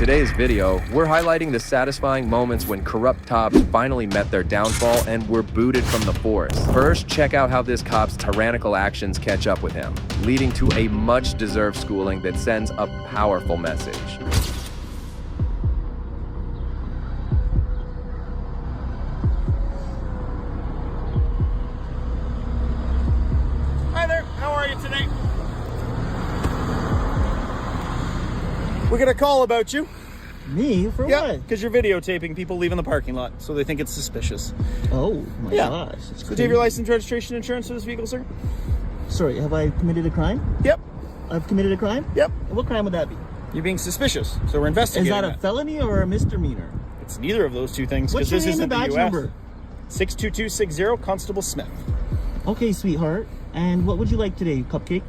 today's video, we're highlighting the satisfying moments when corrupt cops finally met their downfall and were booted from the force. First, check out how this cop's tyrannical actions catch up with him, leading to a much-deserved schooling that sends a powerful message. Hi there, how are you today? We got a call about you. Me? For Yeah, what? because you're videotaping people leaving the parking lot, so they think it's suspicious. Oh my gosh. So do you have your license, registration, insurance for this vehicle, sir? Sorry, have I committed a crime? Yep. I've committed a crime? Yep. What crime would that be? You're being suspicious, so we're Is investigating that a felony or a misdemeanor? It's neither of those two things. What's 'Cause your this name isn't and the badge US. number? 62260, Constable Smith. Okay, sweetheart. And what would you like today, cupcake?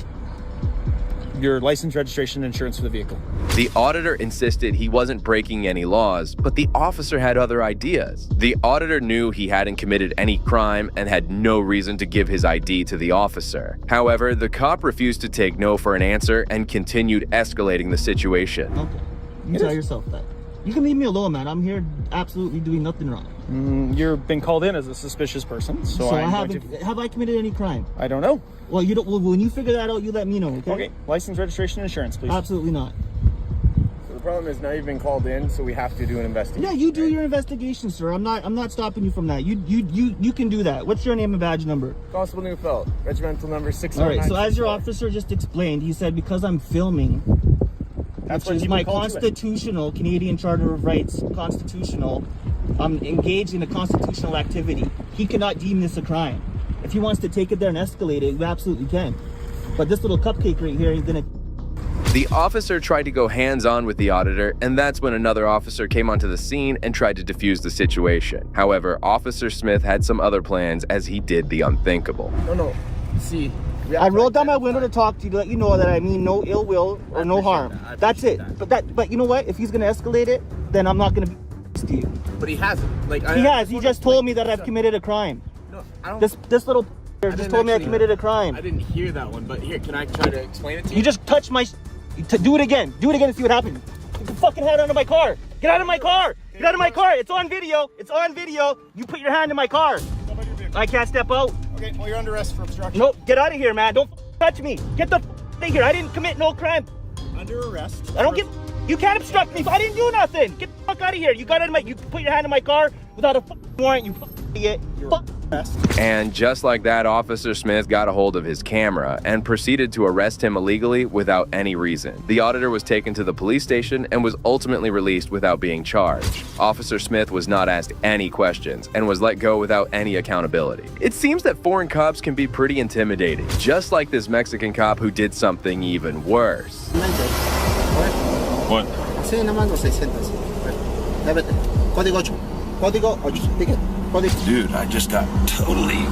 Your license, registration, insurance for the vehicle. The auditor insisted he wasn't breaking any laws, but the officer had other ideas. The auditor knew he hadn't committed any crime and had no reason to give his ID to the officer. However, the cop refused to take no for an answer and continued escalating the situation. Okay. You tell yourself that. You can leave me alone, man. I'm here absolutely doing nothing wrong. You've been called in as a suspicious person, so So I'm I going haven't. to... Have I committed any crime? I don't know. Well, you don't. Well, when you figure that out, you let me know. Okay. Okay, license, registration, insurance, please. Absolutely not. So the problem is now you've been called in, so we have to do an investigation. Yeah, you do your investigation, sir. I'm not stopping you from that. You can do that. What's your name and badge number? Constable Neufeld, regimental number All 609. right. So as your officer just explained, he said because I'm filming, That's which what is people my called you in. constitutional Canadian Charter of Rights, constitutional. I'm engaged in a constitutional activity. He cannot deem this a crime. If he wants to take it there and escalate it, we absolutely can. But this little cupcake right here, he's gonna. The officer tried to go hands-on with the auditor, and that's when another officer came onto the scene and tried to defuse the situation. However, Officer Smith had some other plans as he did the unthinkable. No. See, I rolled down my window to talk to you to let you know that I mean no ill will or no harm. That's it. But you know what? If he's gonna escalate it, then I'm not gonna be to you. But he hasn't. Like He has. He just told me that I've committed a crime. No, I don't. This little just didn't told me I actually- committed a crime. I didn't hear that one, but here, can I try to explain it to you? You just touched my. Do it again. Do it again and see what happens. Get the fucking hand out of my car. Get out of my car. Get out of my car. It's on video. It's on video. You put your hand in my car. I can't step out. Okay, well, you're under arrest for obstruction. Nope. Get out of here, man. Don't touch me. Get the thing here. I didn't commit no crime. Under arrest. I don't give. You can't obstruct me. I didn't do nothing. Get the fuck out of here. You got out of my. You put your hand in my car without a warrant. You idiot. Fuck. And just like that, Officer Smith got a hold of his camera and proceeded to arrest him illegally without any reason. The auditor was taken to the police station and was ultimately released without being charged. Officer Smith was not asked any questions and was let go without any accountability. It seems that foreign cops can be pretty intimidating, just like this Mexican cop who did something even worse. What? Sí, nada más los 600. Ya vete. Código 8. Código 8. Ticket. Código. Dude, I just got totally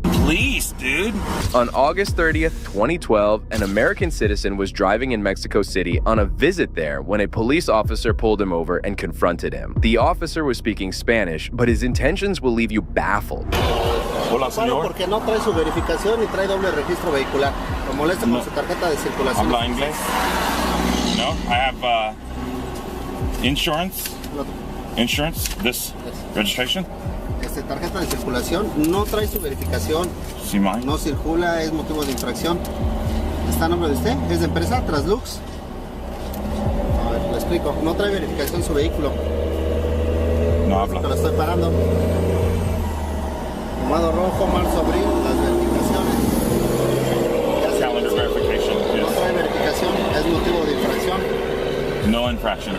policed, dude. On August 30th, 2012, an American citizen was driving in Mexico City on a visit there when a police officer pulled him over and confronted him. The officer was speaking Spanish, but his intentions will leave you baffled. Hola, Paro señor. porque no trae su verificación y trae doble registro vehicular. Lo molesta con su tarjeta de circulación. Habla inglés? No, I have insurance. Insurance, this registration? Tarjeta de circulación, no trae su verificación, See mine? no circula, es motivo de infracción. ¿Está a nombre de usted? ¿Es de empresa? Traslux. A ver, le explico. No trae verificación su vehículo. No Te lo habla. estoy parando. Fumado rojo, marzo, abril, las verificaciones. Ya se Calendar verification, No trae yes. verificación, es motivo de infracción. No infraction.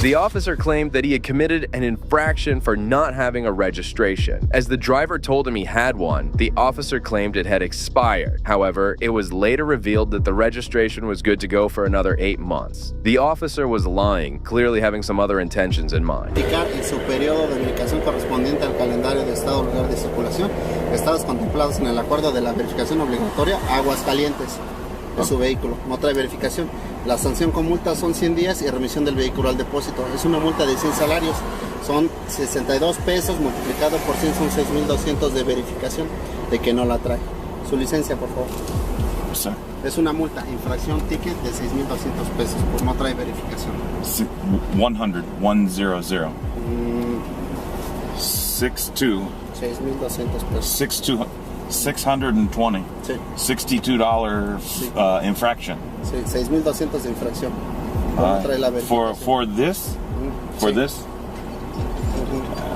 The officer claimed that he had committed an infraction for not having a registration. As the driver told him he had one, the officer claimed it had expired. However, it was later revealed that the registration was good to go for another 8 months. The officer was lying, clearly having some other intentions in mind. Indicar en su periodo de verificación correspondiente al calendario de estado lugar de circulación, estados contemplados en el acuerdo de la verificación obligatoria Aguascalientes de su vehículo. No trae verificación. La sanción con multa son 100 días y remisión del vehículo al depósito. Es una multa de 100 salarios. Son 62 pesos multiplicado por 100 son 6,200 de verificación de que no la trae. Su licencia, por favor. Sir. Es una multa, infracción ticket de 6,200 pesos por no traer verificación. 100. 62. 6,200 pesos. 620. Sí, $62 infraction. sí, 6,200 de infracción. Por no traer la verificación. For this? For Sí. this?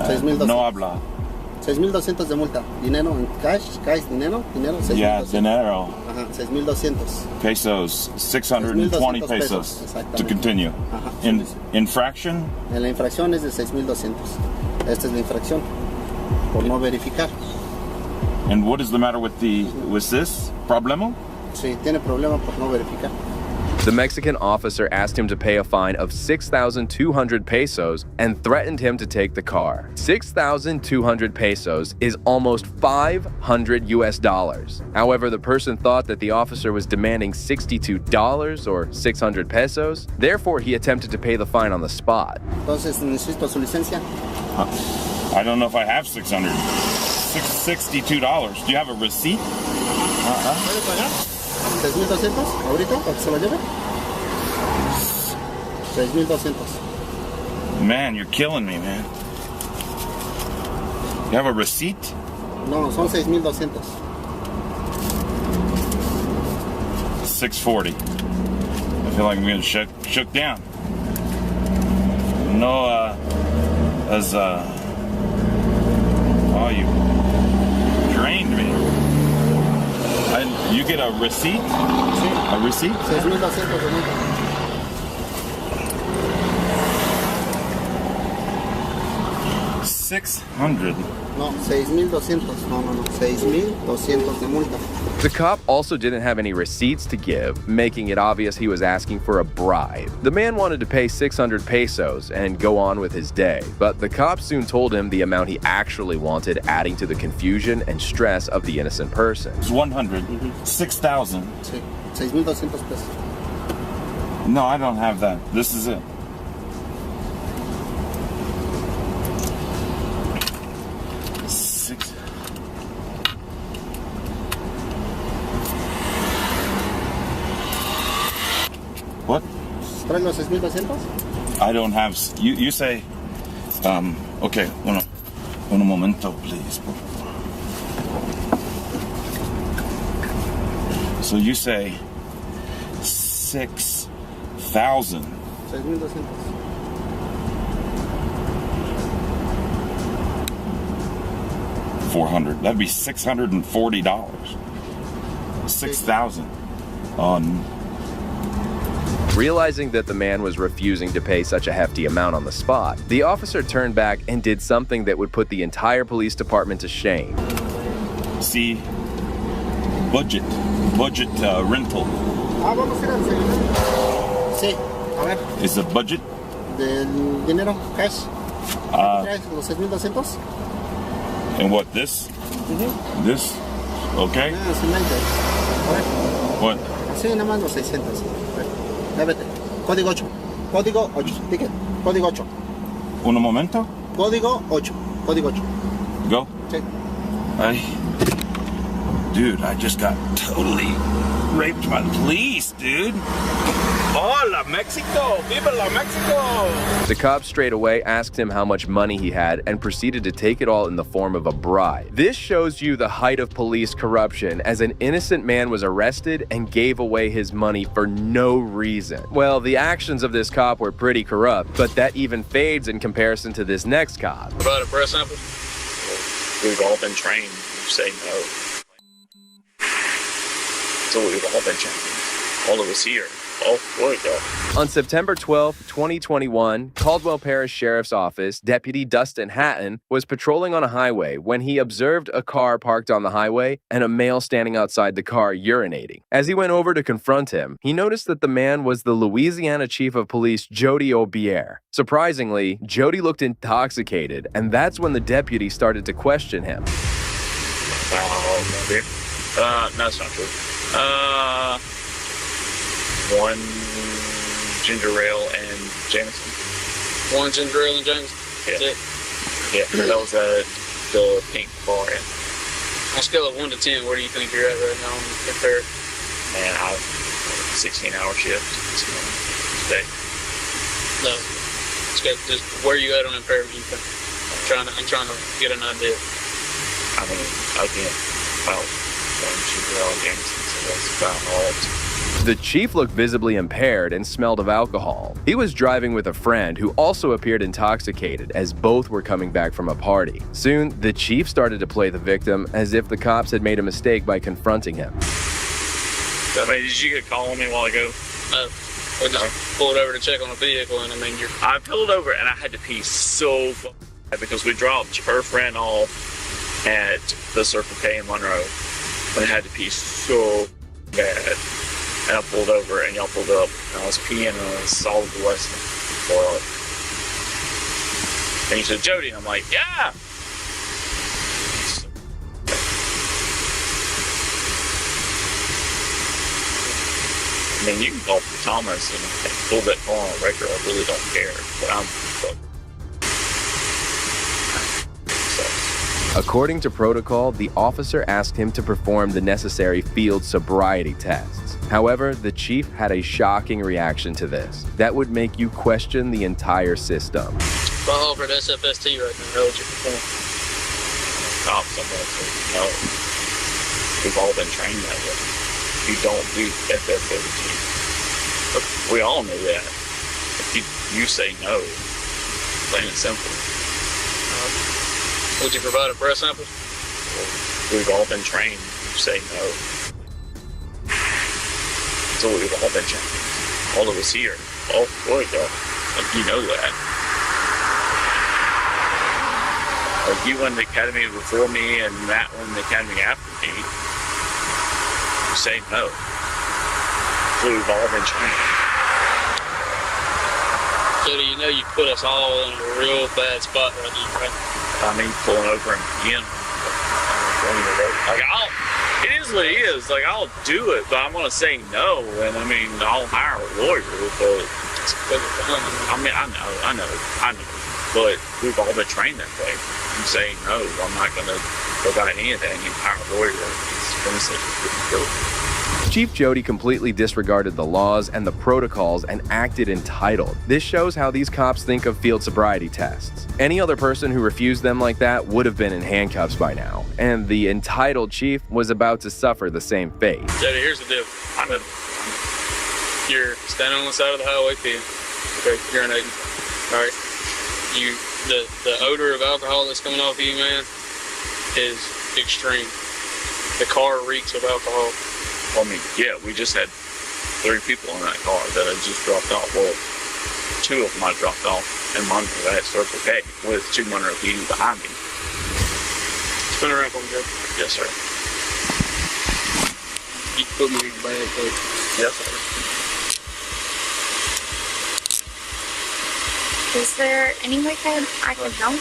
6,200. No habla. 6,200 de multa. Dinero en cash, dinero, 6,200. Yeah, dinero. Ajá, 6,200. Pesos. 620 6,200 pesos. exactamente. To continue. Ajá. Infraction? En la infracción es de 6,200. Esta es la infracción por no verificar. And what is the matter with this problema? Sí, tiene problema por no verificar. The Mexican officer asked him to pay a fine of 6,200 pesos and threatened him to take the car. 6,200 pesos is almost $500 US. However, the person thought that the officer was demanding $62 or 600 pesos. Therefore, he attempted to pay the fine on the spot. Entonces necesito su licencia. I don't know if I have $62. Do you have a receipt? ¿Puede pagar? 6,200 ahorita para que se lo lleve. 6,200. Man, you're killing me, man. You have a receipt? No, son 6,200. 640. I feel like I'm getting shook down. No, oh, you drained me. You get a receipt? Sí. A receipt? 6,200 de multa. 600. No, 6,200. No, 6,200 de multa. The cop also didn't have any receipts to give, making it obvious he was asking for a bribe. The man wanted to pay 600 pesos and go on with his day, but the cop soon told him the amount he actually wanted, adding to the confusion and stress of the innocent person. It's 100. 6,000. Sí, 6,200 pesos. No, I don't have that. This is it. What? ¿Traes los 6,200? I don't have. You say. Okay. Un momento, please. So you say 6,000. 6,200. $400. That'd be $640. 6,000 on. Realizing that the man was refusing to pay such a hefty amount on the spot, the officer turned back and did something that would put the entire police department to shame. See, budget rental. Vamos a ir al celular. Sí, a ver, Is a budget? del dinero, cash. ¿Traes los 6,200? And what, this? This? Okay. Sin mente. A ver, What? así nada más los 600. A ver, vete. Código 8. Código 8. Ticket. Código 8. Un momento? Código 8. Código 8. Go. Sí. Dude, I just got totally raped by the police, dude. Hola, Mexico! Viva la Mexico! The cop straight away asked him how much money he had and proceeded to take it all in the form of a bribe. This shows you the height of police corruption, as an innocent man was arrested and gave away his money for no reason. Well, the actions of this cop were pretty corrupt, but that even fades in comparison to this next cop. About a breath sample? We've all been trained to say no. So we've all been trained. All of us here. Oh, boy, God. On September 12, 2021, Caldwell Parish Sheriff's Office Deputy Dustin Hatton was patrolling on a highway when he observed a car parked on the highway and a male standing outside the car urinating. As he went over to confront him, he noticed that the man was the Louisiana Chief of Police Jody Aubier. Surprisingly, Jody looked intoxicated, and that's when the deputy started to question him. Oh, maybe. No, it's not true. One ginger ale and Jameson. One ginger ale and Jameson? Yeah. That's it? Yeah, that was at the pink bar. Yeah. On a scale of 1 to 10, where do you think you're at right now on the compare? man, I have 16-hour shift today. No. It's good. Just where you at on impairment? I'm trying to get an idea. I mean, again, well, James, so that's about all. The chief looked visibly impaired and smelled of alcohol. He was driving with a friend who also appeared intoxicated as both were coming back from a party. Soon, the chief started to play the victim as if the cops had made a mistake by confronting him. I mean, did you get a call on me a while ago? No. We just pulled over to check on the vehicle, and I mean, I pulled over and I had to pee so bad because we dropped her friend off at the Circle K in Monroe. And I had to pee so bad. And I pulled over and y'all pulled up and I was peeing and I saw the Western toilet. And you said, Jody, and I'm like, yeah. I mean, you can call for Thomas and pull that car on a record. I really don't care. But I'm According to protocol, the officer asked him to perform the necessary field sobriety tests. However, the chief had a shocking reaction to this that would make you question the entire system. if I offered SFST right now, how would you perform? Cops, someone said, no. We've all been trained that way. You don't do FF17. We all know that. If you say no, plain and simple. Would you provide a breath sample? We've all been trained. You say no. So we've all been trained. All of us here. Oh, boy, like, you know that. Like, you won the academy before me and Matt won the academy after me. You say no. So we've all been trained. So do you know you put us all in a real bad spot right now, right? I mean, pulling over and peeing. Like, it is what it is. Like, I'll do it, but I'm gonna say no. And I mean, I'll hire a lawyer, but I mean, I know. But we've all been trained that way. I'm saying no. I'm not gonna go about anything and hire a lawyer. It's gonna say guilty. Chief Jody completely disregarded the laws and the protocols and acted entitled. This shows how these cops think of field sobriety tests. Any other person who refused them like that would have been in handcuffs by now, and the entitled chief was about to suffer the same fate. Jody, here's the deal. You're standing on the side of the highway peeing. Okay, urinating. All right. The odor of alcohol that's coming off you, man, is extreme. The car reeks of alcohol. I mean, yeah, we just had 3 people in that car that I just dropped off. Well, 2 of them I dropped off in Monroe at Circle K with 2 Monroe PD behind me. Spin around for me, Joe. Yes, sir. You can put me in your bag, please. Yes, sir. Is there any way I can help?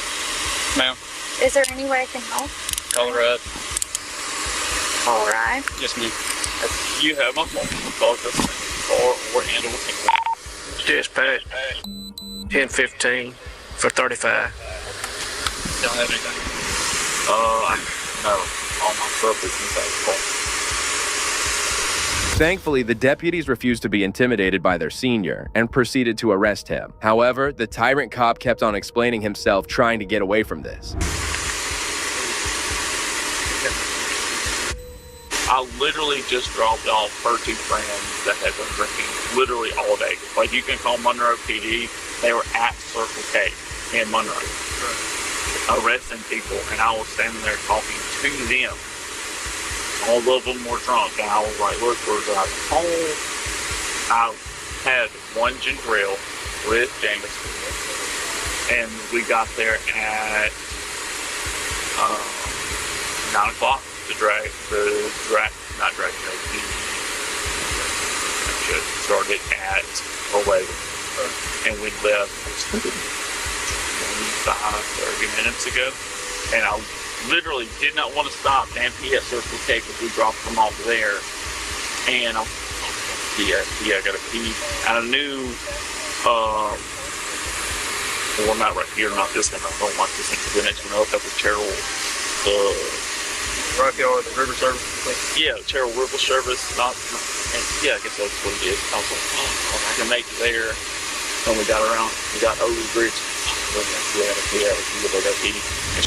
Ma'am. Is there any way I can help? Call a ride. Call a ride? Yes, ma'am. You have my phone. Call this or handle it. Dispatch. 1015 for 35. Don't have anything. No. All my stuff is inside the car. Thankfully, the deputies refused to be intimidated by their senior and proceeded to arrest him. However, the tyrant cop kept on explaining himself, trying to get away from this. I literally just dropped off her 2 friends that had been drinking literally all day. Like, you can call Monroe PD. They were at Circle K in Monroe, arresting people, and I was standing there talking to them. All of them were drunk, and I was like, look, we're driving home. I had 1 ginger ale with Jameson, and we got there at 9 o'clock. Started at 11, and we left 25, 30 minutes ago, and I literally did not want to stop and pee at Circle K because we dropped them off there, and I gotta pee, and I knew, well, not right here, not this one, I don't like this one, the next one up, that was Terrell, Rocky or the river service? Yeah, Terrell River Service, not And yeah, I guess that's what it is. I was like, oh, I can make it there. And we got over the bridge.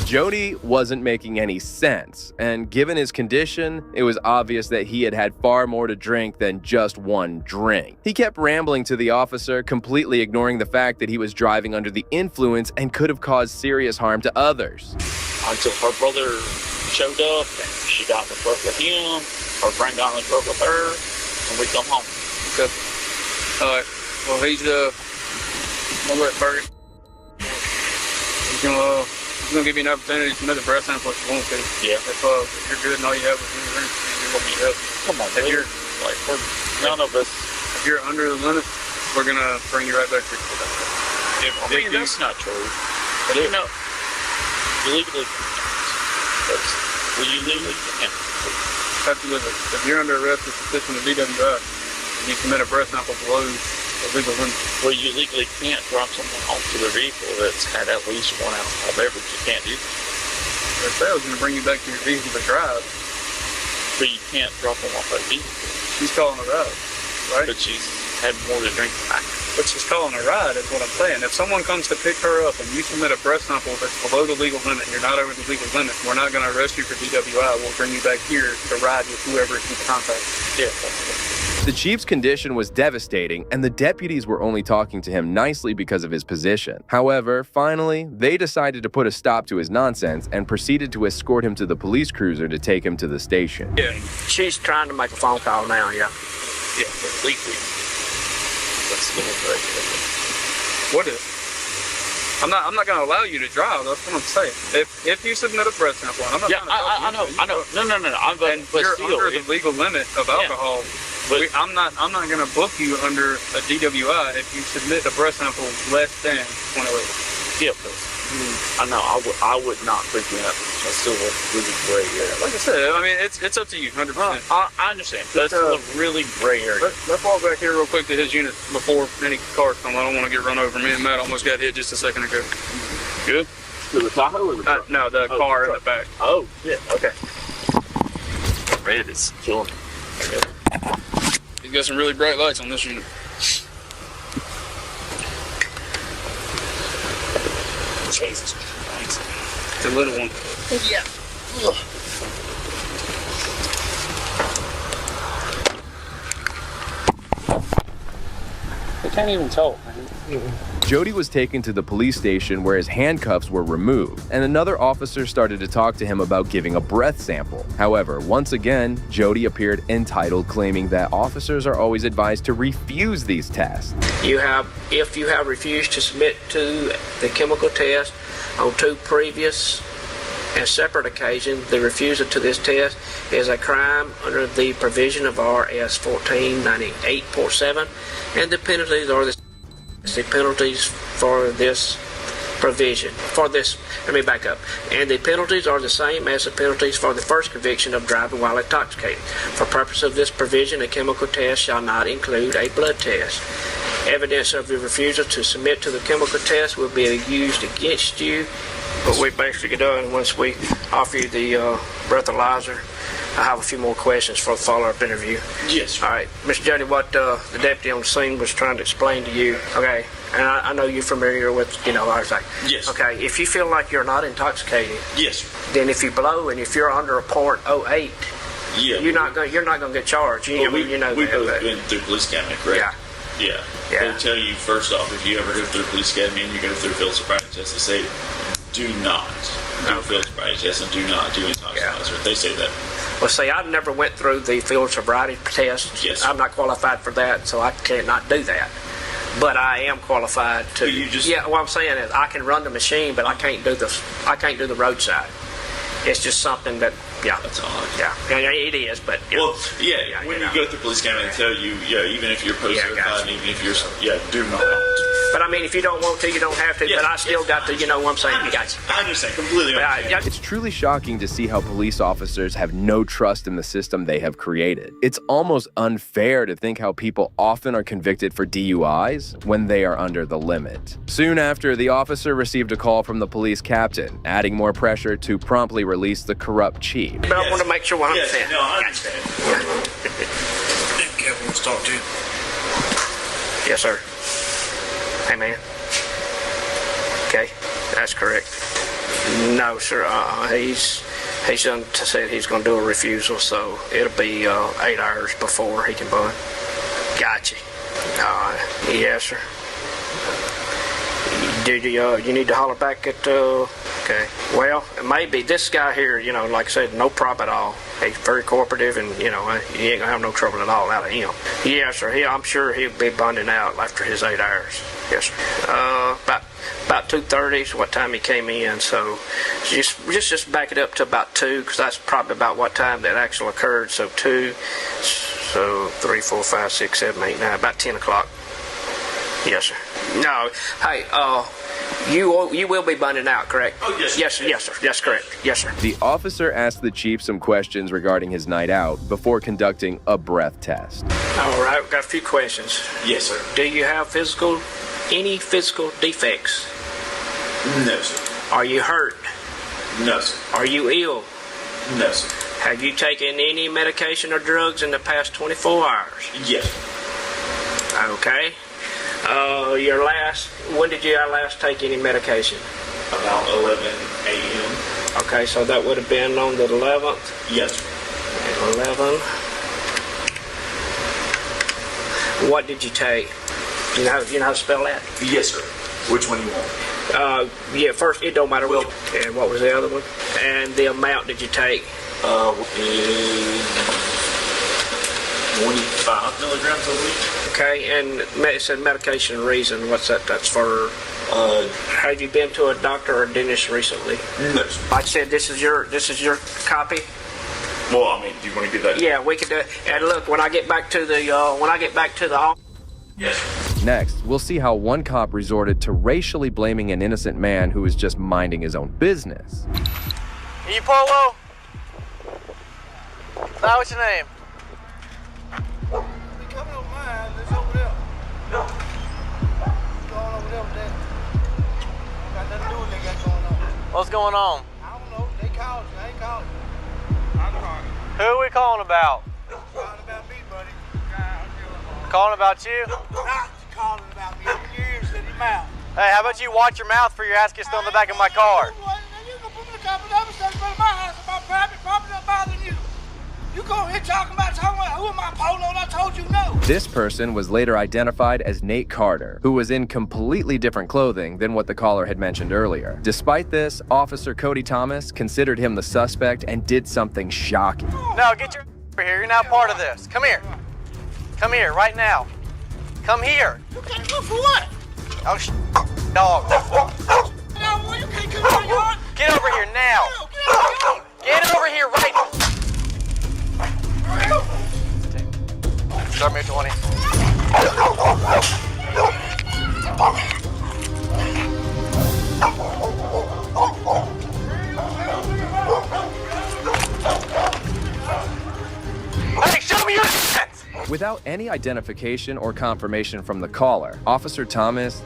Jody wasn't making any sense, and given his condition, it was obvious that he had had far more to drink than just one drink. He kept rambling to the officer, completely ignoring the fact that he was driving under the influence and could have caused serious harm to others. Until her brother showed up, and she got in the truck with him, her friend got in the truck with her, and we come home. Okay. All right. Well, he's gonna let Fergus. He's gonna give you an opportunity to submit a breath sample if you want to. Yeah. If you're good and all you have is drink, you're gonna be help. Come on, if you're like none of us. If you're under the limit, we're gonna bring you right back to That's not true. But you know, you legally you legally can't. If you're under arrest for suspicion of DWI, and you submit a breath sample below the legal limit. Well, you legally can't drop someone off to their vehicle that's had at least 1 alcohol beverage. You can't do that. If they was going to bring you back to your vehicle to drive. But you can't drop them off at a vehicle. She's calling a ride, right? But she's had more to drink than I. But she's calling a ride is what I'm saying. If someone comes to pick her up and you submit a breath sample that's below the legal limit, you're not over the legal limit, we're not going to arrest you for DWI. We'll bring you back here to ride with whoever you contact. Yeah. The chief's condition was devastating, and the deputies were only talking to him nicely because of his position. However, finally, they decided to put a stop to his nonsense and proceeded to escort him to the police cruiser to take him to the station. Yeah. She's trying to make a phone call now, yeah. Yeah, but legally. That's the What is? I'm not going to allow you to drive. That's what I'm saying. If you submit a breath sample, I'm not. Yeah, I know. No. But you're still, under the legal limit of alcohol. But I'm not going to book you under a DWI if you submit a breath sample less than 20 liters. Yeah, but I know. I would not pick you up. I still want really gray area. Like I said, I mean, it's up to you, 100%. I understand. That's a really gray area. Let's walk back here real quick to his unit before any cars come. I don't want to get run over. Me and Matt almost got hit just a second ago. Good? To the Tahoe or the truck? No, the car in the back. Oh, yeah. Okay. Red is killing me. He's got some really bright lights on this unit. Jesus Christ. It's a little one. Yeah. They can't even talk, man. Jody was taken to the police station where his handcuffs were removed, and another officer started to talk to him about giving a breath sample. However, once again, Jody appeared entitled, claiming that officers are always advised to refuse these tests. If you have refused to submit to the chemical test on 2 previous and separate occasions, the refusal to this test is a crime under the provision of RS 1498.7, and the penalties are the penalties for this provision. Let me back up. And the penalties are the same as the penalties for the first conviction of driving while intoxicated. For purpose of this provision, a chemical test shall not include a blood test. Evidence of the refusal to submit to the chemical test will be used against you. What we basically done once we offer you the breathalyzer, I have a few more questions for the follow-up interview. Yes. All right, Mr. Jody, what the deputy on the scene was trying to explain to you, okay, and I know you're familiar with, I was like, Yes. Okay, if you feel like you're not intoxicated, Yes. then if you blow and if you're under a .08, Yeah. you're not gonna get charged. Well, we that. both been through police academy, correct? Yeah. Yeah. They tell you first off, if you ever go through police academy and you go through field sobriety test, they say do not do field sobriety test and do not do intoxicants. They say that. Well, see, I've never went through the field sobriety test. Yes. I'm not qualified for that, so I cannot do that. But I am qualified to. But you just. Yeah, what I'm saying is I can run the machine, but I can't do the roadside. It's just something that. Yeah. That's odd. Yeah, it is, but. Well, when you go through police academy, they tell you, even if you're post-certified, and even if you're, do not. But I mean, if you don't want to, you don't have to. Yes, but I still got to, what I'm saying? You guys. I understand completely. It's truly shocking to see how police officers have no trust in the system they have created. It's almost unfair to think how people often are convicted for DUIs when they are under the limit. Soon after, the officer received a call from the police captain, adding more pressure to promptly release the corrupt chief. But I want to make sure what I'm saying. No, I understand. wants to talk to you. Yes, sir. Hey, man. Okay, that's correct. No, sir. He's done said he's going to do a refusal, so it'll be 8 hours before he can bond. Gotcha. Yes, sir. Did you need to holler back at? Okay. Well, maybe this guy here, like I said, no problem at all. He's very cooperative, and you ain't gonna have no trouble at all out of him. Yes, sir. I'm sure he'll be bonding out after his 8 hours. Yes, sir. About 2:30 is what time he came in. So just back it up to about 2, because that's probably about what time that actually occurred. So 2, so 3, 4, 5, 6, 7, 8, 9, about 10 o'clock. Yes, sir. No, hey, you will be bonding out, correct? Oh, yes, sir. Yes, sir. Yes, sir. That's correct. Yes, sir. The officer asked the chief some questions regarding his night out before conducting a breath test. All right, we've got a few questions. Yes, sir. Do you have any physical defects? No, sir. Are you hurt? No, sir. Are you ill? No, sir. Have you taken any medication or drugs in the past 24 hours? Yes, sir. Okay. When did you last take any medication? About 11 a.m. Okay, so that would have been on the 11th? Yes, sir. 11. What did you take? Do you know how to spell that? Yes, sir. Which one you want? Yeah, first, it don't matter which. And what was the other one? And the amount did you take? 25 milligrams a week. Okay, and it said medication reason. What's that? That's for. Have you been to a doctor or a dentist recently? No, sir. Like I said, this is your copy. Well, I mean, do you want to get that? Yeah, we could. And look, when I get back to the office. Yes, sir. Next, we'll see how one cop resorted to racially blaming an innocent man who was just minding his own business. You Polo? What's your name? What's going on? I don't know. They called you. I ain't called you. Who are we calling about? Calling about me, buddy. Calling about you? Not calling about me. Open your ears, shut your mouth. Hey, how about you watch your mouth for your ass gets thrown in the back of my car? You gonna put me in the car, but I'm in front of my house about private property not bothering you. You go here talking about who am I, Polo? And I told you no. This person was later identified as Nate Carter, who was in completely different clothing than what the caller had mentioned earlier. Despite this, Officer Cody Thomas considered him the suspect and did something shocking. No, get your over here. You're now part of this. Come here. Come here right now. Come here. You can't look for what? Oh, dog. No, boy, you can't come in my yard. Get over here now. Get over here right now. Start me at 20. Hey, show me your hands! Without any identification or confirmation from the caller, Officer Thomas,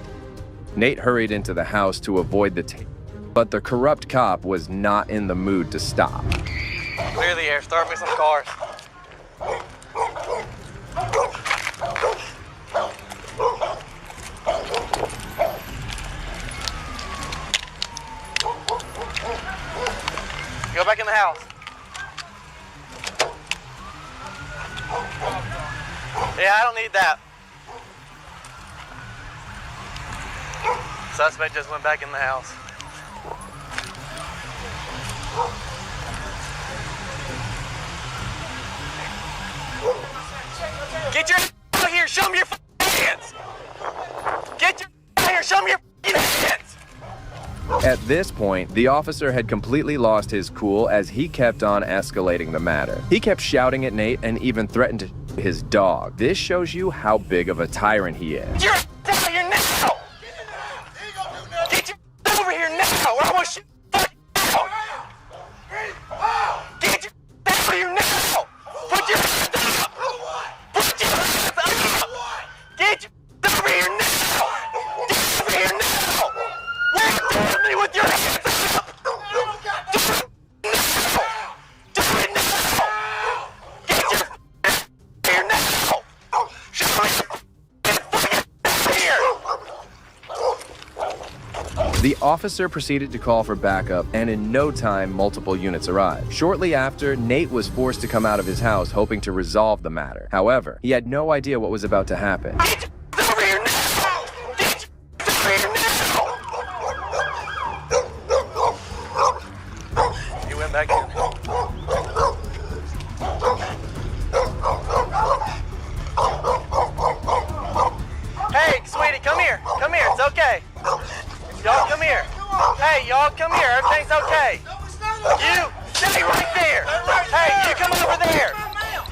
Nate hurried into the house to avoid the tape. But the corrupt cop was not in the mood to stop. Clear the air. Start me some cars. Go back in the house. Yeah, I don't need that. Suspect just went back in the house. Get your out here, show me your hands! Get your out here, show me your hands! At this point, the officer had completely lost his cool as he kept on escalating the matter. He kept shouting at Nate and even threatened to shoot his dog. This shows you how big of a tyrant he is. Get your out here now! Get your over here now, or I will shoot you out! Get your out here now! Put your hands up! Put your hands up! Get your over here now! Get over here now! Wait me with your hands up! Do it now! Do it now! Get your here now! The officer proceeded to call for backup, and in no time, multiple units arrived. Shortly after, Nate was forced to come out of his house, hoping to resolve the matter. However, he had no idea what was about to happen. He went back in. Hey, sweetie, come here. Come here. It's okay. Y'all come here. Hey, y'all come here. Everything's okay. You stay right there. Hey, you come over there.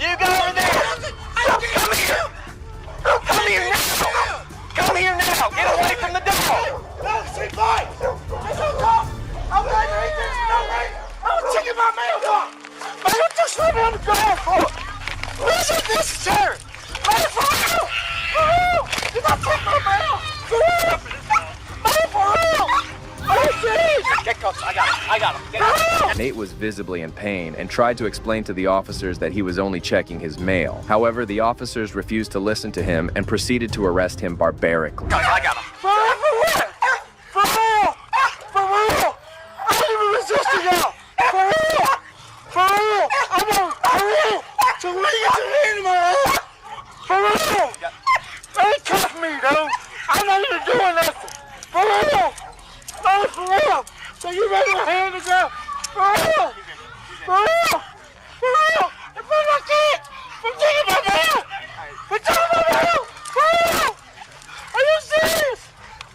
You go over there. Come here. Come here now. Come here now. Get away from the dog. No, see, boy. It's okay. I'm glad you ate this. No, right? I'm checking my mailbox. Man, what you sleeping on the ground for? This is necessary. Man, for real. For real. You gotta check my mail. For real. Man, for real. Get close. I got him. Get out. Nate was visibly in pain and tried to explain to the officers that he was only checking his mail. However, the officers refused to listen to him and proceeded to arrest him barbarically. I got him. For real. For real. For real. I ain't even resisting y'all. For real. For real. I'm on. For real. So when you get your hand in my head. For real. They ain't cuff me, dude. I'm not even doing nothing. For real. No, for real. So you ready to hand the ground? For real. For real. For real. And put my kid. I'm taking my mail. I'm taking my mail. For real. Are you serious?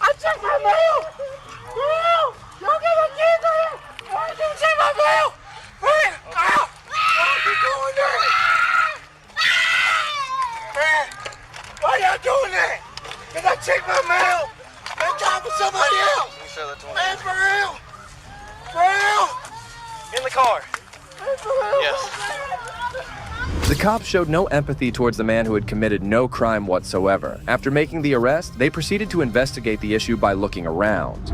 I checked my mail. For real. Y'all get my kids on here. Why did you check my mail? For real. Ow. Why are you doing that? Man, why y'all doing that? Because I checked my mail. It's time for somebody else. Man, for real. For real. In the car. Man, for real. Yes. The cops showed no empathy towards the man who had committed no crime whatsoever. After making the arrest, they proceeded to investigate the issue by looking around.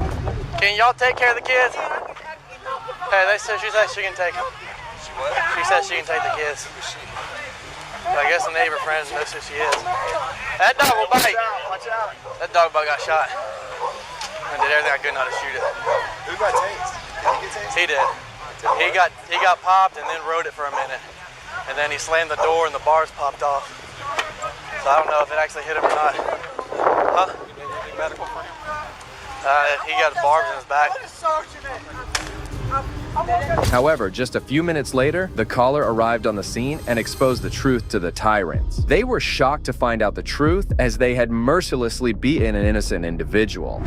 Can y'all take care of the kids? Hey, she said she can take them. She said she can take the kids. I guess the neighbor friend knows who she is. That dog will bite. That dog bug got shot. I did everything I could not to shoot it. Who got tased? Did he get tased? He did. He got popped and then rode it for a minute. And then he slammed the door and the bars popped off. So I don't know if it actually hit him or not. Huh? Medical for him? He got barbs in his back. However, just a few minutes later, the caller arrived on the scene and exposed the truth to the tyrants. They were shocked to find out the truth, as they had mercilessly beaten an innocent individual.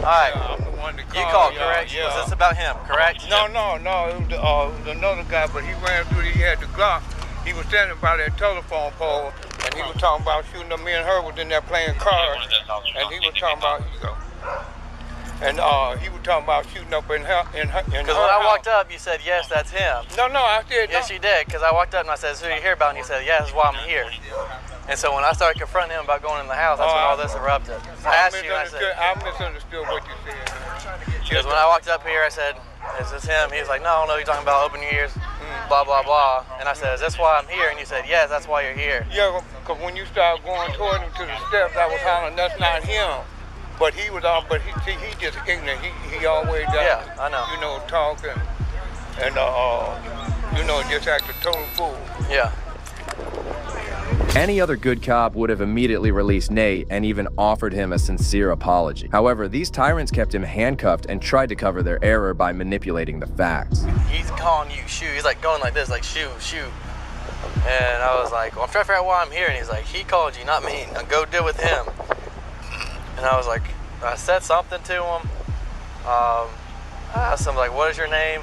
Alright, you called, y'all, correct? yeah. Was this about him, correct? No. It was another guy, but he ran through. He had the Glock. He was standing by that telephone pole, and he was talking about shooting up. Me and her was in there playing cards, and he was talking about he was talking about shooting up in her. Because when I walked up, you said, yes, that's him. No, I said yes, you did. Because I walked up and I said, who are you here about? And you said, yeah, that's why I'm here. And so when I started confronting him about going in the house, that's when all this erupted. I asked you, and I said, I misunderstood what you said. Because when I walked up here, I said, is this him? He was like, no, you're talking about open your ears, blah, blah, blah. And I said, is this why I'm here? And you said, yes, that's why you're here. Yeah, because when you started going toward him to the steps, I was hollering, that's not him. But he was all, he just ignorant. He always I know. Talk and just act a total fool. Yeah. Any other good cop would have immediately released Nate and even offered him a sincere apology. However, these tyrants kept him handcuffed and tried to cover their error by manipulating the facts. He's calling you shoot. He's like going like this, like shoot. And I was like, well, I'm trying to figure out why I'm here. And he's like, he called you, not me. Now go deal with him. And I was like, I said something to him. I asked him, like, what is your name?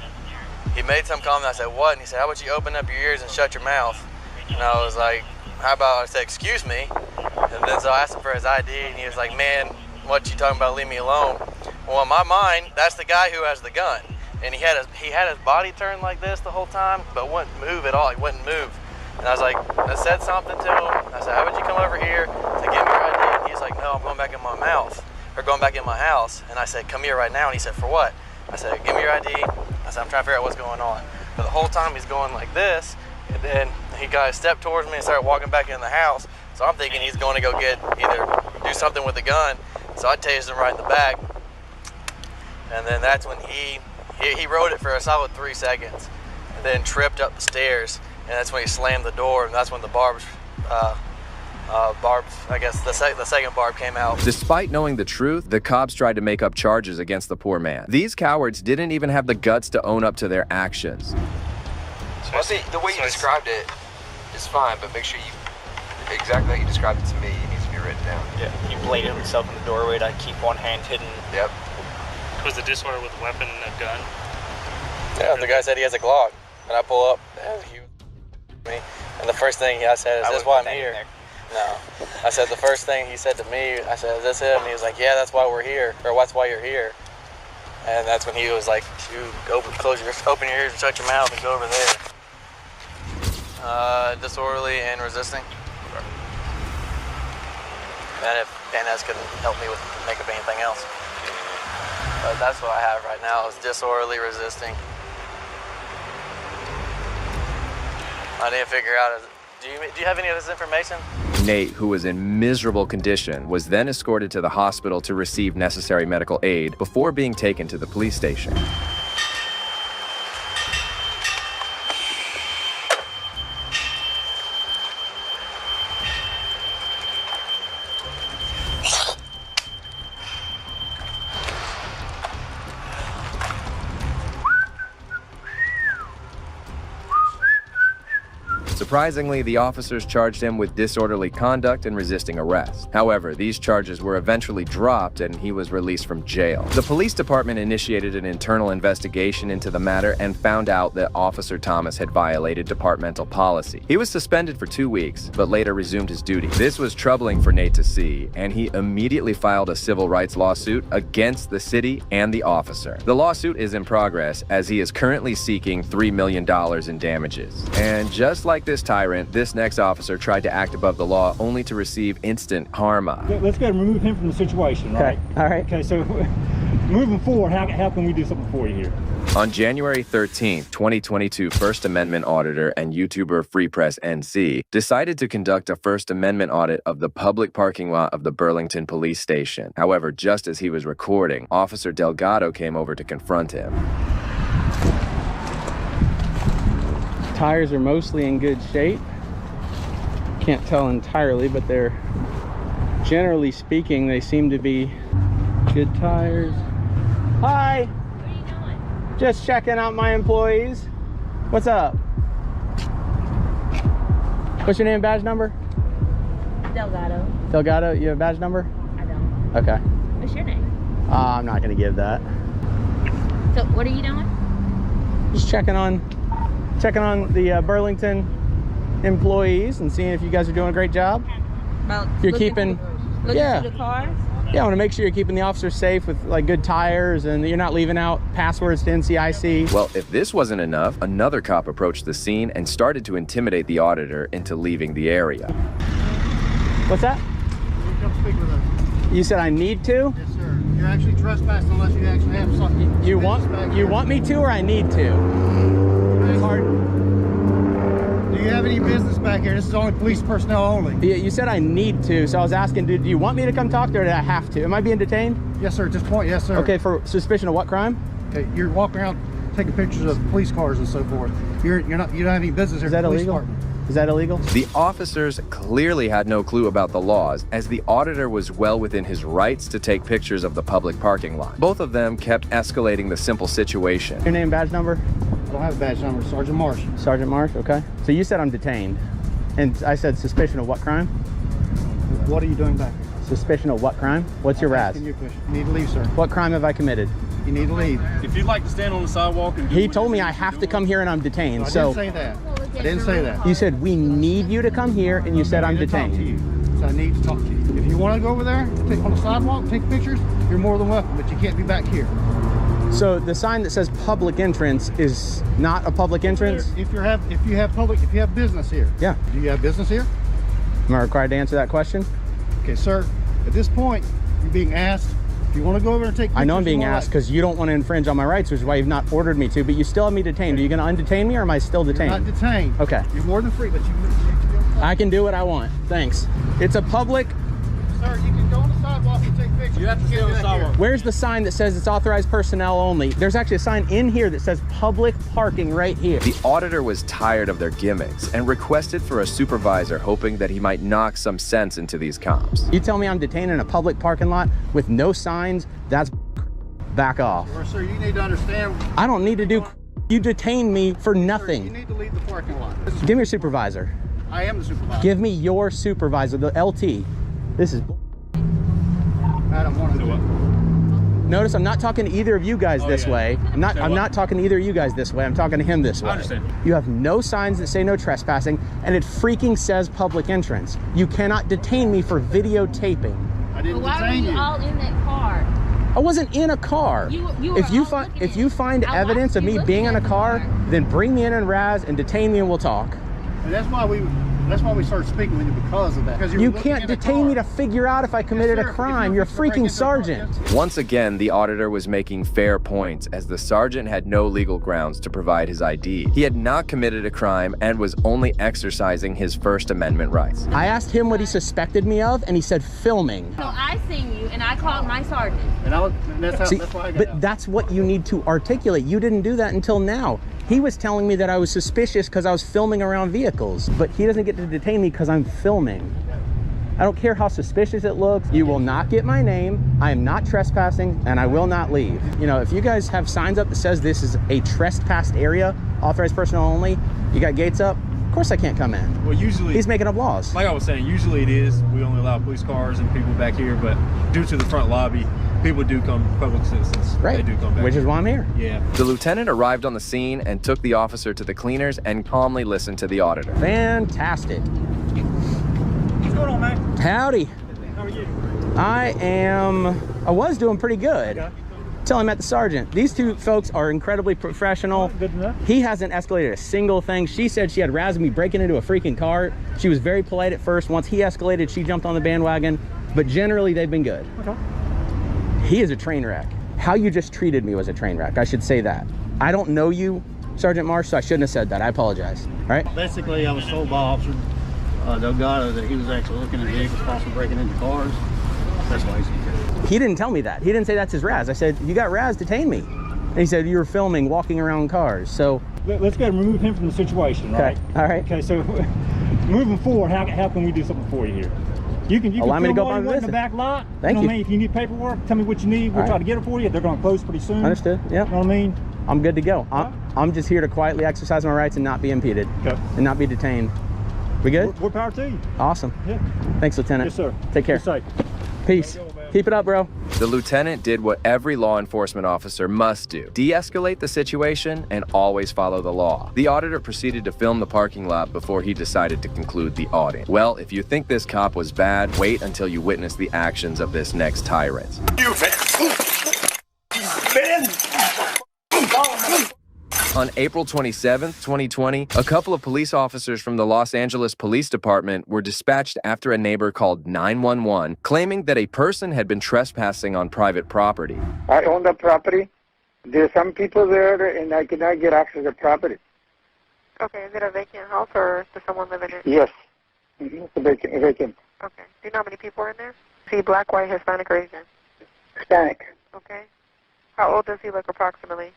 He made some comment. I said, what? And he said, how about you open up your ears and shut your mouth? And I was like, how about, I said, excuse me. And then so I asked him for his ID, and he was like, man, what you talking about? Leave me alone. Well, in my mind, that's the guy who has the gun. And he had his body turned like this the whole time, but wouldn't move at all. He wouldn't move. And I was like, I said something to him. I said, how would you come over here to give me your ID? And he's like, no, I'm going back in my mouth, or going back in my house. And I said, come here right now. And he said, for what? I said, give me your ID. I said, I'm trying to figure out what's going on. But the whole time he's going like this, and then he got a step towards me and started walking back in the house. So I'm thinking he's going to go either do something with the gun. So I tased him right in the back. And then that's when he rode it for a solid 3 seconds. And then tripped up the stairs. And that's when he slammed the door. And that's when the barbs, I guess the second barb came out. Despite knowing the truth, the cops tried to make up charges against the poor man. These cowards didn't even have the guts to own up to their actions. Well, see, the way you described it is fine, but make sure you, exactly how you described it to me, it needs to be written down. Yeah, he bladed himself in the doorway to keep one hand hidden. Yep. Was the disorder with a weapon and a gun? Yeah, the guy said he has a Glock. And I pull up, and the first thing I said is, "This is why I'm here." No. I said, the first thing he said to me, I said, "Is this him?" And he was like, "Yeah, that's why we're here, or that's why you're here." And that's when he was like, open your ears, shut your mouth, and go over there. Disorderly and resisting. And if Panes can help me with make up anything else. But that's what I have right now is disorderly resisting. I need to figure out, do you have any of this information? Nate, who was in miserable condition, was then escorted to the hospital to receive necessary medical aid before being taken to the police station. Surprisingly, the officers charged him with disorderly conduct and resisting arrest. However, these charges were eventually dropped and he was released from jail. The police department initiated an internal investigation into the matter and found out that Officer Thomas had violated departmental policy. He was suspended for 2 weeks, but later resumed his duty. This was troubling for Nate to see, and he immediately filed a civil rights lawsuit against the city and the officer. The lawsuit is in progress as he is currently seeking $3 million in damages. And just like this tyrant, this next officer tried to act above the law only to receive instant karma. Let's go and remove him from the situation, right? Okay. All right. Okay, so moving forward, how can we do something for you here? On January 13th, 2022, First Amendment auditor and YouTuber Free Press NC decided to conduct a First Amendment audit of the public parking lot of the Burlington police station. However, just as he was recording, Officer Delgado came over to confront him. Tires are mostly in good shape. Can't tell entirely, but they're, generally speaking, they seem to be good tires. Hi! What are you doing? Just checking out my employees. What's up? What's your name and badge number? Delgado. Delgado, you have a badge number? I don't. Okay. What's your name? I'm not gonna give that. So what are you doing? Just checking on the Burlington employees and seeing if you guys are doing a great job. About you're keeping looking through the cars? Yeah, I want to make sure you're keeping the officers safe with like good tires and you're not leaving out passwords to NCIC. Well, if this wasn't enough, another cop approached the scene and started to intimidate the auditor into leaving the area. What's that? Come speak with us. You said I need to? Yes, sir. You're actually trespassing unless you actually have something. You want me to or I need to? It's hard. Do you have any business back here? This is only police personnel only. Yeah, you said I need to, so I was asking, do you want me to come talk to her or do I have to? Am I being detained? Yes, sir. At this point, yes, sir. Okay, for suspicion of what crime? Okay, you're walking around taking pictures of police cars and so forth. You don't have any business here. Is that illegal? Is that illegal? The officers clearly had no clue about the laws, as the auditor was well within his rights to take pictures of the public parking lot. Both of them kept escalating the simple situation. Your name, badge number? I don't have a badge number. Sergeant Marsh. Sergeant Marsh, okay. So you said I'm detained, and I said suspicion of what crime? What are you doing back here? Suspicion of what crime? What's your RAS? You need to leave, sir. What crime have I committed? You need to leave. If you'd like to stand on the sidewalk and do He told me I have to come here and I'm detained. I didn't say that. I didn't say that. You said we need you to come here and you said I'm detained. Talk to you. So I need to talk to you. If you want to go over there on the sidewalk, take pictures, you're more than welcome, but you can't be back here. So the sign that says public entrance is not a public entrance? If you have business here. Yeah. Do you have business here? Am I required to answer that question? Okay, sir. At this point, you're being asked if you want to go over and take pictures. I know I'm being asked because you don't want to infringe on my rights, which is why you've not ordered me to, but you still have me detained. Are you going to undetain me or am I still detained? You're not detained. Okay. You're more than free, but you I can do what I want. Thanks. It's a public. Sir, you can go on the sidewalk and take pictures. You have to stay on the sidewalk. Where's the sign that says it's authorized personnel only? There's actually a sign in here that says public parking right here. The auditor was tired of their gimmicks and requested for a supervisor, hoping that he might knock some sense into these cops. You tell me I'm detained in a public parking lot with no signs, that's back off. Well, sir, you need to understand. I don't need to do. You detained me for nothing. Sir, you need to leave the parking lot. Give me your supervisor. I am the supervisor. Give me your supervisor, the LT. This is. I don't want to do it. Notice I'm not talking to either of you guys this way. I'm not talking to either of you guys this way. I'm talking to him this way. I understand. You have no signs that say no trespassing, and it freaking says public entrance. You cannot detain me for videotaping. I didn't Why were detain you you. all in that car? I wasn't in a car. If you find evidence of me being in a car, then bring me in and Raz and detain me and we'll talk. And that's why we started speaking with you, because of that. Because You can't detain me to figure out if I committed a crime. You're a freaking sergeant. Once again, the auditor was making fair points, as the sergeant had no legal grounds to provide his ID. He had not committed a crime and was only exercising his First Amendment rights. I asked him what he suspected me of, and he said filming. So I seen you and I called my sergeant. And that's See, why I got but out. that's what you need to articulate. You didn't do that until now. He was telling me that I was suspicious because I was filming around vehicles, but he doesn't get to detain me because I'm filming. I don't care how suspicious it looks. You will not get my name. I am not trespassing, and I will not leave. You know, if you guys have signs up that says this is a trespassed area, authorized personnel only, you got gates up, of course I can't come in. Well, usually He's making up laws. like I was saying, usually it is. We only allow police cars and people back here, but due to the front lobby, people do come, public citizens. Right. They do come back. Which is why I'm here. Yeah. The lieutenant arrived on the scene and took the officer to the cleaners and calmly listened to the auditor. Fantastic. What's going on, man? Howdy. How are you? I was doing pretty good. Okay. Till I met the sergeant. These two folks are incredibly professional. Good enough. He hasn't escalated a single thing. She said she had razzed me breaking into a freaking car. She was very polite at first. Once he escalated, she jumped on the bandwagon. But generally, they've been good. Okay. He is a train wreck. How you just treated me was a train wreck. I should say that. I don't know you, Sergeant Marsh, so I shouldn't have said that. I apologize. All right? Basically, I was told by Officer Delgado that he was actually looking at vehicles, possibly breaking into cars. That's why he's here. He didn't tell me that. He didn't say that's his razz. I said, you got razz, detain me. And he said, you were filming, walking around cars. So. Let's go and remove him from the situation, right? Okay. All right. Okay, so moving forward, how can we do something for you here? You can Allow me to film go all by you want in the visit. back lot. Thank You know you. what I mean? If you need paperwork, tell me what you need. We'll All try right. to get it for you. They're going to close pretty soon. Understood. Yep. You know what I mean? I'm good to go. I'm just here to quietly exercise my rights and not be impeded. Okay. And not be detained. We good? More power to you. Awesome. Yeah. Thanks, Lieutenant. Yes, sir. Take care. Be safe. Peace. Keep it up, bro. The lieutenant did what every law enforcement officer must do: de-escalate the situation and always follow the law. The auditor proceeded to film the parking lot before he decided to conclude the audit. Well, if you think this cop was bad, wait until you witness the actions of this next tyrant. On April 27, 2020, a couple of police officers from the Los Angeles Police Department were dispatched after a neighbor called 911, claiming that a person had been trespassing on private property. I own the property. There's some people there, and I cannot get access to the property. Okay, is it a vacant house or does someone live in it? Yes. It's a vacant. Okay. Do you know how many people are in there? See, black, white, Hispanic, or Asian? Hispanic. Okay. How old does he look approximately?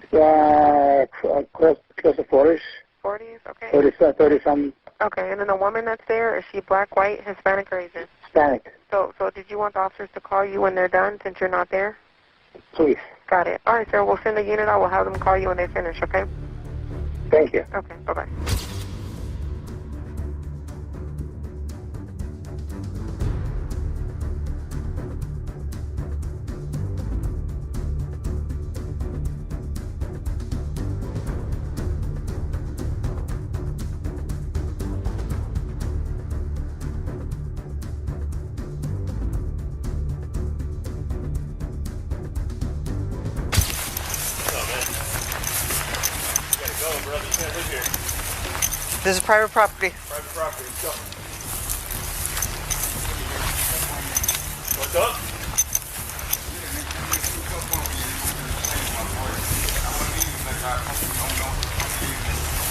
Close to 40s. 40s? Okay. 30 some. Okay, and then the woman that's there, is she black, white, Hispanic, or Asian? Hispanic. So did you want the officers to call you when they're done since you're not there? Please. Got it. All right, sir. We'll send a unit out. We'll have them call you when they finish, okay? Thank you. Okay, bye-bye. This is private property. Private property, let's go. What's up?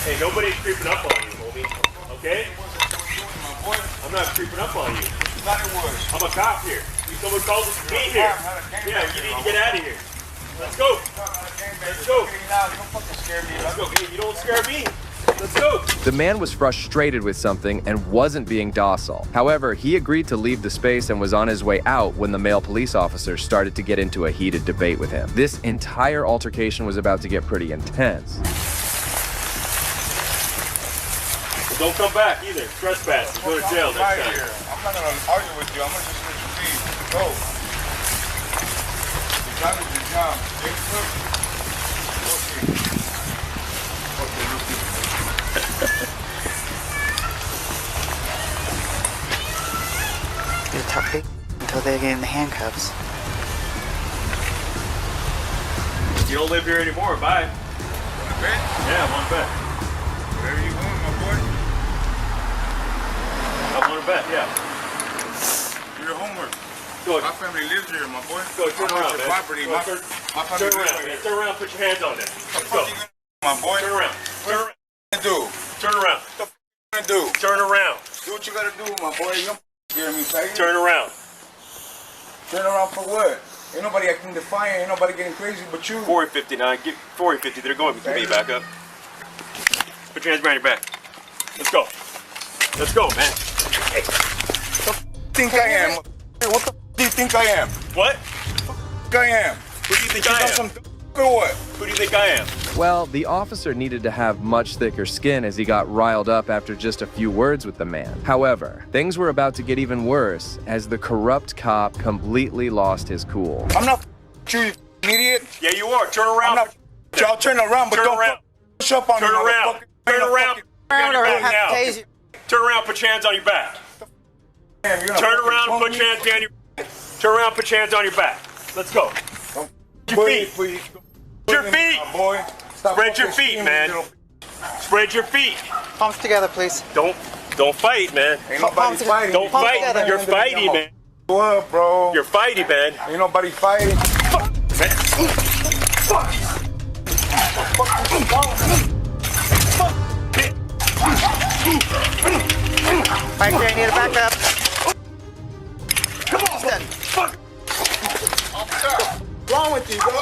Hey, nobody's creeping up on you, homie. Okay? I'm not creeping up on you. I'm a cop here. Someone called us to be here. Yeah, you need to get out of here. Let's go. Let's go. Let's go. Hey, you don't scare me. Let's go. The man was frustrated with something and wasn't being docile. However, he agreed to leave the space and was on his way out when the male police officer started to get into a heated debate with him. This entire altercation was about to get pretty intense. But don't come back either. Trespass. You go to jail next time. I'm not going to argue with you. I'm going to just let you leave. Go. Your job is your job. You're tough until they get in the handcuffs. You don't live here anymore. Bye. Want to bet? Yeah, I want to bet. Whatever you want, my boy. I want to bet, yeah. Do your homework. Go. My family lives here, my boy. Go, turn around, man. Property. Go, My family turn around, lives here. Turn around, put your hands on it. Let's go. My boy. Turn around. Turn around. Do. Turn around. What the f*** do? Turn around. Do what you gotta do, my boy. You don't scare me, faggot. Turn around. Turn around for what? Ain't nobody acting defiant. Ain't nobody getting crazy but you. 459. Get 450. They're going. Give me back up. Put your hands behind your back. Let's go. Let's go, man. Hey. Think I am? What the do you think I am? What? I am. Who do you think I am? Or what? Who do you think I am? Well, the officer needed to have much thicker skin as he got riled up after just a few words with the man. However, things were about to get even worse as the corrupt cop completely lost his cool. I'm not you idiot. Yeah, you are. Turn around. I'll turn around, but don't push up on me. Turn around. Turn around. Turn around. Put your hands on your back. Turn around. Put your hands on your back. Turn around. Put your hands on your back. Let's go. Your feet. Your feet. Boy. Spread your feet, man. Spread your feet. Palms together, please. Don't fight, man. Ain't nobody fighting. Don't fight. You're fighty, man. What, bro? You're fighty, man. Ain't nobody fighting. Right there, I need to back up. Come on, fuck. What's wrong with you, bro?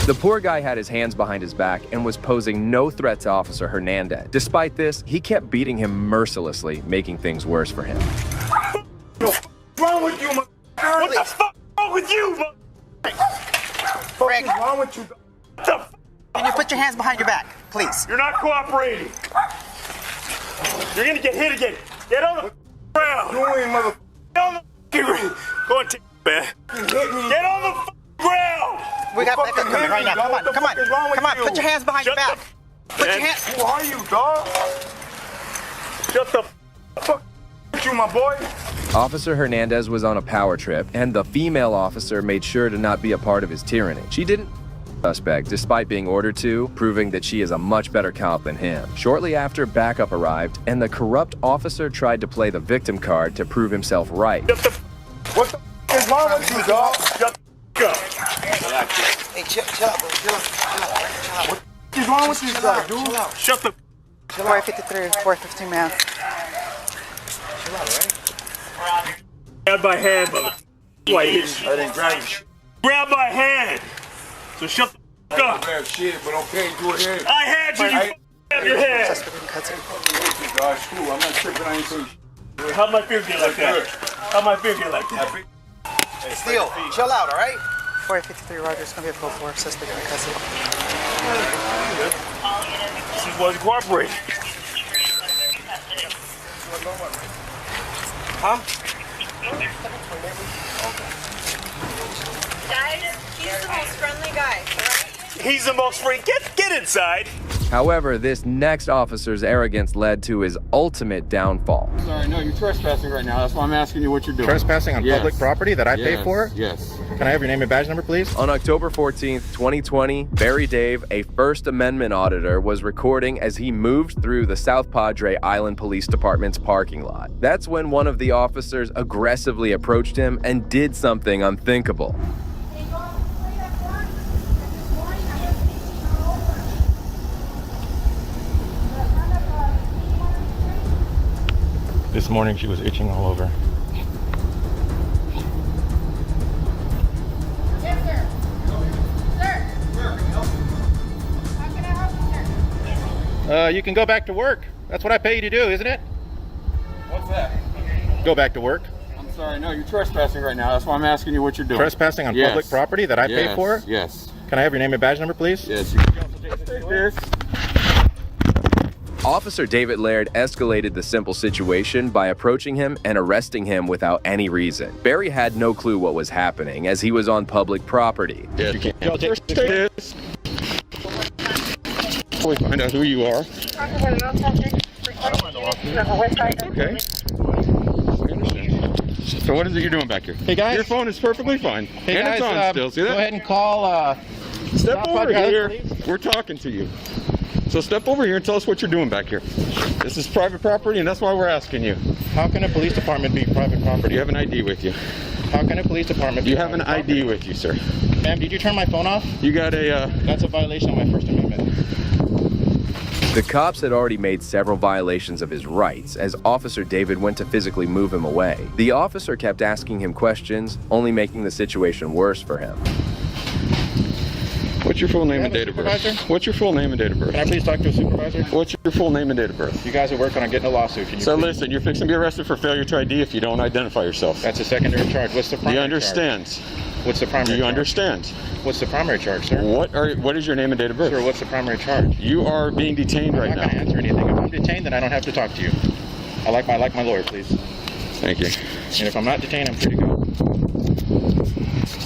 The poor guy had his hands behind his back and was posing no threat to Officer Hernandez. Despite this, he kept beating him mercilessly, making things worse for him. What's wrong with you, What the fuck wrong with you, Frank, what's wrong with you? Can you put your hands behind your back, please? You're not cooperating. You're gonna get hit again. Get on the ground. You ain't mother. Get on the ground. Go on, man. Get on the ground. We got backup coming right now. Come on, come on, come on. Put your hands behind your back. Put your hands. Who are you, dog? Shut the fuck with you, my boy. Officer Hernandez was on a power trip, and the female officer made sure to not be a part of his tyranny. She didn't suspect, despite being ordered to, proving that she is a much better cop than him. Shortly after, backup arrived, and the corrupt officer tried to play the victim card to prove himself right. What the is wrong with you, dog? Go. Hey, chill out, bro. Chill out. What is wrong with you, guy, dude? Chill out. Shut the. 453, 415, man. Chill out, right? Grab my hand, mother. I didn't grab you. Grab my hand. So shut the fuck up. Bad shit, but okay, go ahead. I had you. You grab your hand. Gosh, cool. I'm not tripping. I ain't saying shit. How'd my finger get like that? How'd my finger get like that? Steel, chill out, all right? 453 Rogers, gonna be a code 4, suspect in custody. She wasn't cooperating. Huh? Guys, he's the most friendly guy, right? He's the most free. Get inside. However, this next officer's arrogance led to his ultimate downfall. Sorry, no, you're trespassing right now. That's why I'm asking you what you're doing. Trespassing on public property that I pay for? Yes. Can I have your name and badge number, please? On October 14th, 2020, Barry Dave, a First Amendment auditor, was recording as he moved through the South Padre Island Police Department's parking lot. That's when one of the officers aggressively approached him and did something unthinkable. This morning she was itching all over. Yes, sir. Sir. How can I help you, sir? You can go back to work. That's what I pay you to do, isn't it? What's that? Go back to work. I'm sorry, no, you're trespassing right now. That's why I'm asking you what you're doing. Trespassing on public property that I pay for? Yes. Can I have your name and badge number, please? Yes. You can also take this. Officer David Laird escalated the simple situation by approaching him and arresting him without any reason. Barry had no clue what was happening as he was on public property. Yes. You can't take this. Before we find out who you are. Okay. So what is it you're doing back here? Hey guys. Your phone is perfectly fine. Hey and guys, it's on still. See that? go ahead and call Step over here. Please. We're talking to you. So step over here and tell us what you're doing back here. This is private property and that's why we're asking you. How can a police department be private property? You have an ID with you. How can a police department be You have an private ID property? with you, sir. Ma'am, did you turn my phone off? You got a That's a violation of my First Amendment. The cops had already made several violations of his rights as Officer David went to physically move him away. The officer kept asking him questions, only making the situation worse for him. What's your full name and date of birth? What's your full name and date of birth? Can I please talk to a supervisor? What's your full name and date of birth? You guys are working on getting a lawsuit. Can you So please? listen, you're fixing to be arrested for failure to ID if you don't identify yourself. That's a secondary charge. What's the primary Do you understand? charge? What's the primary Do you charge? understand? What's the primary charge, sir? What is your name and date of birth? Sir, what's the primary charge? You are being detained right now. I'm not going to answer anything. If I'm detained, then I don't have to talk to you. I like my lawyer, please. Thank you. And if I'm not detained, I'm free to go.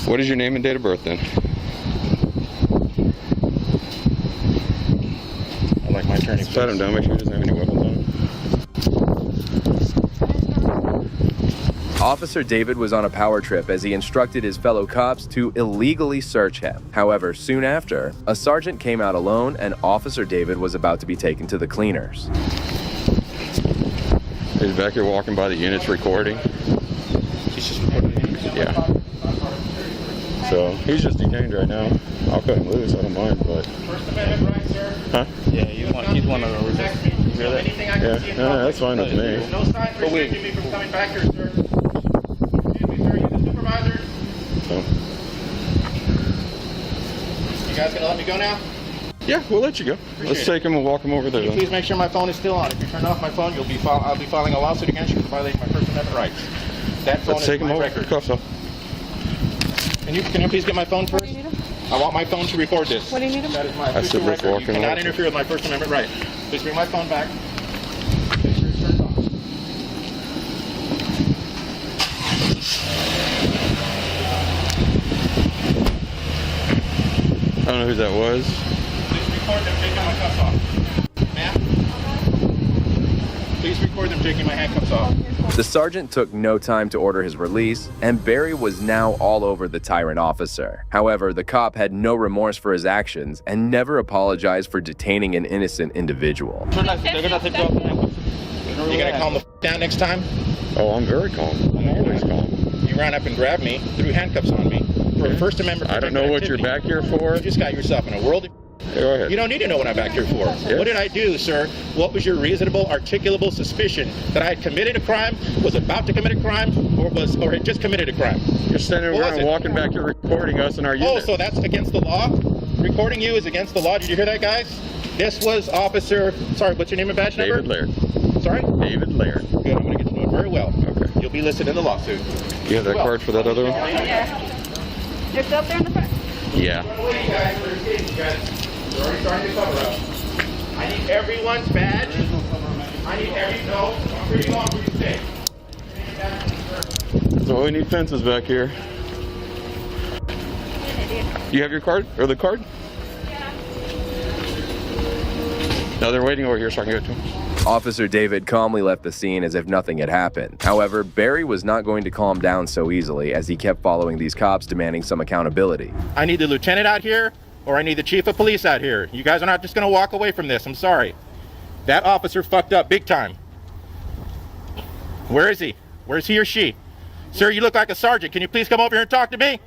What is your name and date of birth then? I like my attorney, please. Pat him down, make sure he doesn't have any weapons on him. Officer David was on a power trip as he instructed his fellow cops to illegally search him. However, soon after, a sergeant came out alone and Officer David was about to be taken to the cleaners. He's back here walking by the units recording. He's just recording the units? Yeah. So he's just detained right now. I'll cut him loose, I don't mind, but... First Amendment right, sir? Huh? Yeah, he's one of those. Yeah, that's fine with me. No sign restricting me from coming back here, sir. Excuse me, sir, you the supervisor? So. You guys gonna let me go now? Yeah, we'll let you go. Let's take him and walk him over there. Can you please make sure my phone is still on? If you turn off my phone, I'll be filing a lawsuit against you for violating my First Amendment rights. That phone Let's is take him my over. record. Cuffs off. Can you please get my phone first? I want my phone to record this. What do you need him? That is my I said official let's record. walk You him cannot over. interfere with my First Amendment right. Please bring my phone back. Make sure it's turned off. I don't know who that was. Please record them taking my cuffs off. Ma'am? Please record them taking my handcuffs off. The sergeant took no time to order his release, and Barry was now all over the tyrant officer. However, the cop had no remorse for his actions and never apologized for detaining an innocent individual. You gonna calm the down next time? Oh, I'm very calm. I'm always calm. You ran up and grabbed me, threw handcuffs on me for a First Amendment. I don't know what you're back here for. You just got yourself in a world of... Go ahead. You don't need to know what I'm back here for. Yes. What did I do, sir? What was your reasonable, articulable suspicion that I had committed a crime, was about to commit a crime, or had just committed a crime? You're standing around and walking back here recording us in our unit. Oh, so that's against the law? Recording you is against the law. Did you hear that, guys? This was Officer... Sorry, what's your name and badge number? David Laird. Sorry? David Laird. Good, I'm going to get to know it very well. Okay. You'll be listed in the lawsuit. You have that card for that other one? Yeah. It's up there in the front. Yeah. They're already starting to cover up. I need everyone's badge. I need no, I'm pretty long, pretty safe. So we need fences back here. You have your card? Or the card? Yeah. No, they're waiting over here so I can get to them. Officer David calmly left the scene as if nothing had happened. However, Barry was not going to calm down so easily as he kept following these cops demanding some accountability. I need the lieutenant out here, or I need the chief of police out here. You guys are not just going to walk away from this. I'm sorry. That officer fucked up big time. Where is he? Where's he or she? Sir, you look like a sergeant. Can you please come over here and talk to me?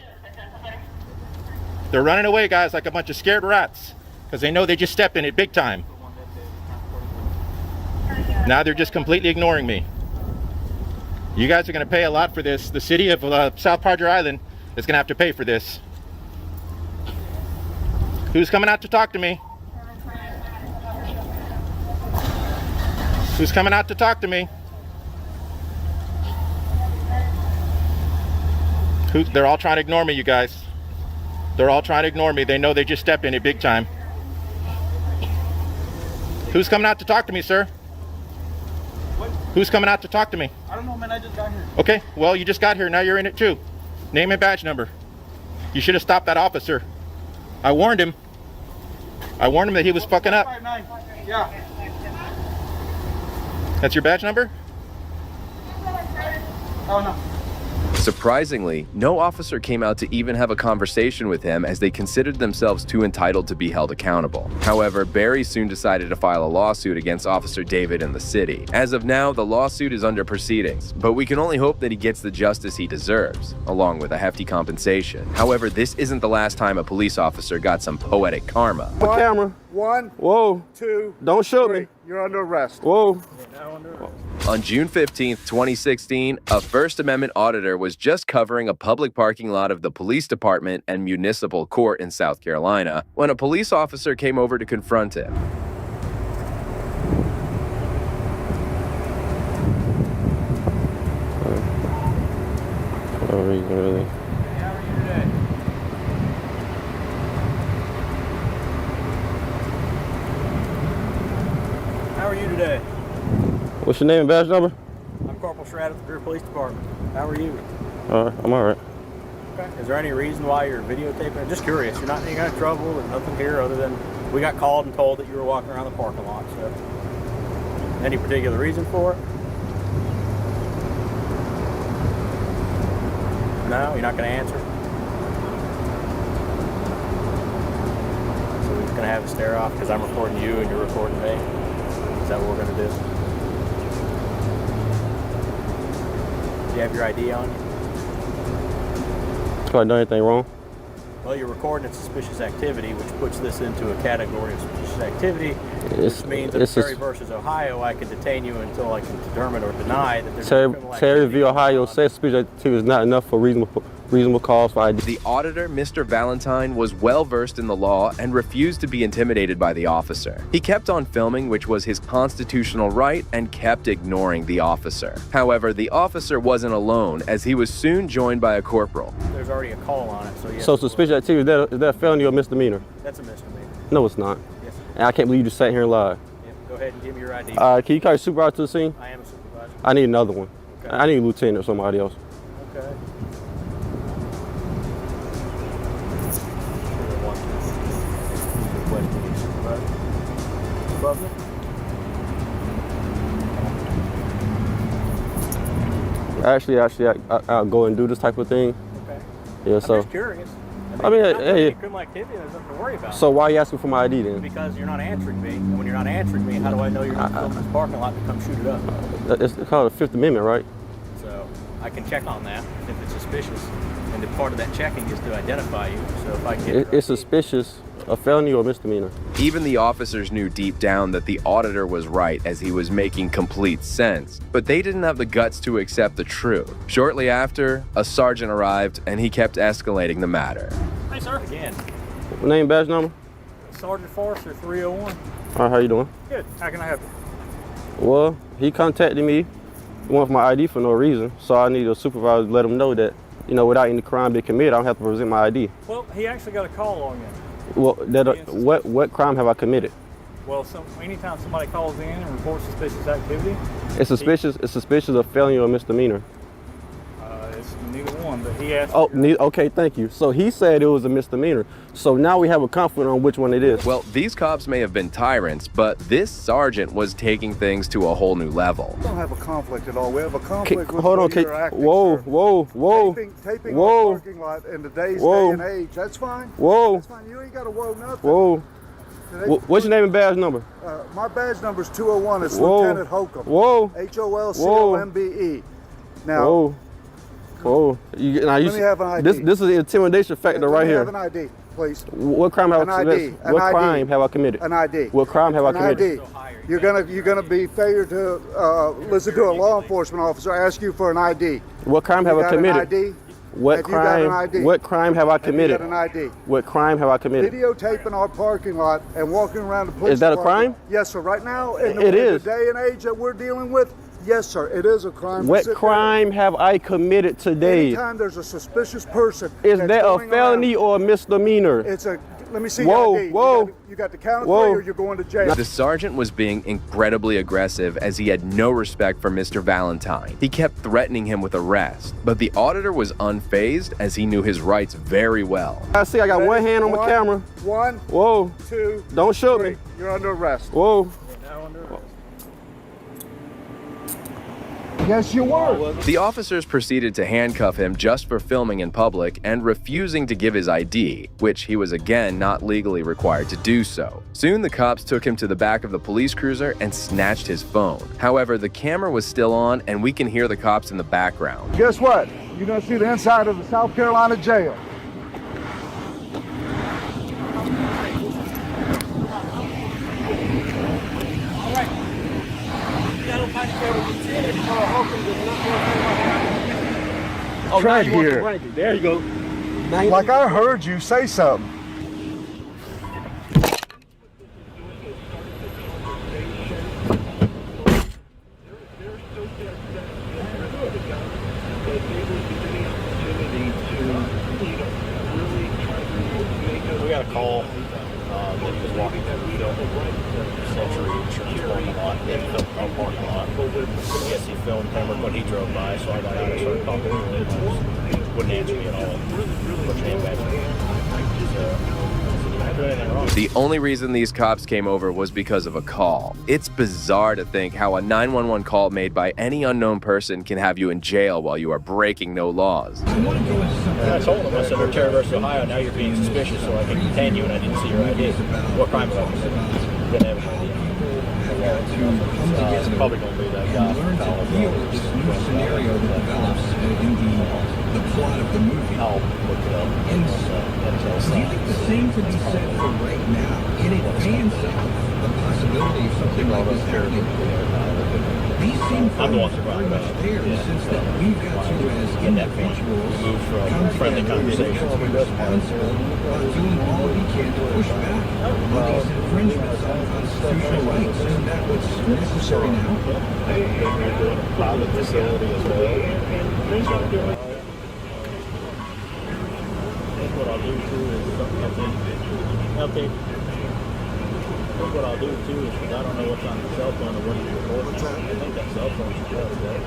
They're running away, guys, like a bunch of scared rats because they know they just stepped in it big time. Now they're just completely ignoring me. You guys are going to pay a lot for this. The city of South Padre Island is going to have to pay for this. Who's coming out to talk to me? Who's coming out to talk to me? They're all trying to ignore me, you guys. They're all trying to ignore me. They know they just stepped in it big time. Who's coming out to talk to me, sir? What? Who's coming out to talk to me? I don't know, man. I just got here. Okay, well, you just got here. Now you're in it too. Name and badge number. You should have stopped that officer. I warned him. I warned him that he was fucking up. 59. Yeah. That's your badge number? Oh, no. Surprisingly, no officer came out to even have a conversation with him as they considered themselves too entitled to be held accountable. However, Barry soon decided to file a lawsuit against Officer David and the city. As of now, the lawsuit is under proceedings, but we can only hope that he gets the justice he deserves, along with a hefty compensation. However, this isn't the last time a police officer got some poetic karma. The camera. 1, Whoa. 2, Don't shoot 3. me. You're under arrest. Whoa. On June 15, 2016, a First Amendment auditor was just covering a public parking lot of the police department and municipal court in South Carolina when a police officer came over to confront him. Really? How are you today? What's your name and badge number? I'm Corporal Shroud at the Greer Police Department. How are you? I'm alright. Okay. Is there any reason why you're videotaping? I'm just curious. You're not in any kind of trouble. There's nothing here other than we got called and told that you were walking around the parking lot. So, any particular reason for it? No, you're not going to answer. So we're just going to have a stare off because I'm recording you and you're recording me. Is that what we're going to do? Do you have your ID on you? Have I done anything wrong? Well, you're recording a suspicious activity, which puts this into a category of suspicious activity, which means that Terry versus Ohio, I can detain you until I can determine or deny that there's no criminal Terry v. Ohio says suspicious activity is not enough for reasonable cause for ID. The auditor, Mr. Valentine, was well versed in the law and refused to be intimidated by the officer. He kept on filming, which was his constitutional right, and kept ignoring the officer. However, the officer wasn't alone, as he was soon joined by a corporal. There's already a call on it, so yes. So suspicious activity, is that a felony or misdemeanor? That's a misdemeanor. No, it's not. Yes, sir. And I can't believe you just sat here and lied. Yep. Go ahead and give me your ID. Can you call your supervisor to the scene? I am a supervisor. I need another one. Okay. I need a lieutenant or somebody else. Okay. Above me? Actually, I'll go and do this type of thing. Okay. Yeah, so. I'm just curious. I mean, hey. Criminal activity, there's nothing to worry about. So why are you asking for my ID then? Because you're not answering me, and when you're not answering me, how do I know you're not filming this parking lot to come shoot it up? It's called the Fifth Amendment, right? So I can check on that if it's suspicious, and if part of that checking is to identify you. So if I get it's suspicious, a felony or misdemeanor. Even the officers knew deep down that the auditor was right, as he was making complete sense, but they didn't have the guts to accept the truth. Shortly after, a sergeant arrived and he kept escalating the matter. Hey, sir. Again. Name, badge number? Sergeant Forrester, 301. All right, how you doing? Good. How can I help you? Well, he contacted me, wanted my ID for no reason, so I need a supervisor to let him know that, you know, without any crime being committed, I don't have to present my ID. Well, he actually got a call on you. Well, what crime have I committed? Well, anytime somebody calls in and reports suspicious activity, it's suspicious of felony or misdemeanor. It's neither one, but he asked. Oh, okay, thank you. So he said it was a misdemeanor. So now we have a conflict on which one it is. Well, these cops may have been tyrants, but this sergeant was taking things to a whole new level. We don't have a conflict at all. We have a conflict with hold on, whoa. Taping on the parking lot in today's day and age. That's fine. Whoa. That's fine. You ain't got to whoa nothing. Whoa. What's your name and badge number? My badge number is 201. It's Whoa. Lieutenant Holcomb. Whoa. HOLCOMBE. Now. Whoa. Let me have an ID. This is the intimidation factor right here. Let me have an ID, please. What crime have I committed? An ID. What crime have I committed? An ID. What crime have I committed? An ID. You're gonna be failure to listen to a law enforcement officer ask you for an ID. What crime have I committed? An ID? What crime have I committed? Have you got an ID? What crime have I committed? Videotaping our parking lot and walking around the police Is that a department. crime? Yes, sir. Right now, in It the is. day and age that we're dealing with, yes, sir, it is a crime. What crime have I committed today? Anytime there's a suspicious person. Is that a felony or a misdemeanor? It's a. Let me see Whoa, your ID. whoa. You got the count of 3 or you're going to jail. The sergeant was being incredibly aggressive as he had no respect for Mr. Valentine. He kept threatening him with arrest, but the auditor was unfazed as he knew his rights very well. I see I got one hand on the camera. 1, Whoa. 2, Don't shoot 3. me. You're under arrest. Whoa. Yes, you were. The officers proceeded to handcuff him just for filming in public and refusing to give his ID, which he was again not legally required to do so. Soon the cops took him to the back of the police cruiser and snatched his phone. However, the camera was still on and we can hear the cops in the background. Guess what? You're going to see the inside of the South Carolina jail. Right here. There you go. Like I heard you say something. We got a call that he was walking through the Century Insurance parking lot, parking lot. I guess he filmed him when he drove by, so I got out and started talking to him. He wouldn't answer me at all. Put your hand back. The only reason these cops came over was because of a call. It's bizarre to think how a 911 call made by any unknown person can have you in jail while you are breaking no laws. And I told him, I said, we're Terra versus Ohio, now you're being suspicious, so I can detain you and I didn't see your ID. What crime have I committed? Didn't have an ID. It's probably going to be that guy. This new scenario that develops in the plot of the movie. I'll look it up. And do you think the same could be said for right now in advance of the possibility of something like this happening? These seem very much there in the sense that we've got to, as individuals, move from friendly conversations be responsible about doing all we can to push back on these infringements on constitutional rights. Isn't that what's necessary now? Private facility as well. What I'll do too is okay. What I'll do too is because I don't know what's on the cell phone or what he's recording. I think that cell phone should go there.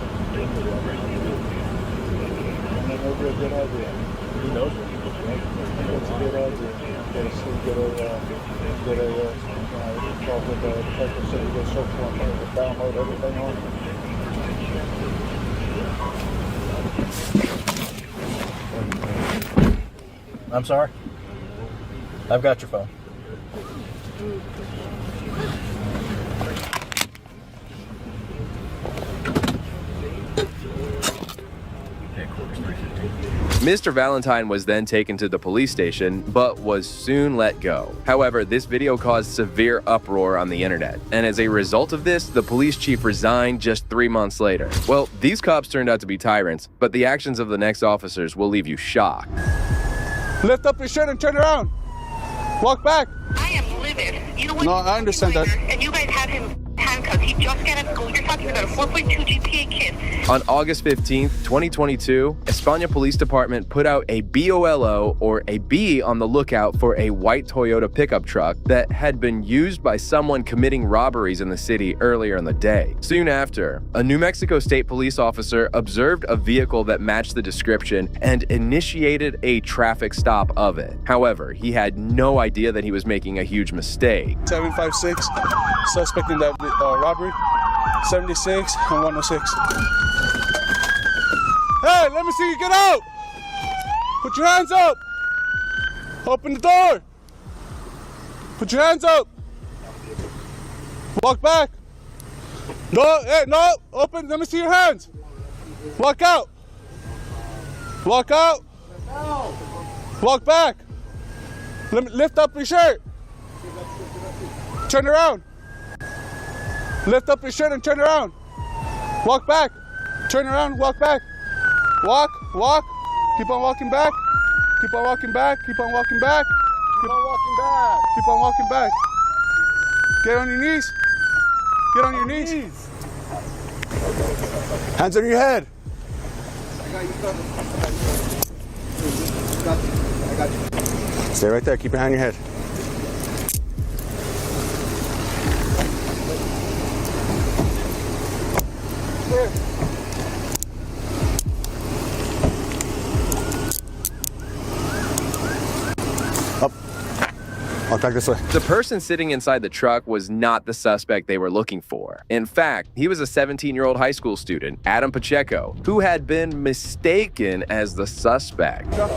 That would be a good idea. He knows what he's doing. It's a good idea. Get a talk with the detective so you get search warrant and download everything on it. I'm sorry? I've got your phone. Mr. Valentine was then taken to the police station, but was soon let go. However, this video caused severe uproar on the internet, and as a result of this, the police chief resigned just 3 months later. Well, these cops turned out to be tyrants, but the actions of the next officers will leave you shocked. Lift up your shirt and turn around. Walk back. I am livid. You know what? No, I understand that. And you guys have him handcuffed. He just got out of school. You're talking about a 4.2 GPA kid. On August 15th, 2022, España Police Department put out a BOLO, or a B, on the lookout for a white Toyota pickup truck that had been used by someone committing robberies in the city earlier in the day. Soon after, a New Mexico State police officer observed a vehicle that matched the description and initiated a traffic stop of it. However, he had no idea that he was making a huge mistake. 756, suspect in that robbery, 76 and 106. Hey, let me see you get out! Put your hands up! Open the door! Put your hands up! Walk back! No, hey, no! Open, let me see your hands! Walk out! Walk out! Walk back! Let me lift up your shirt! Turn around! Lift up your shirt and turn around. Walk back. Turn around, walk back. Walk, walk. Keep on walking back. Keep on walking back. Keep on walking back. Keep on walking back. Keep on walking back. Get on your knees. Get on your knees. Hands on your head. I got you. Stay right there. Keep your hand on your head. Up. I'll back this way. The person sitting inside the truck was not the suspect they were looking for. In fact, he was a 17-year-old high school student, Adam Pacheco, who had been mistaken as the suspect. That's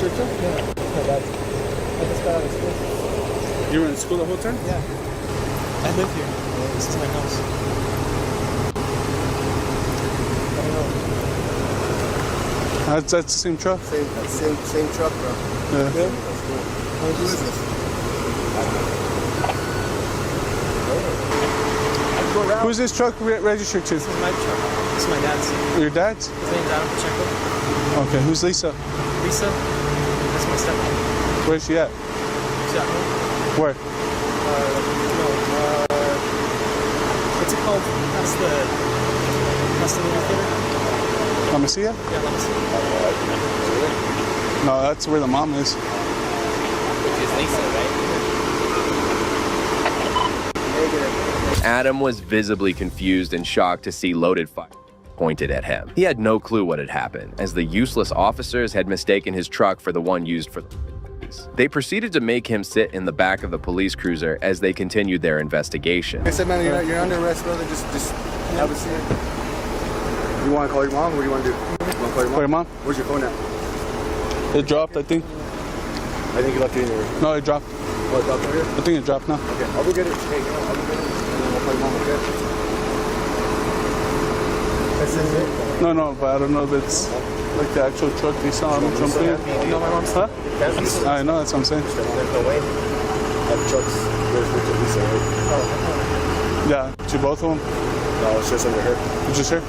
your truck? Yeah. I just got out of school. You were in school the whole time? Yeah. I live here. This is my house. I don't know. That's the same truck? Same truck, bro. Yeah. Who is this? Who's this truck registered to? This is my truck. This is my dad's. Your dad's? His name's Adam Pacheco. Okay, who's Lisa? Lisa? That's my stepmom. Where's she at? She's at home. Where? What's it called? That's the movie theater. La Mesilla? Yeah, La Mesilla. No, that's where the mom is. Which is Lisa, right? Adam was visibly confused and shocked to see loaded fire pointed at him. He had no clue what had happened, as the useless officers had mistaken his truck for the one used for the police. They proceeded to make him sit in the back of the police cruiser as they continued their investigation. I said, man, you're under arrest, brother. Just have a seat. You want to call your mom? What do you want to do? You want to call your mom? Call your mom? Where's your phone at? It dropped, I think. I think you left it in here. No, it dropped. Oh, it dropped over here? I think it dropped now. Okay, I'll go get it. Hey, I'll go get it. And then we'll call your mom, okay? This is it? No, but I don't know if it's like the actual truck they saw on something. You know my mom's Huh? I know, that's what I'm saying. There's no way. That truck's registered to Lisa, right? Yeah, to both of them. No, it's just under her. It's just her?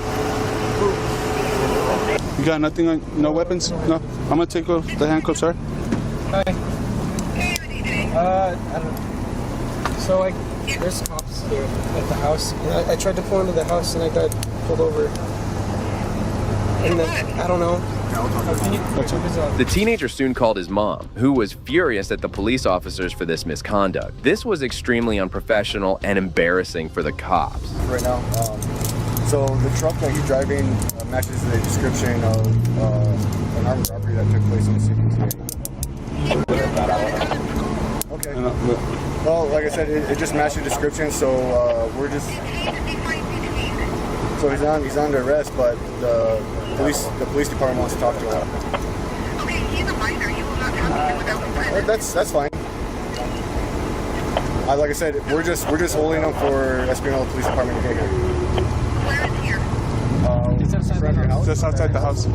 You got nothing on, no weapons? No? I'm gonna take off the handcuffs, sir. Hi. I don't know. So there's cops here at the house. And I tried to pull into the house and I got pulled over. And then, I don't know. The teenager soon called his mom, who was furious at the police officers for this misconduct. This was extremely unprofessional and embarrassing for the cops. Right now, so the truck that he's driving matches the description of an armed robbery that took place in the city. Okay. Well, like I said, it just matched the description, so we're just. So he's under arrest, but the police department wants to talk to him. Okay, he's a minor. You will not talk to him without consent. That's fine. Like I said, we're just holding him for Espional Police Department to get here. Where is here? It's outside the house. Just outside the house.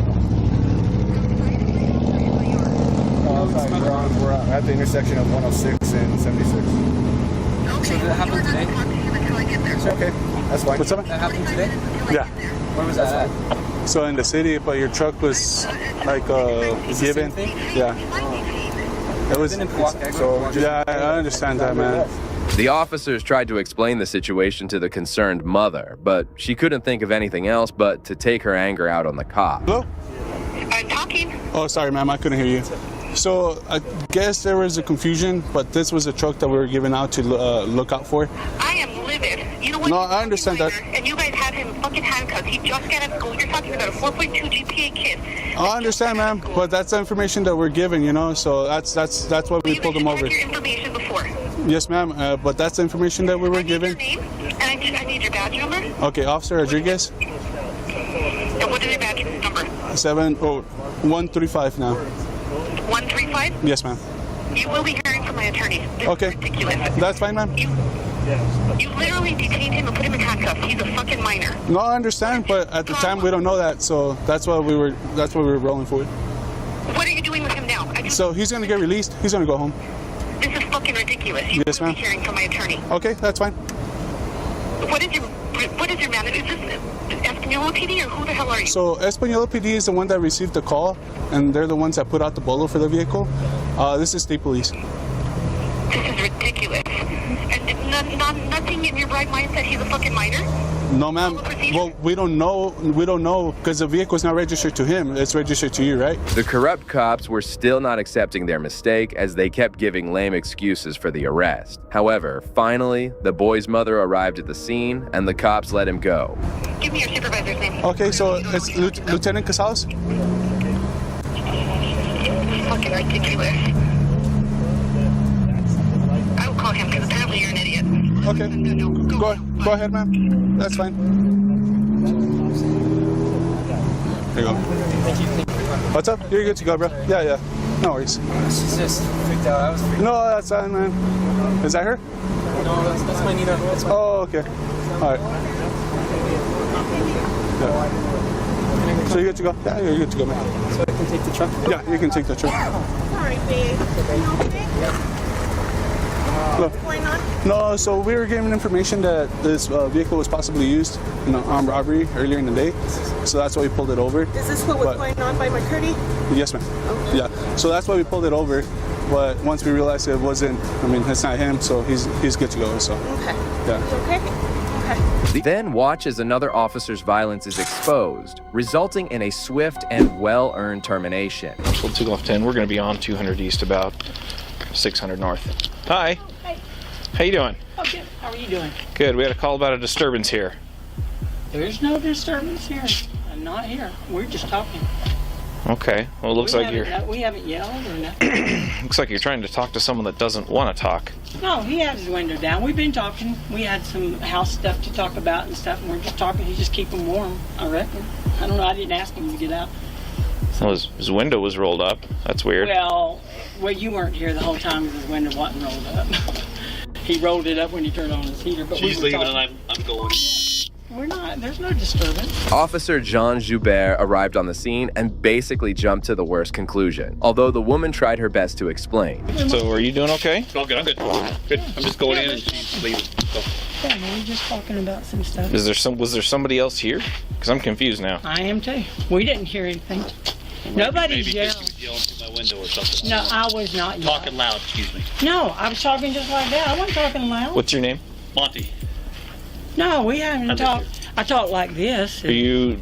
We're at the intersection of 106 and 76. Okay, So did that happen today? talk to him until I get there. Okay, that's fine. What's up? That happened today? Yeah. Where was that at? So in the city, but your truck was like given. thing? Yeah. It was. Didn't walk, I So Yeah, I understand that, man. The officers tried to explain the situation to the concerned mother, but she couldn't think of anything else but to take her anger out on the cops. Hello? I'm talking. Oh, sorry, ma'am, I couldn't hear you. So I guess there was a confusion, but this was a truck that we were giving out to look out for. I am livid. You know what? No, I understand that. And you guys had him fucking handcuffed. He just got out of school. You're talking about a 4.2 GPA kid. I understand, ma'am, but that's the information that we're given, you know. So that's why we pulled him over. Your information before. Yes, ma'am, but that's the information that we were given. Name, and I need your badge number. Okay, Officer Rodriguez. And what is your badge number? 135 now. 135? Yes, ma'am. You will be hearing from my attorney. This Okay. is ridiculous. That's fine, ma'am. You literally detained him and put him in handcuffs. He's a fucking minor. No, I understand, but at the time we don't know that, so that's what we were rolling for. What are you doing with him now? So he's gonna get released. He's gonna go home. This is fucking ridiculous. You Yes, will ma'am. be hearing from my attorney. Okay, that's fine. What is your man? Is this Espanola PD or who the hell are you? So Espanola PD is the one that received the call, and they're the ones that put out the bolo for the vehicle. This is state police. This is ridiculous. And nothing in your right mind said he's a fucking minor? No, ma'am. Well, we don't know because the vehicle's not registered to him. It's registered to you, right? The corrupt cops were still not accepting their mistake as they kept giving lame excuses for the arrest. However, finally, the boy's mother arrived at the scene and the cops let him go. Give me your supervisor's name. Okay, so it's Lieutenant Casales? Fucking ridiculous. I will call him because apparently you're an idiot. Okay. Go ahead, ma'am. That's fine. Here you go. What's up? You're good to go, bro. Yeah. No worries. She's just freaked out. I was freaked out. No, that's fine, man. Is that her? No, that's my Nina. That's my... Oh, okay. All right. Yeah. So you're good to go? Yeah, you're good to go, man. So I can take the truck? Yeah, you can take the truck. Sorry, babe. What's going on? No, so we were given information that this vehicle was possibly used in an armed robbery earlier in the day. So that's why we pulled it over. Is this what was going on by McCurdy? Yes, ma'am. Okay. Yeah. So that's why we pulled it over. But once we realized it wasn't, it's not him, so he's good to go. So. Okay. Yeah. Okay. Then watch as another officer's violence is exposed, resulting in a swift and well-earned termination. Marshall 2 off 10. We're going to be on 200 east about 600 north. Hi. Hi. How you doing? Oh, good. How are you doing? Good. We had a call about a disturbance here. There's no disturbance here. I'm not here. We're just talking. Okay. Well, it looks like We haven't yelled or nothing. looks like you're trying to talk to someone that doesn't want to talk. No, he had his window down. We've been talking. We had some house stuff to talk about and stuff, and we're just talking. He's just keeping warm, I reckon. I don't know. I didn't ask him to get out. Well, his window was rolled up. That's weird. Well, you weren't here the whole time his window wasn't rolled up. He rolled it up when he turned on his heater. But She's leaving and I'm going. We're not. There's no disturbance. Officer Jean Joubert arrived on the scene and basically jumped to the worst conclusion, although the woman tried her best to explain. So are you doing okay? All good. I'm good. Good. I'm just going in and she's leaving. So. Yeah, we were just talking about some stuff. Was there somebody else here? Because I'm confused now. I am too. We didn't hear anything. Nobody's yelling. Maybe she was yelling through my window or something. No, I was not yelling. Talking loud, excuse me. No, I was talking just like that. I wasn't talking loud. What's your name? Monty. No, we haven't talked. I talk like this. Are you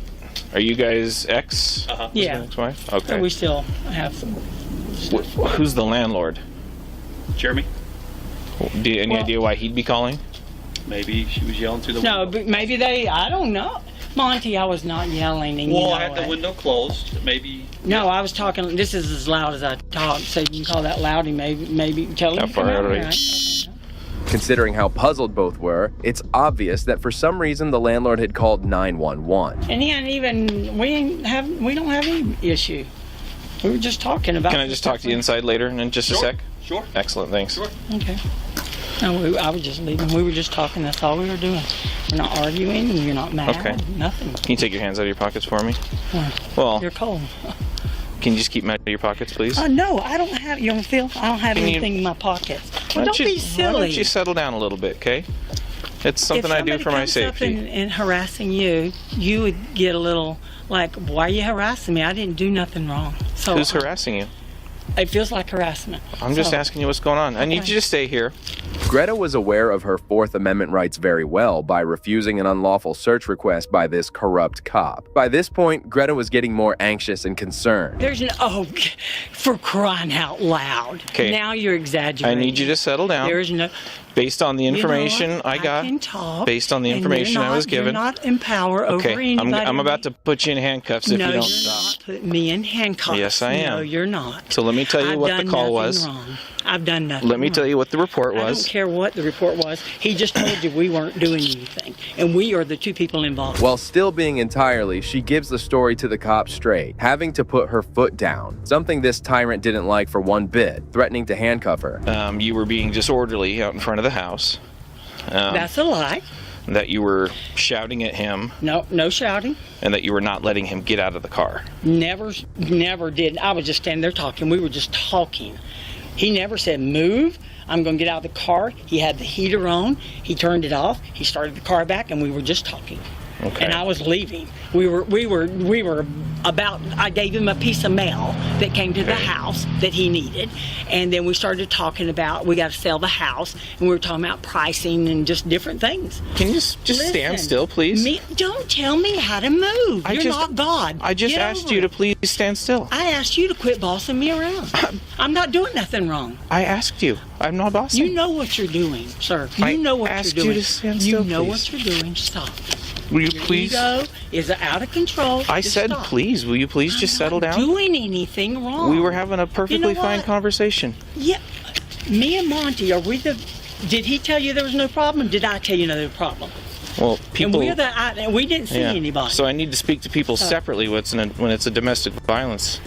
guys ex? Yeah. Ex-wife? Okay. So we still have some. Who's the landlord? Jeremy. Any idea why he'd be calling? Maybe she was yelling through the No, window. but maybe I don't know. Monty, I was not yelling. And Well, you know I had the window closed. Maybe. No, I was talking. This is as loud as I talk, so you can call that loud. And maybe tell him. How to come far out out are here. you? Considering how puzzled both were, it's obvious that for some reason the landlord had called 911. And he hadn't even. We don't have any issue. We were just talking about. Can I just talk to you inside later in just a sec? Sure. Excellent, thanks. Sure. Okay. No, I was just leaving. We were just talking. That's all we were doing. We're not arguing. You're not mad. Okay. Nothing. Can you take your hands out of your pockets for me? Why? Well, You're cold. can you just keep them out of your pockets, please? No, I don't have. You don't feel? I don't have anything in my pockets. Well, don't be silly. Why don't you settle down a little bit, okay? It's something I do for my safety. If somebody comes up and harassing you, you would get a little like, why are you harassing me? I didn't do nothing wrong. So Who's harassing you? It feels like harassment. I'm just asking you what's going on. I need you to stay here. Greta was aware of her Fourth Amendment rights very well by refusing an unlawful search request by this corrupt cop. By this point, Greta was getting more anxious and concerned. There's for crying out loud. Okay. Now you're exaggerating. I need you to settle down. There's no. Based on the information I got, can talk, based on the information I was given. You're not in power over Okay, anybody. I'm about to put you in handcuffs if you don't you're stop. not putting me in handcuffs. Yes, I am. No, you're not. So let me tell you what the call was. Wrong. I've done nothing Let me wrong. tell you what the report was. I don't care what the report was. He just told you we weren't doing anything, and we are the two people involved. While still being entirely, she gives the story to the cops straight, having to put her foot down, something this tyrant didn't like for one bit, threatening to handcuff her. You were being disorderly out in front of the house. That's a lie. That you were shouting at him. No shouting. And that you were not letting him get out of the car. Never did. I was just standing there talking. We were just talking. He never said, move, I'm going to get out of the car. He had the heater on. He turned it off. He started the car back, and we were just talking. Okay. And I was leaving. We were about, I gave him a piece of mail that came to the house that he needed. And then we started talking about, we got to sell the house. And we were talking about pricing and just different things. Can you just stand still, please? Don't tell me how to move. You're not God. I just asked you to please stand still. I asked you to quit bossing me around. I'm not doing nothing wrong. I asked you. I'm not bossing. You know what you're doing, sir. You know what you're doing. I asked you to stand still, You know please. what you're doing. Stop. Will you Your please? ego is out of control. I Just said, stop. please. Will you please just settle down? Doing anything wrong? We were having a perfectly fine conversation. Yeah, me and Monty, are we the? Did he tell you there was no problem? Did I tell you no problem? Well, people. And we didn't see anybody. So I need to speak to people separately when it's a domestic violence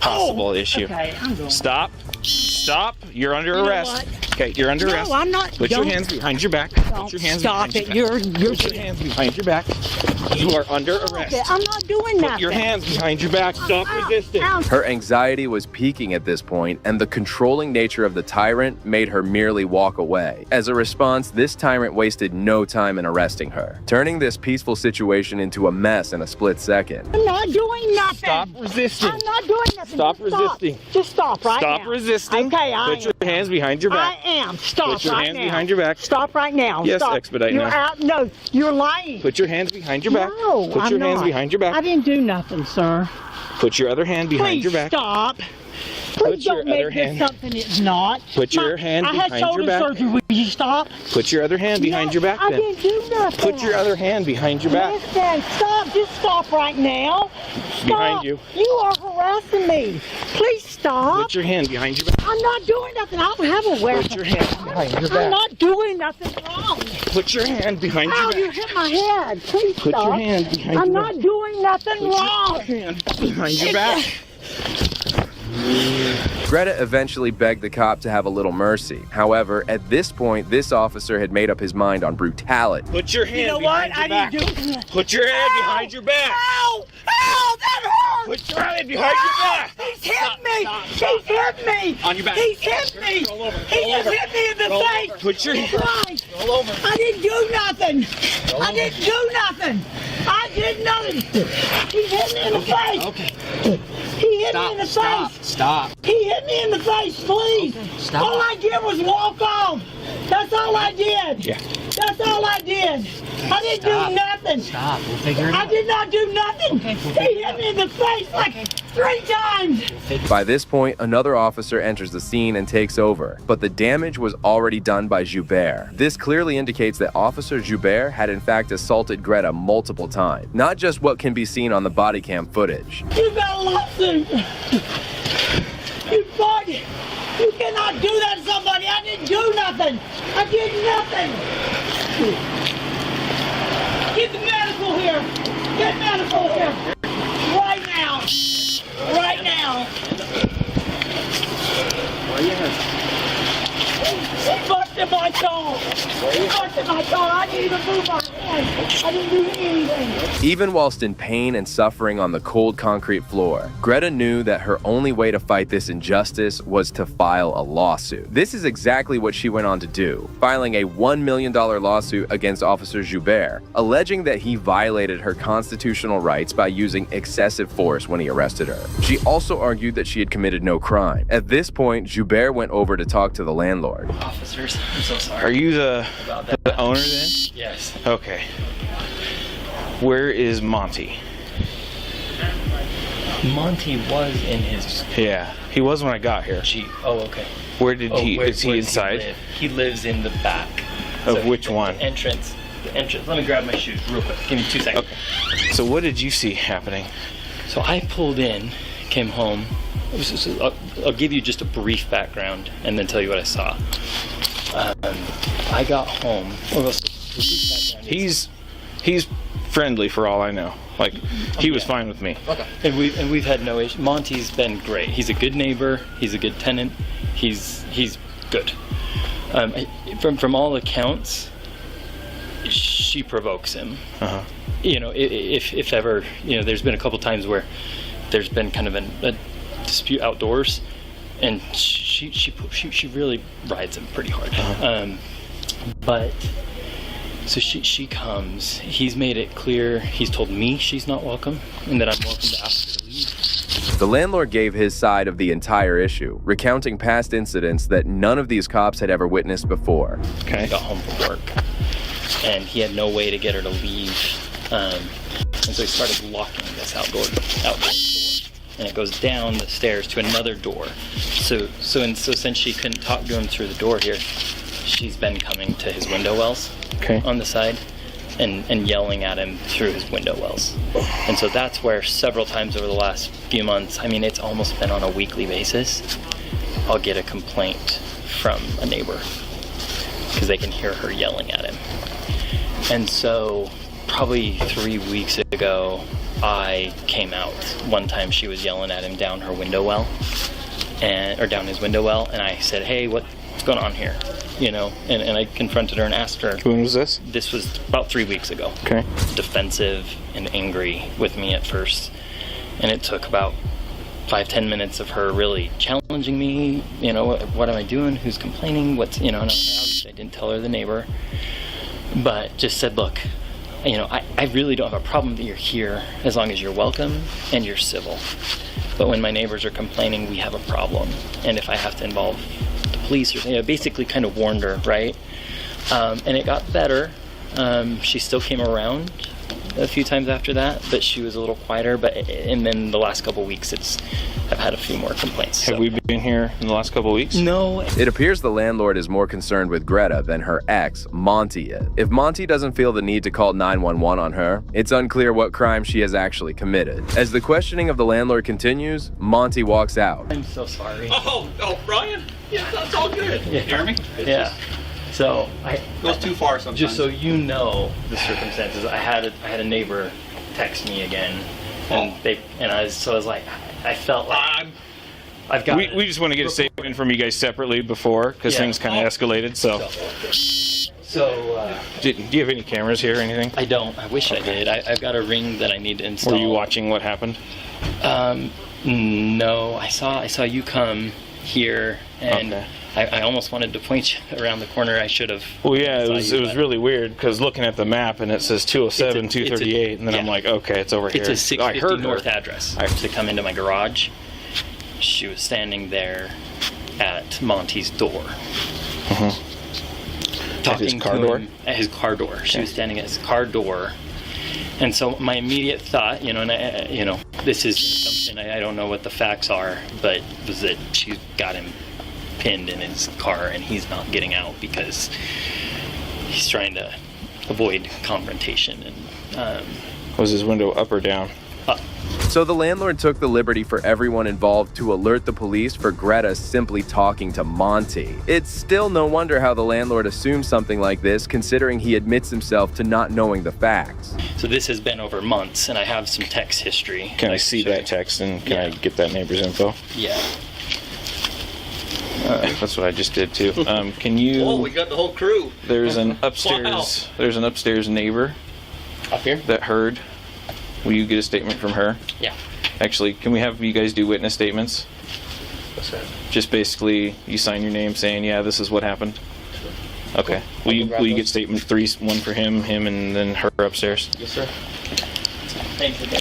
possible issue. Okay, I'm going. Stop. Stop. You're under You know arrest. what? Okay, you're under arrest. No, I'm not. Put your Don't- hands behind your back. Don't Put your hands stop behind it. your back. You're Put your hands behind your back. You are under arrest. Okay, I'm not doing nothing. Put your hands behind your back. Stop resisting. Her anxiety was peaking at this point, and the controlling nature of the tyrant made her merely walk away. As a response, this tyrant wasted no time in arresting her, turning this peaceful situation into a mess in a split second. I'm not doing nothing. Stop resisting. I'm not doing nothing. Stop Just stop. resisting. Just stop right now. Stop resisting. Okay, Put your hands behind your back. I am. Stop Put your right hands now. behind your back. Stop right now. Yes, Stop. expedite You're now. out. No, you're lying. Put your hands behind your back. No, Put your I'm hands not. behind your back. I didn't do nothing, sir. Put your other hand behind Please your back. stop. Put Please your don't make other this hand- something it's not. Put your hand I behind had your shoulder back. surgery. Will you stop? Put your other hand behind your back I then. didn't do nothing. Put your other hand behind your back. Listen, stop. Just stop right now. Stop. Behind you. You are harassing me. Please stop. Put your hand behind your back. I'm not doing nothing. I don't have a weapon. Put your hand behind your I'm back. not doing nothing wrong. Put your hand behind Ow, your you back. hit my head. Please Put stop. your hand behind I'm your not back. doing nothing wrong. Behind your back. Greta eventually begged the cop to have a little mercy. However, at this point, this officer had made up his mind on brutality. Put your hand You know behind what? your back. didn't do. Put your hand behind your back. Ow! Ow! That hurt! Put your hand behind your back. He's hit me! He's hit me! On your back. He's hit me! Roll over. He Roll just over. hit me in the Roll face! over. Put your Christ. Roll over. I didn't do nothing! Roll I didn't do nothing! I did nothing! He hit me in the face! Okay. He hit me in the face! Stop. He hit me in the face, please! Stop. All I did was walk off! That's all I did! Yeah. That's all I did! I didn't do nothing! Stop. We'll figure it I out. did not do nothing! He hit me in the face like 3 times! By this point, another officer enters the scene and takes over, but the damage was already done by Joubert. This clearly indicates that Officer Joubert had in fact assaulted Greta multiple times, not just what can be seen on the body cam footage. You got a lawsuit! You thought you cannot do that to somebody! I didn't do nothing! I did nothing! Get the medical here! Get medical here! Right now! Right now! He busted my car! He busted my car! I didn't even move my hand! I didn't do anything! Even whilst in pain and suffering on the cold concrete floor, Greta knew that her only way to fight this injustice was to file a lawsuit. This is exactly what she went on to do, filing a $1 million lawsuit against Officer Joubert, alleging that he violated her constitutional rights by using excessive force when he arrested her. She also argued that she had committed no crime. At this point, Joubert went over to talk to the landlord. Officers, I'm so sorry. Are you the owner then? Yes. Okay. Where is Monty? Monty was in his. Yeah, he was when I got here. Oh, okay. Where did he? Is he where does inside? live? He lives in the back. Of which one? The entrance. The entrance. Let me grab my shoes real quick. Give me 2 seconds. Okay. So what did you see happening? So I pulled in, came home. I'll give you just a brief background and then tell you what I saw. I got home. He's friendly for all I know. Like he was fine with me. Okay. And we've had no issue. Monty's been great. He's a good neighbor. He's a good tenant. He's good. From all accounts, she provokes him. Uh-huh. You know, if ever, you know, there's been a couple times where there's been kind of a dispute outdoors, and she really rides him pretty hard. But so she comes. He's made it clear. He's told me she's not welcome, and that I'm welcome to ask her to leave. The landlord gave his side of the entire issue, recounting past incidents that none of these cops had ever witnessed before. Okay. He got home from work, and he had no way to get her to leave, and so he started locking this outdoor door, and it goes down the stairs to another door. So since she couldn't talk to him through the door here, she's been coming to his window wells on the side and yelling at him through his window wells. And so that's where several times over the last few months, I mean, it's almost been on a weekly basis, I'll get a complaint from a neighbor because they can hear her yelling at him. And so probably 3 weeks ago, I came out. One time she was yelling at him down her window well, or down his window well, and I said, hey, what's going on here? You know, and I confronted her and asked her. When was this? This was about 3 weeks ago. Okay. Defensive and angry with me at first, and it took about 5-10 minutes of her really challenging me. You know, what am I doing? Who's complaining? What's, you know? And obviously I didn't tell her the neighbor, but just said, look, you know, I really don't have a problem that you're here as long as you're welcome and you're civil. But when my neighbors are complaining, we have a problem, and if I have to involve police or something, I basically kind of warned her, right? And it got better. She still came around a few times after that, but she was a little quieter. And then the last couple weeks, I've had a few more complaints. Have we been here in the last couple of weeks? No. It appears the landlord is more concerned with Greta than her ex, Monty, is. If Monty doesn't feel the need to call 911 on her, it's unclear what crime she has actually committed. As the questioning of the landlord continues, Monty walks out. I'm so sorry. Oh, Brian? Yeah, that's all good. Yeah. Jeremy? Yeah. So I goes too far sometimes. Just so you know the circumstances, I had a neighbor text me again, and I was like, I felt like I've got. We just want to get a statement from you guys separately before, because things kind of escalated. So. Do you have any cameras here or anything? I don't. I wish I did. I've got a ring that I need to install. Were you watching what happened? No. I saw you come here, and I almost wanted to point you around the corner. I should have. Well, yeah, it was really weird because looking at the map and it says 207, 238, and then I'm like, okay, it's over here. It's a 650 North address. To come into my garage, she was standing there at Monty's door. At his car door? At his car door. She was standing at his car door. And so my immediate thought, you know, and this is something I don't know what the facts are, but was that she's got him pinned in his car and he's not getting out because he's trying to avoid confrontation. And was his window up or down? Up. So the landlord took the liberty for everyone involved to alert the police for Greta simply talking to Monty. It's still no wonder how the landlord assumes something like this, considering he admits himself to not knowing the facts. So this has been over months, and I have some text history. Can I see that text, and can I get that neighbor's info? Yeah. That's what I just did too. Can you? Oh, we got the whole crew. There's an upstairs. Wow. There's an upstairs neighbor. Up here? That heard. Will you get a statement from her? Yeah. Actually, can we have you guys do witness statements? What's that? Just basically, you sign your name saying, yeah, this is what happened. Okay. Will you get statement 3, one for him, and then her upstairs? Yes, sir. Thank you.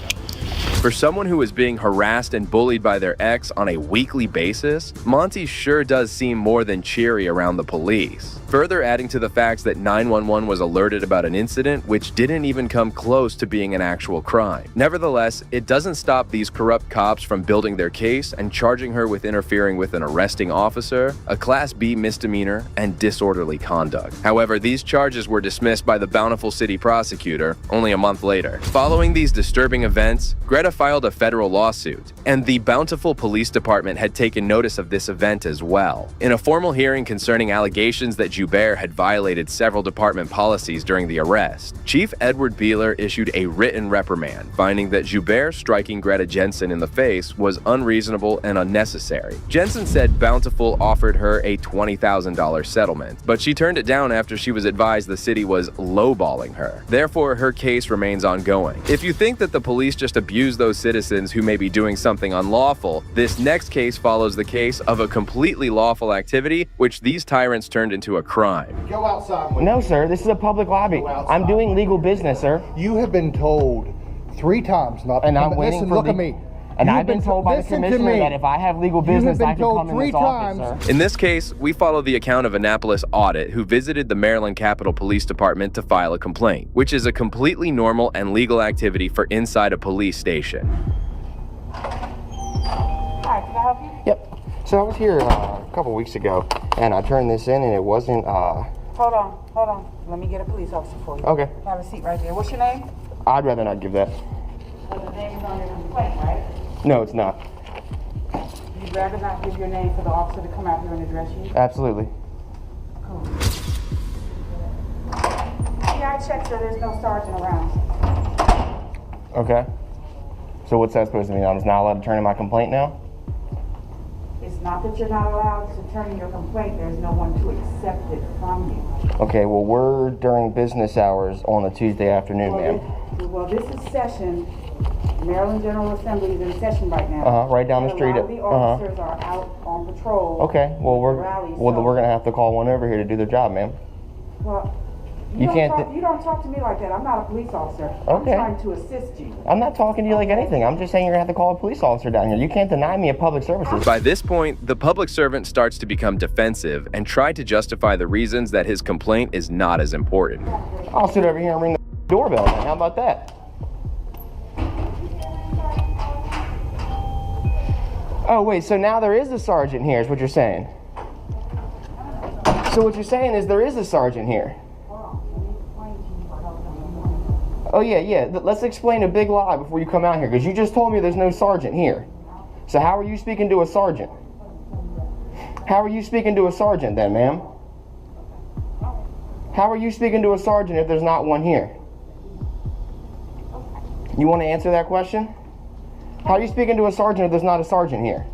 For someone who is being harassed and bullied by their ex on a weekly basis, Monty sure does seem more than cheery around the police. Further adding to the facts that 911 was alerted about an incident which didn't even come close to being an actual crime. Nevertheless, it doesn't stop these corrupt cops from building their case and charging her with interfering with an arresting officer, a Class B misdemeanor, and disorderly conduct. However, these charges were dismissed by the Bountiful City prosecutor only a month later. Following these disturbing events, Greta filed a federal lawsuit, and the Bountiful Police Department had taken notice of this event as well. In a formal hearing concerning allegations that Joubert had violated several department policies during the arrest. Chief Edward Beeler issued a written reprimand, finding that Joubert striking Greta Jensen in the face was unreasonable and unnecessary. Jensen said Bountiful offered her a $20,000 settlement, but she turned it down after she was advised the city was lowballing her. Therefore, her case remains ongoing. If you think that the police just abuse those citizens who may be doing something unlawful, this next case follows the case of a completely lawful activity, which these tyrants turned into a crime. Go outside. No, sir. This is a public lobby. I'm doing legal business, sir. You have been told 3 times not to And come. I'm waiting Listen, for look at me. And I've been told by the commissioner that if I have legal business, I can come in this office, sir. In this case, we follow the account of Annapolis Audit, who visited the Maryland Capitol Police Department to file a complaint, which is a completely normal and legal activity for inside a police station. Hi, can I help you? Yep. So I was here a couple weeks ago, and I turned this in, and it wasn't, Hold on. Let me get a police officer for you. Okay. Have a seat right there. What's your name? I'd rather not give that. Well, the name is on your complaint, right? No, it's not. You'd rather not give your name for the officer to come out here and address you? Absolutely. Cool. Yeah, I checked, sir. There's no sergeant around. Okay. So what's that supposed to mean? I'm just not allowed to turn in my complaint now? It's not that you're not allowed to turn in your complaint. There's no one to accept it from you. Okay, well, we're during business hours on a Tuesday afternoon, ma'am. Well, this is session. Maryland General Assembly is in session right now. Right down the street. A lot of the officers are out on patrol. Okay, well, we're gonna have to call one over here to do their job, ma'am. Well, you can't. You don't talk to me like that. I'm not a police officer. Okay. I'm trying to assist you. I'm not talking to you like anything. I'm just saying you're gonna have to call a police officer down here. You can't deny me a public services. By this point, the public servant starts to become defensive and try to justify the reasons that his complaint is not as important. I'll sit over here and ring the doorbell then. How about that? Oh, wait, so now there is a sergeant here, is what you're saying? So what you're saying is there is a sergeant here? Oh, yeah. Let's explain a big lie before you come out here, because you just told me there's no sergeant here. So how are you speaking to a sergeant? How are you speaking to a sergeant then, ma'am? How are you speaking to a sergeant if there's not one here? You want to answer that question? How are you speaking to a sergeant if there's not a sergeant here?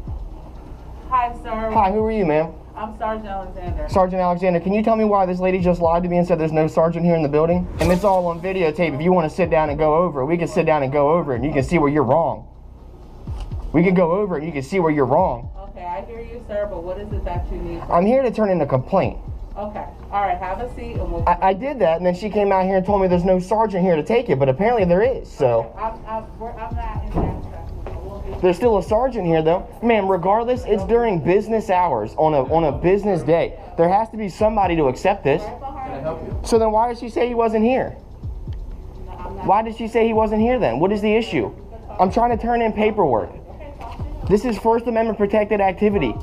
Hi, sir. Hi, who are you, ma'am? I'm Sergeant Alexander. Sergeant Alexander, can you tell me why this lady just lied to me and said there's no sergeant here in the building? And it's all on videotape. If you want to sit down and go over it, we can sit down and go over it and you can see where you're wrong. We can go over it and you can see where you're wrong. Okay, I hear you, sir, but what is it that you need? I'm here to turn in a complaint. Okay. All right, have a seat and we'll... I did that, and then she came out here and told me there's no sergeant here to take it, but apparently there is, so... Okay, I'm not in that track. There's still a sergeant here, though. Ma'am, regardless, it's during business hours on a business day. There has to be somebody to accept this. Can I help you? So then why did she say he wasn't here? Why did she say he wasn't here then? What is the issue? I'm trying to turn in paperwork. This is First Amendment protected activity.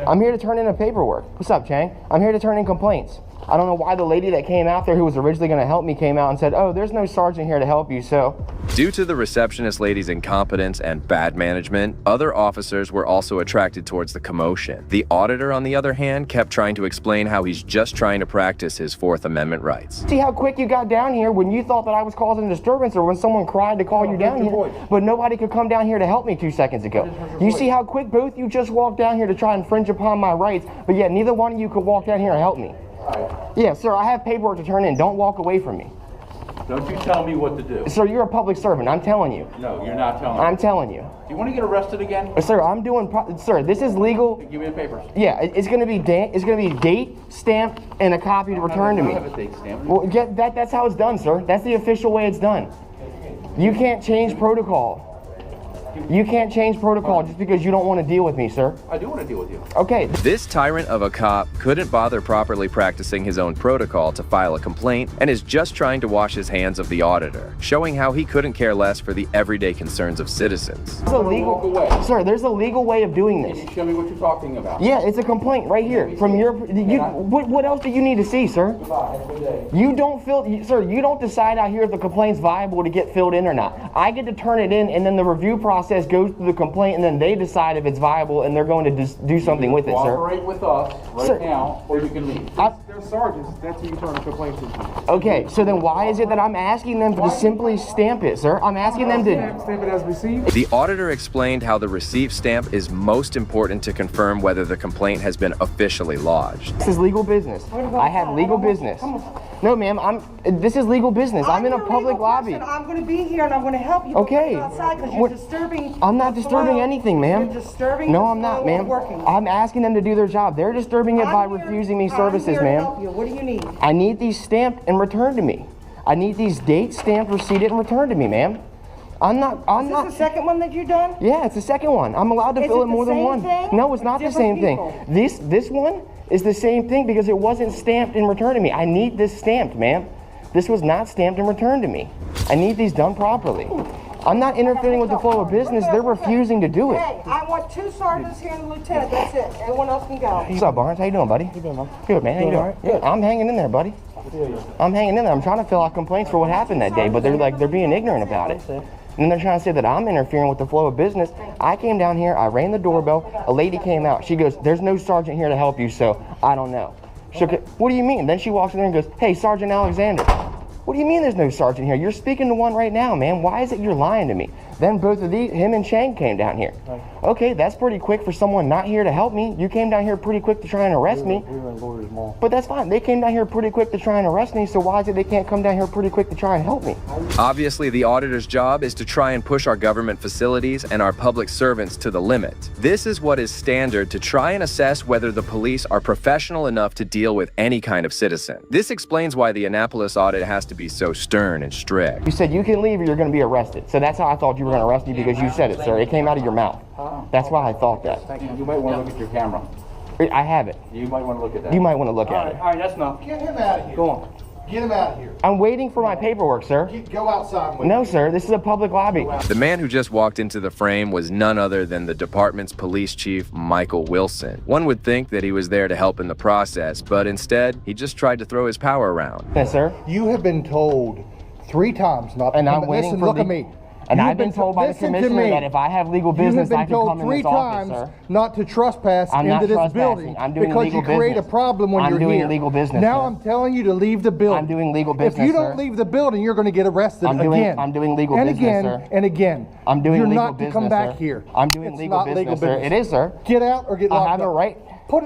I'm here to turn in a paperwork. What's up, Chang? I'm here to turn in complaints. I don't know why the lady that came out there who was originally going to help me came out and said, oh, there's no sergeant here to help you, so... Due to the receptionist lady's incompetence and bad management, other officers were also attracted towards the commotion. The auditor, on the other hand, kept trying to explain how he's just trying to practice his Fourth Amendment rights. See how quick you got down here when you thought that I was causing a disturbance or when someone cried to call you down here, but nobody could come down here to help me 2 seconds ago. You see how quick both you just walked down here to try and infringe upon my rights, but yet neither one of you could walk down here and help me. Yeah, sir, I have paperwork to turn in. Don't walk away from me. Don't you tell me what to do. Sir, you're a public servant. I'm telling you. No, you're not telling me. I'm telling you. Do you want to get arrested again? Sir, I'm doing... Sir, this is legal. Give me the papers. Yeah, it's going to be date, stamp, and a copy to return to me. I don't have a date stamp. Well, that's how it's done, sir. That's the official way it's done. You can't change protocol. You can't change protocol just because you don't want to deal with me, sir. I do want to deal with you. Okay. This tyrant of a cop couldn't bother properly practicing his own protocol to file a complaint and is just trying to wash his hands of the auditor, showing how he couldn't care less for the everyday concerns of citizens. There's a legal, sir, there's a legal way of doing this. Can you show me what you're talking about? Yeah, it's a complaint right here from your... what else do you need to see, sir? You don't sir, you don't decide out here if the complaint's viable to get filled in or not. I get to turn it in, and then the review process process goes through the complaint, and then they decide if it's viable, and they're going to do something with it, sir. Cooperate with us right Sir. now, or you can leave. They're sergeants. That's who you turn a complaint to. Okay, so then why is it that I'm asking them to simply stamp it, sir? I'm asking them to... Stamp it as received. The auditor explained how the receive stamp is most important to confirm whether the complaint has been officially lodged. This is legal business. I have legal business. No, ma'am, this is legal business. I'm in a public lobby. I'm going to be here and I'm going to help you. Okay. Outside because you're disturbing. I'm not disturbing anything, ma'am. You're disturbing. No, I'm not, ma'am. I'm asking them to do their job. They're disturbing it by refusing me services, ma'am. What do you need? I need these stamped and returned to me. I need these dates stamped, receipted, and returned to me, ma'am. I'm not. Is this the second one that you've done? Yeah, it's the second one. I'm allowed to fill it more than one. No, it's not the same thing. This one is the same thing because it wasn't stamped and returned to me. I need this stamped, ma'am. This was not stamped and returned to me. I need these done properly. I'm not interfering with the flow of business. They're refusing to do it. Hey, I want 2 sergeants here and a lieutenant. That's it. Everyone else can go. What's up, Barnes? How you doing, buddy? Good, man. How you doing? Good. I'm hanging in there, buddy. I'm hanging in there. I'm trying to fill out complaints for what happened that day, but they're being ignorant about it. And then they're trying to say that I'm interfering with the flow of business. I came down here, I rang the doorbell, a lady came out. She goes, "There's no sergeant here to help you, so I don't know." She goes, "What do you mean?" Then she walks in there and goes, "Hey, Sergeant Alexander." What do you mean there's no sergeant here? You're speaking to one right now, man. Why is it you're lying to me? Then both of him and Chang came down here. Okay, that's pretty quick for someone not here to help me. You came down here pretty quick to try and arrest me. But that's fine. They came down here pretty quick to try and arrest me, so why is it they can't come down here pretty quick to try and help me? Obviously, the auditor's job is to try and push our government facilities and our public servants to the limit. This is what is standard to try and assess whether the police are professional enough to deal with any kind of citizen. This explains why the Annapolis audit has to be so stern and strict. You said you can leave or you're going to be arrested. So that's how I thought you were going to arrest me because you said it, sir. It came out of your mouth. That's why I thought that. You might want to look at your camera. I have it. You might want to look at that. You might want to look at it. All right, that's enough. Get him out of here. Go on. Get him out of here. I'm waiting for my paperwork, sir. Go outside with No, sir. This is a public lobby. The man who just walked into the frame was none other than the department's police chief, Michael Wilson. One would think that he was there to help in the process, but instead, he just tried to throw his power around. Yes, sir. You have been told 3 times not to And come. I'm waiting Listen, for look the- at me. And You've I've been told by the listen to commissioner me. that if I have legal business, I can come in this office, sir. Not to trespass I'm not into this trespassing. building I'm doing because legal you create business. a problem when I'm you're doing here. legal business, Now sir. I'm telling you to leave the building. I'm doing legal business, If you don't sir. leave the building, you're going to get arrested I'm doing legal and business, again, sir. and again. I'm doing you're legal not business, to come back sir. here. I'm doing It's legal not business, legal sir. business. It is, sir. Get out or get locked up. I have a right.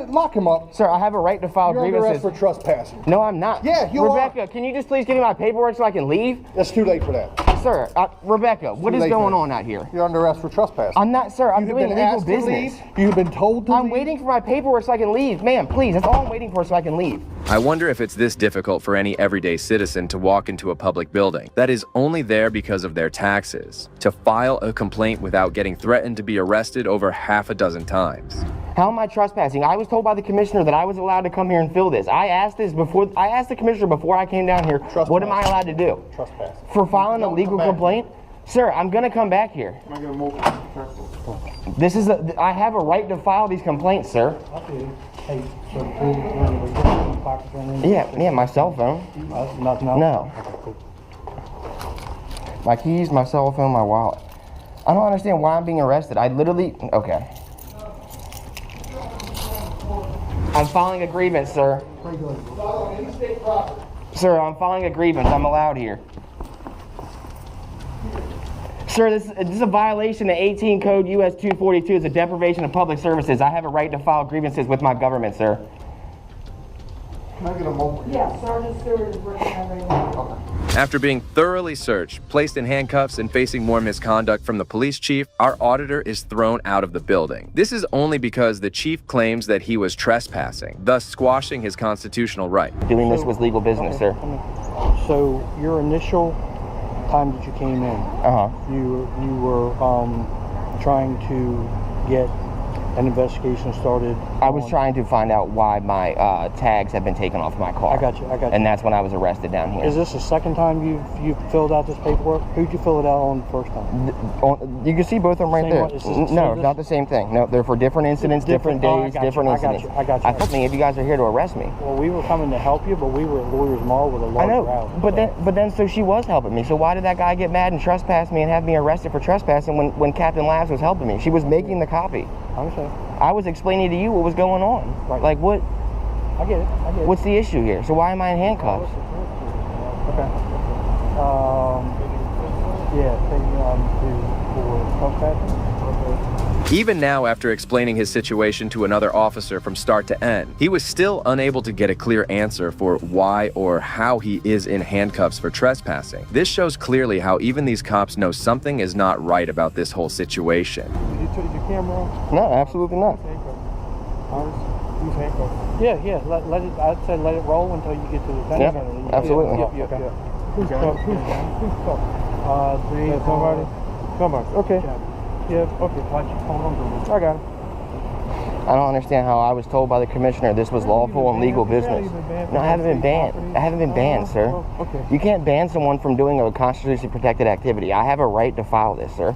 Lock him up. Sir, I have a right to file You're under grievances. arrest for trespassing. No, I'm not. Yeah, you Rebecca, can you just please give me my paperwork so I can leave? It's too late for that. Sir, Rebecca, what Too is late going for on out here? You're under arrest for trespassing. I'm not, sir. I'm You have doing been legal asked to business. leave. You've been told to I'm leave. waiting for my paperwork so I can leave. Ma'am, please. That's all I'm waiting for so I can leave. I wonder if it's this difficult for any everyday citizen to walk into a public building that is only there because of their taxes, to file a complaint without getting threatened to be arrested over half a dozen times. How am I trespassing? I was told by the commissioner that I was allowed to come here and fill this. I asked the commissioner before I came down here, what am I allowed to do? Trespassing. For filing a legal complaint? Sir, I'm gonna come back here. This is I have a right to file these complaints, sir. Yeah, my cell phone. No. My keys, my cell phone, my wallet. I don't understand why I'm being arrested. Okay. I'm filing a grievance, sir. Sir, I'm filing a grievance. I'm allowed here. Sir, this is a violation of 18 Code US 242. It's a deprivation of public services. I have a right to file grievances with my government, sir. Can I get a moment? Yeah, Sergeant Stewart is working on right now. After being thoroughly searched, placed in handcuffs, and facing more misconduct from the police chief, our auditor is thrown out of the building. This is only because the chief claims that he was trespassing, thus squashing his constitutional right. Doing this was legal business, sir. So your initial time that you came in, you were trying to get An investigation started. I was trying to find out why my tags have been taken off my car. I got you. And that's when I was arrested down here. Is this the second time you've filled out this paperwork? Who'd you fill it out on the first time? You can see both of them right there. No, not the same thing. No, they're for different incidents, different days, different incidents. I got you. I thought maybe you guys are here to arrest me. Well, we were coming to help you, but we were at Lawyers Mall with a large crowd. But then so she was helping me. So why did that guy get mad and trespass me and have me arrested for trespassing when Captain Labs was helping me? She was making the copy. I understand. I was explaining to you what was going on. Right. Like what? I get it. What's the issue here? So why am I in handcuffs? Okay. Yeah, for trespassing. Even now, after explaining his situation to another officer from start to end, he was still unable to get a clear answer for why or how he is in handcuffs for trespassing. This shows clearly how even these cops know something is not right about this whole situation. You turn your camera on? No, absolutely not. Yeah. Let it. I'd say let it roll until you get to the fence. Yeah, absolutely. Yeah. Who's talking? Somebody. Okay. Yeah. Okay. Hold on. I got it. I don't understand how I was told by the commissioner this was lawful and legal business. No, I haven't been banned. I haven't been banned, sir. Okay. You can't ban someone from doing a constitutionally protected activity. I have a right to file this, sir.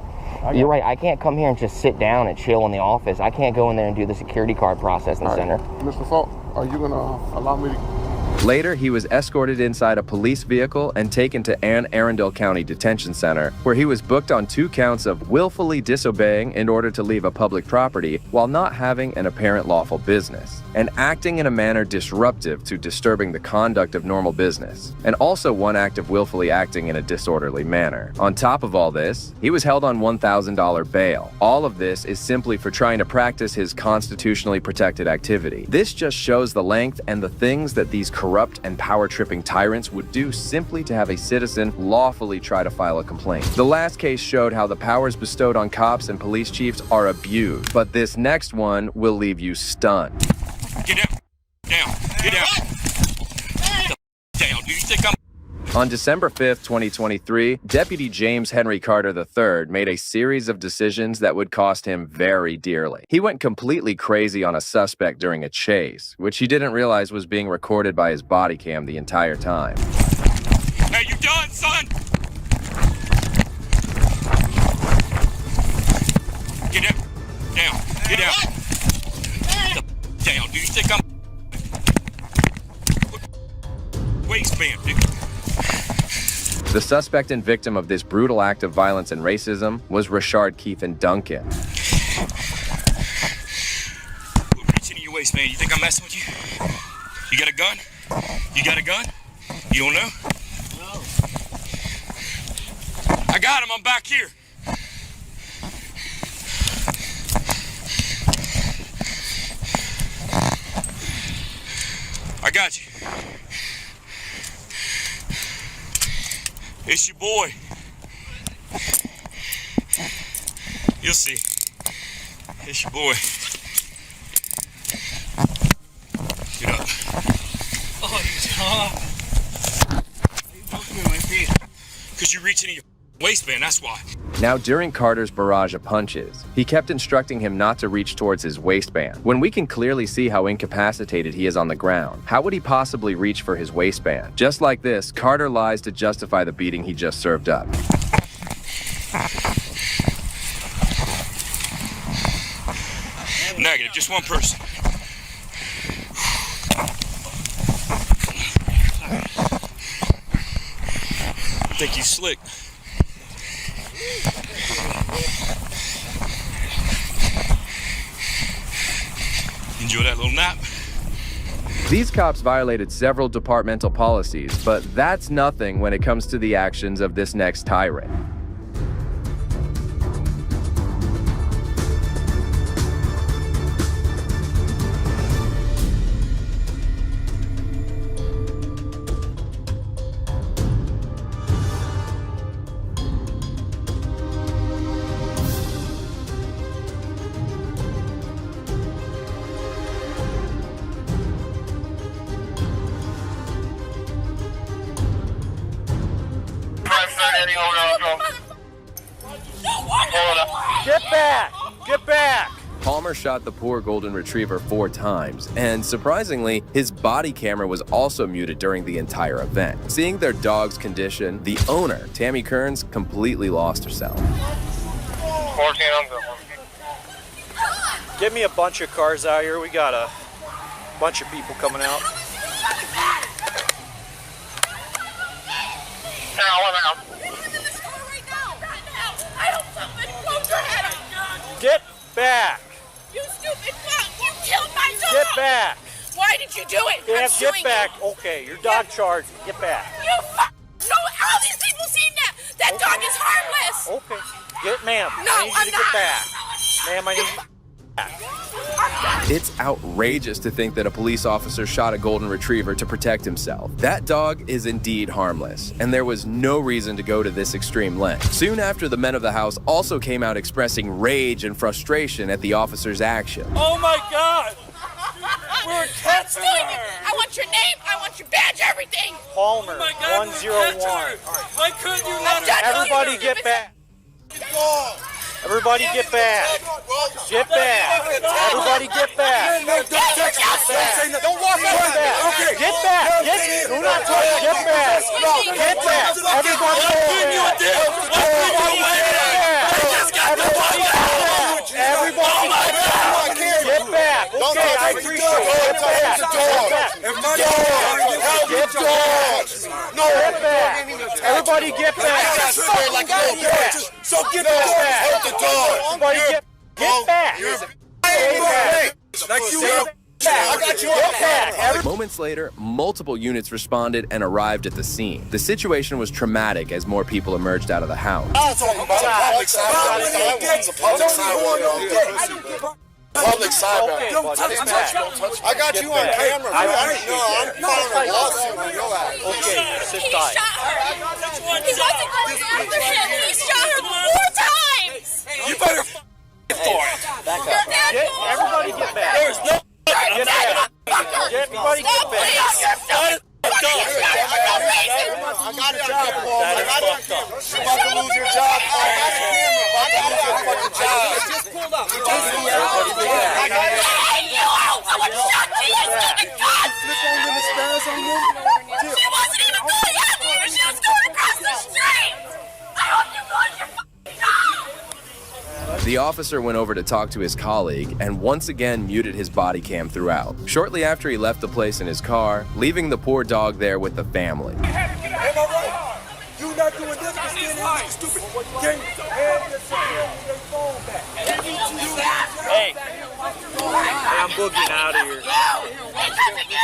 You're right. I can't come here and just sit down and chill in the office. I can't go in there and do the security card processing center. Mr. Falk, are you going to allow me to... Later, he was escorted inside a police vehicle and taken to Anne Arundel County Detention Center, where he was booked on 2 counts of willfully disobeying in order to leave a public property while not having an apparent lawful business, and acting in a manner disruptive to disturbing the conduct of normal business, and also 1 act of willfully acting in a disorderly manner. On top of all this, he was held on $1,000 bail. All of this is simply for trying to practice his constitutionally protected activity. This just shows the length and the things that these corrupt and power-tripping tyrants would do simply to have a citizen lawfully try to file a complaint. The last case showed how the powers bestowed on cops and police chiefs are abused, but this next one will leave you stunned. Get down. Get down. Down. Do you think I'm... On December 5th, 2023, Deputy James Henry Carter III made a series of decisions that would cost him very dearly. He went completely crazy on a suspect during a chase, which he didn't realize was being recorded by his body cam the entire time. Hey, you done, son? Get down. Get down. Down. Do you think I'm... Waistband, dude. The suspect and victim of this brutal act of violence and racism was Rashard Keithan Duncan. Reach into your waistband. You think I'm messing with you? You got a gun? You got a gun? You don't know? No. I got him. I'm back here. I got you. It's your boy. You'll see. It's your boy. Get up. Oh, he's hot. Because you reach into your waistband, that's why. Now, during Carter's barrage of punches, he kept instructing him not to reach towards his waistband. When we can clearly see how incapacitated he is on the ground, how would he possibly reach for his waistband? Just like this, Carter lies to justify the beating he just served up. Negative, just one person. Think you slick. Enjoy that little nap. These cops violated several departmental policies, but that's nothing when it comes to the actions of this next tyrant. Get back! Get back! Palmer shot the poor golden retriever 4 times, and surprisingly, his body camera was also muted during the entire event. Seeing their dog's condition, the owner, Tammy Kearns, completely lost herself. Get me a bunch of cars out here. We got a bunch of people coming out. Get back! You stupid fuck! You killed my dog! Get back! Why did you do it? Get back! Okay, your dog charged. Get back. You fuck! No, all these people seen that! That dog is harmless! Okay. Get, ma'am. No, I need you I'm to not. get back. Ma'am, I need you. It's outrageous to think that a police officer shot a golden retriever to protect himself. That dog is indeed harmless, and there was no reason to go to this extreme length. Soon after, the men of the house also came out expressing rage and frustration at the officer's action. Oh my God! We're catching her! I want your name, I want your badge, everything! Palmer, Oh my God, 101. Why couldn't you let her? Everybody get back. Everybody get back. Get back. Everybody get back. Don't walk Get back. Okay. Get back. Do not touch. Get back. Get back. Everybody get back. Everybody get back. Okay, I appreciate it. Get back. Get dogs. No, get back. Everybody get back. So get back. Help the dog. Everybody get back. Like you. Moments later, multiple units responded and arrived at the scene. The situation was traumatic as more people emerged out of the house. Public side. Okay, Don't touch me. I got you on camera. I'm filing a lawsuit on your ass. Okay, sit tight. He wasn't going after him! He shot her 4 times! You better for it. Everybody get back. There's no get back. Everybody get back. I got it on camera. I got it on camera. You're about to lose your job. I got it on camera. About to lose your fucking job. Just pulled up. I got it. Hey, you! I would have shot you, you stupid cunt! She wasn't even going after you! She was going across the street! I hope you lose your fucking job! The officer went over to talk to his colleague and once again muted his body cam throughout. Shortly after, he left the place in his car, leaving the poor dog there with the family. Am I right? You not doing this, but still in this stupid game. Have your phone back. Hey, I'm boogieing out of here. Because of you!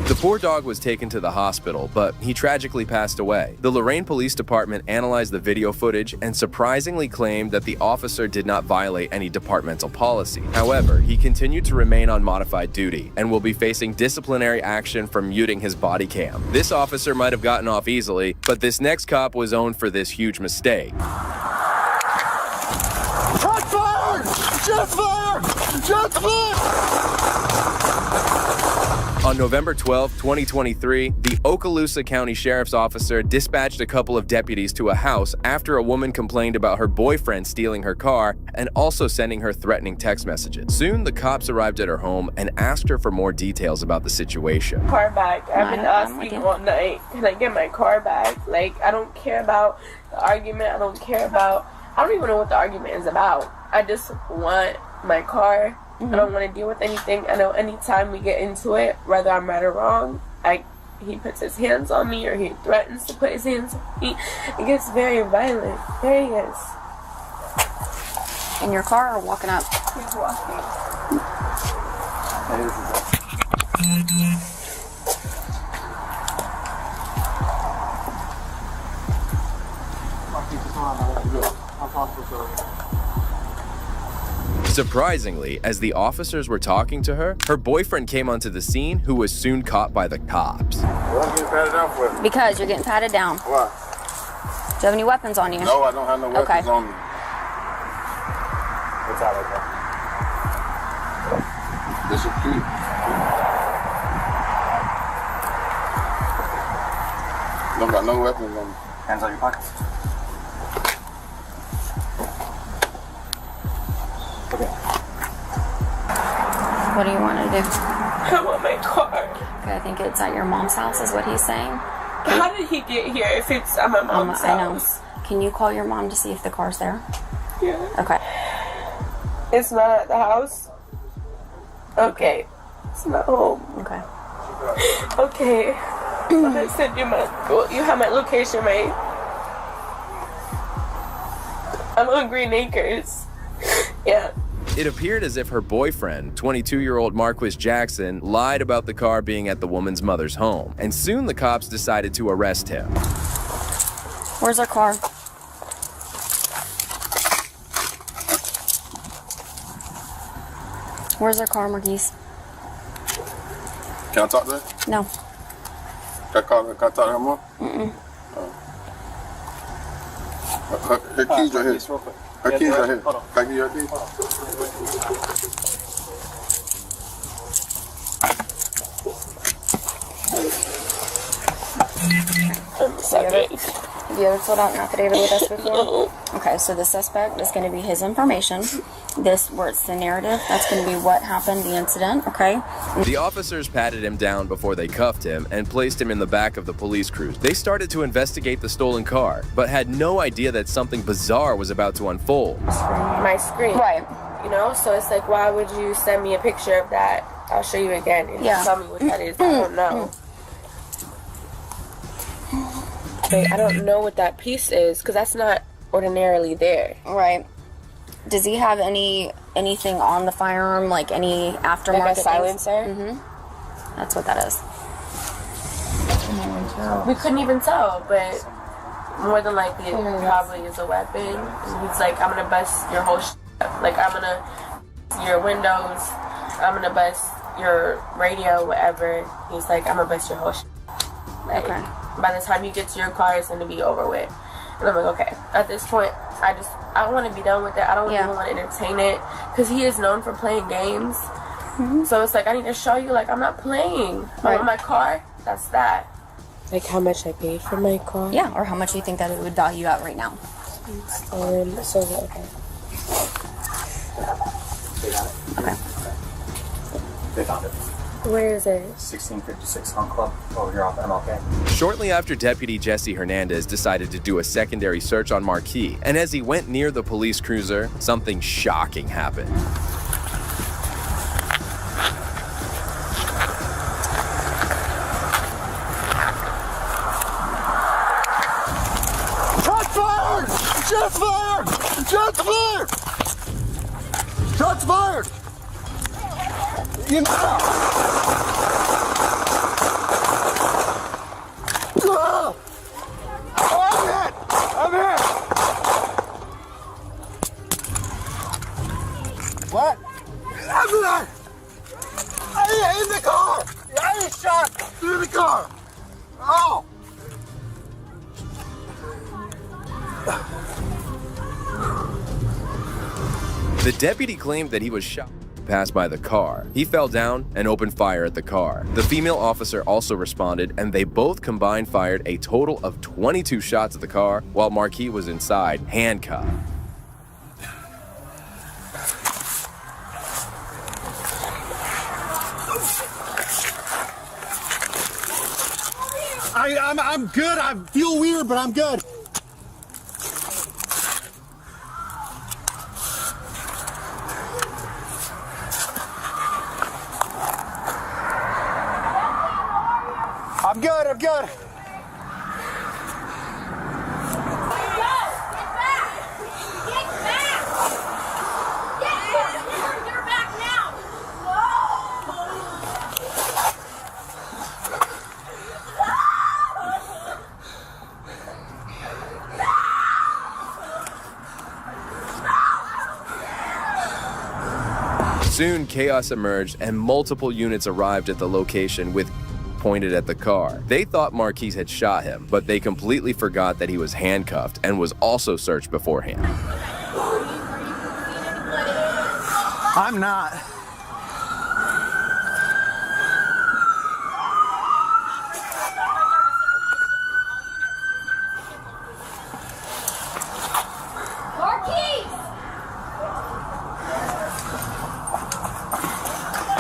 The poor dog was taken to the hospital, but he tragically passed away. The Lorain Police Department analyzed the video footage and surprisingly claimed that the officer did not violate any departmental policy. However, he continued to remain on modified duty and will be facing disciplinary action for muting his body cam. This officer might have gotten off easily, but this next cop was owned for this huge mistake. Shot fired! Shot fired! Shot fired! On November 12, 2023, the Okaloosa County Sheriff's Officer dispatched a couple of deputies to a house after a woman complained about her boyfriend stealing her car and also sending her threatening text messages. Soon, the cops arrived at her home and asked her for more details about the situation. Car back. I've been asking all night, can I get my car back? Like, I don't care about the argument. I don't even know what the argument is about. I just want my car. I don't want to deal with anything. I know anytime we get into it, whether I'm right or wrong, he puts his hands on me or he threatens to put his hands on me. It gets very violent. There he is. In your car or walking up? He's walking. Surprisingly, as the officers were talking to her, her boyfriend came onto the scene, who was soon caught by the cops. What are you getting patted down for? Because you're getting patted down. Why? Do you have any weapons on you? No, I don't have no weapons on me. What's out like that? This is key. Don't got no weapons on me. Hands on your pockets. What do you want to do? I want my car. Okay, I think it's at your mom's house, is what he's saying. How did he get here if it's at my mom's house? I know. Can you call your mom to see if the car's there? Yeah. Okay. It's not at the house? Okay. It's not home. Okay. Okay. I'm gonna send you well, you have my location, right? I'm on Green Acres. Yeah. It appeared as if her boyfriend, 22-year-old Marquis Jackson, lied about the car being at the woman's mother's home, and soon the cops decided to arrest him. Where's our car? Where's our car, Marquise? Can I talk to her? No. Can I talk to her more? Mm-mm. Her keys right here. Her keys right here. Can I give you her keys? Have you ever filled out an affidavit with us before? Okay, so the suspect is going to be his information. This, where it's the narrative, that's going to be what happened, the incident, okay? The officers patted him down before they cuffed him and placed him in the back of the police cruiser. They started to investigate the stolen car, but had no idea that something bizarre was about to unfold. My screen. Right. You know, so it's like, why would you send me a picture of that? I'll show you again and tell me what that is. I don't know. Wait, I don't know what that piece is because that's not ordinarily there. Right. Does he have anything on the firearm, like any aftermarket? Like a silencer? Mm-hmm. That's what that is. We couldn't even tell, but more than likely it probably is a weapon. And he's like, I'm gonna bust your whole up. Like, I'm gonna bust your windows, I'm gonna bust your radio, whatever. He's like, I'm gonna bust your whole like, okay. By the time you get to your car, it's gonna be over with. And I'm like, okay. At this point, I want to be done with it. I don't even want to entertain it because he is known for playing games. Mm-hmm. So it's like, I need to show you, like, I'm not playing. I want my car. That's that. Like how much I paid for my car? Yeah, or how much you think that it would value out right now. So okay. They got it. Okay. They found it. Where is it? 1656 Hunt Club over here off MLK. Shortly after, Deputy Jesse Hernandez decided to do a secondary search on Marquis, and as he went near the police cruiser, something shocking happened. Shots fired! Shots fired! Shots fired! Shots fired! You know. I'm hit! What? I'm there! In the car! I was shot through the car! Oh! The deputy claimed that he was shot passed by the car. He fell down and opened fire at the car. The female officer also responded, and they both combined fired a total of 22 shots at the car while Marquis was inside, handcuffed. I'm good. I feel weird, but I'm good. I'm good. I'm good. Soon, chaos emerged and multiple units arrived at the location with pointed at the car. They thought Marquis had shot him, but they completely forgot that he was handcuffed and was also searched beforehand. I'm not.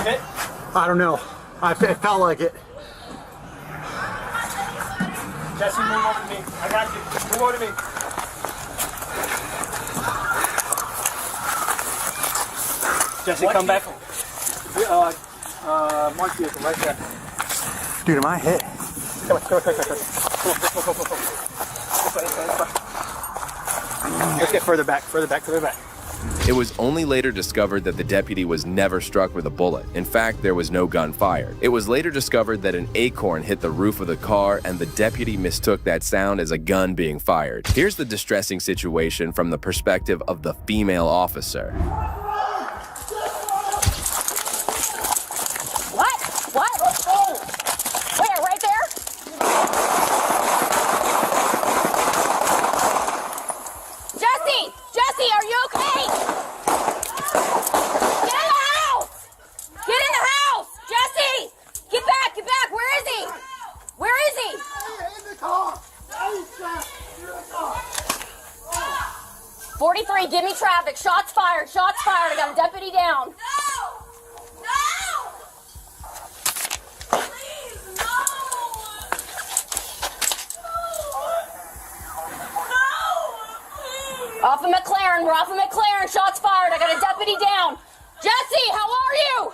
hit? I don't know. It felt like it. Jesse, move over to me. I got you. Move over to me. Jesse, What come back. Mark vehicle right there. Dude, am I hit? Come on. Let's get further back. It was only later discovered that the deputy was never struck with a bullet. In fact, there was no gun fired. It was later discovered that an acorn hit the roof of the car and the deputy mistook that sound as a gun being fired. Here's the distressing situation from the perspective of the female officer. What? Where? Right there? Jesse, are you okay? Get in the house! Get in the house! Jesse! Get back! Where is he? In the car! 43, give me traffic. Shots fired. I got a deputy down. We're off of McLaren. Shots fired. I got a deputy down. Jesse, how are you?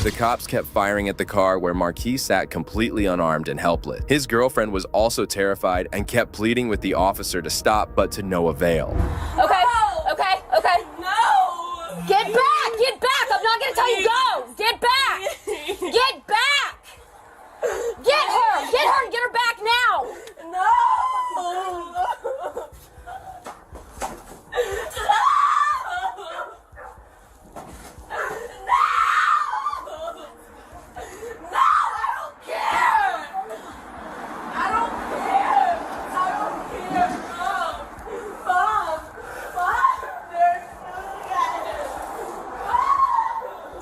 The cops kept firing at the car where Marquis sat completely unarmed and helpless. His girlfriend was also terrified and kept pleading with the officer to stop, but to no avail. Okay. No! Get back! I'm not gonna tell you go! Get back! Get her and get her back now! No!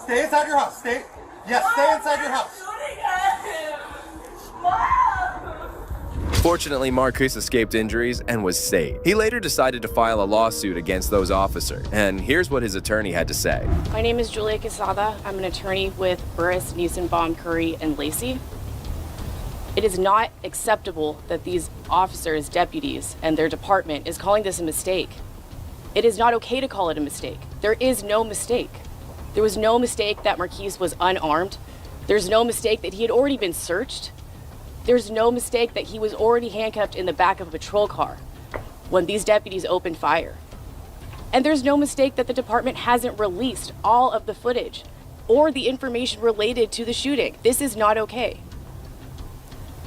Stay inside your house. Stay inside your house. Fortunately, Marquis escaped injuries and was saved. He later decided to file a lawsuit against those officers, and here's what his attorney had to say. My name is Julia Quesada. I'm an attorney with Burris, Niesenbaum, Curry, and Lacey. It is not acceptable that these officers, deputies, and their department is calling this a mistake. It is not okay to call it a mistake. There is no mistake. There was no mistake that Marquis was unarmed. There's no mistake that he had already been searched. There's no mistake that he was already handcuffed in the back of a patrol car when these deputies opened fire. And there's no mistake that the department hasn't released all of the footage or the information related to the shooting. This is not okay.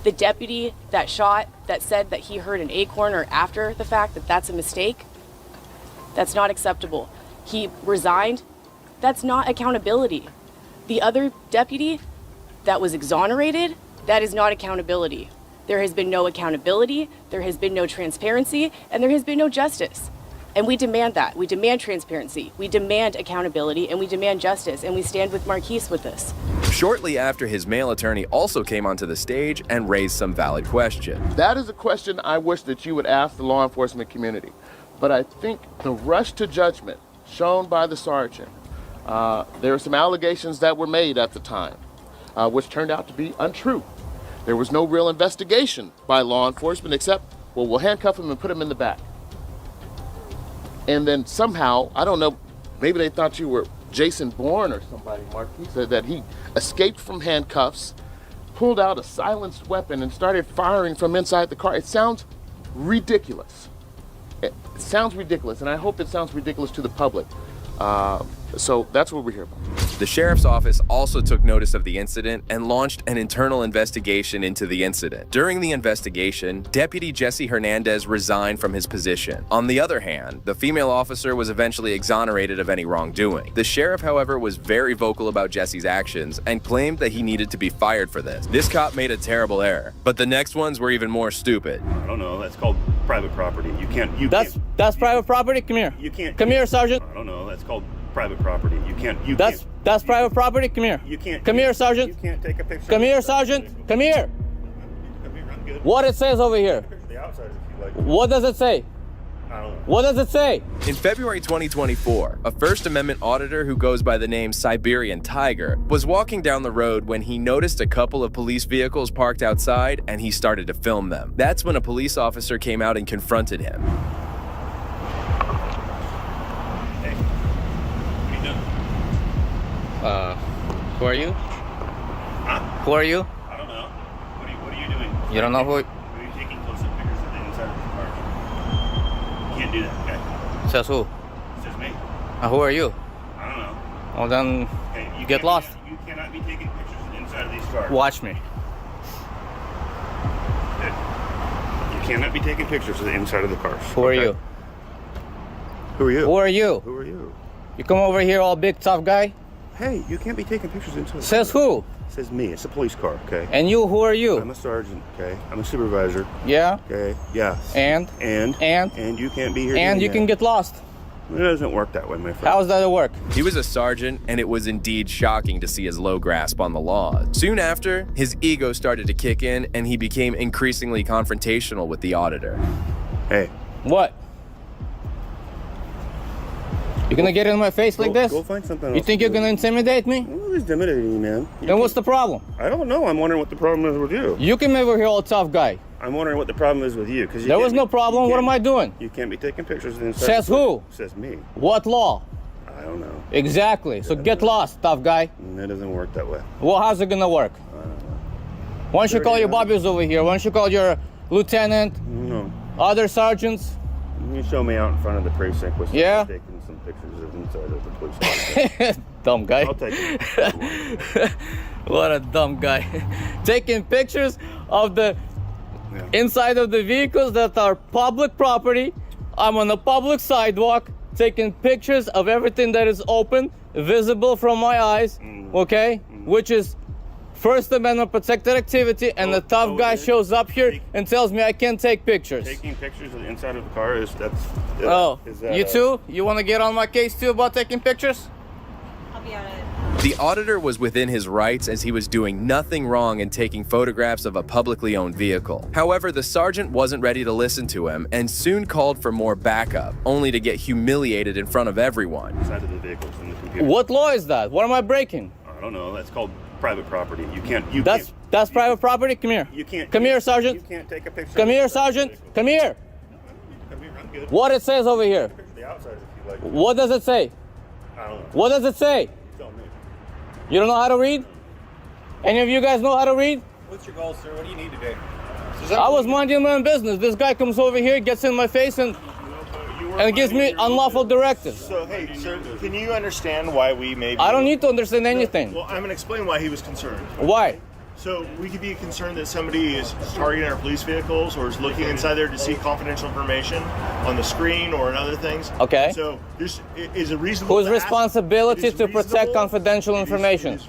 The deputy that shot, that said that he heard an acorn or after the fact that that's a mistake, that's not acceptable. He resigned. That's not accountability. The other deputy that was exonerated, that is not accountability. There has been no accountability, there has been no transparency, and there has been no justice. And we demand that. We demand transparency, we demand accountability, and we demand justice, and we stand with Marquis with this. Shortly after, his male attorney also came onto the stage and raised some valid questions. That is a question I wish that you would ask the law enforcement community. But I think the rush to judgment shown by the sergeant, there were some allegations that were made at the time, which turned out to be untrue. There was no real investigation by law enforcement except, well, we'll handcuff him and put him in the back. And then somehow, I don't know, maybe they thought you were Jason Bourne or somebody, Marquis, said that he escaped from handcuffs, pulled out a silenced weapon and started firing from inside the car. It sounds ridiculous. It sounds ridiculous, and I hope it sounds ridiculous to the public. So that's what we're here about. The sheriff's office also took notice of the incident and launched an internal investigation into the incident. During the investigation, Deputy Jesse Hernandez resigned from his position. On the other hand, the female officer was eventually exonerated of any wrongdoing. The sheriff, however, was very vocal about Jesse's actions and claimed that he needed to be fired for this. This cop made a terrible error, but the next ones were even more stupid. I don't know. That's called private property. You can't. That's private property. Come here. You can't. Come here, Sergeant. I don't know. That's called private property. You can't. That's private property. Come here. You can't. Come here, Sergeant. You can't take a picture. Come here, Sergeant. Come here. What it says over here? The outside if you like. What does it say? I don't know. What does it say? In February 2024, a First Amendment auditor who goes by the name Siberian Tiger was walking down the road when he noticed a couple of police vehicles parked outside and he started to film them. That's when a police officer came out and confronted him. Hey, what are you doing? Who are you? Huh? Who are you? I don't know. What are you doing? You don't know who? Are you taking close-up pictures of the inside of the car? You can't do that, okay? Says who? Says me. Who are you? I don't know. Well then, Okay, you get lost. You cannot be taking pictures of the inside of these cars. Watch me. You cannot be taking pictures of the inside of the cars. Who are you? Who are you? Who are you? Who are you? You come over here all big tough guy? Hey, you can't be taking pictures inside. Says who? Says me. It's a police car, okay? And you, who are you? I'm a sergeant, okay? I'm a supervisor. Yeah? Okay, yeah. And you can't be here. And doing you that. can get lost. It doesn't work that way, my friend. How does that work? He was a sergeant, and it was indeed shocking to see his low grasp on the law. Soon after, his ego started to kick in, and he became increasingly confrontational with the auditor. Hey. What? You gonna get in my face like this? Go find something else. You think you're gonna intimidate me? Who's intimidating you, man? Then what's the problem? I don't know. I'm wondering what the problem is with you. You came over here all tough guy. I'm wondering what the problem is with you. Because There was no problem. What am I doing? You can't be taking pictures of the inside. Says who? Says me. What law? I don't know. Exactly. So get lost, tough guy. It doesn't work that way. Well, how's it gonna work? Why don't you call your bobbies over here? Why don't you call your lieutenant? No. Other sergeants? You show me out in front of the precinct with Yeah? taking some pictures of inside of the police station. Dumb guy. I'll take it. What a dumb guy. Taking pictures of the inside of the vehicles that are public property. I'm on a public sidewalk taking pictures of everything that is open, visible from my eyes, okay? Which is First Amendment protected activity, and the tough guy shows up here and tells me I can't take pictures. Taking pictures of the inside of the car is you too? You want to get on my case too about taking pictures? I'll be on it. The auditor was within his rights as he was doing nothing wrong in taking photographs of a publicly owned vehicle. However, the sergeant wasn't ready to listen to him and soon called for more backup, only to get humiliated in front of everyone. Inside of the vehicles in the computer. What law is that? What am I breaking? I don't know. That's called private property. That's private property? Come here. You can't. Come here, Sergeant. You can't take a picture. Come here, Sergeant. Come here. Come here. I'm good. What it says over here? The outside, if you like. What does it say? I don't know. What does it say? Tell me. You don't know how to read? Any of you guys know how to read? What's your goal, sir? What do you need today? I was minding my own business. This guy comes over here, gets in my face, and gives me unlawful directives. So, hey, sir, can you understand why we may be... I don't need to understand anything. Well, I'm going to explain why he was concerned. Why? So, we could be concerned that somebody is targeting our police vehicles or is looking inside there to see confidential information on the screen or in other things. Okay. So, this is a reasonable... Whose responsibility to protect confidential information?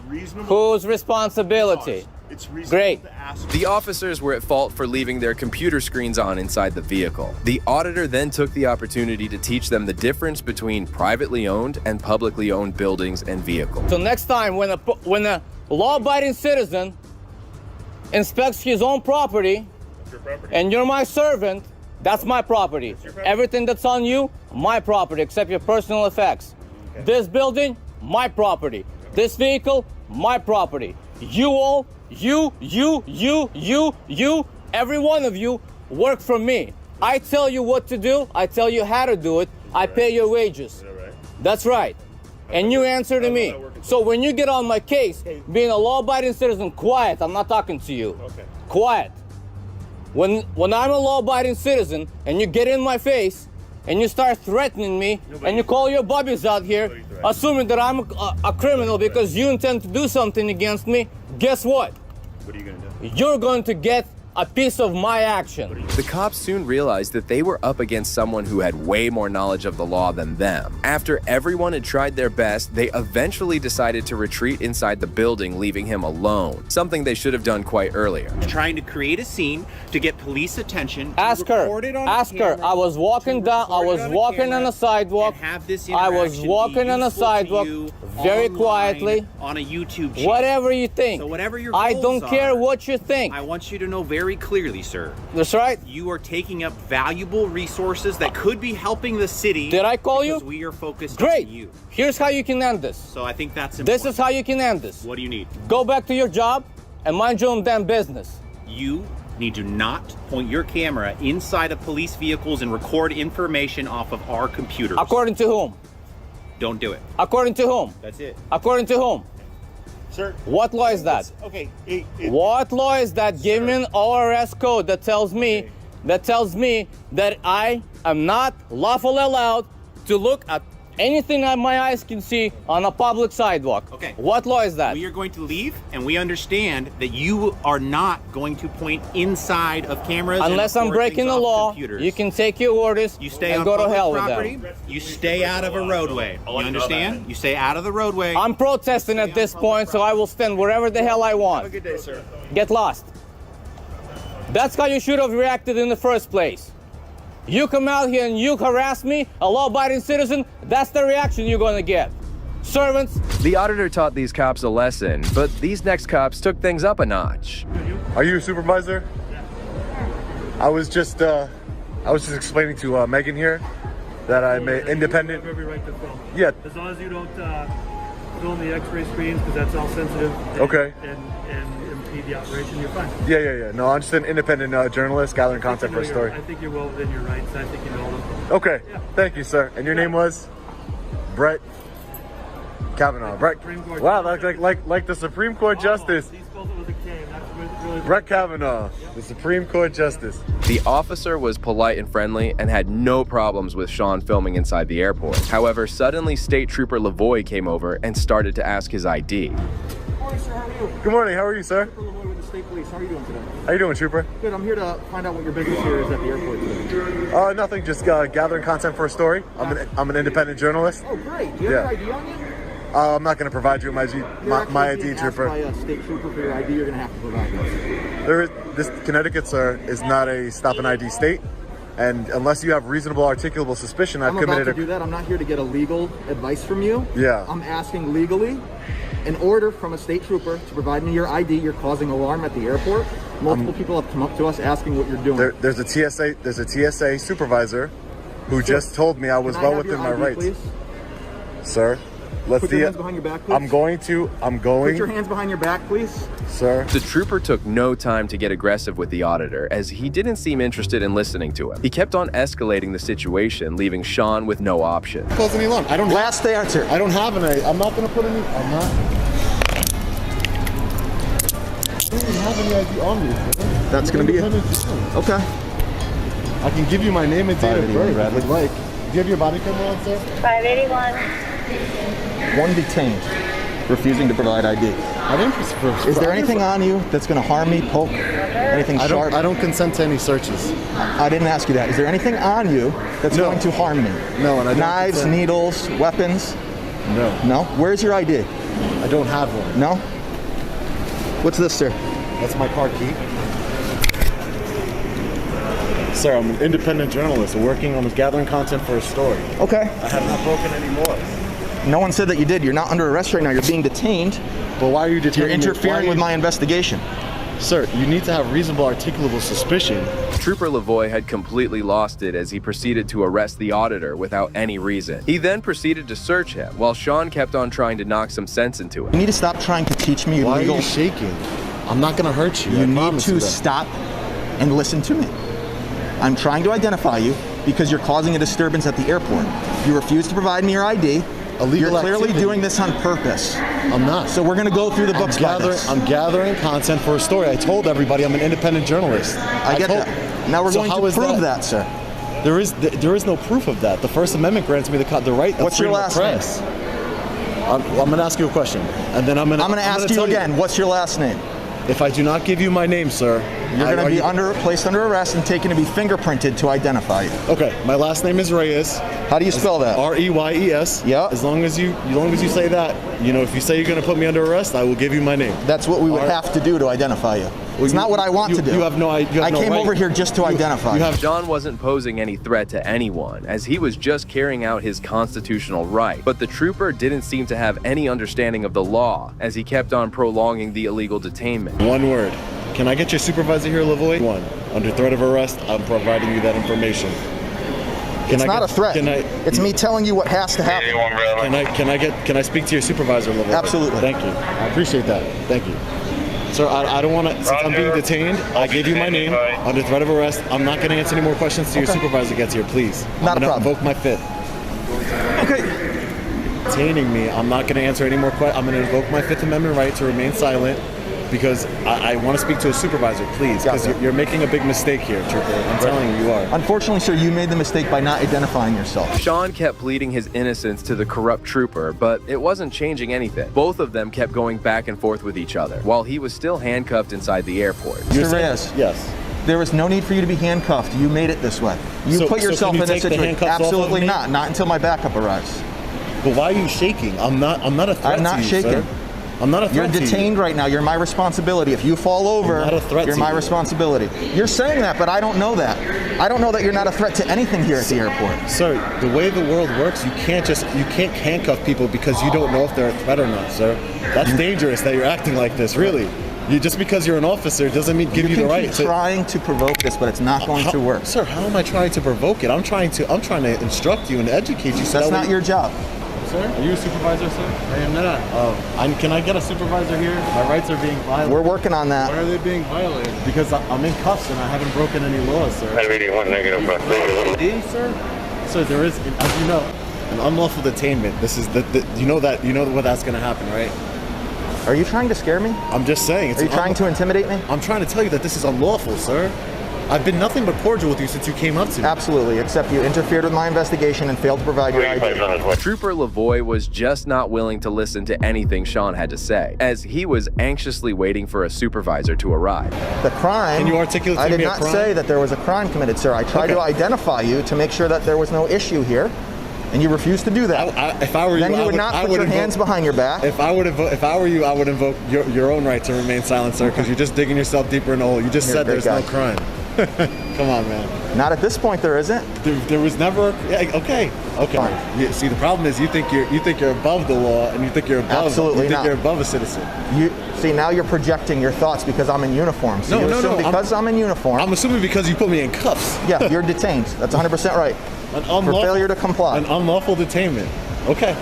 Whose responsibility? It's reasonable Great. to ask. The officers were at fault for leaving their computer screens on inside the vehicle. The auditor then took the opportunity to teach them the difference between privately owned and publicly owned buildings and vehicles. So next time when a law-abiding citizen inspects his own property, and you're my servant, that's my property. Everything that's on you, my property, except your personal effects. Okay. This building, my property. This vehicle, my property. You all, you, every one of you work for me. I tell you what to do, I tell you how to do it, I pay your wages. Is that right? That's right. And you answer to me. So when you get on my case, being a law-abiding citizen, quiet, I'm not talking to you. Okay. Quiet. When I'm a law-abiding citizen and you get in my face and you start threatening me and you call your buddies out here, assuming that I'm a criminal because you intend to do something against me, guess what? What are you going to do? You're going to get a piece of my action. The cops soon realized that they were up against someone who had way more knowledge of the law than them. After everyone had tried their best, they eventually decided to retreat inside the building, leaving him alone, something they should have done quite earlier. Trying to create a scene to get police attention. Ask her. I was walking down. I was walking on the sidewalk. I was walking on the sidewalk very quietly on a YouTube channel. Whatever you think. So whatever your I goals don't care are, what you think. I want you to know very very clearly, sir. That's right. You are taking up valuable resources that could be helping the city. Did I call you? Because we are focused Great. on you. Here's how you can end this. So I think that's important. This is how you can end this. What do you need? Go back to your job and mind your own damn business. You need to not point your camera inside of police vehicles and record information off of our computers. According to whom? Don't do it. According to whom? That's it. According to whom? Sir. What law is that? Okay. What law is that? Give me an ORS code that tells me that I am not lawfully allowed to look at anything that my eyes can see on a public sidewalk. Okay. What law is that? We are going to leave, and we understand that you are not going to point inside of cameras. Unless and I'm record breaking things the off law, computers. you can take your orders You stay and on go to public hell property. with them. You stay out of a roadway. You understand? You stay out of the roadway. I'm protesting at this point, so I will stand wherever the hell I want. Have a good day, sir. Get lost. That's how you should have reacted in the first place. You come out here and you harass me, a law-abiding citizen, that's the reaction you're gonna get. Servants. The auditor taught these cops a lesson, but these next cops took things up a notch. Are you a supervisor? I was just explaining to Megan here that I'm an independent. You have every right to film. Yeah. As long as you don't film the X-ray screens, because that's all sensitive. Okay. And impede the operation, you're fine. Yeah. No, I'm just an independent journalist gathering content for a story. I think you're well within your rights. I think you know them. Okay. Yeah. Thank you, sir. And your name was? Brett Kavanaugh. Brett. Wow, like the Supreme Court Justice. He spelled it with a K. And that's really Brett Kavanaugh, the Supreme Court Justice. The officer was polite and friendly and had no problems with Sean filming inside the airport. However, suddenly State Trooper Lavoie came over and started to ask his ID. Morning, sir. How are you? Good morning. How are you, sir? Trooper Lavoie with the State Police. How are you doing today? How you doing, Trooper? Good. I'm here to find out what your business here is at the airport today. Nothing. Just gathering content for a story. I'm an independent journalist. Oh, great. Do you have your ID on you? I'm not going to provide you with my ID, Trooper. By a state trooper for your ID, you're going to have to provide this. Connecticut, sir, is not a stop and ID state, and unless you have reasonable, articulable suspicion, I've committed. I'm about to do that. I'm not here to get a legal advice from you. Yeah. I'm asking legally an order from a state trooper to provide me your ID. You're causing alarm at the airport. Multiple people have come up to us asking what you're doing. There's a TSA supervisor who just told me I was well within my rights. Please? Sir. Put your hands behind your back, please. I'm going. Put your hands behind your back, please. Sir. The trooper took no time to get aggressive with the auditor, as he didn't seem interested in listening to him. He kept on escalating the situation, leaving Sean with no option. Close any alarm. I don't. Last answer. I don't have any. I'm not going to put any. I'm not. I don't even have any ID on me. That's going to be it. Okay. I can give you my name and date of birth if you'd like. Do you have your body camera on, sir? 581. One detained, refusing to provide ID. Is there anything on you that's going to harm me, poke, anything sharp? I don't consent to any searches. I didn't ask you that. Is there anything on you that's going to harm me? No, and I don't Knives, consent. needles, weapons? No. No? Where's your ID? I don't have one. No? What's this, sir? That's my car key. Sir, I'm an independent journalist working on gathering content for a story. Okay. I have not broken any laws. No one said that you did. You're not under arrest right now. You're being detained. But why are you detaining You're interfering with my investigation. Sir, you need to have reasonable, articulable suspicion. Trooper Lavoie had completely lost it as he proceeded to arrest the auditor without any reason. He then proceeded to search him, while Sean kept on trying to knock some sense into him. You need to stop trying to teach me Why legal. are you shaking? I'm not going to hurt you. You need to stop and listen to me. I'm trying to identify you because you're causing a disturbance at the airport. You refuse to provide me your ID. You're clearly doing this on purpose. I'm not. So we're going to go through the books. I'm gathering content for a story. I told everybody I'm an independent journalist. I get that. Now we're going to prove that, sir. There is no proof of that. The First Amendment grants me the right. What's your last name? I'm going to ask you a question, and then I'm going to ask you again. What's your last name? If I do not give you my name, sir, you're going to be placed under arrest and taken to be fingerprinted to identify you. Okay, my last name is Reyes. How do you spell that? R-E-Y-E-S. Yeah. As long as you say that, if you say you're going to put me under arrest, I will give you my name. That's what we would have to do to identify you. It's not what I want to do. You have no idea. I came over here just to identify you. John wasn't posing any threat to anyone, as he was just carrying out his constitutional right. But the trooper didn't seem to have any understanding of the law, as he kept on prolonging the illegal detainment. One word. Can I get your supervisor here, Lavoy? One, under threat of arrest, I'm providing you that information. It's not a threat. It's me telling you what has to happen. Can I speak to your supervisor, Lavoy? Absolutely. Thank you. I appreciate that. Thank you. Sir, I don't want to, since I'm being detained, I gave you my name under threat of arrest. I'm not going to answer any more questions till your supervisor gets here, please. Not a problem. I'm going to invoke my fifth. Okay. Detaining me, I'm not going to answer any more questions. I'm going to invoke my Fifth Amendment right to remain silent because I want to speak to a supervisor, please, because you're making a big mistake here, Trooper. I'm telling you, you are. Unfortunately, sir, you made the mistake by not identifying yourself. Sean kept pleading his innocence to the corrupt trooper, but it wasn't changing anything. Both of them kept going back and forth with each other, while he was still handcuffed inside the airport. Mr. Reyes. Yes. There was no need for you to be handcuffed. You made it this way. You put yourself in this situation. Absolutely not. Not until my backup arrives. But why are you shaking? I'm not a threat I'm not to you, shaking. Sir. I'm not a threat You're detained right now. You're my responsibility. If you fall over, you're my responsibility. You're saying that, but I don't know that. I don't know that you're not a threat to anything here at the airport. Sir, the way the world works, you can't handcuff people because you don't know if they're a threat or not, sir. That's dangerous that you're acting like this, really. Just because you're an officer doesn't mean give you the right to. You're trying to provoke this, but it's not going to work. Sir, how am I trying to provoke it? I'm trying to instruct you and educate you. That's not your job. Sir, are you a supervisor, sir? I am not. Can I get a supervisor here? My rights are being violated. We're working on that. Why are they being violated? Because I'm in cuffs and I haven't broken any laws, sir. Sir, there is, as you know, an unlawful detainment. This is you know what that's going to happen, right? Are you trying to scare me? I'm just saying. Are you trying to intimidate me? I'm trying to tell you that this is unlawful, sir. I've been nothing but cordial with you since you came up to me. Absolutely, except you interfered with my investigation and failed to provide your ID. Trooper Lavoy was just not willing to listen to anything Sean had to say, as he was anxiously waiting for a supervisor to arrive. The crime, Can you articulate I to did me a not crime? say that there was a crime committed, sir. I tried to identify you to make sure that there was no issue here, and you refused to do that. If I were you, then you would not put your hands behind your back. If I were you, I would invoke your own right to remain silent, sir, because you're just digging yourself deeper in the hole. You just said there's no crime. Come on, man. Not at this point, there isn't. There was never. Okay. Yeah, see, the problem is you think you're above the law, and you think you're above. Absolutely you think not. you're above a citizen. You see, now you're projecting your thoughts because I'm in uniform. So you assume because I'm in uniform. I'm assuming because you put me in cuffs. Yeah, you're detained. That's 100% right. For failure to comply. An unlawful detainment. Okay.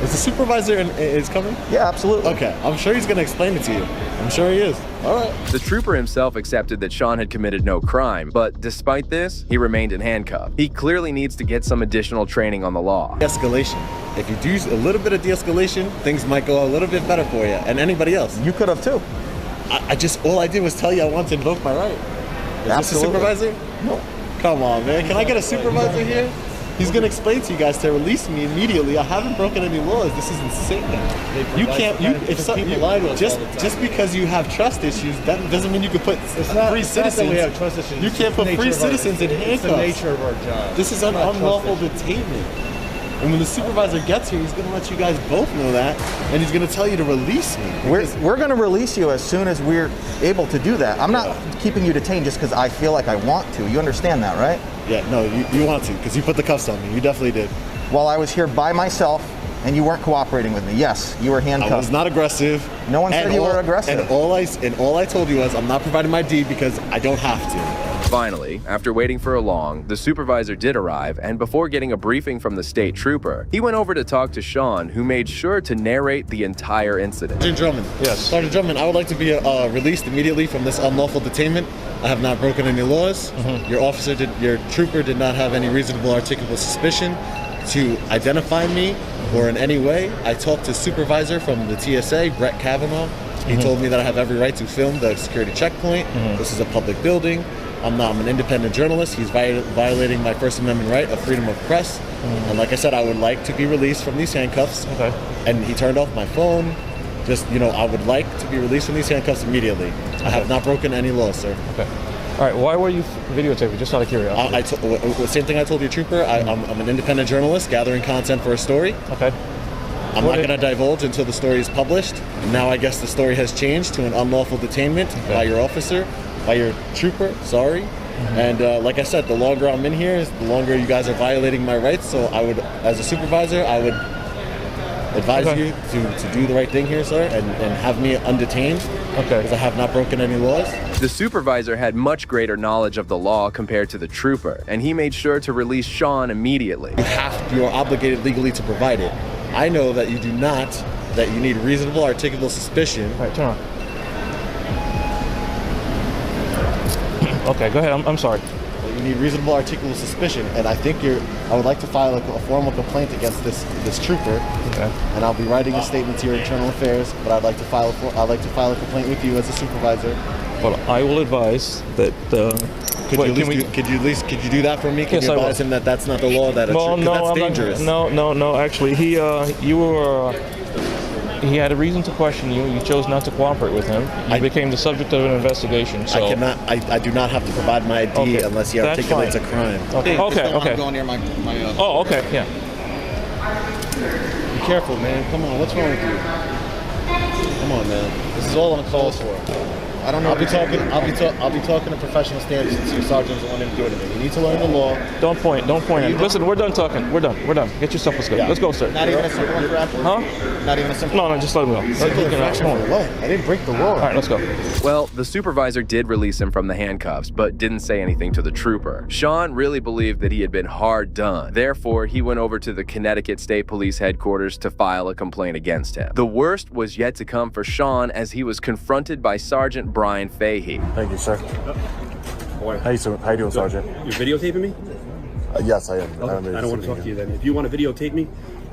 Is the supervisor is coming? Yeah, absolutely. Okay. I'm sure he's going to explain it to you. I'm sure he is. All right. The trooper himself accepted that Sean had committed no crime, but despite this, he remained in handcuffs. He clearly needs to get some additional training on the law. De-escalation. If you do a little bit of de-escalation, things might go a little bit better for you and anybody else. You could have too. All I did was tell you I want to invoke my right. Is this a supervisor? No. Come on, man. Can I get a supervisor here? He's going to explain to you guys to release me immediately. I haven't broken any laws. This is insane. You can't. Just because you have trust issues, that doesn't mean you can put free citizens. We have trust issues. You can't put free citizens in handcuffs. It's the nature of our job. This is an unlawful detainment. And when the supervisor gets here, he's going to let you guys both know that, and he's going to tell you to release me. We're going to release you as soon as we're able to do that. I'm not keeping you detained just because I feel like I want to. You understand that, right? Yeah, no, you want to, because you put the cuffs on me. You definitely did. While I was here by myself, and you weren't cooperating with me. Yes, you were handcuffed. I was not aggressive. No one said you were aggressive. And all I told you was I'm not providing my deed because I don't have to. Finally, after waiting for a long, the supervisor did arrive, and before getting a briefing from the state trooper, he went over to talk to Sean, who made sure to narrate the entire incident. Sergeant Drummond. Yes. Sergeant Drummond, I would like to be released immediately from this unlawful detainment. I have not broken any laws. Mm-hmm. Your trooper did not have any reasonable articulable suspicion to identify me or in any way. I talked to supervisor from the TSA, Brett Kavanaugh. He told me that I have every right to film the security checkpoint. This is a public building. I'm an independent journalist. He's violating my First Amendment right of freedom of press. And like I said, I would like to be released from these handcuffs. Okay. And he turned off my phone. Just, I would like to be released from these handcuffs immediately. I have not broken any laws, sir. Okay. All right, why were you videotaping? Just out of curiosity. Same thing I told your trooper. I'm an independent journalist gathering content for a story. Okay. I'm not going to divulge until the story is published. Now I guess the story has changed to an unlawful detainment by your officer, by your trooper, sorry. And like I said, the longer I'm in here, the longer you guys are violating my rights. So I would, as a supervisor, I would advise you to do the right thing here, sir, and have me undetained. Okay. Because I have not broken any laws. The supervisor had much greater knowledge of the law compared to the trooper, and he made sure to release Sean immediately. You are obligated legally to provide it. I know that you do not, that you need reasonable articulable suspicion. All right, turn on. Okay, go ahead. I'm sorry. You need reasonable articulable suspicion, and I think I would like to file a formal complaint against this trooper. Okay. And I'll be writing a statement to your internal affairs, but I'd like to file a complaint with you as a supervisor. Well, I will advise that. Could you do that for me? Can Yes, you advise him that that's not the law? That that's dangerous. No. Actually, he had a reason to question you. You chose not to cooperate with him. You became the subject of an investigation. So I do not have to provide my ID unless he articulates a crime. Okay. I'm going near my Oh, okay. Yeah. Be careful, man. Come on. What's wrong with you? Come on, man. This is all I'm called for. I don't know. I'll be talking to professional standards since your sergeant doesn't want him to do anything. You need to learn the law. Don't point. Listen, we're done talking. We're done. Get yourself. Let's go. Yeah. Let's go, sir. Not even a simple infraction? Huh? Not even a simple. No, just let him go. Simple infraction for what? I didn't break the law. All right, let's go. Well, the supervisor did release him from the handcuffs, but didn't say anything to the trooper. Sean really believed that he had been hard done. Therefore, he went over to the Connecticut State Police headquarters to file a complaint against him. The worst was yet to come for Sean as he was confronted by Sergeant Brian Fahey. Thank you, sir. How you doing, Sergeant? You're videotaping me? Yes, I am. Okay. I don't want to talk to you then. If you want to videotape me,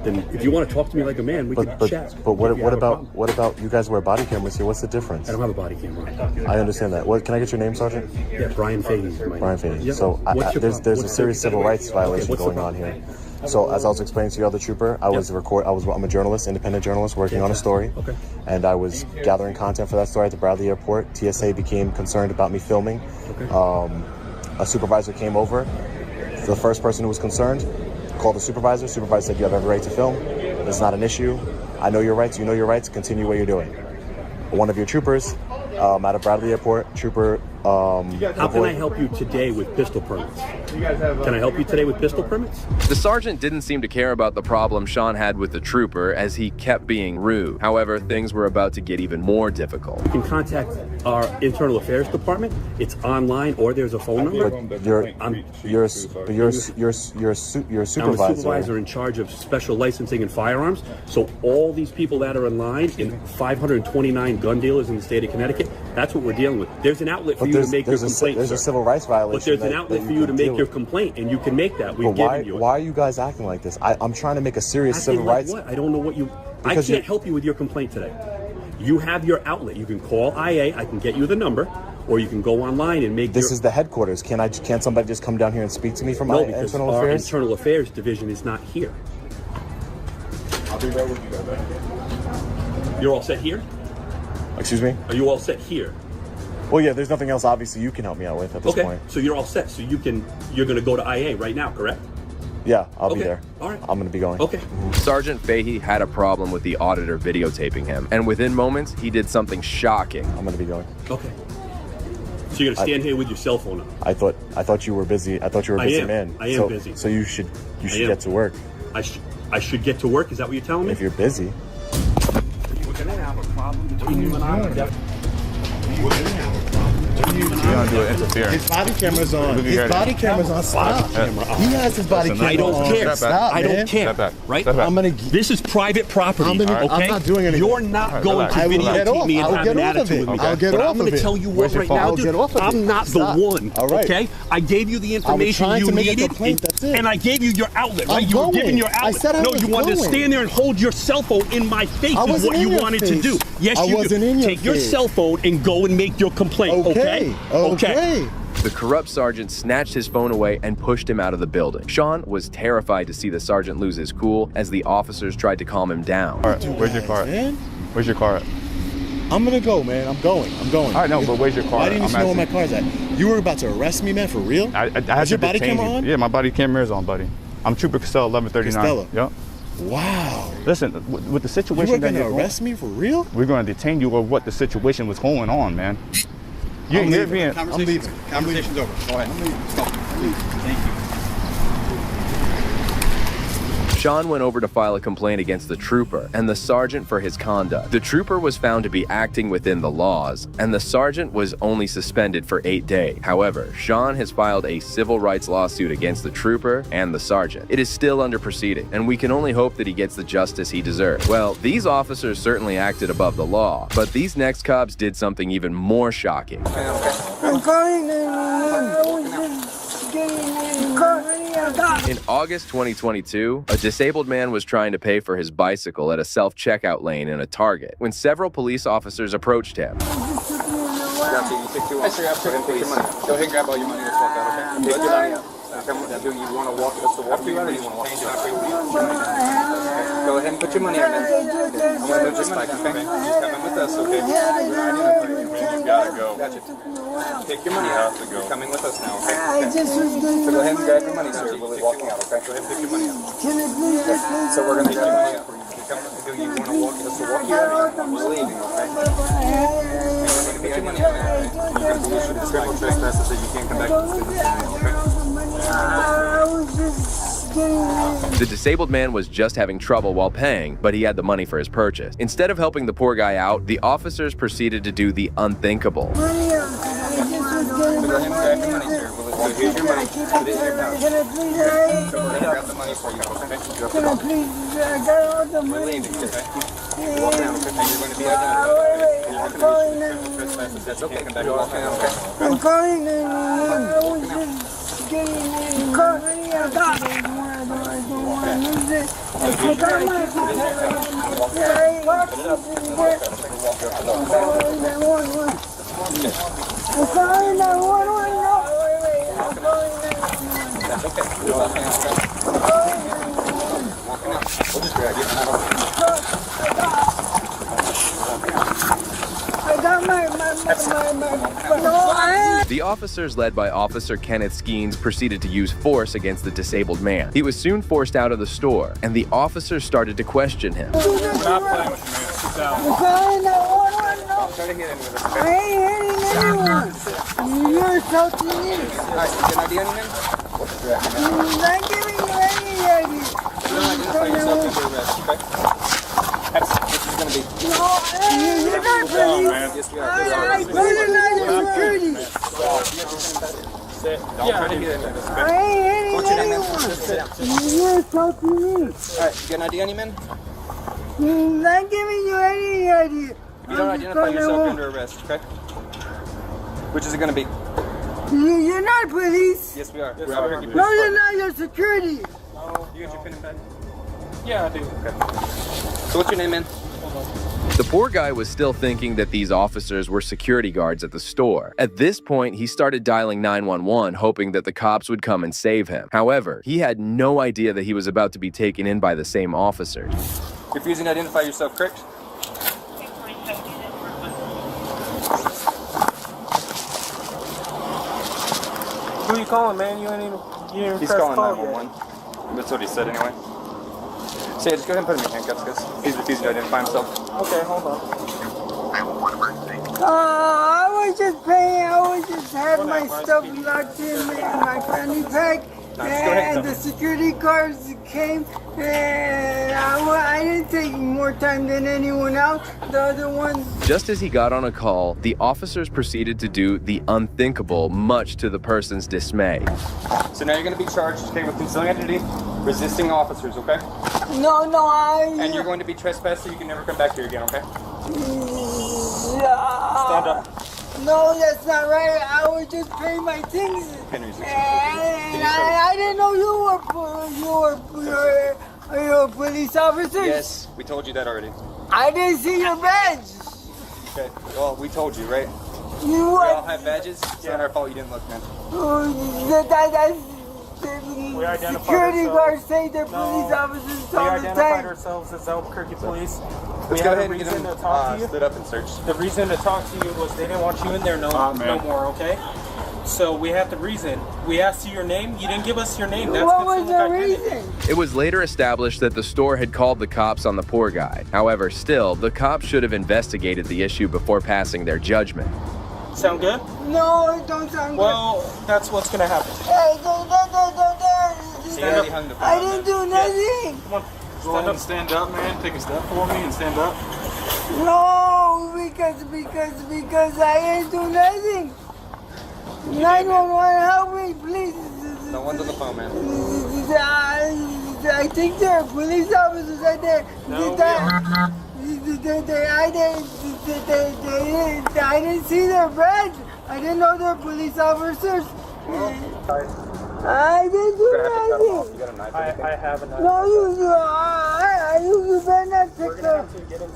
then if you want to talk to me like a man, we can chat. But what about you guys wear body cameras here? What's the difference? I don't have a body camera. I understand that. Can I get your name, Sergeant? Yeah, Brian Fahey. Brian Fahey. Yeah. So there's a serious civil rights violation going on here. So as I was explaining to your other trooper, I'm a journalist, independent journalist working on a story. Okay. And I was gathering content for that story at the Bradley Airport. TSA became concerned about me filming. Okay. A supervisor came over. The first person who was concerned called the supervisor. Supervisor said, you have every right to film. It's not an issue. I know your rights. You know your rights. Continue what you're doing. One of your troopers at a Bradley Airport, trooper. How can I help you today with pistol permits? Can I help you today with pistol permits? The sergeant didn't seem to care about the problem Sean had with the trooper as he kept being rude. However, things were about to get even more difficult. You can contact our internal affairs department. It's online, or there's a phone number. But you're a supervisor. I'm a supervisor in charge of special licensing and firearms. So all these people that are in line, in 529 gun dealers in the state of Connecticut, that's what we're dealing with. There's an outlet for you to make your complaint. There's a civil rights violation. But there's an outlet for you to make your complaint, and you can make that. We've given you it. Why are you guys acting like this? I'm trying to make a serious civil rights. What? I don't know what you. I can't help you with your complaint today. You have your outlet. You can call IA. I can get you the number, or you can go online and make. This is the headquarters. Can't somebody just come down here and speak to me from internal affairs? Our internal affairs division is not here. I'll be right with you guys. You're all set here? Excuse me? Are you all set here? Well, yeah, there's nothing else obviously you can help me out with at this point. So you're all set. So you're going to go to IA right now, correct? Yeah, I'll be there. All right. I'm going to be going. Okay. Sergeant Fahey had a problem with the auditor videotaping him, and within moments, he did something shocking. I'm going to be going. Okay. So you're going to stand here with your cell phone on? I thought you were busy. I thought you were a busy man. I am busy. So you should get to work. I should get to work? Is that what you're telling me? If you're busy. We're going to have a problem between you and I. You don't do interference. His body camera's on. His body camera's on. Stop. He has his body camera on. I don't care. Stop, I don't man. care. Step back. Right? Step back. This is private property. Okay? I'm not doing anything. You're not going to videotape me and have an attitude with me. I'll get but off I'm going to tell you what right now, dude. I'm not the one. All right. Okay? I gave you the information you needed, and I gave you your outlet. Right? You were giving your outlet. No, you wanted to stand there and hold your cell phone in my face. Is what you wanted to do. Yes, you do. Take your cell phone and go and make your complaint. Okay? Okay. The corrupt sergeant snatched his phone away and pushed him out of the building. Sean was terrified to see the sergeant lose his cool as the officers tried to calm him down. All right, where's your car at? Where's your car at? I'm gonna go, man. I'm going. All right, no, but where's your car? Why didn't you know where my car's at? You were about to arrest me, man, for real? I had your body camera on? Yeah, my body camera is on, buddy. I'm Trooper Costello, 1139. Costello? Yep. Wow. Listen, with the situation you were gonna arrest me for real? We're gonna detain you of what the situation was going on, man. I'm leaving. Conversation's over. Go ahead. I'm leaving. Let's go. Thank you. Sean went over to file a complaint against the trooper and the sergeant for his conduct. The trooper was found to be acting within the laws, and the sergeant was only suspended for 8 days. However, Sean has filed a civil rights lawsuit against the trooper and the sergeant. It is still under proceeding, and we can only hope that he gets the justice he deserves. Well, these officers certainly acted above the law, but these next cops did something even more shocking. In August 2022, a disabled man was trying to pay for his bicycle at a self-checkout lane in a Target when several police officers approached him. Go ahead and grab all your money. Let's walk out, okay? Take your money out. Do you want to walk us to walk you out, or you want to walk? Go ahead and put your money in there. I'm going to move this bike, okay? You're coming with us, okay? You gotta go. Gotcha. Take your money out. You're coming with us now, okay? So go ahead and grab your money, sir. We'll be walking out, okay? Go ahead and take your money out. So we're going to take your money out. Do you want to walk us to walk you out, or we're leaving, okay? Put your money out there. You're going to be issued a criminal trespass so you can't come back to this business, okay? The disabled man was just having trouble while paying, but he had the money for his purchase. Instead of helping the poor guy out, the officers proceeded to do the unthinkable. Here's your money. Put it in your pouch. So we're going to grab the money for you, okay? Can I please? I got all the money. We're leaving, okay? Walk down, okay? And you're going to be identified, okay? You're not going to be issued criminal trespass. That's okay. Come back and walk down, okay? I'm calling 911. I was just getting in the car. I got it. I don't want to lose it. I got my I'm calling 911. I'm calling 911. That's okay. You're walking out, okay? Walking out. We'll just grab you. I got my The officers, led by Officer Kenneth Skeens, proceeded to use force against the disabled man. He was soon forced out of the store, and the officers started to question him. I'm calling 911. I ain't hitting anyone. You're assaulting me. Can I be any man? I'm not giving you any idea. Identify yourself under arrest, okay? This is going to be... No, you're not police. Yes, we are. I you're not security. I ain't hitting anyone. You're assaulting me. Alright, you got an ID on you, man? I'm not giving you any idea. If you don't identify yourself, you're under arrest, okay? Which is it going to be? You're not police. Yes, we are. No, you're not. You're security. You got your pen and pad? Yeah, I do. Okay. So what's your name, man? The poor guy was still thinking that these officers were security guards at the store. At this point, he started dialing 911, hoping that the cops would come and save him. However, he had no idea that he was about to be taken in by the same officers. Refusing to identify yourself, correct? Who you calling, man? You ain't even He's calling 911. That's what he said anyway. So yeah, just go ahead and put him in handcuffs because he's refusing to identify himself. Okay, hold on. I was just paying. I was just had my stuff locked in my fanny pack. And the security guards came, and I didn't take more time than anyone else. The other ones. Just as he got on a call, the officers proceeded to do the unthinkable, much to the person's dismay. So now you're going to be charged, okay, with concealing identity, resisting officers, okay? No, And you're going to be trespassed, so you can never come back here again, okay? Stand up. No, that's not right. I was just paying my things. Henry's And I didn't know you were police officers. Yes, we told you that already. I didn't see your badge. Okay, well, we told you, right? You We all have badges. It's not our fault you didn't look, man. Security guards say they're police officers all the time. We identified ourselves as Albuquerque Police. Let's go ahead and get him stood up and search. The reason to talk to you was they didn't want you in there no more, okay? So we have the reason. We asked you your name. You didn't give us your name. That's what was the reason? It was later established that the store had called the cops on the poor guy. However, still, the cops should have investigated the issue before passing their judgment. Sound good? No, it don't sound good. Well, that's what's going to happen. Hey, I didn't do nothing. Come on. Go ahead and stand up, man. Take a step for me and stand up. No, because I didn't do nothing. 911, help me, please. No one's on the phone, man. I think there are police officers right there. No, I didn't see their badge. I didn't know they're police officers. I didn't do nothing. You got a knife? I have a knife. No, you better not take We're gonna have to get him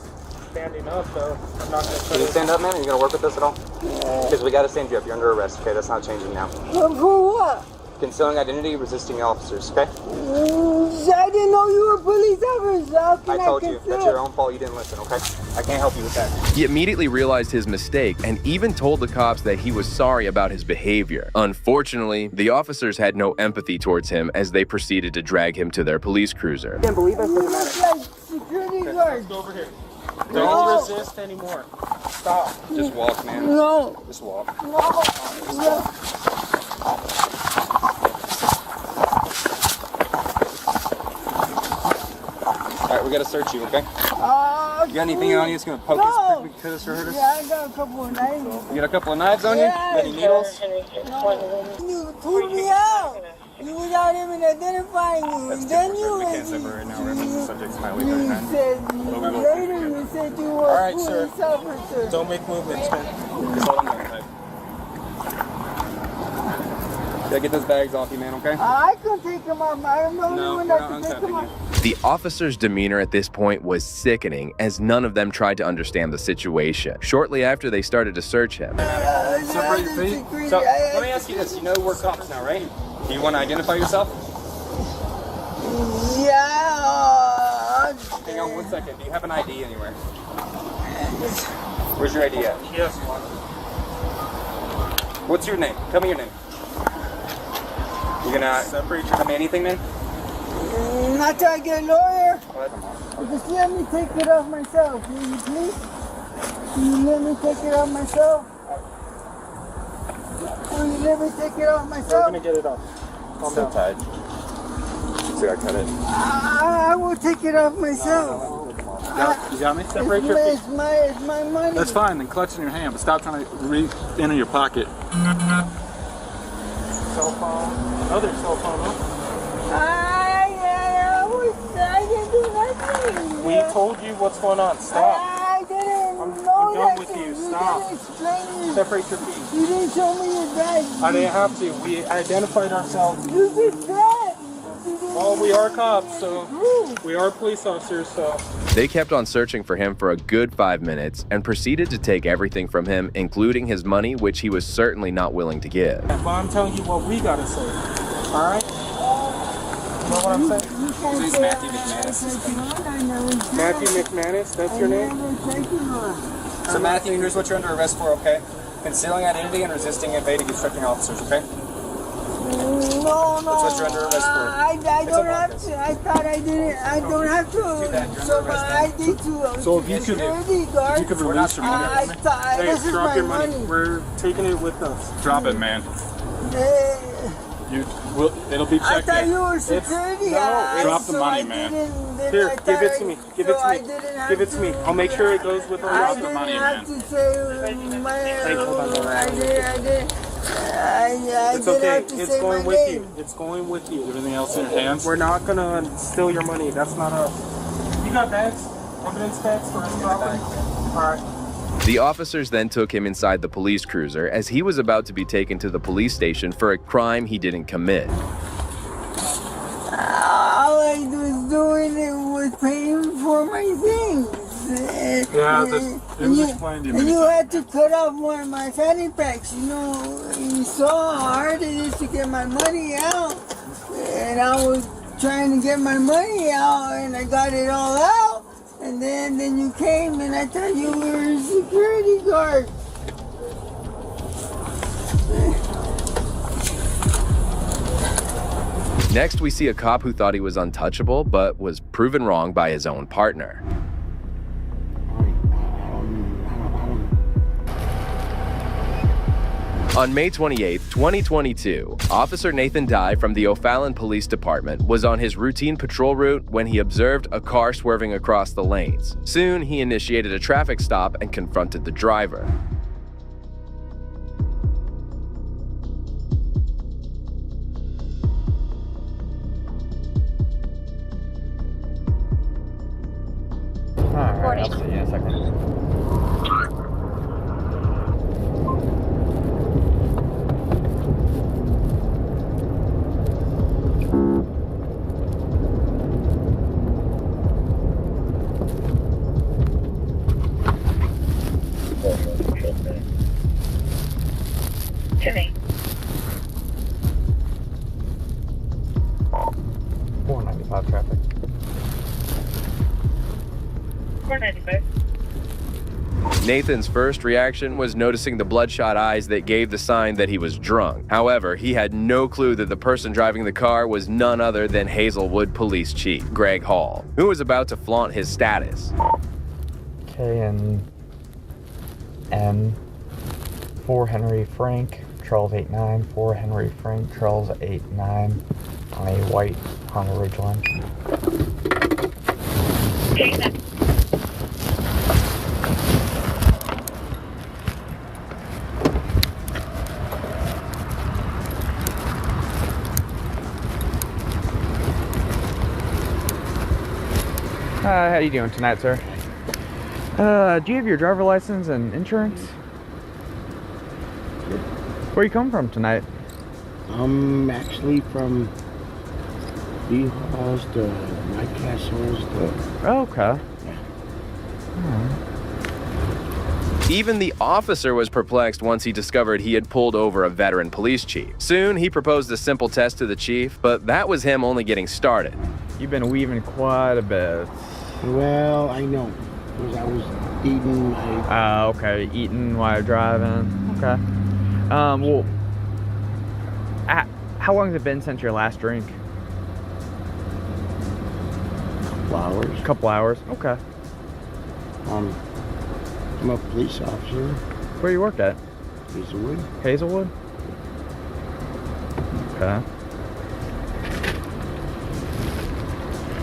standing up, though. I'm not gonna. Can you stand up, man? Are you gonna work with us at all? Because we gotta stand you up. You're under arrest. Okay, that's not changing now. For what? Concealing identity, resisting officers. Okay? I didn't know you were police officers. How can I told you. That's your own fault. You didn't listen. Okay? I can't help you with that. He immediately realized his mistake and even told the cops that he was sorry about his behavior. Unfortunately, the officers had no empathy towards him as they proceeded to drag him to their police cruiser. Can't believe it. Like security guards. Go over here. No. Don't resist anymore. Stop. Just walk, man. No. Just walk. No. Alright, we gotta search you, okay? You got anything on you that's gonna poke us, cut us, or hurt us? Yeah, I got a couple of knives. You got a couple of knives on you? Yeah. Any needles? You pulled me out. You without even identifying you. That's And then different, you we can't separate now. We're the subject's highway you 39. said later you said you were All right, police sir. officer. Don't make movements, man. Just hold on tight. Gotta get those bags off you, man, okay? I can take them off. I'm the only one that can take them off. The officer's demeanor at this point was sickening as none of them tried to understand the situation. Shortly after, they started to search him. Separate your feet. So, let me ask you this. You know we're cops now, right? Do you want to identify yourself? Yeah. Hang on 1 second. Do you have an ID anywhere? Where's your ID at? Yes. What's your name? Tell me your name. You gonna tell me anything, man? Not till I get a lawyer. Just let me take it off myself, will you please? Can you let me take it off myself? Will you let me take it off myself? We're gonna get it off. Calm down. Tied. See, I cut it. I will take it off myself. You got me? Separate your feet. It's my money. That's fine, then clutch it in your hand, but stop trying to reach into your pocket. Cell phone. Other cell phone, huh? I didn't do nothing. We told you what's going on. Stop. I didn't I'm know done that. with you. You Stop. didn't explain it. Separate your feet. You didn't show me your badge. I didn't have to. We identified ourselves. You did that. Well, we are cops, so we are police officers, so. They kept on searching for him for a good 5 minutes and proceeded to take everything from him, including his money, which he was certainly not willing to give. But I'm telling you what we gotta say. All right? You know what I'm saying? This is Matthew McManus. Matthew McManus, that's your name? So Matthew, here's what you're under arrest for, okay? Concealing identity and resisting evading obstructing officers, okay? No. That's what you're under arrest for. I don't have to. I thought I didn't. I don't have to. So I need to. So if you could release your money. Hey, this is drop my your money. money. We're taking it with us. Drop it, man. It'll be I checked thought in. you were security. Drop the money, man. Here, give it to me. Give it to me. Give it to me. I'll make sure it goes with all the money, man. To say my, I did. It's okay. It's going with you. It's going with you. Everything else in your hands. We're not gonna steal your money. That's not us. You got bags? Evidence bags for his property? All right. The officers then took him inside the police cruiser as he was about to be taken to the police station for a crime he didn't commit. All I was doing was paying for my things. Yeah, it was explained to me. And you had to cut off one of my fanny packs. You know, you saw how hard it is to get my money out. And I was trying to get my money out, and I got it all out. And then you came, and I thought you were a security guard. Next, we see a cop who thought he was untouchable, but was proven wrong by his own partner. On May 28, 2022, Officer Nathan Dye from the O'Fallon Police Department was on his routine patrol route when he observed a car swerving across the lanes. Soon, he initiated a traffic stop and confronted the driver. Alright, I'll see you in a second. Timmy. 495 traffic. 495. Nathan's first reaction was noticing the bloodshot eyes that gave the sign that he was drunk. However, he had no clue that the person driving the car was none other than Hazelwood Police Chief Greg Hall, who was about to flaunt his status. K and N. 4 Henry Frank, Charles 89, 4 Henry Frank, Charles 89 on a white Honda Ridgeline. Take that. How you doing tonight, sir? Do you have your driver license and insurance? Where you come from tonight? I'm actually from B-Halls to White Castles to... Oh, okay. Even the officer was perplexed once he discovered he had pulled over a veteran police chief. Soon, he proposed a simple test to the chief, but that was him only getting started. You've been weaving quite a bit. Well, I know, because I was eating okay, eating while driving. Okay. Well, how long has it been since your last drink? Couple hours. Couple hours. Okay. I'm a police officer. Where you work at? Hazelwood. Hazelwood? Okay.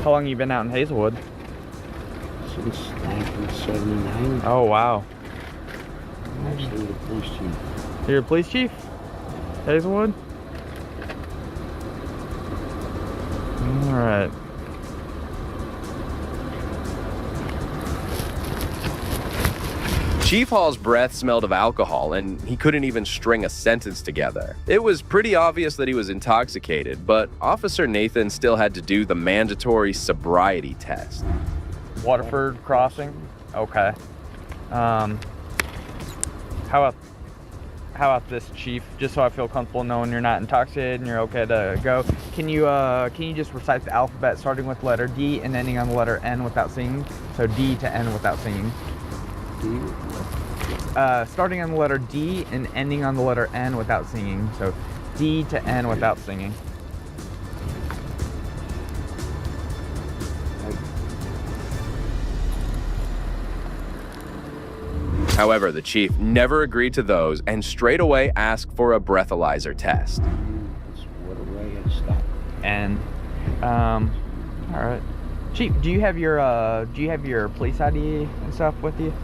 How long you been out in Hazelwood? Since 1979. Oh, wow. I'm actually the police chief. You're a police chief? Hazelwood? Alright. Chief Hall's breath smelled of alcohol, and he couldn't even string a sentence together. It was pretty obvious that he was intoxicated, but Officer Nathan still had to do the mandatory sobriety test. Waterford Crossing? Okay. How about this, Chief? Just so I feel comfortable knowing you're not intoxicated and you're okay to go. Can you just recite the alphabet starting with letter D and ending on the letter N without singing? So D to N without singing. Starting on the letter D and ending on the letter N without singing. So D to N without singing. However, the chief never agreed to those and straight away asked for a breathalyzer test. And, all right. Chief, do you have your police ID and stuff with you?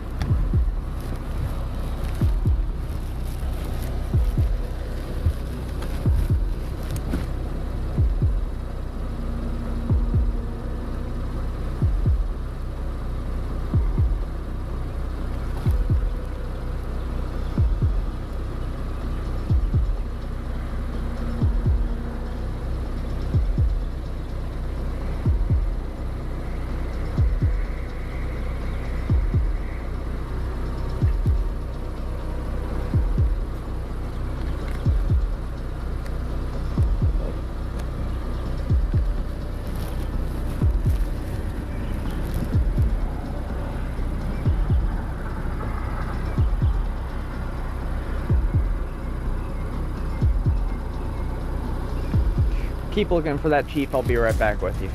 Keep looking for that, Chief. I'll be right back with you.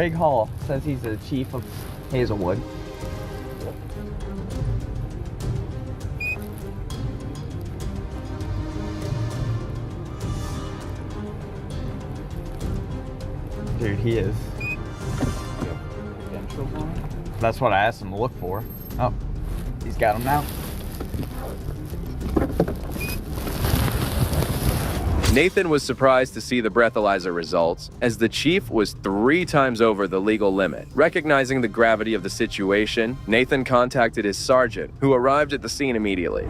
Craig Hall. Says he's the chief of Hazelwood. Dude, he is. That's what I asked him to look for. Oh, he's got him now. Nathan was surprised to see the breathalyzer results, as the chief was 3 times over the legal limit. Recognizing the gravity of the situation, Nathan contacted his sergeant, who arrived at the scene immediately.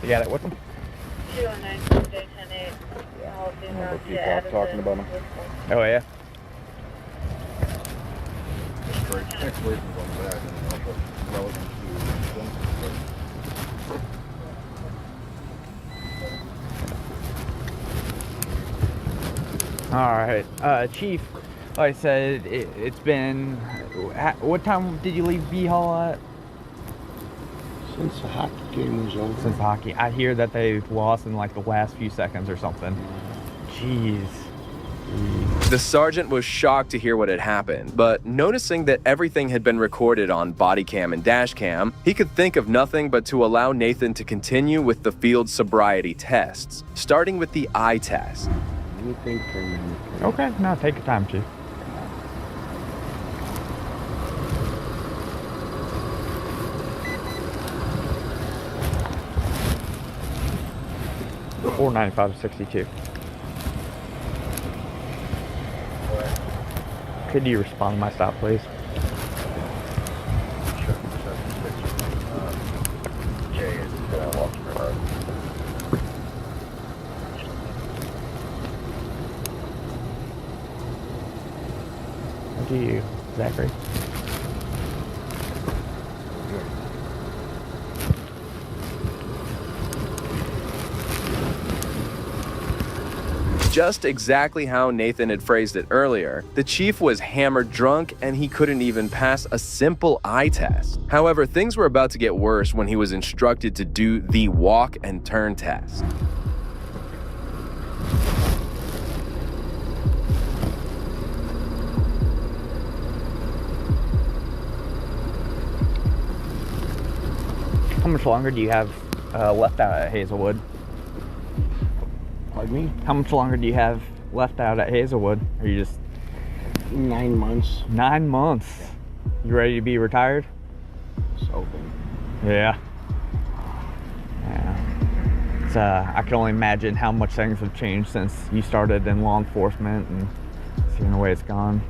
You got it with him? 209 J108. Talking about him. Oh yeah. All right, Chief. Like I said, it's been. What time did you leave B Hall at? Since the hockey game was over. Since hockey, I hear that they've lost in like the last few seconds or something. Jeez. The sergeant was shocked to hear what had happened, but noticing that everything had been recorded on body cam and dash cam, he could think of nothing but to allow Nathan to continue with the field sobriety tests, starting with the eye test. Let me think for a minute. Okay, no, take your time, Chief. $495.62. Could you respond to my stop, please? What do you, Zachary? Just exactly how Nathan had phrased it earlier, the chief was hammered drunk and he couldn't even pass a simple eye test. However, things were about to get worse when he was instructed to do the walk and turn test. How much longer do you have left out at Hazelwood? Pardon me? How much longer do you have left out at Hazelwood? Are you just... 9 months. 9 months? You ready to be retired? So yeah. Yeah. It's, I can only imagine how much things have changed since you started in law enforcement and seeing the way it's gone.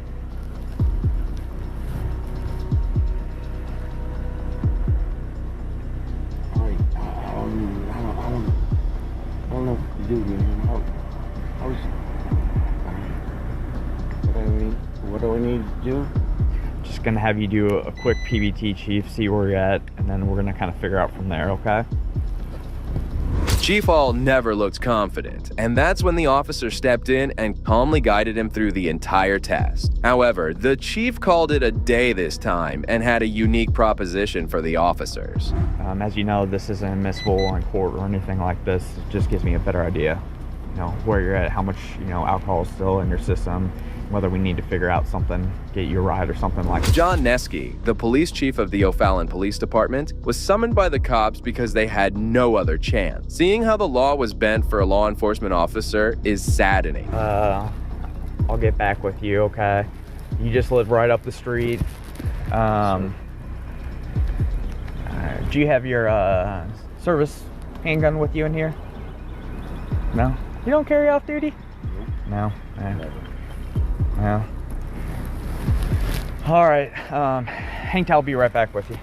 Alright, I don't know what to do, man. What do I need to do? Just gonna have you do a quick PBT, Chief, see where you're at, and then we're gonna kind of figure out from there, okay? Chief Hall never looked confident, and that's when the officer stepped in and calmly guided him through the entire test. However, the chief called it a day this time and had a unique proposition for the officers. As you know, this isn't admissible in court or anything like this. It just gives me a better idea, you know, where you're at, how much, you know, alcohol is still in your system, whether we need to figure out something, get you a ride or something like that. John Neske, the police chief of the O'Fallon Police Department, was summoned by the cops because they had no other chance. Seeing how the law was bent for a law enforcement officer is saddening. I'll get back with you, okay? You just live right up the street. Do you have your service handgun with you in here? No? You don't carry off duty? No? Yeah. All right, Hank, I'll be right back with you.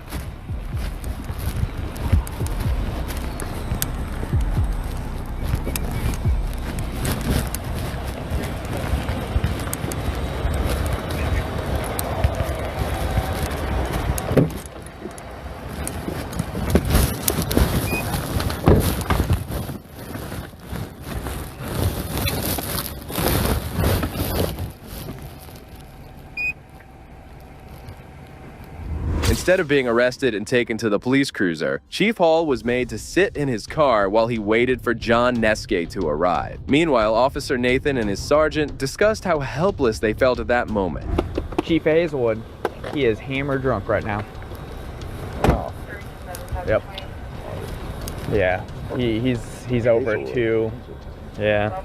Instead of being arrested and taken to the police cruiser, Chief Hall was made to sit in his car while he waited for John Neske to arrive. Meanwhile, Officer Nathan and his sergeant discussed how helpless they felt at that moment. Chief Hazelwood, he is hammered drunk right now. Oh. Yep. Yeah, he's over it too. Yeah.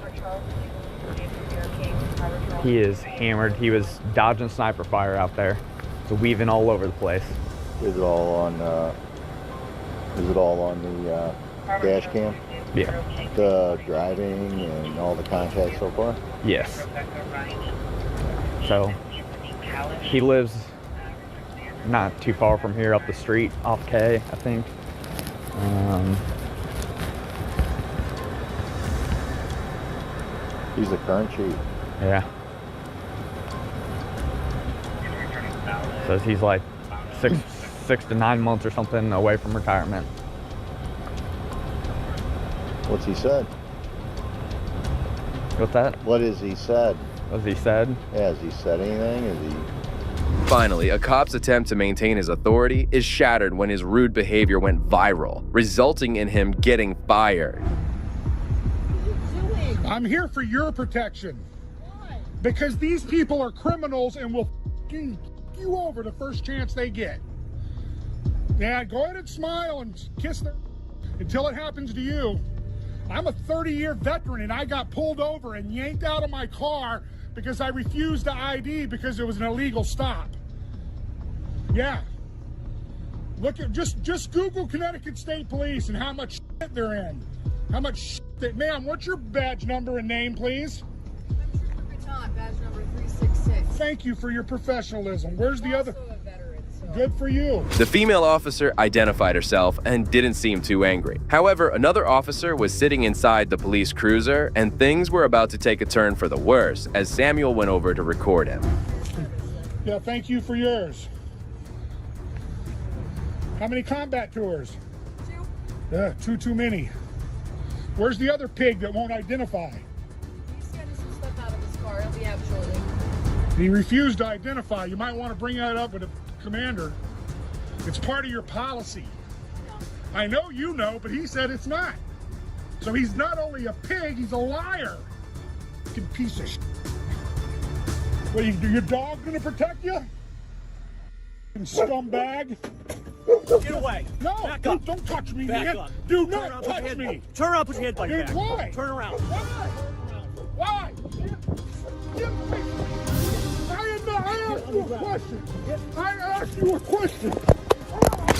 He is hammered. He was dodging sniper fire out there. So weaving all over the place. Is it all on the dash cam? Yeah. The driving and all the contacts so far? Yes. So he lives not too far from here, up the street, off K, I think. He's the current chief. Yeah. Says he's like 6 to 9 months or something away from retirement. What's he said? What's that? What has he said? What's he said? Yeah, has he said anything? Is he... Finally, a cop's attempt to maintain his authority is shattered when his rude behavior went viral, resulting in him getting fired. I'm here for your protection. Why? Because these people are criminals and will f***ing you over the first chance they get. Yeah, go ahead and smile and kiss them until it happens to you. I'm a 30-year veteran and I got pulled over and yanked out of my car because I refused to ID because it was an illegal stop. Yeah. Look at just Google Connecticut State Police and how much shit they're in. How much shit that, ma'am, what's your badge number and name, please? Badge number 366. Thank you for your professionalism. Where's the other? Good for you. The female officer identified herself and didn't seem too angry. However, another officer was sitting inside the police cruiser, and things were about to take a turn for the worse as Samuel went over to record him. Yeah, thank you for yours. How many combat tours? 2. Yeah, too many. Where's the other pig that won't identify? He's getting some stuff out of his car. He'll be out shortly. He refused to identify. You might want to bring that up with the commander. It's part of your policy. I know you know, but he said it's not. So he's not only a pig, he's a liar. Fucking piece of shit. What, your dog gonna protect you? Scumbag. Get away. No, back up. Don't touch me. Back up. Do not touch me. Turn around, put your hand by your back. Why? Turn around. Why? I asked you a question. I asked you a question.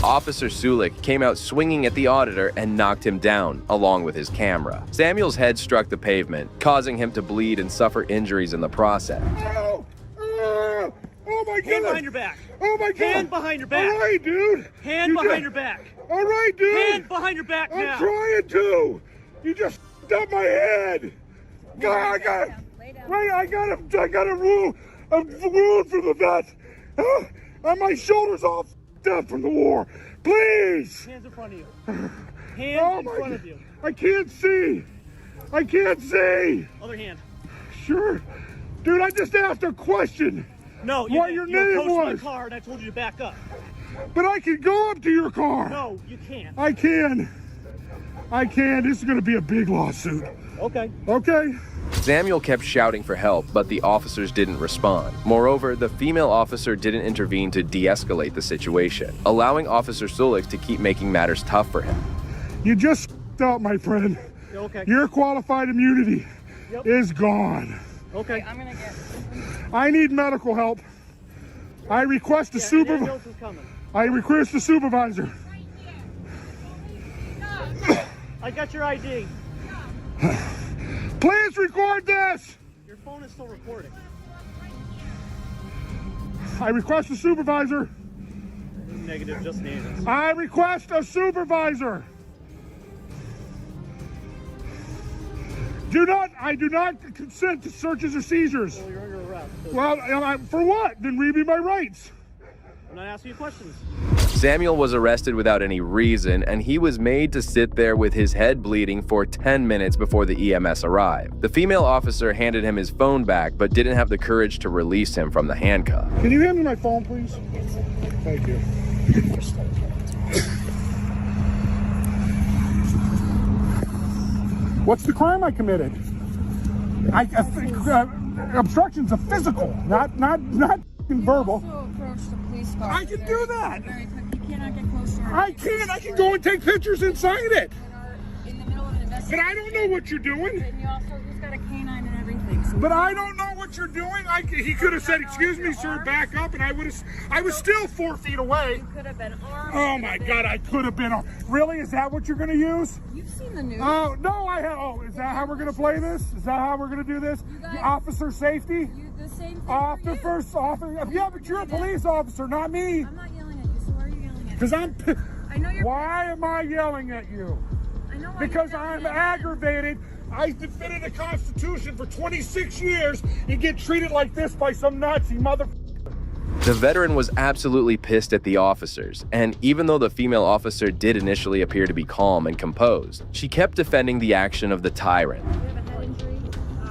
Officer Sulik came out swinging at the auditor and knocked him down, along with his camera. Samuel's head struck the pavement, causing him to bleed and suffer injuries in the process. Oh my God! Hand behind your back. Oh my God! Hand behind your back. All right, dude. Hand behind your back. All right, dude. Hand behind your back now. I'm trying to. You just up my head. God, I got a wound from the vet. And my shoulders all up from the war. Please. Hands in front of you. Hands in front of you. I can't see. I can't see. Other hand. Sure. Dude, I just asked a question. No, what your name approached was. my car and I told you to back up. But I can go up to your car. No, you can't. I can. This is going to be a big lawsuit. Okay. Okay. Samuel kept shouting for help, but the officers didn't respond. Moreover, the female officer didn't intervene to de-escalate the situation, allowing Officer Sulik to keep making matters tough for him. You just up, my friend. Okay. Your qualified immunity is gone. Okay. I'm going to get... I need medical help. I request a supervisor. I request a supervisor. I got your ID. Please record this. Your phone is still recording. I request a supervisor. Negative, just names. I request a supervisor. I do not consent to searches or seizures. Well, you're under arrest. Well, for what? Then read me my rights. I'm not asking you questions. Samuel was arrested without any reason, and he was made to sit there with his head bleeding for 10 minutes before the EMS arrived. The female officer handed him his phone back, but didn't have the courage to release him from the handcuff. Can you hand me my phone, please? Thank you. What's the crime I committed? Obstruction's a physical, not verbal. I can do that. You cannot get close to her. I can. I can go and take pictures inside it. But I don't know what you're doing. And you also, he's got a canine and everything. So but I don't know what you're doing. He could have said, "Excuse me, sir, back up," and I was still 4 feet away. You could have been armed. Oh my God, I could have been armed. Really? Is that what you're going to use? You've seen the news. Oh no, I have. Oh, is that how we're going to play this? Is that how we're going to do this? Officer safety. The same thing Yeah, but you're a police officer, not me. I'm not yelling at you. So why are you yelling at me? Because I know you're. Why am I yelling at you? I know why Because you're I'm yelling aggravated. I defended the Constitution for 26 years and get treated like this by some Nazi mother. The veteran was absolutely pissed at the officers, and even though the female officer did initially appear to be calm and composed, she kept defending the action of the tyrant. You have a head injury?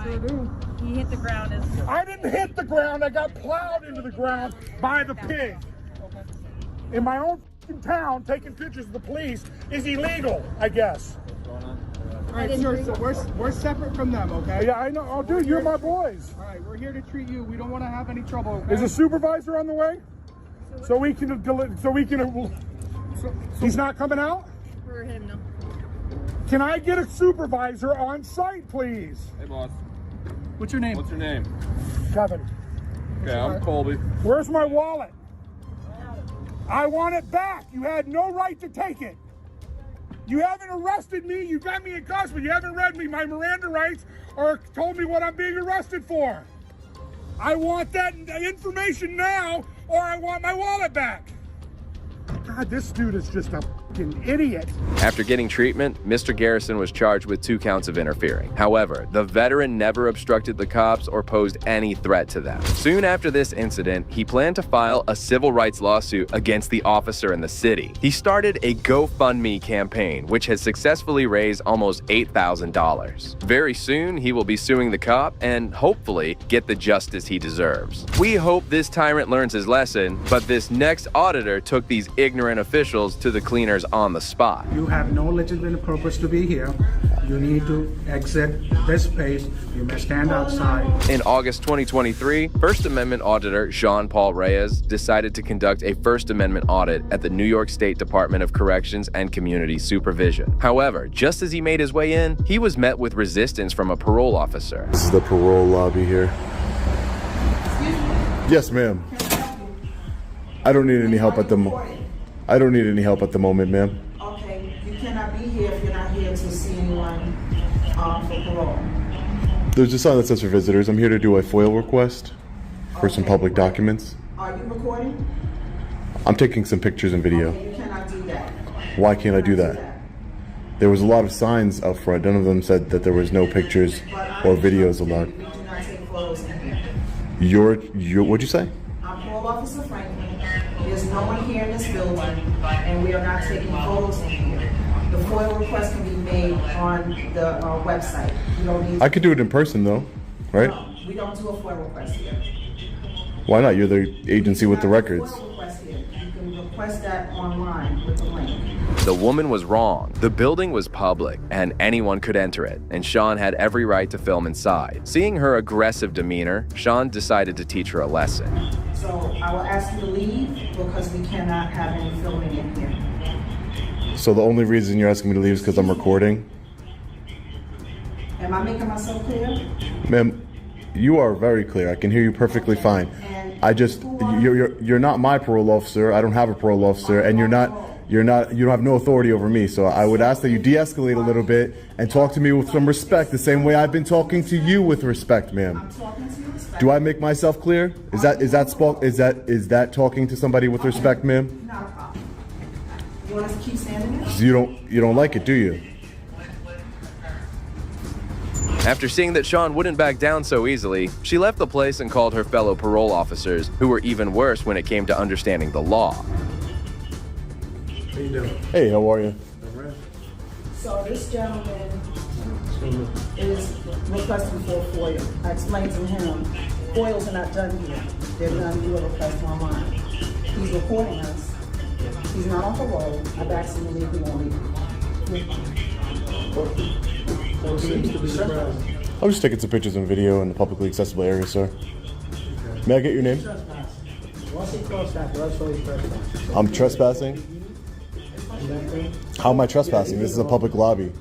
Sure do. He hit the ground. I didn't hit the ground. I got plowed into the ground by the pig. In my own town, taking pictures of the police is illegal, I guess. All right, sir, so we're separate from them, okay? Yeah, I know. Oh, dude, you're my boys. All right, we're here to treat you. We don't want to have any trouble, okay? Is a supervisor on the way? So we can, he's not coming out? For him, no. Can I get a supervisor on site, please? Hey, boss. What's your name? What's your name? Kevin. Okay, I'm Colby. Where's my wallet? I want it back. You had no right to take it. You haven't arrested me. You got me in custody. You haven't read me my Miranda rights or told me what I'm being arrested for. I want that information now, or I want my wallet back. God, this dude is just a fucking idiot. After getting treatment, Mr. Garrison was charged with 2 counts of interfering. However, the veteran never obstructed the cops or posed any threat to them. Soon after this incident, he planned to file a civil rights lawsuit against the officer in the city. He started a GoFundMe campaign, which has successfully raised almost $8,000. Very soon, he will be suing the cop and hopefully get the justice he deserves. We hope this tyrant learns his lesson, but this next auditor took these ignorant officials to the cleaners on the spot. You have no legitimate purpose to be here. You need to exit this space. You may stand outside. In August 2023, First Amendment auditor Jean-Paul Reyes decided to conduct a First Amendment audit at the New York State Department of Corrections and Community Supervision. However, just as he made his way in, he was met with resistance from a parole officer. This is the parole lobby here. Yes, ma'am. I don't need any help at the moment. I don't need any help at the moment, ma'am. Okay, you cannot be here if you're not here to see anyone for parole. There's a sign that says for visitors. I'm here to do a FOIL request for some public documents. Are you recording? I'm taking some pictures and video. Okay, you cannot do that. Why can't I do that? There was a lot of signs up front. None of them said that there was no pictures or videos allowed. We do not take photos in here. What'd you say? I'm Parole Officer Franklin. There's no one here in this building, and we are not taking photos in here. The FOIL request can be made on the website. You don't need. I could do it in person though, right? No, we don't do a FOIL request here. Why not? You're the agency with the records. FOIL request here. You can request that online with the link. The woman was wrong. The building was public, and anyone could enter it, and Sean had every right to film inside. Seeing her aggressive demeanor, Sean decided to teach her a lesson. So I will ask you to leave because we cannot have any filming in here. So the only reason you're asking me to leave is because I'm recording? Am I making myself clear? Ma'am, you are very clear. I can hear you perfectly fine. I just, you're not my parole officer. I don't have a parole officer, and you don't have no authority over me. So I would ask that you de-escalate a little bit and talk to me with some respect, the same way I've been talking to you with respect, ma'am. Do I make myself clear? Is that talking to somebody with respect, ma'am? Not a problem. You want us to keep standing there? You don't like it, do you? After seeing that Sean wouldn't back down so easily, she left the place and called her fellow parole officers, who were even worse when it came to understanding the law. How you doing? Hey, how are you? So this gentleman is requesting for FOIL. I explained to him, FOILs are not done here. They're done through a request online. He's recording us. He's not on parole. I've asked him to leave. He won't leave. I'm just taking some pictures and video in the publicly accessible area, sir. May I get your name? I'm trespassing. How am I trespassing? This is a public lobby.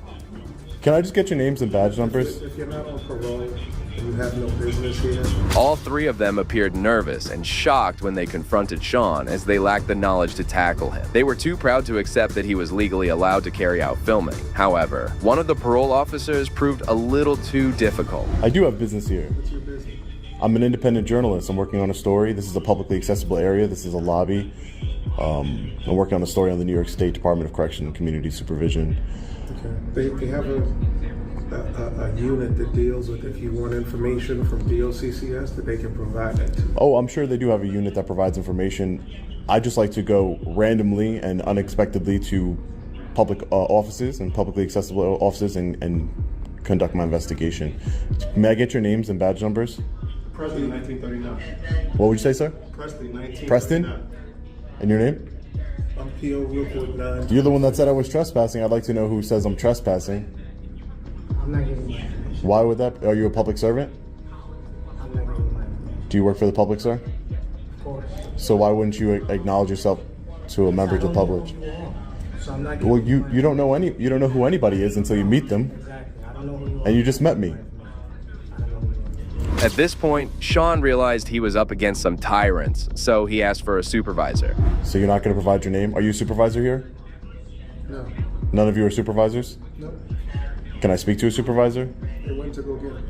Can I just get your names and badge numbers? If you're not on parole and you have no business here. All three of them appeared nervous and shocked when they confronted Sean, as they lacked the knowledge to tackle him. They were too proud to accept that he was legally allowed to carry out filming. However, one of the parole officers proved a little too difficult. I do have business here. What's your business? I'm an independent journalist. I'm working on a story. This is a publicly accessible area. This is a lobby. I'm working on a story on the New York State Department of Correction and Community Supervision. Okay. They have a unit that deals with if you want information from DOCCS that they can provide that to. Oh, I'm sure they do have a unit that provides information. I just like to go randomly and unexpectedly to public offices and publicly accessible offices and conduct my investigation. May I get your names and badge numbers? Preston, 1939. What would you say, sir? Preston, 1939. Preston? And your name? I'm P.O. Rookwood 9. You're the one that said I was trespassing. I'd like to know who says I'm trespassing. I'm not giving you information. Why would that? Are you a public servant? I'm not giving you my information. Do you work for the public, sir? Of course. So why wouldn't you acknowledge yourself to a member of the public? So I'm not giving Well, you don't know who anybody is until you meet them. Exactly. I don't know who you are. And you just met me. At this point, Sean realized he was up against some tyrants, so he asked for a supervisor. So you're not going to provide your name? Are you a supervisor here? No. None of you are supervisors? No. Can I speak to a supervisor? They went to go get it.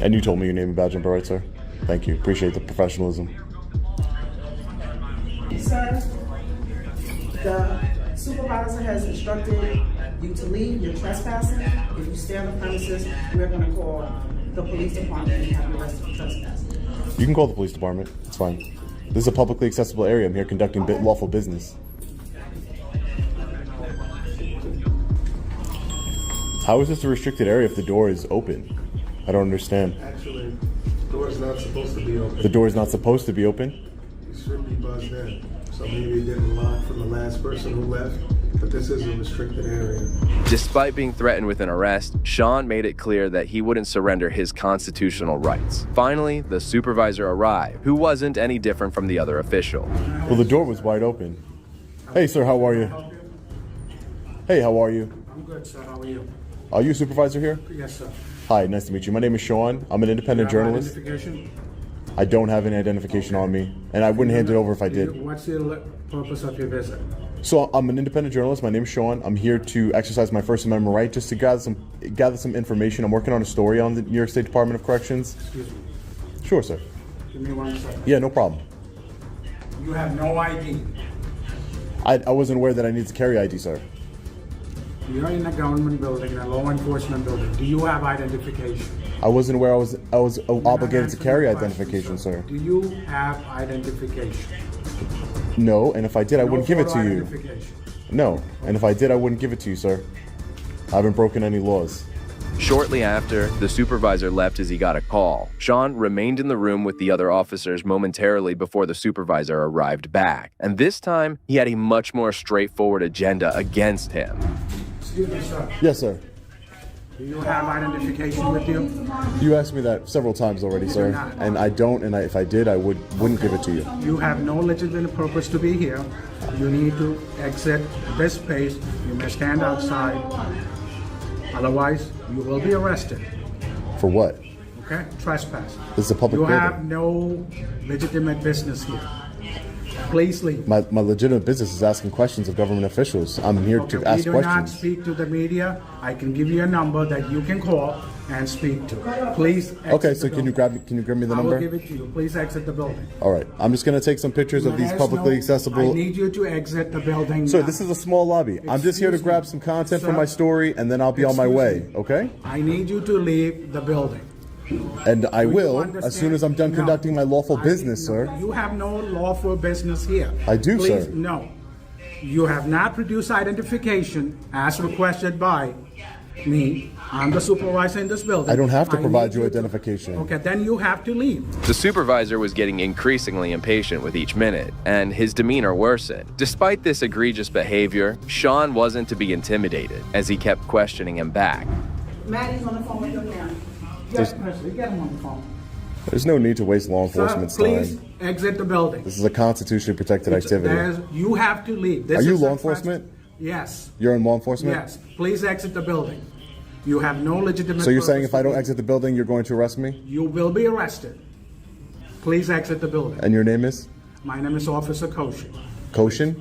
And you told me your name and badge number, right, sir? Thank you. Appreciate the professionalism. Sir, the supervisor has instructed you to leave. You're trespassing. If you stay on the premises, we're going to call the police department and have you arrested for trespassing. You can call the police department. It's fine. This is a publicly accessible area. I'm here conducting lawful business. How is this a restricted area if the door is open? I don't understand. Actually, the door is not supposed to be open. The door is not supposed to be open? It should be buzzed in. So maybe it didn't lock from the last person who left, but this is a restricted area. Despite being threatened with an arrest, Sean made it clear that he wouldn't surrender his constitutional rights. Finally, the supervisor arrived, who wasn't any different from the other official. Well, the door was wide open. Hey, sir, how are you? Hey, how are you? I'm good, sir. How are you? Are you a supervisor here? Yes, sir. Hi, nice to meet you. My name is Sean. I'm an independent You have journalist. identification? I don't have any identification on me, and I wouldn't hand it over if I did. What's the purpose of your visit? So I'm an independent journalist. My name is Sean. I'm here to exercise my First Amendment right, just to gather some information. I'm working on a story on the New York State Department of Corrections. Excuse me. Sure, sir. Give me 1 second. Yeah, no problem. You have no ID. I wasn't aware that I needed to carry ID, sir. You're in a government building, a law enforcement building. Do you have identification? I wasn't aware I was obligated to carry identification, sir. Do you have identification? No, and if I did, I wouldn't give it to photo you. identification. No, and if I did, I wouldn't give it to you, sir. I haven't broken any laws. Shortly after, the supervisor left as he got a call. Sean remained in the room with the other officers momentarily before the supervisor arrived back. And this time, he had a much more straightforward agenda against him. Excuse me, sir. Yes, sir. Do you have identification with you? You asked me that several times already, sir, and I don't. And if I did, I wouldn't give it to you. You have no legitimate purpose to be here. You need to exit this space. You may stand outside. Otherwise, you will be arrested. For what? Okay? Trespass. This is a public You building. have no legitimate business here. Please leave. My legitimate business is asking questions of government officials. I'm here to ask We do not questions. speak to the media. I can give you a number that you can call and speak to. Please exit Okay, so the can you building. grab me the I number? will give it to you. Please exit the building. All right. I'm just gonna take some pictures of these There's publicly no- accessible. I need you to exit the building. Sir, now. this is a small lobby. I'm just here to Excuse grab me. some content for Sir, my story, and then I'll be on my excuse way. me. Okay? I need you to leave the building. And I Do you will understand? as soon as I'm done No. conducting my lawful business, sir. You have no lawful business here. I do, Please, sir. No. You have not produced identification as requested by me. I'm the supervisor in this building. I don't have to provide need you to- identification. Okay, then you have to leave. The supervisor was getting increasingly impatient with each minute, and his demeanor worsened. Despite this egregious behavior, Sean wasn't to be intimidated, as he kept questioning him back. Maddie's on the phone with him now. There's- Get him on the phone. There's no need to waste law Sir, enforcement's please time. exit the building. This is a constitutionally protected activity. You have to leave. This Are you is law a enforcement? Yes. You're in law enforcement? Yes. Please exit the building. You have no legitimate. So you're saying purpose if I to don't leave. exit the building, you're going to arrest me? You will be arrested. Please exit the building. And your name is? My name is Officer Koshin. Koshin?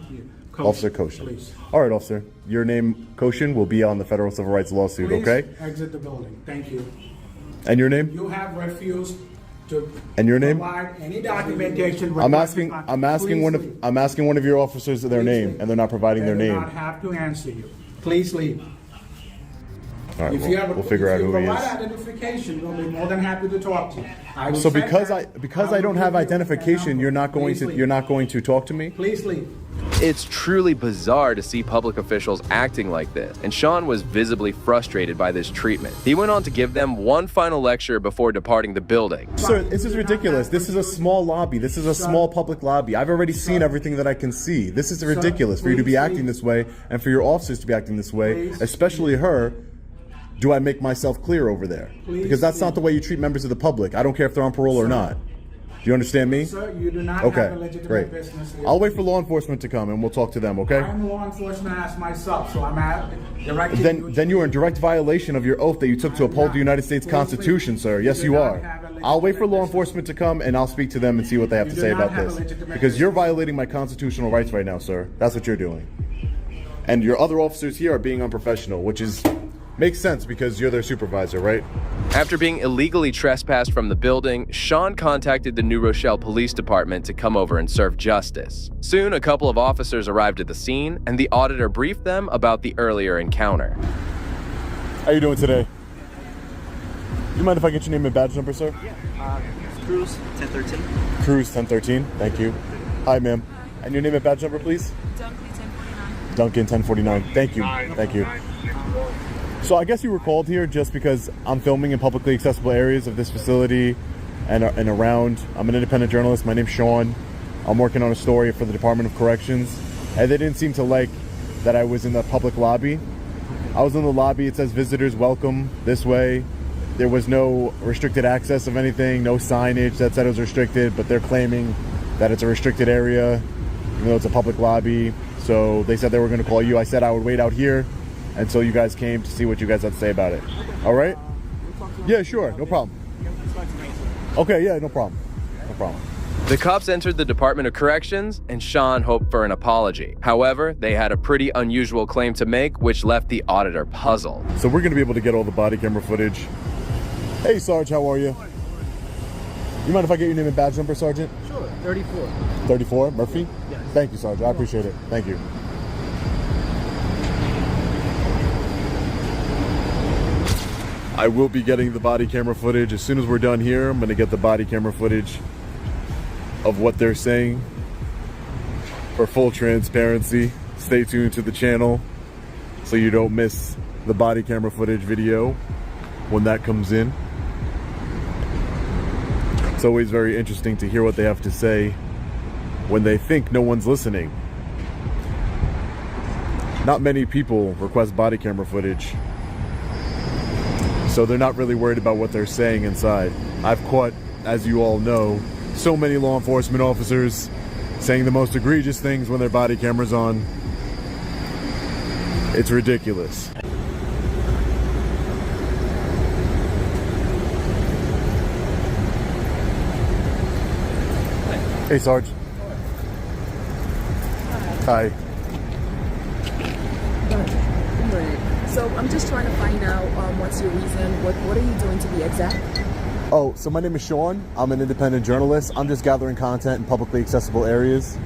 Koshin, Officer Koshin. please. All right, officer. Your name, Koshin, will be on the federal civil rights lawsuit, Please okay? exit the building. Thank you. And your name? You have refused to And your name? provide any documentation. I'm asking one Please of your officers their name, and they're not providing their They do name. not have to answer you. Please leave. All right, If you have we'll figure out who he provide is. identification, we'll be more than happy to talk to you. I will So check because that. I don't will have give you identification, that you're not going Please to leave. talk to me? Please leave. It's truly bizarre to see public officials acting like this, and Sean was visibly frustrated by this treatment. He went on to give them one final lecture before departing the building. Sir, this is ridiculous. This is a small lobby. This is a small public lobby. I've already seen everything that I can see. This is ridiculous for you to be acting this way and for your officers to be acting this way, especially her. Do I make myself clear over there? Because that's not the way you treat members of the public. I don't care if they're on parole or not. Do you understand me? Sir, you do not Okay, have a legitimate great. business here. I'll wait for law enforcement to come and we'll talk to them, okay? I'm law enforcement as myself, so I'm directing Then you are in direct violation of your oath that you took to uphold the United States Constitution, sir. Yes, you are. I'll wait for law enforcement to come and I'll speak to them and see what they have to say about this. Because you're violating my constitutional rights right now, sir. That's what you're doing. And your other officers here are being unprofessional, which makes sense because you're their supervisor, right? After being illegally trespassed from the building, Sean contacted the New Rochelle Police Department to come over and serve justice. Soon, a couple of officers arrived at the scene, and the auditor briefed them about the earlier encounter. How you doing today? You mind if I get your name and badge number, sir? Yeah. Cruz 1013. Cruz 1013. Thank you. Hi, ma'am. And your name and badge number, please? Duncan 1049. Thank you. Thank you. So I guess you were called here just because I'm filming in publicly accessible areas of this facility and around. I'm an independent journalist. My name's Sean. I'm working on a story for the Department of Corrections. And they didn't seem to like that I was in the public lobby. I was in the lobby. It says visitors welcome this way. There was no restricted access of anything, no signage that said it was restricted, but they're claiming that it's a restricted area, even though it's a public lobby. So they said they were going to call you. I said I would wait out here until you guys came to see what you guys had to say about it. All right? Yeah, sure. No problem. Okay, yeah, no problem. No problem. The cops entered the Department of Corrections, and Sean hoped for an apology. However, they had a pretty unusual claim to make, which left the auditor puzzled. So we're going to be able to get all the body camera footage. Hey, Sarge, how are you? You mind if I get your name and badge number, Sergeant? Sure. 34. 34, Murphy? Yes. Thank you, Sarge. I appreciate it. Thank you. I will be getting the body camera footage. As soon as we're done here, I'm going to get the body camera footage of what they're saying. For full transparency, stay tuned to the channel so you don't miss the body camera footage video when that comes in. It's always very interesting to hear what they have to say when they think no one's listening. Not many people request body camera footage, so they're not really worried about what they're saying inside. I've caught, as you all know, so many law enforcement officers saying the most egregious things when their body camera's on. It's ridiculous. Hey, Sarge. Hi. So I'm just trying to find out what's your reason. What are you doing to be exact? Oh, so my name is Sean. I'm an independent journalist. I'm just gathering content in publicly accessible areas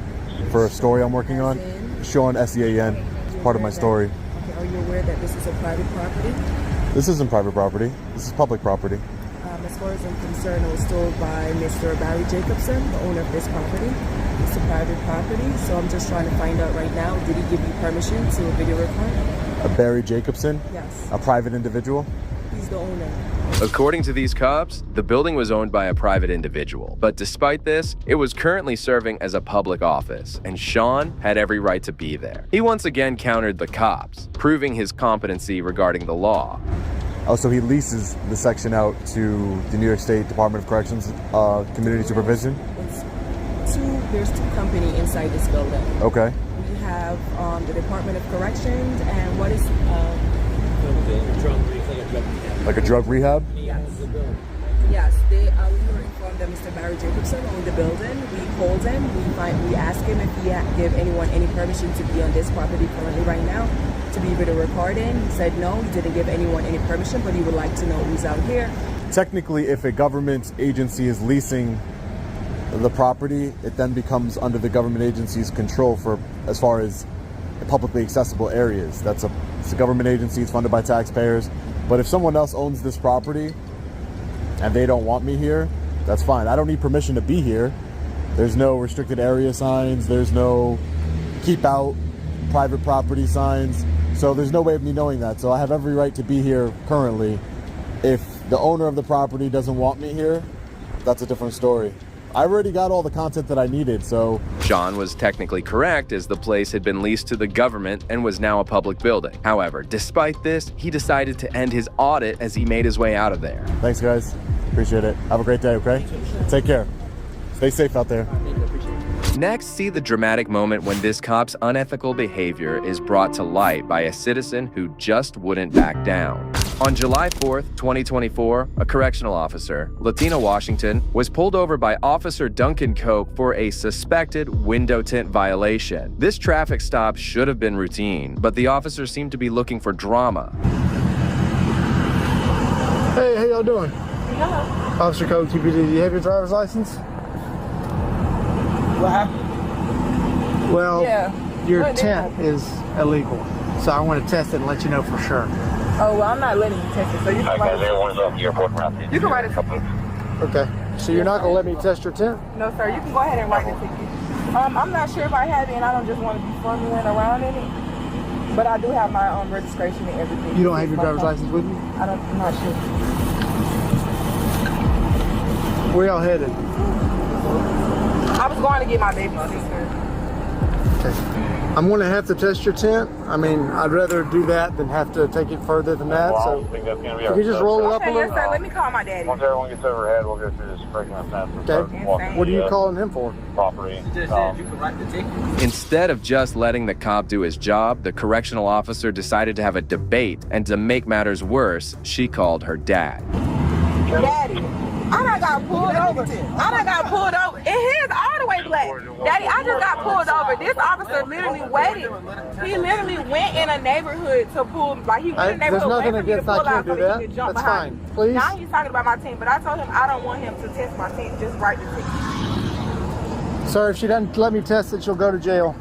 for a story I'm working on. Sean, S-E-A-N. It's part of my story. Okay, are you aware that this is a private property? This isn't private property. This is public property. As far as I'm concerned, I was told by Mr. Barry Jacobson, the owner of this property. It's a private property, so I'm just trying to find out right now, did he give you permission to video record? Barry Jacobson? Yes. A private individual? He's the owner. According to these cops, the building was owned by a private individual. But despite this, it was currently serving as a public office, and Sean had every right to be there. He once again countered the cops, proving his competency regarding the law. Oh, so he leases the section out to the New York State Department of Corrections Community Supervision? There's two companies inside this building. Okay. We have the Department of Corrections and what is like a drug rehab? Yes. Yes, we were informed that Mr. Barry Jacobson owned the building. We called him. We asked him if he had give anyone any permission to be on this property currently right now to be able to record in. He said no, he didn't give anyone any permission, but he would like to know who's out here. Technically, if a government agency is leasing the property, it then becomes under the government agency's control for as far as publicly accessible areas. It's a government agency, it's funded by taxpayers. But if someone else owns this property and they don't want me here, that's fine. I don't need permission to be here. There's no restricted area signs, there's no keep out private property signs. So there's no way of me knowing that. So I have every right to be here currently. If the owner of the property doesn't want me here, that's a different story. I already got all the content that I needed, so... Sean was technically correct, as the place had been leased to the government and was now a public building. However, despite this, he decided to end his audit as he made his way out of there. Thanks, guys. Appreciate it. Have a great day, okay? Take care. Stay safe out there. Next, see the dramatic moment when this cop's unethical behavior is brought to light by a citizen who just wouldn't back down. On July 4th, 2024, a correctional officer, Latina Washington, was pulled over by Officer Duncan Koch for a suspected window tint violation. This traffic stop should have been routine, but the officer seemed to be looking for drama. Hey, how y'all doing? Hello. Officer Koch, TPD, do you have your driver's license? What happened? Well, your What tent happened? is illegal, so I want to test it and let you know for sure. Oh, well, I'm not letting you test it, so you can write it. You can write a ticket. Okay, so you're not going to let me test your tent? No, sir, you can go ahead and write the ticket. I'm not sure if I have it, and I don't just want to be fumbling around in it, but I do have my registration and everything. You don't have your driver's license with you? I'm not sure. Where y'all headed? I was going to get my baby sister. Okay. I'm going to have to test your tent. I mean, I'd rather do that than have to take it further than that. So, if you just roll it up a little. Yes, sir. Let me call my daddy. Once everyone gets overhead, we'll go through this breaking up fence. Okay. What are you calling him for? Property. She just said you can write the ticket. Instead of just letting the cop do his job, the correctional officer decided to have a debate, and to make matters worse, she called her dad. Daddy, I done got pulled over. And here's all the way black. Daddy, I just got pulled over. This officer literally waited. He literally went in a neighborhood to pull, like he went in a neighborhood. There's nothing waiting for me to against pull I out can't so do that that. he could jump That's behind fine. me. Please. Now he's talking about my team, but I told him I don't want him to test my team. Just write the ticket. Sir, if she doesn't let me test it, she'll go to jail.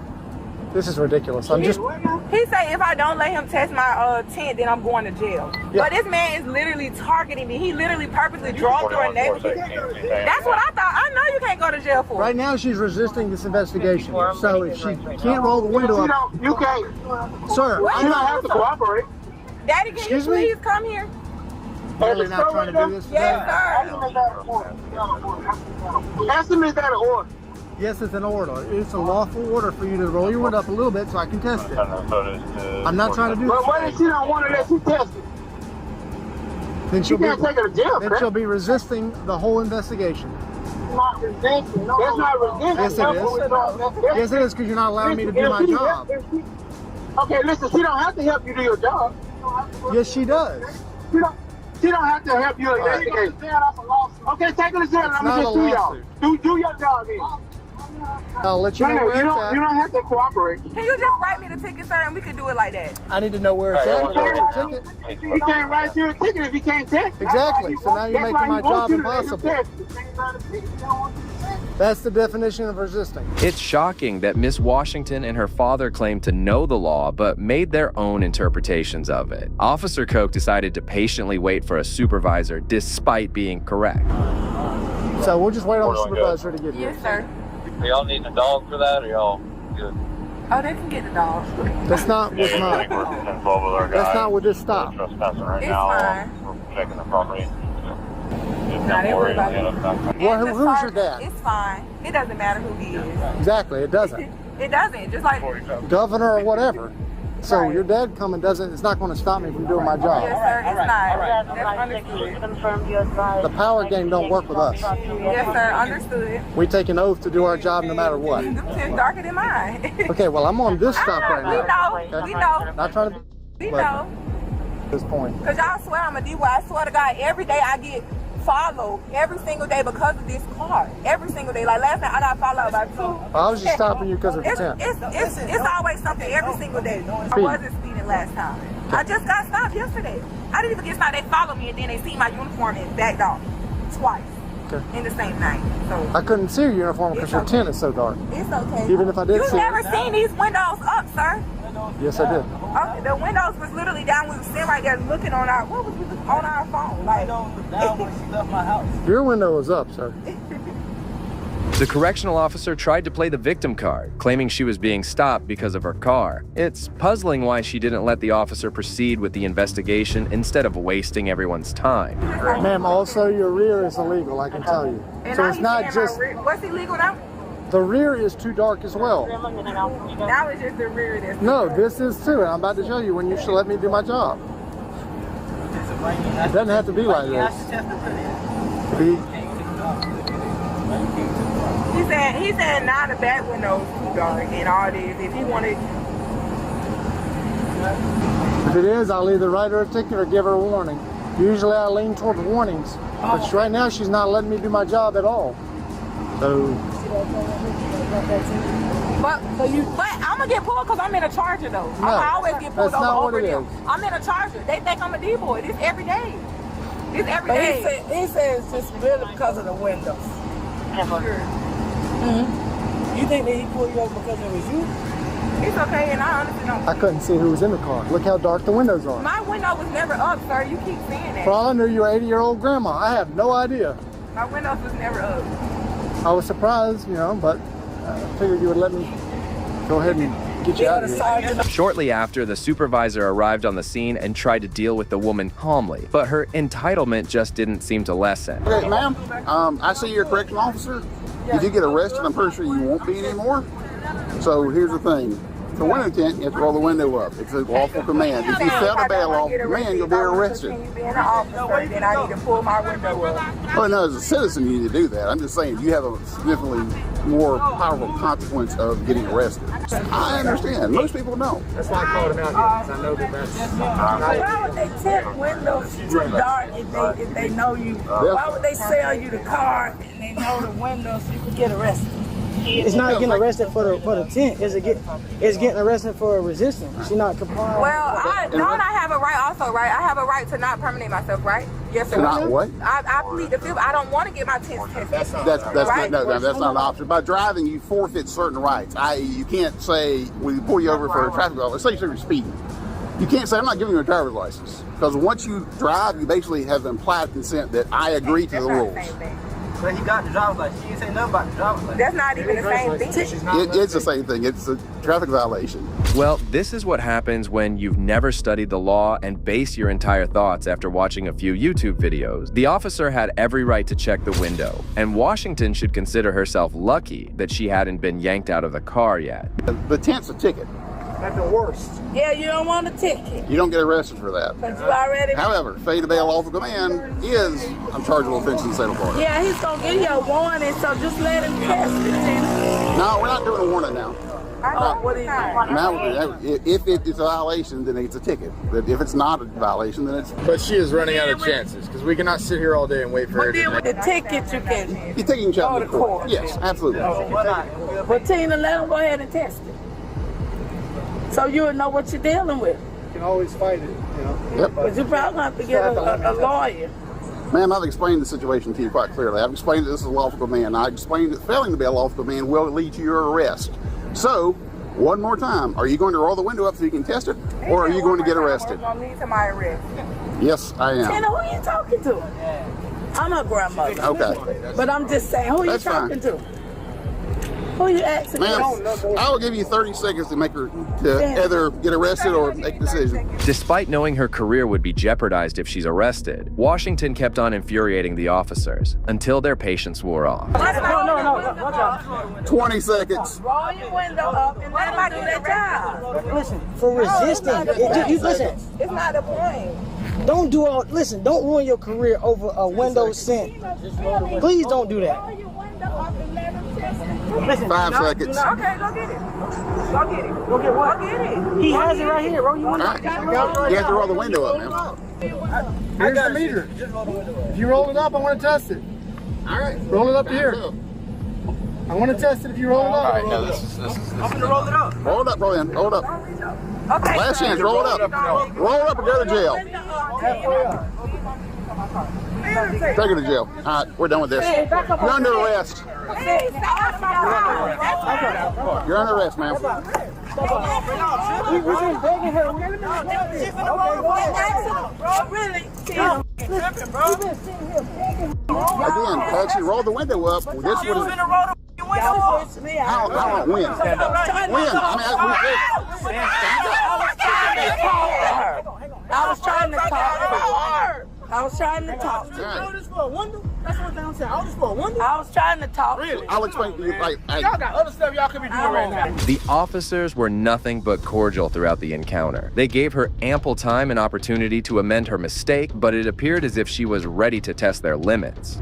This is ridiculous. I'm just... He said if I don't let him test my tent, then I'm going to jail. Yeah. But this man is literally targeting me. He literally purposely drove through a neighborhood. That's what I thought. I know you can't go to jail for. Right now, she's resisting this investigation. So if she can't roll the window up... You can't. Sir, What? I don't have to cooperate. Daddy, can Excuse you me? please come here? Really not trying to do this today? Yes, sir. Ask him, is that an order? Yes, it's an order. It's a lawful order for you to roll your window up a little bit so I can test it. I'm not trying to do this. But what if she don't want to let you test it? Then she'll can't take her to jail, Then correct? she'll be resisting the whole investigation. Not resisting. That's not resisting. Yes, it is, because you're not allowing me to do my job. Okay, listen, she don't have to help you do your job. Yes, she does. She don't have to help you investigate. Okay, take her to jail and I'm not gonna a just do y'all. lawsuit. Do your job then. I'll let you know where it's at. You don't have to cooperate. Can you just write me the ticket, sir, and we can do it like that? I need to know where it's at. He can't write you a ticket if he can't test. Exactly. So now you're making my job impossible. That's the definition of resisting. It's shocking that Miss Washington and her father claimed to know the law, but made their own interpretations of it. Officer Koch decided to patiently wait for a supervisor despite being correct. So we'll just wait on the supervisor to get here. Yes, sir. Are y'all needing a dog for that, or y'all good? Oh, they can get the dog. That's not what's not. That's not what this stop. It's fine. Checking the property. Nah, they worry about it. Well, who's your dad? It's fine. It doesn't matter who he is. Exactly, it doesn't. It doesn't. Just like Governor or whatever. So your dad coming doesn't. It's not going to stop me from doing my job. Yes, sir. It's not. That's understood. The power game don't work with us. Yes, sir. Understood. We take an oth to do our job no matter what. It's darker than mine. Okay, well I'm on this stop right now. We know. Okay? We know. Not trying to. We but know. At this point. Cause y'all swear I'm a DUI. I swear to God, every day I get followed every single day because of this car. Every single day. Like last night I got followed by 2. I was just stopping you because of the tent. It's always something every single day. I wasn't speeding last time. I just got stopped yesterday. I didn't even get stopped. They followed me and then they see my uniform and backed off twice in the same night. So I couldn't see your uniform because your tent is so dark. it's okay. Even if I did You've see never it. seen these windows up, sir. Yes, I did. Okay, the windows was literally down. We were sitting right there looking on our on our phone. Like down when she left my house. Your window was up, sir. The correctional officer tried to play the victim card, claiming she was being stopped because of her car. It's puzzling why she didn't let the officer proceed with the investigation instead of wasting everyone's time. Ma'am, also your rear is illegal, I can tell you. And So now it's he's not saying just, my rear. What's illegal now? the rear is too dark as well. Now it's just the rear that's No, this is too, and I'm about to show you when you should let me do my job. It doesn't have to be like this. He said now the back window's too dark and all this. If he wanted, If it is, I'll either write her a ticket or give her a warning. Usually I lean toward warnings, but right now she's not letting me do my job at all. So, but I'm gonna get pulled because I'm in a Charger though. No, I always get pulled that's not over what it them. is. I'm in a Charger. They think I'm a D-boy. This every day. It's every day. He said it's just really because of the windows. You think that he pulled you over because it was you? It's okay, and I honestly don't. I couldn't see who was in the car. Look how dark the windows are. My window was never up, sir. You keep saying that. For all I knew, you were 80-year-old grandma. I have no idea. My windows was never up. I was surprised, but I figured you would let me go ahead and get you out of here. Shortly after, the supervisor arrived on the scene and tried to deal with the woman calmly, but her entitlement just didn't seem to lessen. Okay, ma'am, I see you're a correctional officer. If you get arrested, I'm pretty sure you won't be anymore. So here's the thing. For window tint, you have to roll the window up. It's a lawful command. If you fail to obey a lawful command, you'll be arrested. Being an officer, then I need to pull my window up. Well, no, as a citizen, you need to do that. I'm just saying, you have a significantly more powerful consequence of getting arrested. I understand. Most people don't. That's why I called him out here, because I know that that's... Why would they tint windows too dark if they know you? Why would they sell you the car and they know the windows you could get arrested? It's not getting arrested for the tent. It's getting arrested for resistance. She's not complying. Well, don't I have a right also, right? I have a right to not permanent myself, right? Yes, sir. Not what? I plead the fifth. I don't want to get my tents tested. That's right? not an option. By driving, you forfeit certain rights. I.e., you can't say, when we pull you over for a traffic violation, let's say you're speeding. You can't say, I'm not giving you a driver's license. Because once you drive, you basically have implied consent that I agree to the rules. But he got the driver's license. She didn't say nothing about the driver's license. That's not even the same thing. It's the same thing. It's a traffic violation. Well, this is what happens when you've never studied the law and base your entire thoughts after watching a few YouTube videos. The officer had every right to check the window, and Washington should consider herself lucky that she hadn't been yanked out of the car yet. The tent's a ticket. At the worst. Yeah, you don't want a ticket. You don't get arrested for that. But you already... However, failure to obey a lawful command is a chargeable offense in the state of Florida. Yeah, he's going to give you a warning, so just let him test it. No, we're not doing a warning now. What are you doing? Now, if it's a violation, then it's a ticket. But if it's not a violation, then it's... But she is running out of chances, because we cannot sit here all day and wait for her to... But then with the ticket, you can... You're taking go to court. Yes, absolutely. But Tina, let him go ahead and test it. So you would know what you're dealing with. You can always fight it, Yep. But you probably have to get a lawyer. Ma'am, I've explained the situation to you quite clearly. I've explained that this is a lawful command. I explained that failing to be a lawful command will lead to your arrest. So, one more time, are you going to roll the window up so you can test it, or are you going to get arrested? It's going to lead to my arrest. Yes, I am. Tina, who are you talking to? I'm her grandmother. Okay. But I'm just saying, who are you That's talking fine. to? Who you asking? Ma'am, I will give you 30 seconds to make her to either get arrested or make a decision. Despite knowing her career would be jeopardized if she's arrested, Washington kept on infuriating the officers until their patience wore off. No. 20 seconds. Roll your window up and let them do their job. Listen, for resisting, listen. It's not a point. Don't do all. Listen, don't ruin your career over a window tint. Please don't do that. Listen, 5 seconds. Okay, go get it. Go get it. Go get what? Go get it. He has it right here. Roll your window. All right. You have to roll the window up, man. Here's the meter. If you roll it up, I want to test it. All right. Roll it up to here. I want to test it if you roll it up. All right, no, this is. I'm gonna roll it up. Roll it up, Brian. Roll it up. Okay. Last chance. Roll it up. Roll it up or go to jail. Take her to jail. All right, we're done with this. You're under arrest. You're under arrest, ma'am. We've been begging her. Again, had she rolled the window up, this would have. How win? Win. I was trying to talk. I was trying to talk. That's for a window? That's what I'm saying. I'll just for a window? I was trying to talk. Really? I'll explain to you. Like, y'all got other stuff y'all could be doing right now. The officers were nothing but cordial throughout the encounter. They gave her ample time and opportunity to amend her mistake, but it appeared as if she was ready to test their limits.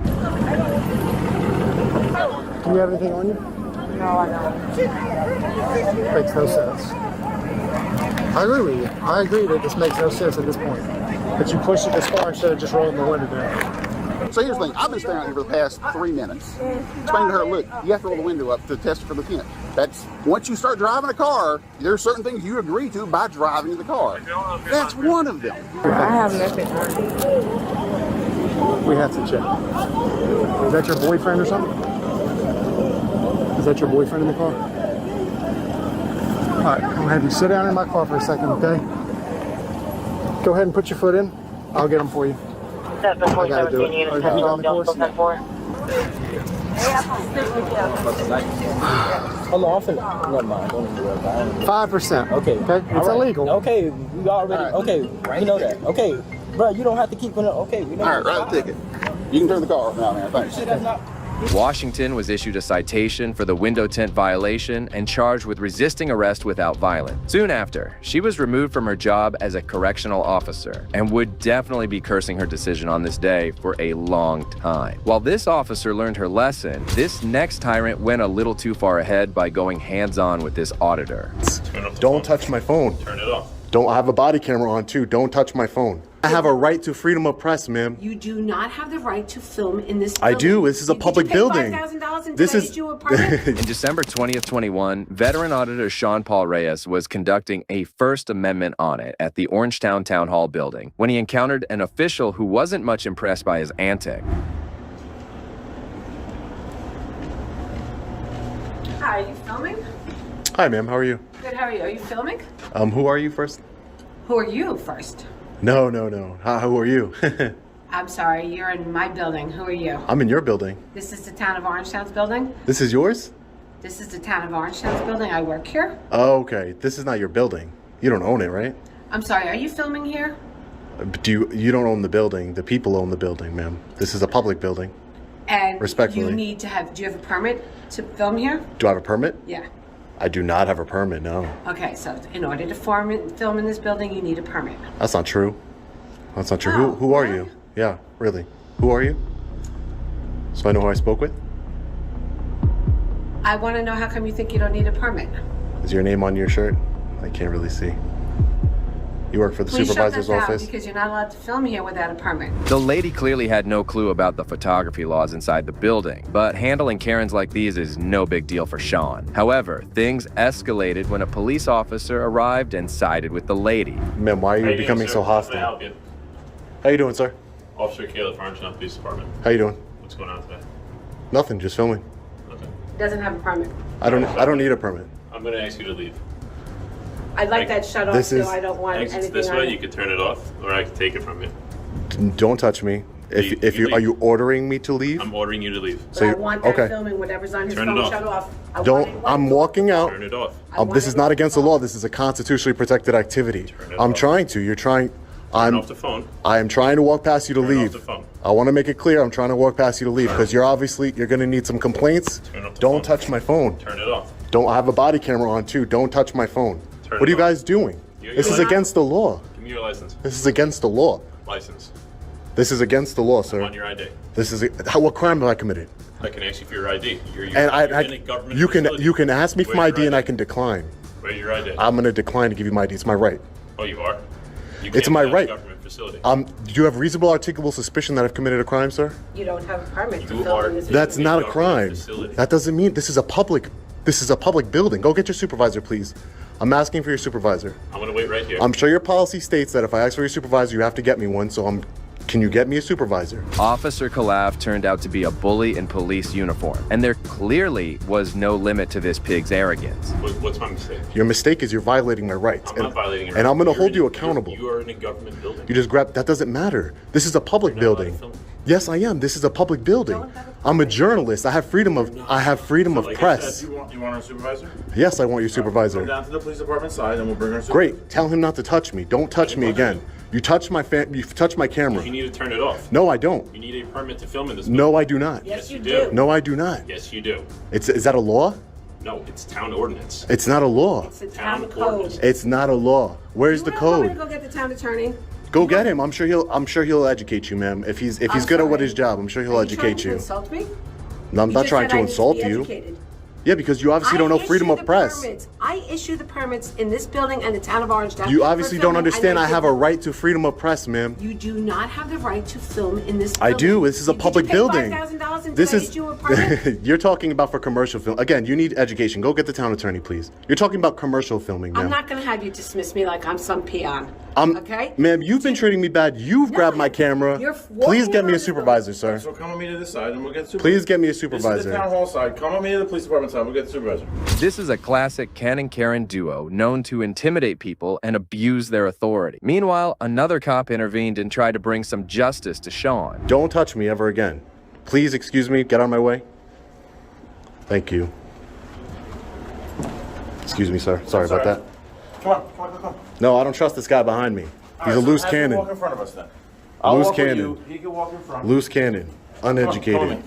Do you have anything on you? No, I don't. Makes no sense. I agree with you. I agree that this makes no sense at this point. But you pushed it this far instead of just rolling the window down. so here's the thing. I've been standing out here for the past 3 minutes. Explaining to her, look, you have to roll the window up to test for the tint. That's once you start driving a car, there are certain things you agree to by driving the car. That's one of them. I have nothing. We have to check. Is that your boyfriend or something? Is that your boyfriend in the car? All right, I'm gonna have you sit down in my car for a second, okay? Go ahead and put your foot in. I'll get them for you. I gotta do it. Have you done the course? Hold on, never mind. 5%. Okay. It's illegal. Okay, we already. Okay, we know that. Okay, bro, you don't have to keep it. Okay, we know. All right, write the ticket. You can turn the car off now, man. Thanks. Washington was issued a citation for the window tint violation and charged with resisting arrest without violence. Soon after, she was removed from her job as a correctional officer and would definitely be cursing her decision on this day for a long time. While this officer learned her lesson, this next tyrant went a little too far ahead by going hands-on with this auditor. Don't touch my phone. Turn it off. Don't. I have a body camera on too. Don't touch my phone. I have a right to freedom of press, ma'am. You do not have the right to film in this building. I do. This is a public building. $5,000 This is In December 20th, 21, veteran auditor Sean Paul Reyes was conducting a First Amendment audit at the Orangetown Town Hall building when he encountered an official who wasn't much impressed by his antics. Hi, are you filming? Hi, ma'am. How are you? Good, how are you? Are you filming? Who are you first? Who are you first? No. Who are you? I'm sorry, you're in my building. Who are you? I'm in your building. This is the town of Orangetown's building? This is yours? This is the town of Orangetown's building. I work here. Oh, okay. This is not your building. You don't own it, right? I'm sorry, are you filming here? You don't own the building. The people own the building, ma'am. This is a public building. And respectfully, you need to have, do you have a permit to film here? Do I have a permit? Yeah. I do not have a permit, no. Okay, so in order to film in this building, you need a permit. That's not true. That's not true. Oh, who are you? Yeah, really. Who are you? So I know who I spoke with? I want to know how come you think you don't need a permit? Is your name on your shirt? I can't really see. You work for the supervisor's office? Because you're not allowed to film here without a permit. The lady clearly had no clue about the photography laws inside the building, but handling Karens like these is no big deal for Sean. However, things escalated when a police officer arrived and sided with the lady. Ma'am, why are you becoming so hostile? How you doing, sir? Officer Caleb, Orangetown Police Department. How you doing? What's going on today? Nothing, just filming. Okay. Doesn't have a permit. I don't need a permit. I'm going to ask you to leave. I'd like that shut off, so I don't want anything this on way, it. you can turn it off, or I can take it from you. Don't touch me. If you are you ordering me to leave? I'm ordering you to leave. But I want that filming, whatever's on his Turn it phone, off. shut off. I'm walking out. Turn it off. This is not against the law. This is a constitutionally protected activity. I'm trying to. You're trying. Turn off the phone. I am trying to walk past you to leave. Off the phone. I want to make it clear. I'm trying to walk past you to leave because you're going to need some complaints. Don't touch my phone. Turn it off. Don't. I have a body camera on too. Don't touch my phone. What are you guys doing? This is against the law. Give me your license. This is against the law. License. This is against the law, sir. On your ID. This is what crime have I committed? I can ask you for your ID. You're in a government you facility. can ask me for Where's my your ID and I can decline. Where's your ID? I'm gonna decline to give you my ID. It's my right. Oh, you are? You It's can't my be at a right. government facility. Do you have reasonable articulable suspicion that I've committed a crime, sir? You don't have a permit to film in this That's not a crime. facility. That doesn't mean this is a public building. Go get your supervisor, please. I'm asking for your supervisor. I'm gonna wait right here. I'm sure your policy states that if I ask for your supervisor, you have to get me one. So can you get me a supervisor? Officer Calaf turned out to be a bully in police uniform, and there clearly was no limit to this pig's arrogance. What's my mistake? Your mistake is you're violating my rights. I'm not violating your And I'm going to rights. hold you You're accountable. You are in a government building. You just that doesn't matter. This is a public building. Yes, I am. This is a public building. I'm a journalist. I have freedom of press. You want our supervisor? Yes, I want your supervisor. Go down to the police department side and we'll bring our supervisor. Great. Tell him not to touch me. Don't touch me again. You touched my camera. You need to turn it off. No, I don't. You need a permit to film in this building. No, I do not. Yes, you do. No, I do not. Yes, you do. Is that a law? No, it's town ordinance. It's not a law. It's a town code. It's not a law. Where's the You want me to code? go get the town attorney? Go get him. I'm sure he'll educate you, ma'am. If he's good at what his job, I'm sure he'll educate you. Insult me? No, I'm You not just trying said to I need insult be you. educated. Yeah, because you obviously don't know freedom of press. I issue the permits in this building and the town of Orangetown. You for obviously don't filming, understand and I have a right to freedom of press, ma'am. You do not have the right to film in this I building. do. This is a public building. $5,000 and This did I is issue a permit? you're talking about for commercial film. Again, you need education. Go get the town attorney, please. You're talking about commercial filming, ma'am. I'm not going to have you dismiss me like I'm some peon. Okay? Ma'am, you've been treating me bad. You've grabbed my camera. Please get me a supervisor, sir. So come with me to this side and we'll get the supervisor. Please get me a This is supervisor. the town hall side. Come with me to the police department side. We'll get the supervisor. This is a classic Ken and Karen duo known to intimidate people and abuse their authority. Meanwhile, another cop intervened and tried to bring some justice to Sean. Don't touch me ever again. Please excuse me. Get out of my way. Thank you. Excuse me, sir. Sorry about that. Come on. No, I don't trust this guy behind me. He's a loose Have him cannon. walk in front of us then. I'll Loose walk with cannon. you. He can walk in front. Loose cannon. Uneducated. Come on.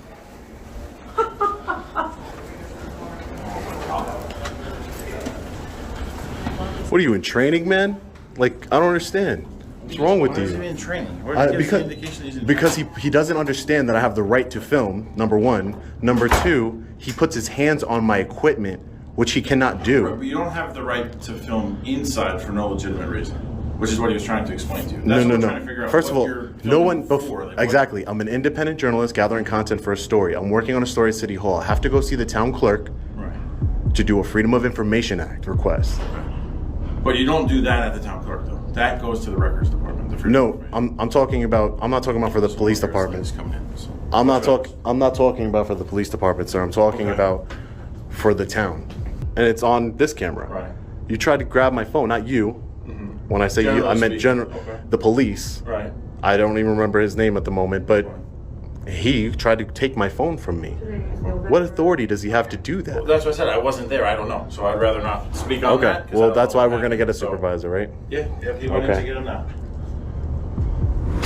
What are you in training, man? Like, I don't understand. What's wrong with Why is he you? in training? Where did he get the indication he's in Because he doesn't understand that I have the right to film, number one. Number two, he puts his hands on my equipment, which he cannot do. But you don't have the right to film inside for no legitimate reason, which is what he was trying to explain to you. No, That's no, what we're no. trying to figure out. First of what all, you're no one filming before. for. Like, Exactly. I'm an independent journalist gathering content for a story. I'm working on a story at City Hall. I have to go see the town clerk to do a Freedom of Information Act request. But you don't do that at the town clerk, though. That goes to the records department. No, I'm not talking about for the police department. I'm not talking about for the police department, sir. I'm talking about for the town. And it's on this camera. Right. You tried to grab my phone, not you. When I say you, I meant the police. Right. I don't even remember his name at the moment, but he tried to take my phone from me. What authority does he have to do that? Well, that's what I said. I wasn't there. I don't know. So I'd rather not speak on that. Okay, 'cause I well, don't that's know why what we're going to get a happened. So, supervisor, right? Yeah, he went in to get him now.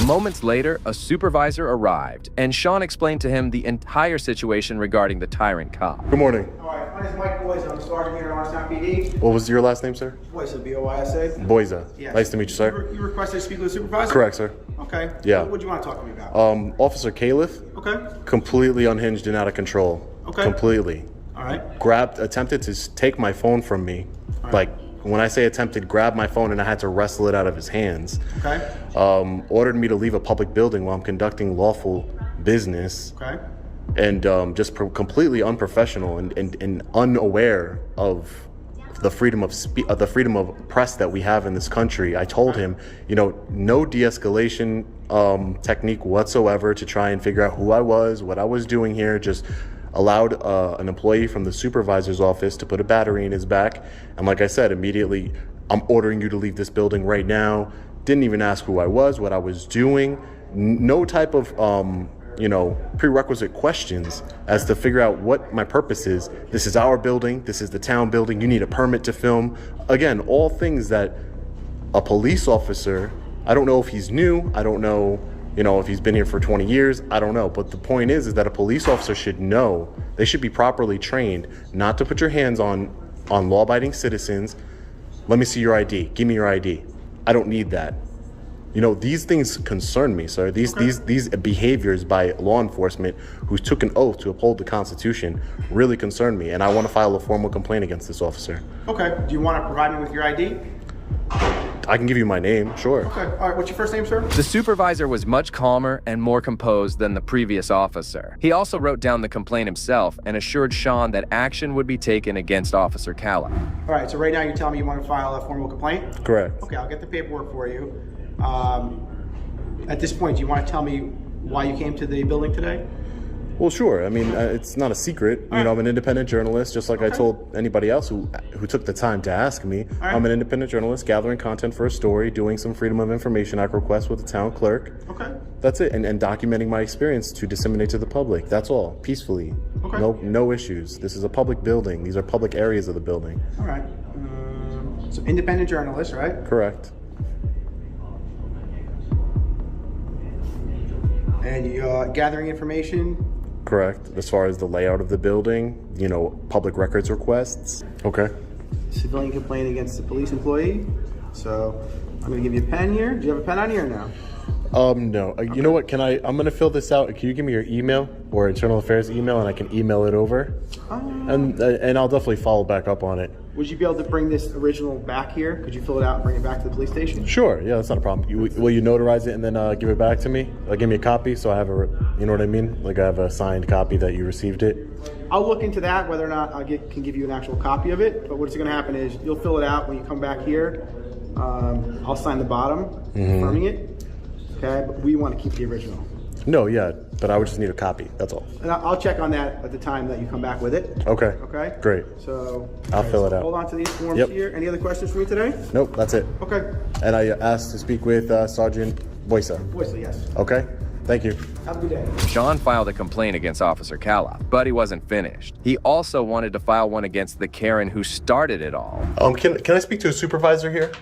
Moments later, a supervisor arrived, and Sean explained to him the entire situation regarding the tyrant cop. Good morning. All right, my name is Mike Boyce. I'm a sergeant here in Orangetown PD. What was your last name, sir? Boyce, B-O-Y-S-A. Boyza. Yes. Nice to meet you, sir. You requested to speak with the supervisor? Correct, sir. Okay. Yeah. What do you want to talk to me about? Officer Califf. Okay. Completely unhinged and out of control. Okay. Completely. All right. Attempted to take my phone from me. Like, when I say attempted, grabbed my phone and I had to wrestle it out of his hands. Okay. Ordered me to leave a public building while I'm conducting lawful business. Okay. And just completely unprofessional and unaware of the freedom of press that we have in this country. I told him, no de-escalation technique whatsoever to try and figure out who I was, what I was doing here. Just allowed an employee from the supervisor's office to put a battery in his back. And like I said, immediately, I'm ordering you to leave this building right now. Didn't even ask who I was, what I was doing. no type of prerequisite questions as to figure out what my purpose is. This is our building. This is the town building. You need a permit to film. Again, all things that a police officer, I don't know if he's new. I don't know, if he's been here for 20 years. I don't know. But the point is that a police officer should know. They should be properly trained not to put your hands on law-abiding citizens. Let me see your ID. Give me your ID. I don't need that. These things concern me, sir. These behaviors by law enforcement who took an oath to uphold the Constitution really concern me, and I want to file a formal complaint against this officer. Okay. Do you want to provide me with your ID? I can give you my name, sure. Okay. All right. What's your first name, sir? The supervisor was much calmer and more composed than the previous officer. He also wrote down the complaint himself and assured Sean that action would be taken against Officer Calla. All right. So right now you're telling me you want to file a formal complaint? Correct. Okay. I'll get the paperwork for you. At this point, do you want to tell me why you came to the building today? Well, sure. I mean, it's not a secret. I'm an independent journalist, just like I told anybody else who took the time to ask me. I'm an independent journalist gathering content for a story, doing some Freedom of Information Act requests with the town clerk. Okay. That's it. And documenting my experience to disseminate to the public. That's all. Peacefully. Okay. No issues. This is a public building. These are public areas of the building. All right. So independent journalist, right? Correct. And you're gathering information? Correct. As far as the layout of the building, public records requests. Okay. Civilian complaint against a police employee. So I'm going to give you a pen here. Do you have a pen on you or no? No. You know what? I'm going to fill this out. Can you give me your email or internal affairs email, and I can email it over? And I'll definitely follow back up on it. Would you be able to bring this original back here? Could you fill it out and bring it back to the police station? Sure. Yeah, that's not a problem. Will you notarize it and then give it back to me? Give me a copy so I have you know what I mean? Like I have a signed copy that you received it. I'll look into that, whether or not I can give you an actual copy of it. But what's going to happen is you'll fill it out when you come back here. I'll sign the bottom, confirming it. Okay, but we want to keep the original. No, yeah, but I would just need a copy. That's all. And I'll check on that at the time that you come back with it. Okay. Okay. Great. So I'll fill it out. Hold on to these forms here. Any other questions for me today? Nope, that's it. Okay. And I asked to speak with Sergeant Boysa. Boysa, yes. Okay. Thank you. Have a good day. Sean filed a complaint against Officer Calla, but he wasn't finished. He also wanted to file one against the Karen who started it all. Can I speak to a supervisor here?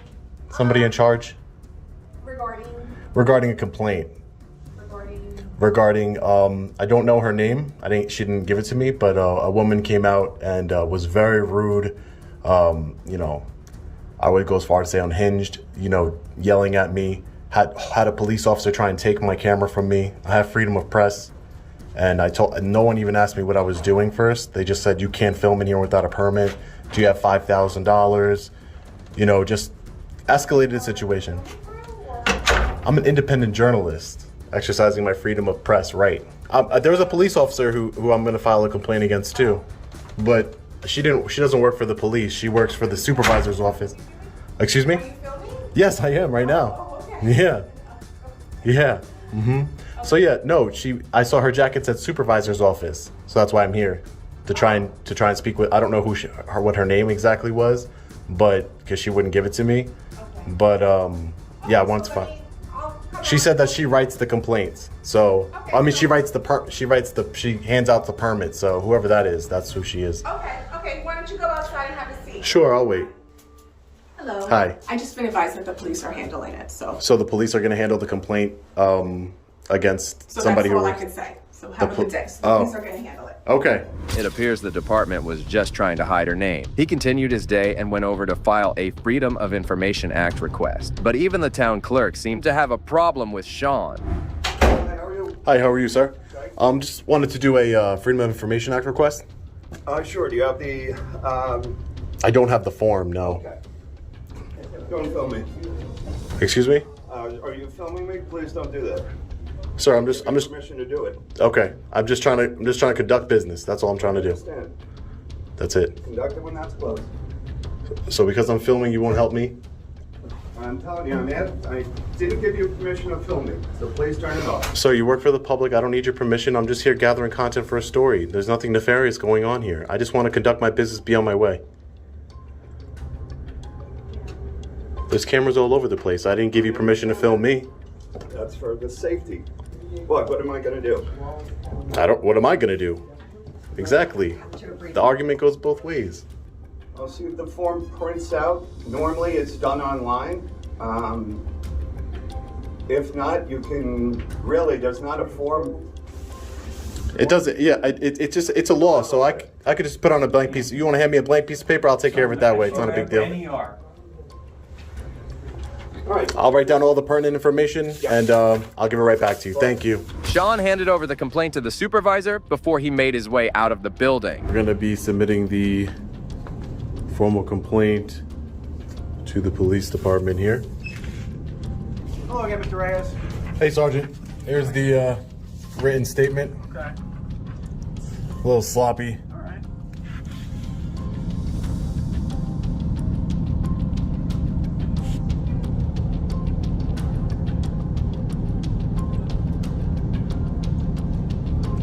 Somebody in charge? Regarding a complaint. Regarding I don't know her name. She didn't give it to me, but a woman came out and was very rude. I would go as far as to say unhinged. Yelling at me. Had a police officer try and take my camera from me. I have freedom of press, and no one even asked me what I was doing first. They just said you can't film in here without a permit. Do you have $5,000? Just escalated the situation. I'm an independent journalist, exercising my freedom of press right. There was a police officer who I'm going to file a complaint against too, but she doesn't work for the police. She works for the supervisor's office. Excuse me? Yes, I am right now. Yeah. So yeah, no, I saw her jacket said supervisor's office, so that's why I'm here to try and speak with. I don't know what her name exactly was, but because she wouldn't give it to me, but yeah, I wanted to find. She said that she writes the complaints. So, I mean, she hands out the permit. So whoever that is, that's who she is. Okay. Why don't you go outside and have a seat? Sure, I'll wait. Hello. Hi. I just been advised that the police are handling it, so. So the police are going to handle the complaint against somebody who. So that's all I can say. So have a good day. So the police are going to handle it. Okay. It appears the department was just trying to hide her name. He continued his day and went over to file a Freedom of Information Act request. But even the town clerk seemed to have a problem with Sean. Hi, how are you, sir? Just wanted to do a Freedom of Information Act request. Sure. Do you have the? I don't have the form, no. Okay. Don't film me. Excuse me? Are you filming me? Please don't do that. Sir, I'm just permission to do it. Okay. I'm just trying to conduct business. That's all I'm trying to do. Understand. That's it. Conduct it when that's closed. So because I'm filming, you won't help me? I'm telling you, man, I didn't give you permission to film me, so please turn it off. Sir, you work for the public. I don't need your permission. I'm just here gathering content for a story. There's nothing nefarious going on here. I just want to conduct my business, be on my way. There's cameras all over the place. I didn't give you permission to film me. That's for the safety. What am I gonna do? What am I gonna do? Exactly. The argument goes both ways. I'll see if the form prints out. Normally it's done online. If not, you can really, there's not a form. It doesn't, yeah, it's a law, so I could just put on a blank piece. You want to hand me a blank piece of paper? I'll take care of it that way. It's not a big deal. I'll write down all the pertinent information, and I'll give it right back to you. Thank you. Sean handed over the complaint to the supervisor before he made his way out of the building. We're going to be submitting the formal complaint to the police department here. Hello again, Mr. Reyes. Hey, Sergeant. Here's the written statement. Okay. A little sloppy. All right.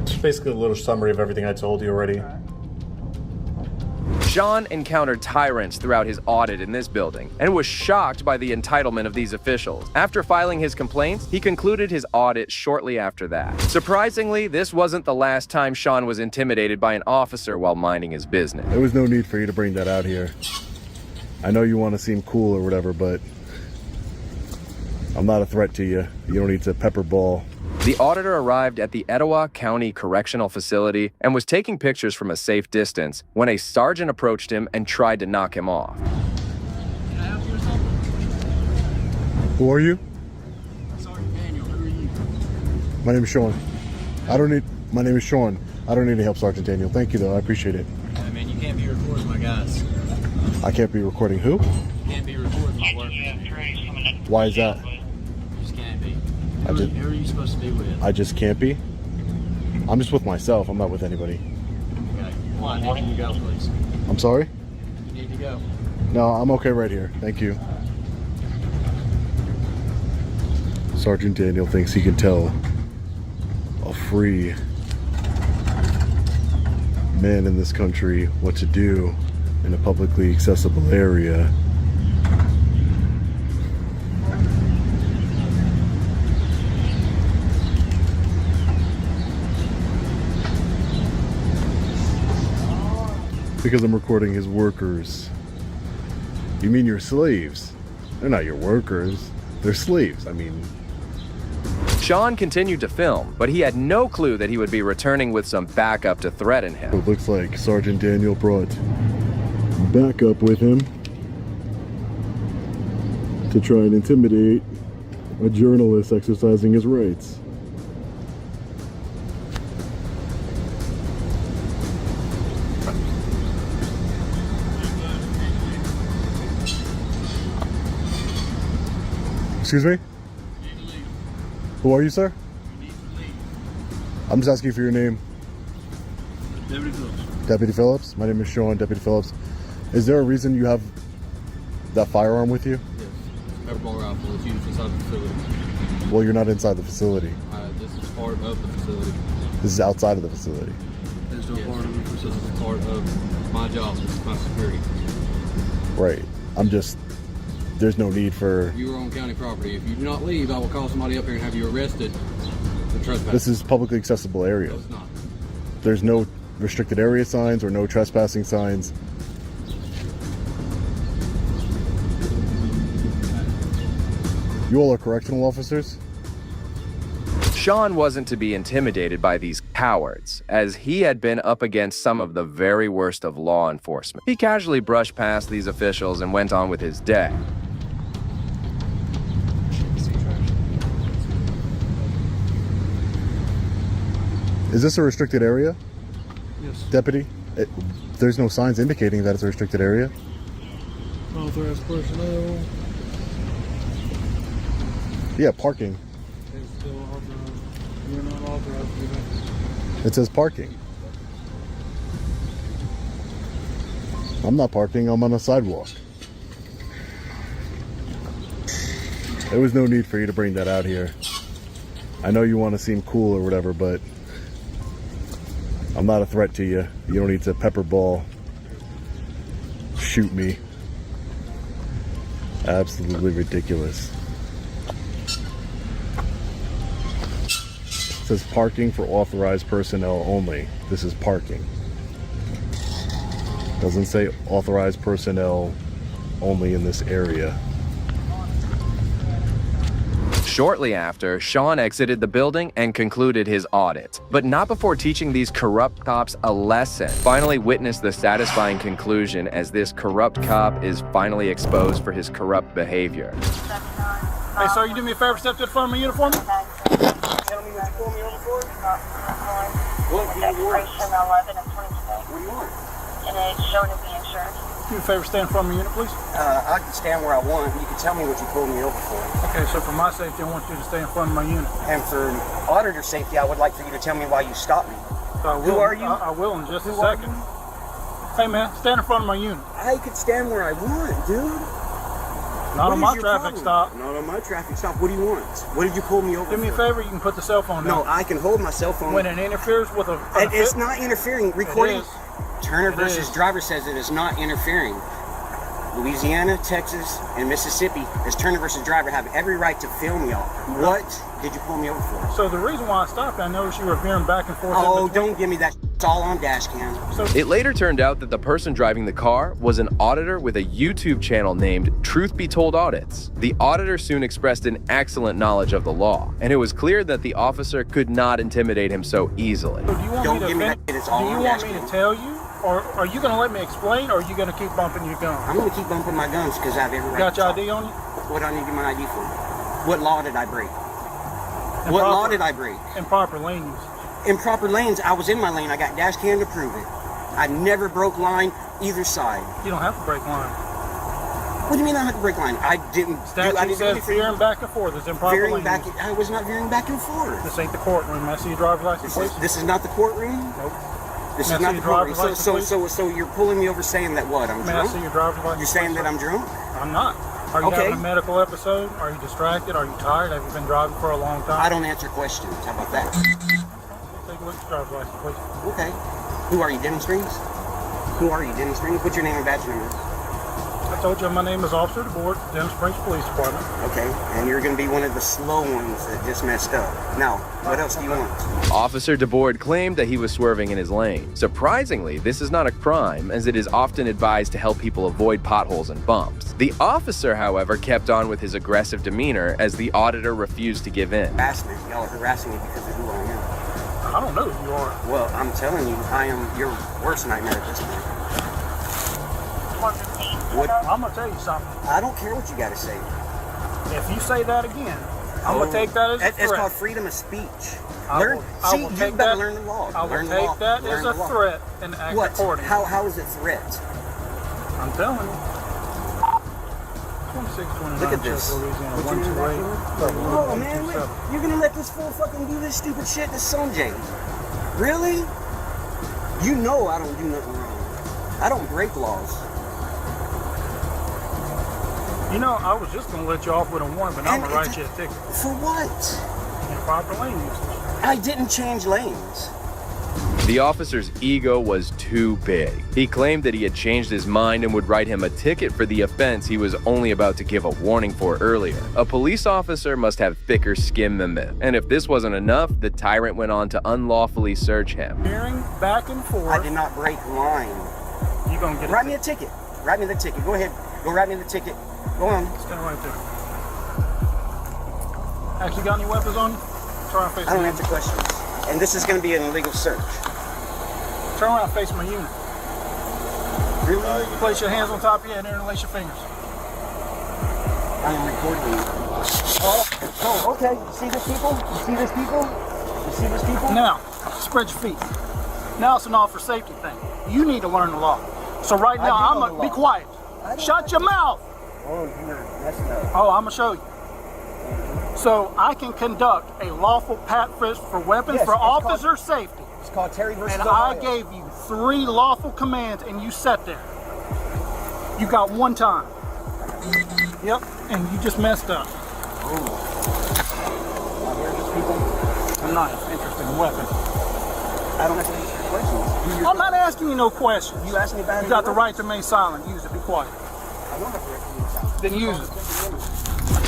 It's basically a little summary of everything I told you already. Sean encountered tyrants throughout his audit in this building and was shocked by the entitlement of these officials. After filing his complaints, he concluded his audit shortly after that. Surprisingly, this wasn't the last time Sean was intimidated by an officer while minding his business. There was no need for you to bring that out here. I know you want to seem cool or whatever, but I'm not a threat to you. You don't need to pepper ball. The auditor arrived at the Etowah County Correctional Facility and was taking pictures from a safe distance when a sergeant approached him and tried to knock him off. Can I help you or something? Who are you? Sergeant Daniel, who are you? My name is Sean. My name is Sean. I don't need any help, Sergeant Daniel. Thank you, though. I appreciate it. I mean, you can't be recording my guys. I can't be recording who? You can't be recording my work. Why is that? You just can't be. just- Who are you supposed to be with? I just can't be? I'm just with myself. I'm not with anybody. Okay. Come on, Nick, can you go, please? I'm sorry? You need to go. No, I'm okay right here. Thank you. Sergeant Daniel thinks he can tell a free man in this country what to do in a publicly accessible area. Because I'm recording his workers. You mean your slaves? They're not your workers. They're slaves. I mean... Sean continued to film, but he had no clue that he would be returning with some backup to threaten him. It looks like Sergeant Daniel brought backup with him to try and intimidate a journalist exercising his rights. Excuse me? Who are you, sir? I'm just asking for your name. Deputy Phillips. Deputy Phillips? My name is Sean, Deputy Phillips. Is there a reason you have that firearm with you? Yes. Pepper ball rifle. It's used inside the facility. Well, you're not inside the facility. This is part of the facility. This is outside of the facility. It's still part of the facility. This is part of my job. This is my security. Right. I'm just... There's no need for... You are on county property. If you do not leave, I will call somebody up here and have you arrested for trespassing. This is publicly accessible area. No, it's not. There's no restricted area signs or no trespassing signs. You all are correctional officers? Sean wasn't to be intimidated by these cowards, as he had been up against some of the very worst of law enforcement. He casually brushed past these officials and went on with his day. Is this a restricted area? Yes. Deputy? There's no signs indicating that it's a restricted area. Authorized personnel. Yeah, parking. It's still authorized. You're not authorized to do that. It says parking. I'm not parking, I'm on a sidewalk. There was no need for you to bring that out here. I know you want to seem cool or whatever, but I'm not a threat to you. You don't need to pepper ball, shoot me. Absolutely ridiculous. says parking for authorized personnel only. This is parking. Doesn't say authorized personnel only in this area. Shortly after, Sean exited the building and concluded his audit, but not before teaching these corrupt cops a lesson. Finally witnessed the satisfying conclusion as this corrupt cop is finally exposed for his corrupt behavior. Hey, sir, you do me a favor, step to the front of my uniform? Tell me what you pulled me over for? What do you want? What do you want? And it's showing to be insurance. Do me a favor, stand in front of my unit, please. I can stand where I want. You can tell me what you pulled me over for. Okay, so for my safety, I want you to stay in front of my unit. And for auditor safety, I would like for you to tell me why you stopped me. Who are you? I will in just a second. Hey, man, stand in front of my unit. I could stand where I want, dude. Not on my traffic stop. Not on my traffic stop. What do you want? What did you pull me over Do me a favor, you can put the cell phone down. No, I can hold my cell phone. When it interferes with a... It's not interfering. Recording. It is. Turner It versus is. Driver says it is not interfering. Louisiana, Texas, and Mississippi, as Turner versus Driver, have every right to film y'all. What did you pull me over for? So the reason why I stopped, I noticed you were veering back and forth. Oh, don't give me that. It's all on dash cam. It later turned out that the person driving the car was an auditor with a YouTube channel named Truth Be Told Audits. The auditor soon expressed an excellent knowledge of the law, and it was clear that the officer could not intimidate him so easily. So do you want Don't me give me that. It's all do you on want dash me cam. to tell you? Or are you going to let me explain, or are you going to keep bumping your gun? I'm going to keep bumping my guns because I have every right. Got to your talk. ID on you? What do I need to get my ID for? What law did I break? What law did I break? Improper lane use. Improper lanes. I was in my lane. I got dash cam to prove it. I never broke line either side. You don't have to break line. What do you mean I have to break line? I didn't. Statute says veering back and forth. It's improper Veering lane back. use. I was not veering back and forth. This ain't the courtroom. May I see your driver's license, please? This is not the courtroom. Nope. This May is I not see the your courtroom. driver's license, So you're pulling me over saying that what? I'm May drunk. I see your driver's license? You're saying please, that sir? I'm drunk? I'm not. Are you Okay. having a medical episode? Are you distracted? Are you tired? Have you been driving for a long time? I don't answer questions. How about that? Take a look at your driver's license, please. Okay. Who are you, Denham Springs? Who are you, Denham Springs? What's your name and badge number? I told you my name is Officer DeBoard, Denham Springs Police Department. Okay, and you're going to be one of the slow ones that just messed up. Now, what else do you want? Officer DeBoard claimed that he was swerving in his lane. Surprisingly, this is not a crime, as it is often advised to help people avoid potholes and bumps. The officer, however, kept on with his aggressive demeanor as the auditor refused to give in. Harassment. Y'all are harassing me because of who I am. I don't know who you are. Well, I'm telling you, I am your worst nightmare at this point. What? I'm going to tell you something. I don't care what you got to say. If you say that again, I'm going to take that as a threat. It's called freedom of speech. I will you take better that- learn the law. I will Learn the take law. that Learn as the a law. threat and act What? accordingly. How is it threat? I'm telling you. 2629 Look at this. Louisiana, What you 128. Oh man, you're gonna let this fool fucking do this stupid shit to Sanjay? Really? You know I don't do nothing wrong. I don't break laws. You know, I was just going to let you off with a warning, but I'm going to write you a ticket. For what? Improper lane usage. I didn't change lanes. The officer's ego was too big. He claimed that he had changed his mind and would write him a ticket for the offense he was only about to give a warning for earlier. A police officer must have thicker skin than this. And if this wasn't enough, the tyrant went on to unlawfully search him. Veering back and forth. I did not break line. You're going to get Write me a ticket. Write me the ticket. Go ahead. Go write me the ticket. Go on. Stand right there. Actually got any weapons on you? Turn around, face I don't my answer questions. And this is going to be an illegal search. Turn around, face my unit. Really? You place your hands on top of your head and interlace your fingers. I am recording you. Oh, okay. You see this people? You see this people? You see this people? Now, spread your feet. Now it's an officer safety thing. You need to learn the law. So right now, I'm going to be quiet. Shut your mouth. Oh, you're messing up. Oh, I'm going to show you. So I can conduct a lawful pat frisk for weapons for officer safety. It's called Terry versus And Ohio. I gave you 3 lawful commands and you sat there. You got 1 time. Yep, and you just messed up. I'm not interested in weapons. I don't have to answer your questions. I'm not asking you no questions. You asked me about it. You got the right to remain silent. Use it. Be quiet. I don't have to answer your questions. Then use it.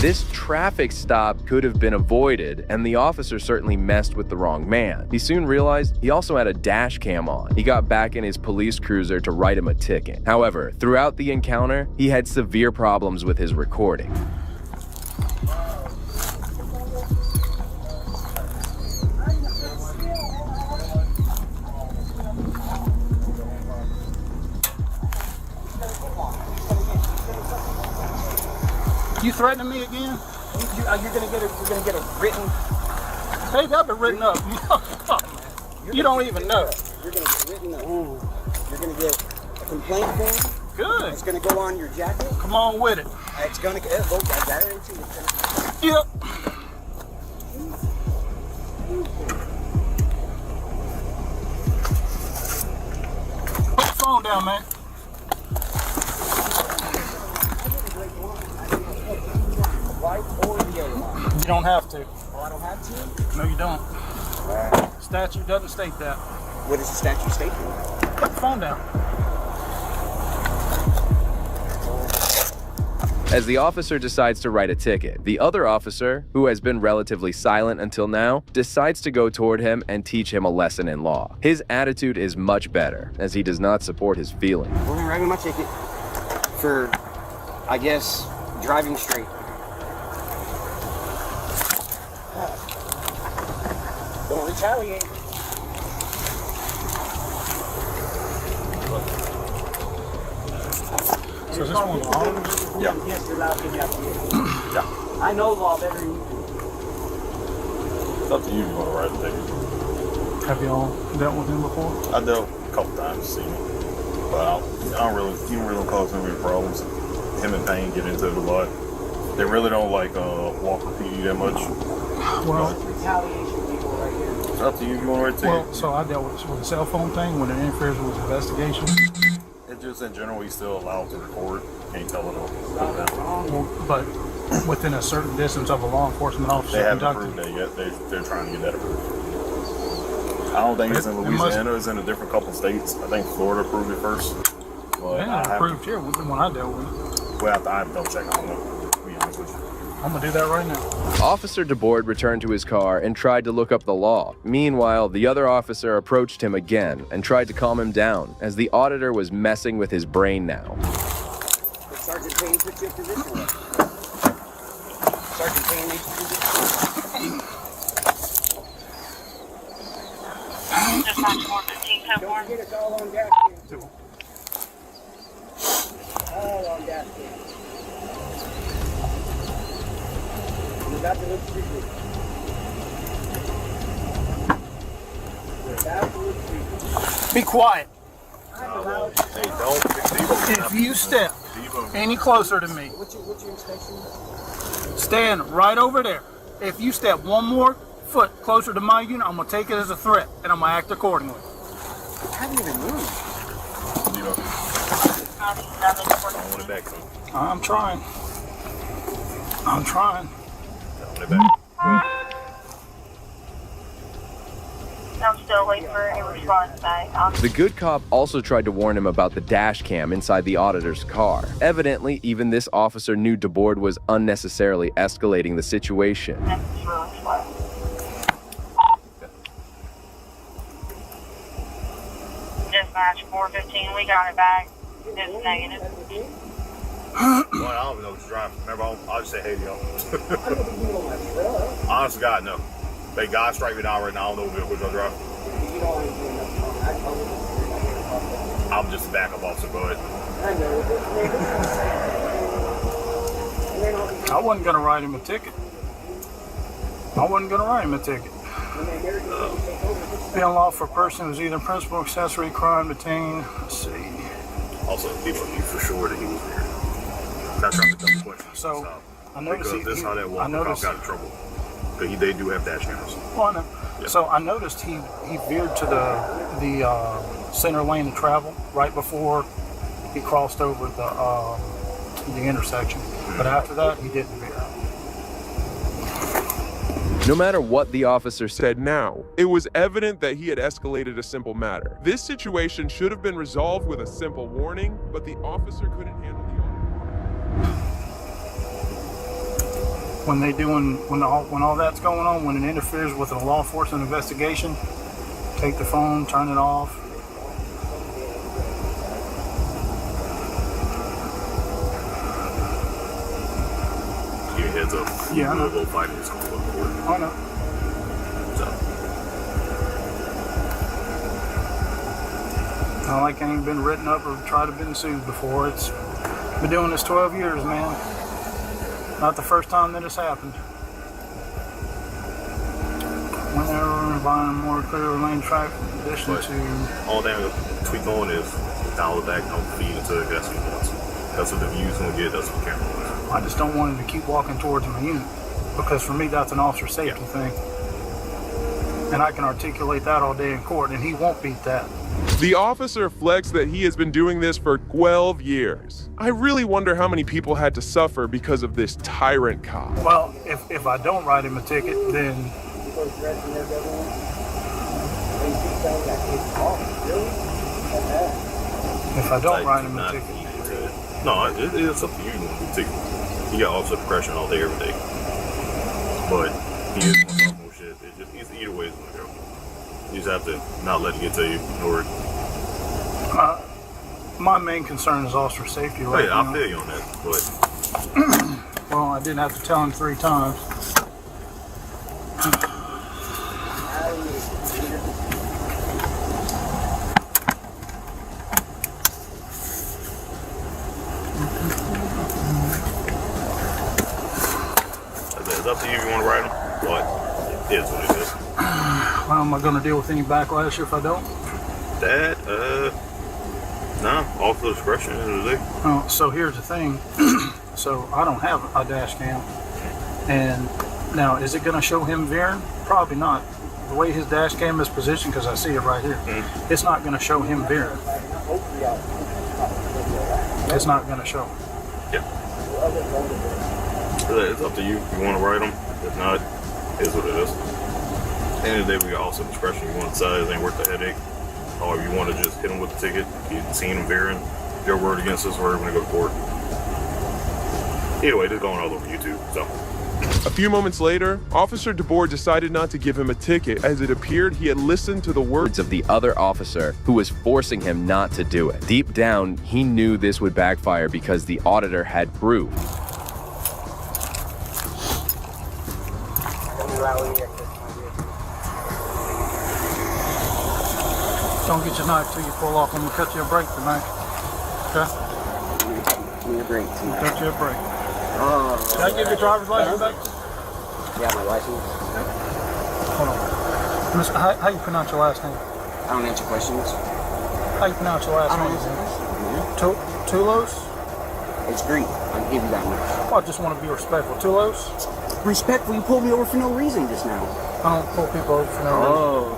This traffic stop could have been avoided, and the officer certainly messed with the wrong man. He soon realized he also had a dash cam on. He got back in his police cruiser to write him a ticket. However, throughout the encounter, he had severe problems with his recording. You threatening me again? You're gonna get a written. Hey, that'll be written up. You don't even know. You're gonna get written up. You're gonna get a complaint form. Good. It's gonna go on your jacket. Come on with it. It's gonna go. I guarantee it's gonna. Yep. Put the phone down, man. Right or the other one? You don't have to. Oh, I don't have to? No, you don't. Statute doesn't state that. What does the statute state? Put the phone down. As the officer decides to write a ticket, the other officer, who has been relatively silent until now, decides to go toward him and teach him a lesson in law. His attitude is much better, as he does not support his feelings. We're gonna write me my ticket for, I guess, driving straight. Don't retaliate. So is this one law? Yeah. Yes, you're allowed to get out here. Yeah. I know law better than you do. It's up to you if you want to write a ticket. Have y'all dealt with him before? I dealt a couple times, see me. But he don't really cause any problems. Him and Payne get into it a lot. They really don't like Walker PD that much. Well, retaliation people right here. It's up to you if you want to write a ticket. Well, so I dealt with the cell phone thing when it interferes with investigation. It just in general, he's still allowed to record. Can't tell it all. Well, but within a certain distance of a law enforcement officer. They haven't approved that yet. They're trying to get that approved. I don't think it's in Louisiana. It's in a different couple states. I think Florida approved it first. But Yeah, approved here when I dealt with it. Well, I have to double check. I don't know, to be honest with you. I'm gonna do that right now. Officer DeBoard returned to his car and tried to look up the law. Meanwhile, the other officer approached him again and tried to calm him down, as the auditor was messing with his brain now. Sergeant Payne put you in position. Sergeant Payne makes you position. Just not 415, 10-4. Get us all on gas cans. All on gas cans. You're about to look stupid. You're about to look stupid. Be quiet. Hey, don't. If you step any closer to me, What's your inspection? stand right over there. If you step one more foot closer to my unit, I'm gonna take it as a threat and I'm gonna act accordingly. I haven't even moved. I want it back. I'm trying. I'm trying. I want it back. I'm still waiting for a response back. The good cop also tried to warn him about the dash cam inside the auditor's car. Evidently, even this officer knew DeBoard was unnecessarily escalating the situation. That's really slow. Dispatch 415, we got it back. It's negative. Well, I don't even know what you're driving. Remember, I'll just say hey to y'all. Honest to God, no. They God strike me down right now. I don't know which I'm driving. I'm just a backup officer, go ahead. I wasn't gonna write him a ticket. Be unlawful for a person who's either principal or accessory crime detained. Let's see. Also, people knew for sure that he was here. That's not the dumb question. So, I noticed because this is how that Walker cop got in trouble. Because they do have dash cameras. Well, I know. Yeah. So I noticed he veered to the center lane of travel right before he crossed over the intersection. But after that, he didn't veer. No matter what the officer said now, it was evident that he had escalated a simple matter. This situation should have been resolved with a simple warning, but the officer couldn't handle the when all that's going on, when it interferes with a law enforcement investigation, take the phone, turn it off. Give you a heads up. Yeah, I know. We'll go fight in this court. I know. Not like I ain't been written up or tried to been sued before. It's been doing this 12 years, man. Not the first time that it's happened. Whenever buying a more clear lane track, in addition to all that tweak on is dial it back, don't feed into the gas wants. That's what the view's gonna get, that's what the camera wants. I just don't want him to keep walking towards my unit, because for me that's an officer safety thing. And I can articulate that all day in court, and he won't beat that. The officer flexed that he has been doing this for 12 years. I really wonder how many people had to suffer because of this tyrant cop. Well, if I don't write him a ticket, then if I don't write him a ticket. No, it's up to you. You got officer discretion all day, every day. But he is going to talk more shit. It's either way it's going to go. You just have to not let it get to you. Or my main concern is officer safety right now. I feel you on that, but well, I didn't have to tell him 3 times. it's up to you if you want to write them, but it is what it is. Well, am I going to deal with any backlash if I don't? That, no, officer discretion at the end of the day. Oh, so here's the thing. So I don't have a dash cam. And now, is it going to show him veering? Probably not. The way his dash cam is positioned, because I see it right here, it's not going to show him veering. It's not going to show. Yeah. It's up to you if you want to write them. If not, it is what it is. At the end of the day, we got officer discretion. You want to decide it ain't worth the headache. Or if you want to just hit them with the ticket, you seen them veering, your word against us, we're going to go to court. Either way, this is going all over YouTube, so. A few moments later, Officer DeBoer decided not to give him a ticket, as it appeared he had listened to the words of the other officer who was forcing him not to do it. Deep down, he knew this would backfire because the auditor had proof. Don't get your knife till you pull off. I'm going to cut you a break tonight. Okay? Give me a break tonight. Cut you a break. Can I give your driver's license back? Yeah, my license. Hold on. How you pronounce your last name? I don't answer questions. How you pronounce your last name? Tulos? It's Greek. I'll give you that much. Well, I just want to be respectful. Tulos? Respectful? You pulled me over for no reason just now. I don't pull people over for no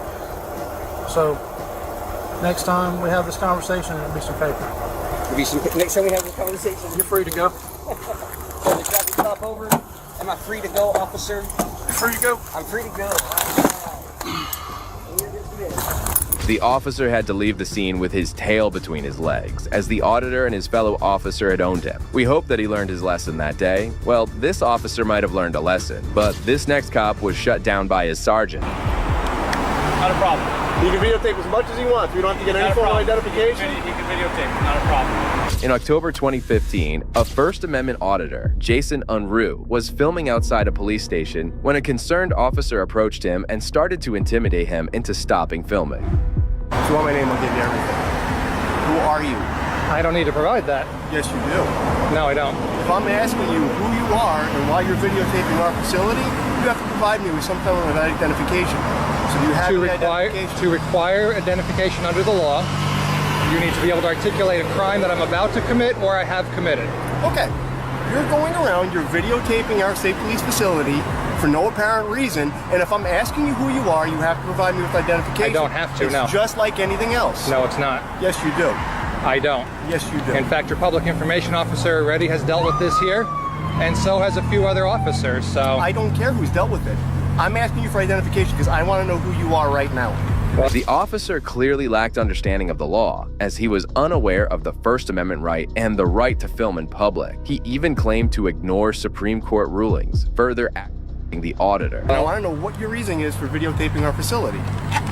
reason. So, next time we have this conversation, there'll be some paper. Next time we have this conversation, you're free to go. So the traffic stop over. Am I free to go, officer? You're free to go. I'm free to go. The officer had to leave the scene with his tail between his legs, as the auditor and his fellow officer had owned him. We hope that he learned his lesson that day. Well, this officer might have learned a lesson, but this next cop was shut down by his sergeant. Not a problem. You can videotape as much as you want. You don't have to get any form of identification. You can videotape, not a problem. In October 2015, a First Amendment auditor, Jason Unruh, was filming outside a police station when a concerned officer approached him and started to intimidate him into stopping filming. If you want my name, I'll give you everything. Who are you? I don't need to provide that. Yes, you do. No, I don't. If I'm asking you who you are and why you're videotaping our facility, you have to provide me with some kind of identification. So do you have identification? To require identification under the law, you need to be able to articulate a crime that I'm about to commit or I have committed. Okay. You're going around, you're videotaping our state police facility for no apparent reason, and if I'm asking you who you are, you have to provide me with identification. I don't have to, no. It's just like anything else. No, it's not. Yes, you do. I don't. Yes, you do. In fact, your public information officer already has dealt with this here, and so has a few other officers, so... I don't care who's dealt with it. I'm asking you for identification because I want to know who you are right now. The officer clearly lacked understanding of the law, as he was unaware of the First Amendment right and the right to film in public. He even claimed to ignore Supreme Court rulings, further aggravating the auditor. I want to know what your reasoning is for videotaping our facility.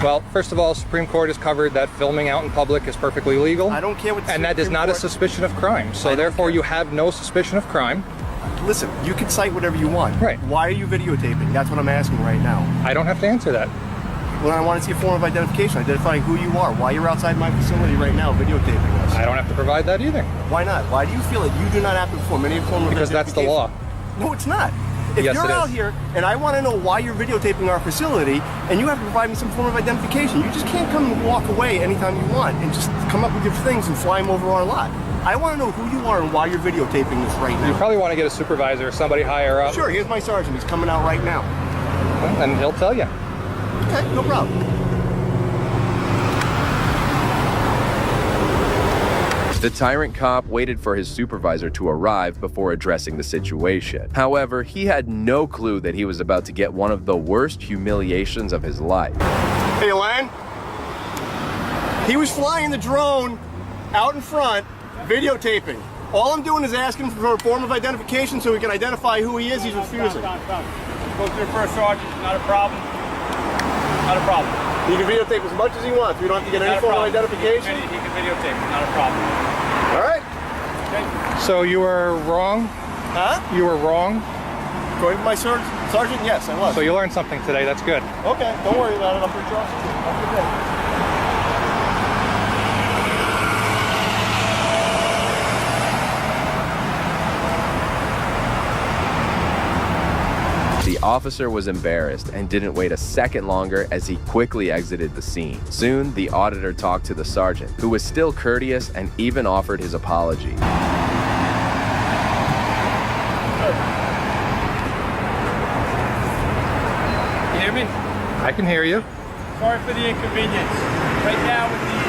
Well, first of all, Supreme Court has covered that filming out in public is perfectly legal. I don't care what the And that is not a suspicion of crime. So therefore you have no suspicion of crime. Listen, you can cite whatever you want. Right. Why are you videotaping? That's what I'm asking right now. I don't have to answer that. Well, I want to see a form of identification, identifying who you are, why you're outside my facility right now videotaping us. I don't have to provide that either. Why not? Why do you feel that you do not have to perform any form of Because that's the law. No, it's not. If Yes, you're it out is. here and I want to know why you're videotaping our facility and you have to provide me some form of identification, you just can't come and walk away anytime you want and just come up with your things and fly them over our lot. I want to know who you are and why you're videotaping this right now. You probably want to get a supervisor or somebody higher up. Sure, here's my sergeant. He's coming out right now. And he'll tell you. Okay, no problem. The tyrant cop waited for his supervisor to arrive before addressing the situation. However, he had no clue that he was about to get one of the worst humiliations of his life. Hey, Len. He was flying the drone out in front, videotaping. All I'm doing is asking for a form of identification so we can identify who he is. He's refusing. Go to the first sergeant. Not a problem. Not a problem. He can videotape as much as he wants. We don't have to get any form of identification. He can videotape. Not a problem. All right. So you were wrong? Huh? You were wrong? Going with my sergeant? Yes, I was. So you learned something today. That's good. Okay, don't worry about it. I'm pretty trusted. Have a good day. The officer was embarrassed and didn't wait a second longer as he quickly exited the scene. Soon, the auditor talked to the sergeant, who was still courteous and even offered his apology. You hear me? I can hear you. Sorry for the inconvenience. Right now with the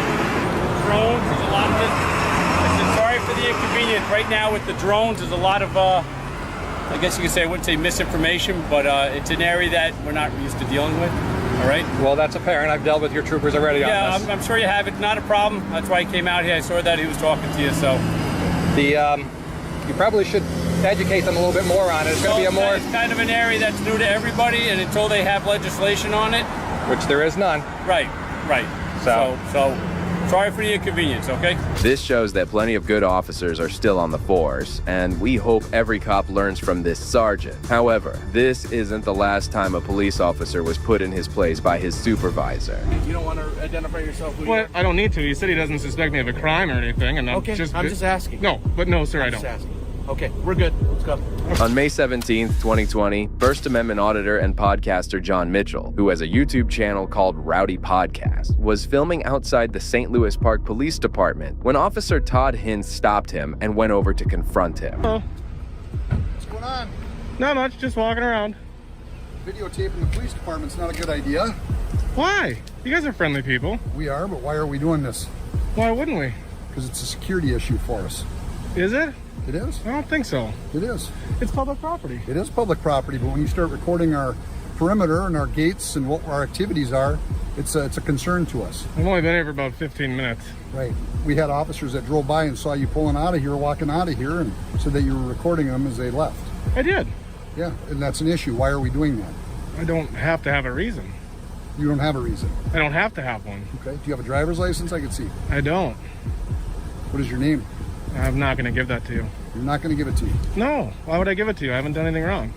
drones, there's a lot of this. I said sorry for the inconvenience. Right now with the drones, there's a lot of, I guess you could say, I wouldn't say misinformation, but it's an area that we're not used to dealing with. All right? Well, that's apparent. I've dealt with your troopers already on this. Yeah, I'm sure you have. It's not a problem. That's why he came out here. I saw that he was talking to you, so. You probably should educate them a little bit more on it. It's going to be a more... It's kind of an area that's new to everybody, and until they have legislation on it. Which there is none. Right. So sorry for the inconvenience, okay? This shows that plenty of good officers are still on the force, and we hope every cop learns from this sergeant. However, this isn't the last time a police officer was put in his place by his supervisor. You don't want to identify yourself? Well, I don't need to. He said he doesn't suspect me of a crime or anything, and I'm just asking. No, sir, I don't. Just asking. Okay, we're good. Let's go. On May 17th, 2020, First Amendment auditor and podcaster John Mitchell, who has a YouTube channel called Rowdy Podcast, was filming outside the St. Louis Park Police Department when Officer Todd Hintz stopped him and went over to confront him. What's going on? Not much, just walking around. Videotaping the police department's not a good idea. Why? You guys are friendly people. We are, but why are we doing this? Why wouldn't we? Because it's a security issue for us. Is it? It is. I don't think so. It is. It's public property. It is public property, but when you start recording our perimeter and our gates and what our activities are, it's a concern to us. I've only been here for about 15 minutes. Right. We had officers that drove by and saw you pulling out of here, walking out of here, and said that you were recording them as they left. I did. Yeah, and that's an issue. Why are we doing that? I don't have to have a reason. You don't have a reason? I don't have to have one. Okay. Do you have a driver's license I can see? I don't. What is your name? I'm not going to give that to you. You're not going to give it to you? No. Why would I give it to you? I haven't done anything wrong.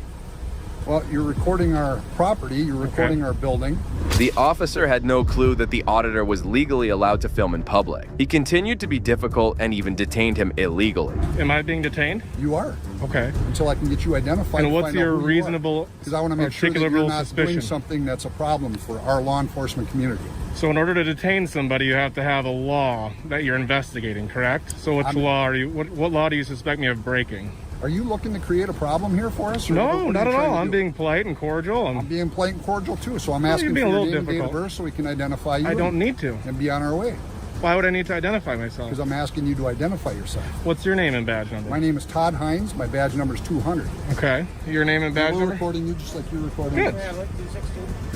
Well, you're recording our property. You're recording our building. The officer had no clue that the auditor was legally allowed to film in public. He continued to be difficult and even detained him illegally. Am I being detained? You are. Okay. Until I can get you identified. And what's your reasonable, because I want to make sure that you're not suspicion? doing something that's a problem for our law enforcement community. So in order to detain somebody, you have to have a law that you're investigating, correct? So what law are you? What law do you suspect me of breaking? Are you looking to create a problem here for us? Or no, not at all. I'm being polite and cordial. I'm being polite and cordial too. So I'm asking for your name and date of birth so we can identify you. I don't need to. And be on our way. Why would I need to identify myself? Because I'm asking you to identify yourself. What's your name and badge number? My name is Todd Hines. My badge number is 200. Okay. Your name and badge number? We're recording you just like you're recording Good. us.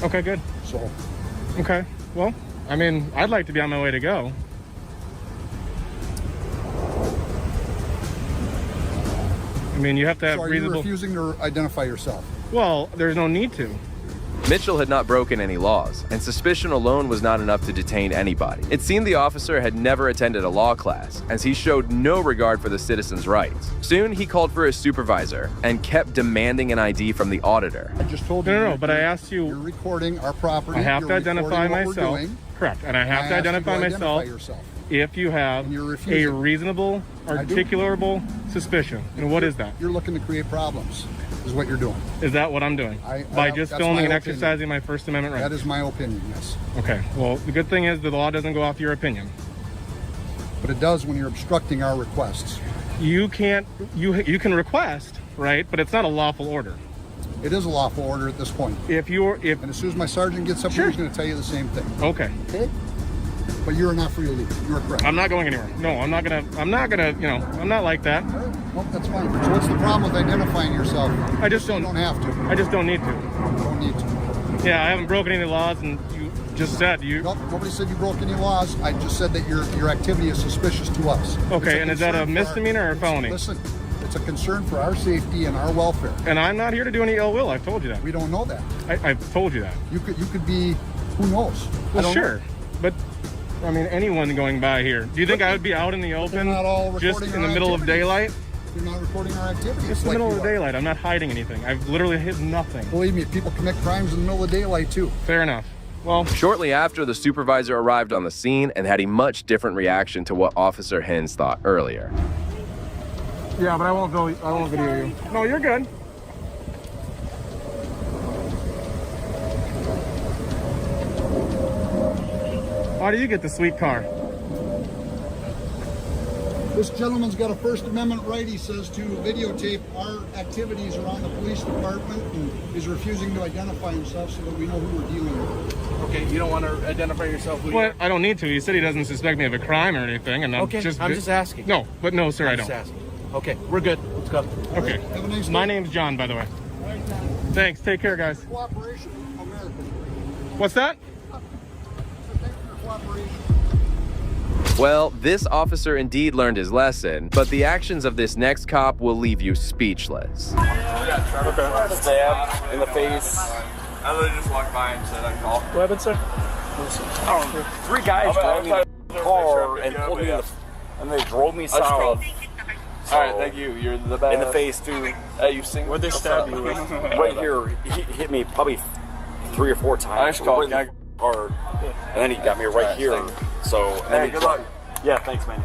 Okay, good. So. Okay. Well, I mean, I'd like to be on my way to go. I mean, you have to have So are reasonable... you refusing to identify yourself? Well, there's no need to. Mitchell had not broken any laws, and suspicion alone was not enough to detain anybody. It seemed the officer had never attended a law class, as he showed no regard for the citizens' rights. Soon, he called for his supervisor and kept demanding an ID from the auditor. I just told you. No, but I asked you... You're recording our property. I have you're to identify recording what we're myself. doing, Correct, and I have and to I asked you identify myself yourself. if you have And you're a refusing. reasonable, articulable suspicion. And what is that? You're looking to create problems, is what you're doing. Is that what I'm doing? By just that's filming my and opinion. exercising my First Amendment right? That is my opinion, yes. Okay, well, the good thing is the law doesn't go off your opinion. But it does when you're obstructing our requests. You can't, you can request, right? But it's not a lawful order. It is a lawful order at this point. And as soon as my sergeant gets up here, he's going to tell you the same thing. Okay. Okay? But you're not free to leave. You're correct. I'm not going anywhere. No, I'm not gonna, you know, I'm not like that. Well, that's fine. So what's the problem with identifying yourself? I just don't. You don't have to. I just don't need to. You don't need to. Yeah, I haven't broken any laws, and you just said you... Nope, nobody said you broke any laws. I just said that your activity is suspicious to us. Okay, and is that a misdemeanor or a felony? Listen, it's a concern for our safety and our welfare. And I'm not here to do any ill will. I've told you that. We don't know that. I've told you that. You could be, who knows? Well, sure, but I mean, anyone going by here. Do you think I would be out in the open, not all just in the our middle of activities. daylight? You're not recording our activities. It's the like middle you of are. daylight. I'm not hiding anything. I've literally hid nothing. Believe me, people commit crimes in the middle of daylight too. Fair enough. Well, shortly after, the supervisor arrived on the scene and had a much different reaction to what Officer Hins thought earlier. Yeah, but I won't video you. No, you're good. How do you get the sweet car? This gentleman's got a First Amendment right, he says, to videotape our activities around the police department, and is refusing to identify himself so that we know who we're dealing with. Okay, you don't want to identify yourself? Well, I don't need to. He said he doesn't suspect me of a crime or anything, and I'm just asking. No, but no, sir, I don't. Just asking. Okay, we're good. Let's go. Okay. Have a nice My day. name's John, by the way. Thanks. Take care, guys. Cooperation, America. What's that? Thanks for your cooperation. Well, this officer indeed learned his lesson, but the actions of this next cop will leave you speechless. Okay. Stab in the face. I literally just walked by and said I'd call. What happened, sir? I don't know. 3 guys drove me in the car and pulled me and they drove me south. All right, thank you. You're the best. In the face, too. You sing. Where'd they stab you? Right here. He hit me probably 3 or 4 times. I just called hard, and then he got me right here. So, and then good luck. Yeah, thanks, man.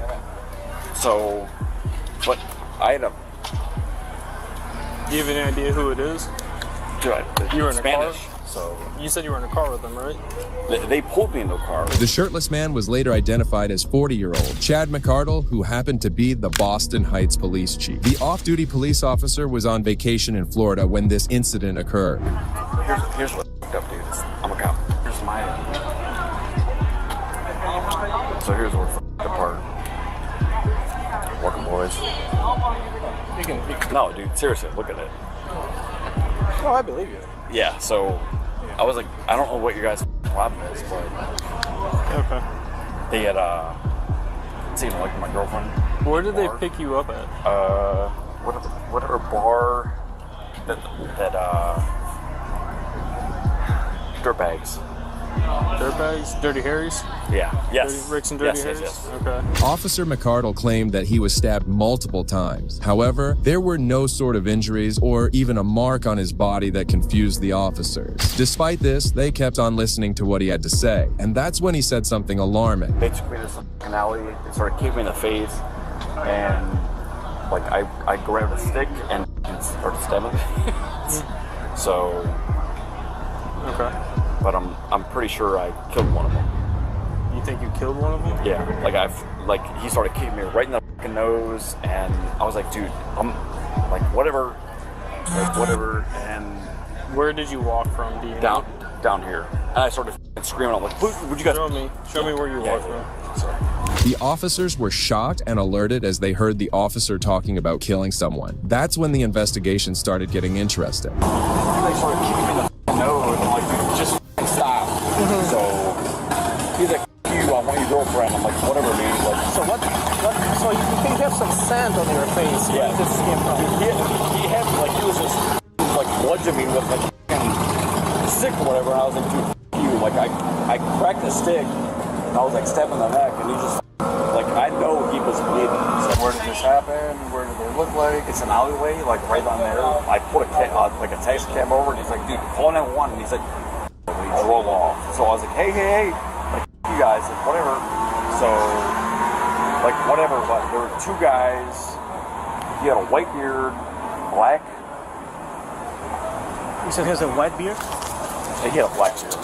So, but I had a. Do you have any idea who it is? Dude, You were in Spanish. a car? So You said you were in a car with them, right? they pulled me into a car. The shirtless man was later identified as 40-year-old Chad McCardle, who happened to be the Boston Heights police chief. The off-duty police officer was on vacation in Florida when this incident occurred. Here's what's up, dude. I'm a cop. Here's my end. So here's where we're apart. Working boys. No, dude, seriously, look at it. Oh, I believe you. Yeah, so I was like, I don't know what your guys' problem is, but Okay. they had seen like my girlfriend. Where did they pick you up at? Whatever bar that dirtbags. Dirtbags? Dirty Harry's? Yeah. Yes. Dirty Rick's and Dirty Yes, Harry's? yes. Okay. Officer McCardle claimed that he was stabbed multiple times. However, there were no sort of injuries or even a mark on his body that confused the officers. Despite this, they kept on listening to what he had to say, and that's when he said something alarming. They took me to some alley, they started kicking me in the face, and like I grabbed a stick and started stabbing. So, Okay. but I'm pretty sure I killed one of them. You think you killed one of them? Yeah, like he started kicking me right in the fucking nose, and I was like, dude, I'm like whatever, and Where did you walk from? Do you know? down here, and I started screaming. I'm like, would you guys Show me where you walked from. The officers were shocked and alerted as they heard the officer talking about killing someone. That's when the investigation started getting interesting. They started kicking me in the nose, and I'm like, dude, just stop. So he's like, you. I want your girlfriend. I'm like, whatever, dude. Like, So so you can get some sand on your face. yeah. Where did this came from? He had, like, he was just, like, bludgeoning me with a stick or whatever, and I was like, dude, you. Like, I cracked the stick, and I was, like, stabbing the neck, and he just, like, I know he was bleeding. So Where did this happen? Where did it look like? it's an alleyway, like, right on there. I put a taxi cab over, and he's like, dude, call 911, and he's like, he drove off. So I was like, hey, like, you guys, like, whatever. So, like, whatever, but there were two guys. He had a white beard, black. You said he has a white beard? He had a black beard.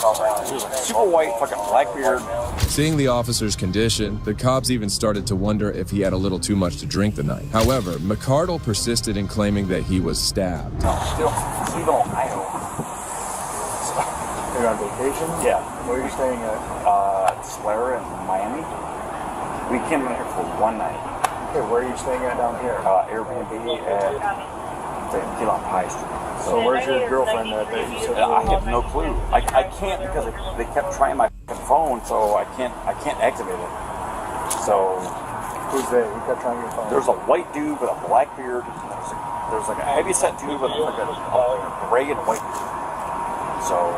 He was like super white, fucking black beard. Seeing the officer's condition, the cops even started to wonder if he had a little too much to drink the night. However, McCardle persisted in claiming that he was stabbed. Still, Cleveland, Ohio. You're on vacation? Yeah. Where are you staying at? Slara in Miami. We came in here for one night. Okay, where are you staying at down here? Airbnb at Keelan Pie Street. So where's your girlfriend that you said? I have no clue. I can't because they kept trying my phone, so I can't activate it. So who's they? Who kept trying your phone? there's a white dude with a black beard. There's like a heavy set dude with like a gray and white beard. So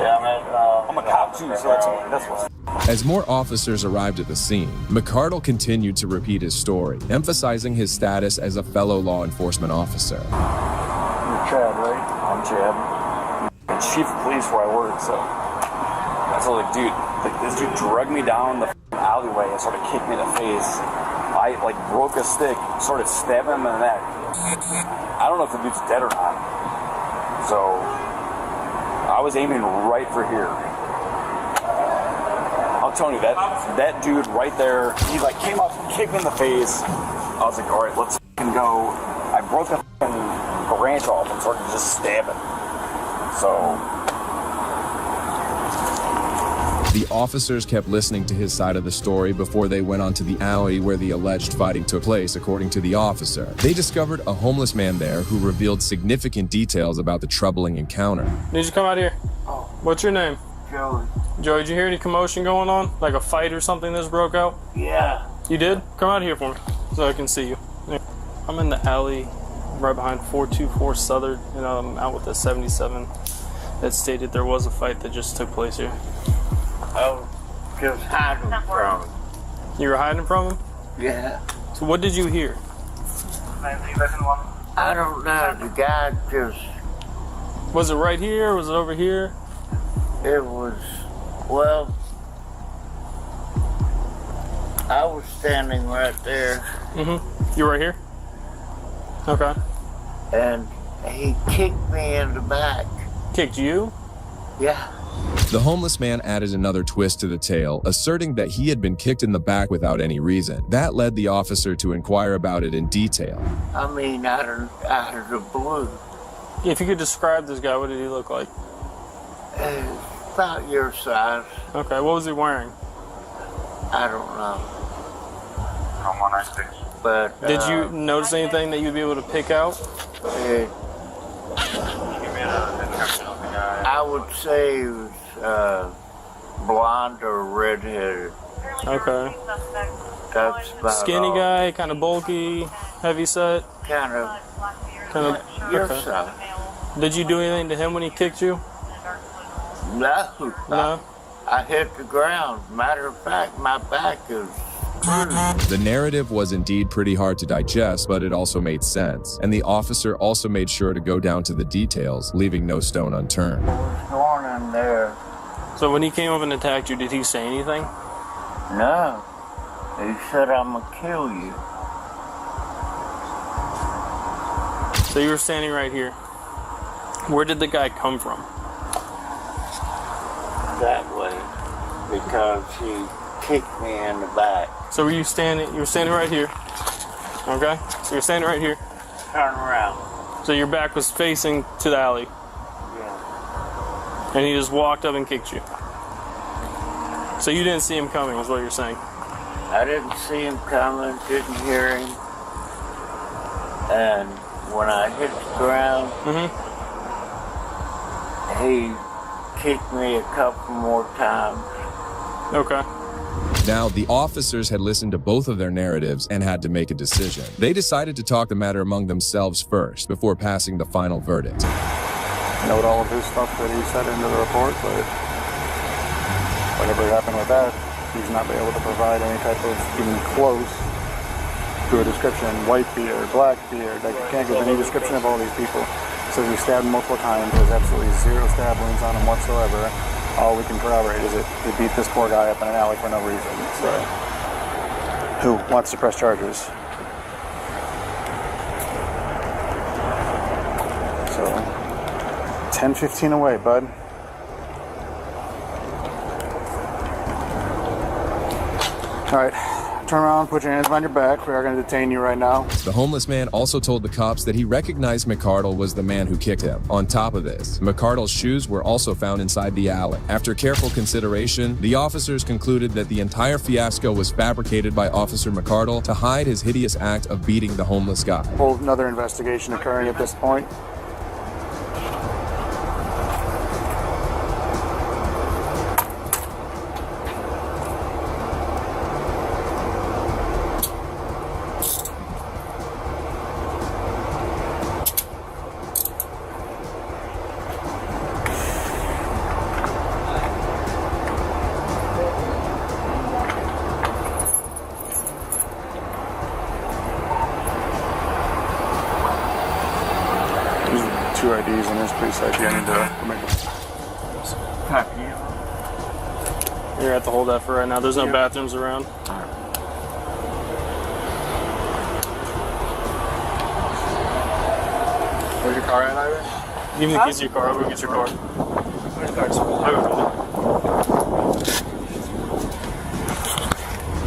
yeah, man. I'm a cop too, so that's what's. As more officers arrived at the scene, McCardle continued to repeat his story, emphasizing his status as a fellow law enforcement officer. You're Chad, right? I'm Chad. I'm chief of police where I work, so that's all. Like, dude, this dude dragged me down the alleyway and started kicking me in the face. I like broke a stick, started stabbing him in the neck. I don't know if the dude's dead or not. So I was aiming right for here. I'm telling you, that dude right there, he like came up, kicked me in the face. I was like, all right, let's fucking go. I broke the branch off and started just stabbing. So The officers kept listening to his side of the story before they went onto the alley where the alleged fighting took place, according to the officer. They discovered a homeless man there who revealed significant details about the troubling encounter. Need you come out here? Oh. What's your name? Joey. Joey, did you hear any commotion going on? Like a fight or something that's broke out? Yeah. You did? Come out here for me so I can see you. I'm in the alley right behind 424 Southern, and I'm out with the 77 that stated there was a fight that just took place here. Oh, just hiding from him. You were hiding from him? Yeah. So what did you hear? I don't know. The guy just... Was it right here or was it over here? It was... Well... I was standing right there. Mm-hmm. You right here? Okay. And he kicked me in the back. Kicked you? Yeah. The homeless man added another twist to the tale, asserting that he had been kicked in the back without any reason. That led the officer to inquire about it in detail. I mean, out of the blue. If you could describe this guy, what did he look like? About your size. Okay, what was he wearing? I don't know. But did you notice anything that you'd be able to pick out? I would say he was blonde or redheaded. Okay. That's about skinny all. guy, kind of bulky, heavy set. Kind of. Your size. Did you do anything to him when he kicked you? No. No. I hit the ground. Matter of fact, my back is. The narrative was indeed pretty hard to digest, but it also made sense. And the officer also made sure to go down to the details, leaving no stone unturned. What's going on there? So when he came up and attacked you, did he say anything? No. He said, I'm gonna kill you. So you were standing right here. Where did the guy come from? That way. Because he kicked me in the back. So you were standing right here. Okay? So you're standing right here. Turn around. So your back was facing to the alley. Yeah. And he just walked up and kicked you. So you didn't see him coming, is what you're saying? I didn't see him coming, didn't hear him. And when I hit the ground, he kicked me a couple more times. Okay. Now, the officers had listened to both of their narratives and had to make a decision. They decided to talk the matter among themselves first before passing the final verdict. Note all of his stuff that he said into the report, but whatever happened with that, he's not been able to provide any type of even close to a description. White beard, black beard, like, you can't give any description of all these people. Says he stabbed him multiple times. There's absolutely 0 stab wounds on him whatsoever. All we can corroborate is that he beat this poor guy up in an alley for no reason. So, who wants to press charges? So, 10-15 away, bud. All right. Turn around, put your hands behind your back. We are going to detain you right now. The homeless man also told the cops that he recognized McCardle was the man who kicked him. On top of this, McCardle's shoes were also found inside the alley. After careful consideration, the officers concluded that the entire fiasco was fabricated by Officer McCardle to hide his hideous act of beating the homeless guy. Whole another investigation occurring at this point. Two IDs and his police ID. I need to make a copy. You're at the hold that for right now. There's no bathrooms around. Where's your car at, Ivan? Give me the keys to your car. I'll go get your car.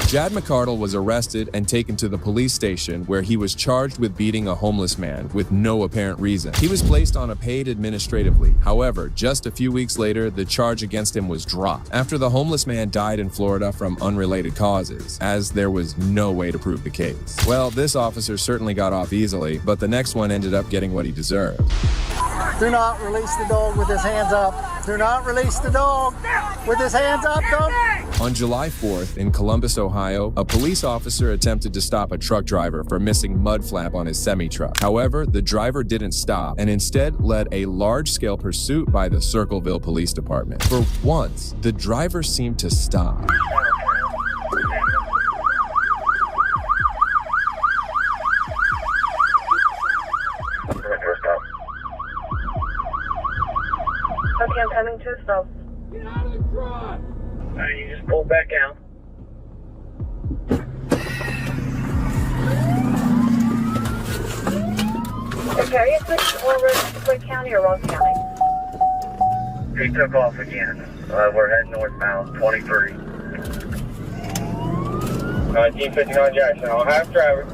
Jad McCardle was arrested and taken to the police station where he was charged with beating a homeless man with no apparent reason. He was placed on a paid administrative leave. However, just a few weeks later, the charge against him was dropped after the homeless man died in Florida from unrelated causes, as there was no way to prove the case. Well, this officer certainly got off easily, but the next one ended up getting what he deserved. Do not release the dog with his hands up. Do not release the dog with his hands up, don't. On July 4th, in Columbus, Ohio, a police officer attempted to stop a truck driver for missing mud flap on his semi-truck. However, the driver didn't stop and instead led a large-scale pursuit by the Circleville Police Department. For once, the driver seemed to stop. Okay, I'm coming to a stop. Get out of the truck! Alright, you just pull back out. Okay, are you Quick County or Ross County? He took off again. We're heading northbound, 23. 1959 Jackson, I'll have traffic.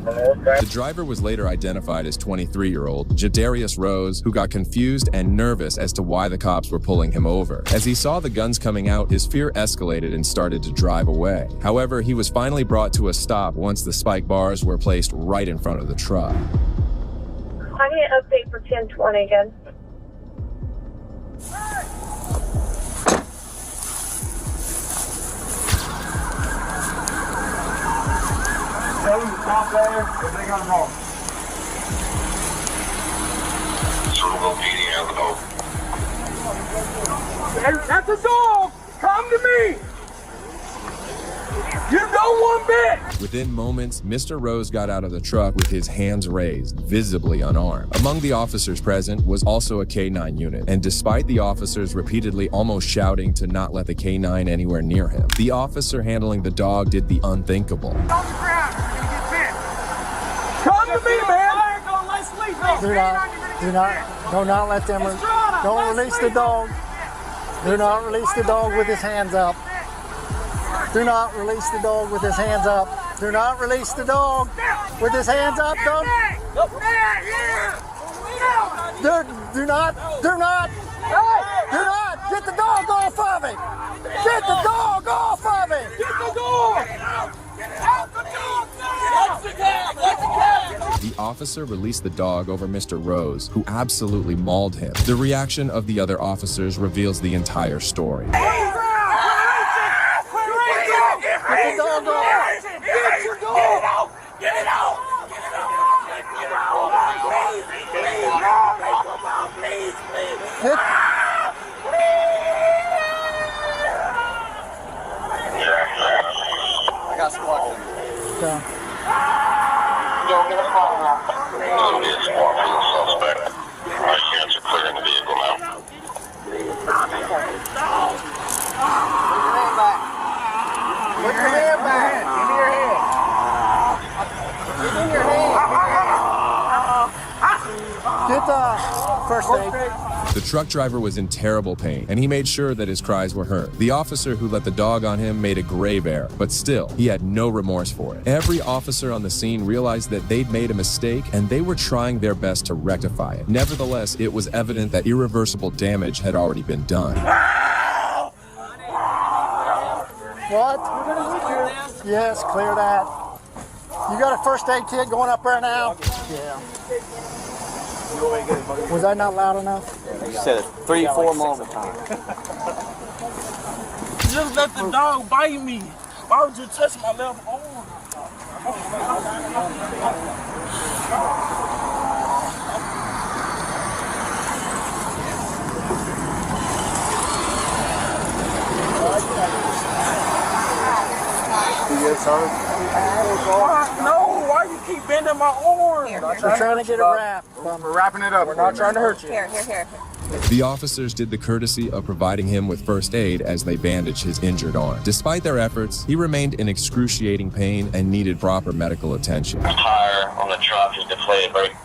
The driver was later identified as 23-year-old Jadarius Rose, who got confused and nervous as to why the cops were pulling him over. As he saw the guns coming out, his fear escalated and started to drive away. However, he was finally brought to a stop once the spike bars were placed right in front of the truck. I need an update for 1020 again. Tell them to stop there if they got wrong. Circleville PD has a dog. That's a dog! Come to me! You don't one bit! Within moments, Mr. Rose got out of the truck with his hands raised, visibly unarmed. Among the officers present was also a K-9 unit, and despite the officers repeatedly almost shouting to not let the K-9 anywhere near him, the officer handling the dog did the unthinkable. On the ground, you're gonna get bit! Come to me, man! Do not let them, don't release the dog. Do not release the dog with his hands up. Do not release the dog with his hands up. Do not release the dog with his hands up, don't. Do not, get the dog off of it. Get the dog off of it. Get the dog! Get out the dog! The the officer released the dog over Mr. Rose, who absolutely mauled him. The reaction of the other officers reveals the entire story. I got squad. Don't get a call now. Suspect. Our units are clearing the vehicle now. Put your hand back. Give me your hand. Give me your hand. Get the first aid. The truck driver was in terrible pain, and he made sure that his cries were heard. The officer who let the dog on him made a grave error, but still, he had no remorse for it. Every officer on the scene realized that they'd made a mistake, and they were trying their best to rectify it. Nevertheless, it was evident that irreversible damage had already been done. What? Yes, clear that. You got a first aid kit going up there now? Yeah. Was that not loud enough? You said it 3-4 more times. Just let the dog bite me. Why would you touch my left arm? No, why you keep bending my arm? We're trying to get it wrapped. We're wrapping it up. We're not trying to hurt you. Here. The officers did the courtesy of providing him with first aid as they bandaged his injured arm. Despite their efforts, he remained in excruciating pain and needed proper medical attention. Tire on the truck is deflated. Brake.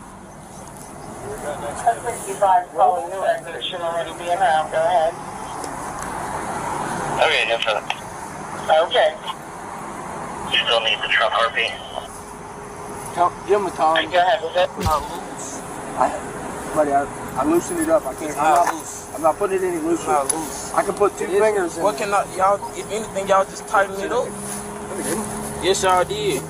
65 calling new exit. It should already be around. Go ahead. Okay, infinite. Okay. You still need the truck RP? Give him a call. Go ahead, was it? Buddy, I loosened it up. I'm not loose. I'm not putting it any loose. I can put 2 fingers in. What can y'all, if anything, y'all just tighten it up? Yes, y'all did.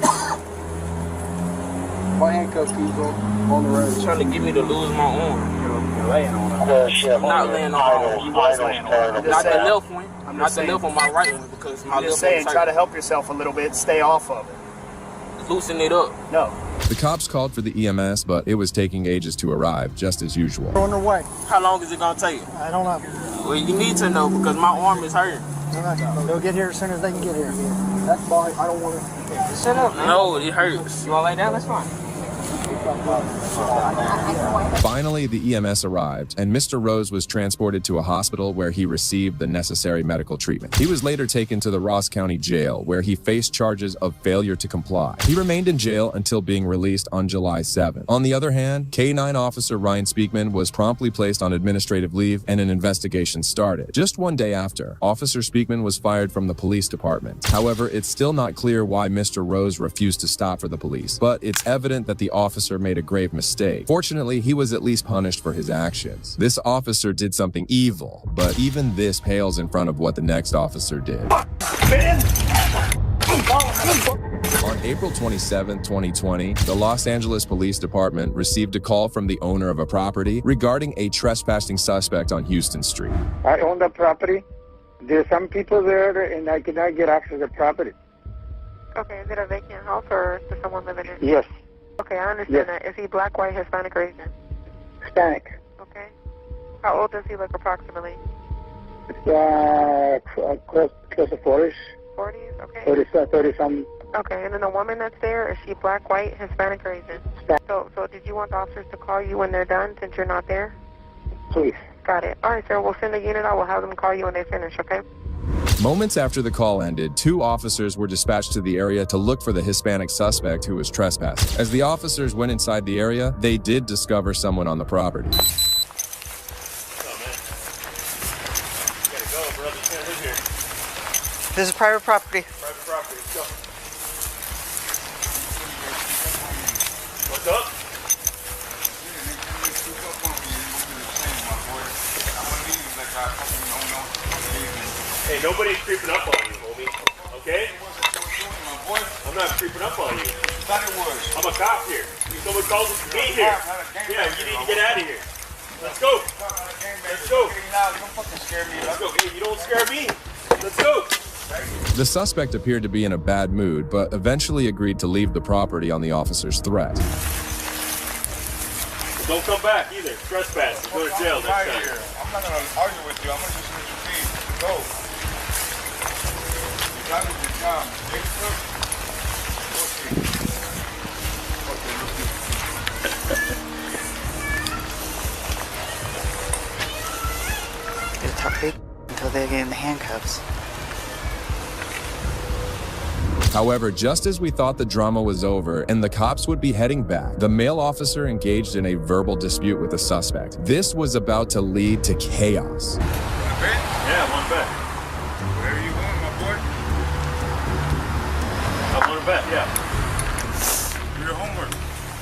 My handcuffs keep on the road. Trying to get me to lose my arm. You're laying on it. I'm not laying on it. You was laying on it. Not the left one. Not the left one, my right one, because my left one. Try to help yourself a little bit. Stay off of it. Loosen it up. No. The cops called for the EMS, but it was taking ages to arrive, just as usual. We're on their way. How long is it going to take? I don't know. Well, you need to know, because my arm is hurt. They'll get here as soon as they can get here. That's why I don't want to. Sit up. No, it hurts. You want to lay down? That's fine. Finally, the EMS arrived, and Mr. Rose was transported to a hospital where he received the necessary medical treatment. He was later taken to the Ross County Jail, where he faced charges of failure to comply. He remained in jail until being released on July 7th. On the other hand, K-9 officer Ryan Speakman was promptly placed on administrative leave, and an investigation started. Just one day after, Officer Speakman was fired from the police department. However, it's still not clear why Mr. Rose refused to stop for the police, but it's evident that the officer made a grave mistake. Fortunately, he was at least punished for his actions. This officer did something evil, but even this pales in front of what the next officer did. On April 27, 2020, the Los Angeles Police Department received a call from the owner of a property regarding a trespassing suspect on Houston Street. I own the property. There's some people there, and I cannot get access to the property. Okay, is it a vacant house or is someone living in it? Yes. Okay, I understand that. Is he black, white, Hispanic, or Asian? Hispanic. Okay. How old does he look approximately? Close to 40s. 40s, okay. 30-some. Okay, and then the woman that's there, is she black, white, Hispanic, or Asian? So did you want the officers to call you when they're done, since you're not there? Please. Got it. All right, sir, we'll send a unit out. We'll have them call you when they finish, okay? Moments after the call ended, 2 officers were dispatched to the area to look for the Hispanic suspect who was trespassing. As the officers went inside the area, they did discover someone on the property. This is private property. Private property, let's go. What's up? Hey, nobody's creeping up on you, homie. Okay? I'm not creeping up on you. I'm a cop here. Someone calls us to be here. Yeah, you need to get out of here. Let's go. Let's go. Let's go. Hey, you don't scare me. Let's go. The suspect appeared to be in a bad mood, but eventually agreed to leave the property on the officer's threat. Don't come back either. Trespass. Go to jail next time. I'm not going to argue with you. I'm going to just let you leave. Go. You got it, you got it. It's tough until they get in the handcuffs. However, just as we thought the drama was over and the cops would be heading back, the male officer engaged in a verbal dispute with the suspect. This was about to lead to chaos. Yeah, one bet. Where are you going, my boy? I want to bet, yeah. Do your homework.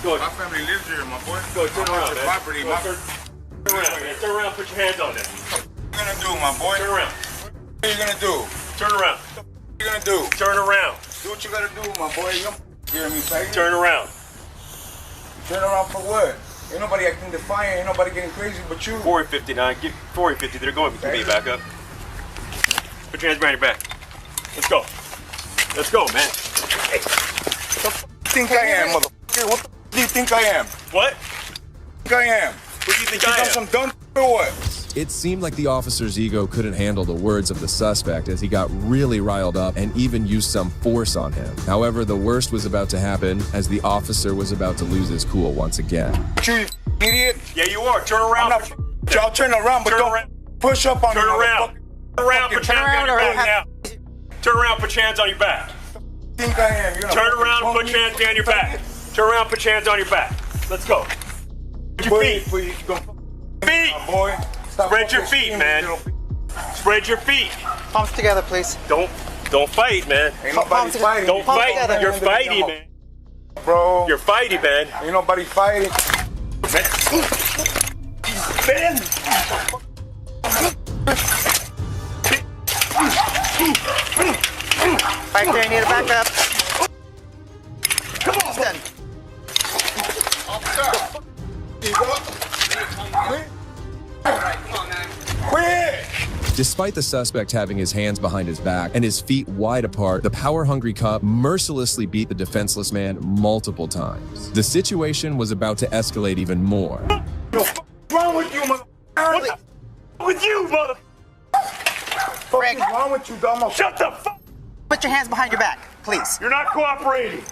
Go. My family lives here, my boy. Go, turn around, your man. property, Go, turn around, man. Turn around, put your hands on them. What are you gonna do, my boy? Turn around. What are you gonna do? Turn around. What are you gonna do? Turn around. Do what you gotta do, my boy. You don't hear me, faggot. Turn around. Turn around for what? Ain't nobody acting defiant. Ain't nobody getting crazy but you. 459. Get 450. They're going for me. Back up. Put your hands behind your back. Let's go. Let's go, man. Hey. What the think I am, motherfucker? What the do you think I am? What? Think I am? What do you think I am? Some dumb or what? It seemed like the officer's ego couldn't handle the words of the suspect as he got really riled up and even used some force on him. However, the worst was about to happen as the officer was about to lose his cool once again. You idiot? Yeah, you are. Turn around. Y'all turn around, but don't push up on me. Turn around. Turn around. Put your hands on your back now. Turn around. Put your hands on your back. Think I am? Turn around. Put your hands behind your back. Turn around. Put your hands on your back. Let's go. Put your feet. Feet. Boy. Spread your feet, man. Spread your feet. Palms together, please. Don't fight, man. Ain't nobody fighting. Don't fight. Together. You're fighting, man. Bro. You're fighting, man. Ain't nobody fighting. Ben. Right there, you need to back up. Come on, done. Despite the suspect having his hands behind his back and his feet wide apart, the power-hungry cop mercilessly beat the defenseless man multiple times. The situation was about to escalate even more. What's wrong with you, mother? What's with you, mother? Greg. What's wrong with you, dumb? Shut the fuck. Put your hands behind your back, please. You're not cooperating.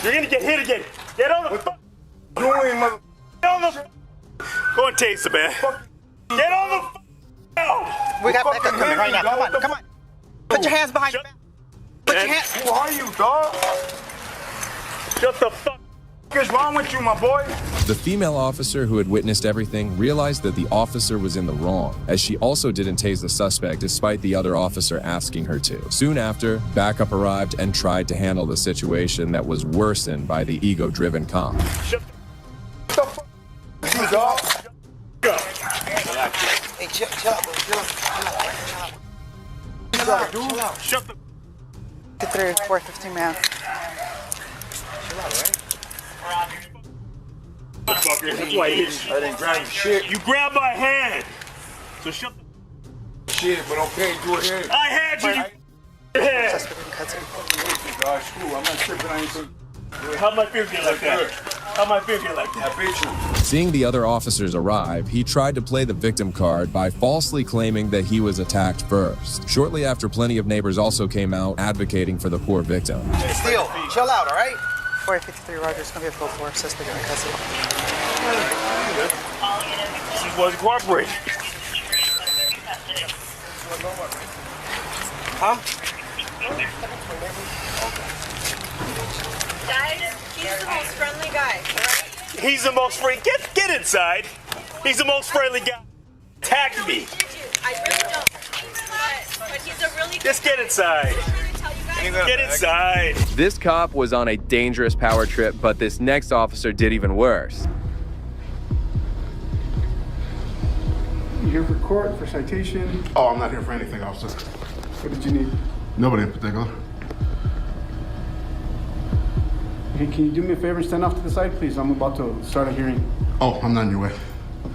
You're gonna get hit again. Get on the fuck. Doing, mother? Get on the. Go and taste it, man. Get on the. We got backup coming right now. Come on, come on. Put your hands behind your back. Put your hands. Who are you, dog? Shut the fuck. What is wrong with you, my boy? The female officer who had witnessed everything realized that the officer was in the wrong, as she also didn't tase the suspect despite the other officer asking her to. Soon after, backup arrived and tried to handle the situation that was worsened by the ego-driven cop. Shut the fuck. You, dog. Go. Hey, chill out, bro. Chill out. Chill out. Shut the. Get through 415, man. Chill out, right? Fucker, that's why I hit you. I didn't grab shit. You grabbed my hand. So shut the. Shit, but okay, do it here. I had you. Your hand. Gosh, cool. I'm not tripping on anything. How'd my fear get like that? How'd my fear get like that? I beat you. Seeing the other officers arrive, he tried to play the victim card by falsely claiming that he was attacked first. Shortly after, plenty of neighbors also came out advocating for the poor victim. Steele, chill out, all right? 453 Rogers, gonna be a full force suspect in custody. She wasn't cooperating. Huh? Guys, he's the most friendly guy, right? He's the most friendly. Get inside. He's the most friendly guy. Attacked me. I really don't. But he's a really good Just get inside. Get inside. This cop was on a dangerous power trip, but this next officer did even worse. You here for court, for citation? Oh, I'm not here for anything, officer. What did you need? Nobody in particular. You Okay, can you do me a favor and stand off to the side, please? I'm about to start a hearing. Oh, I'm not in your way.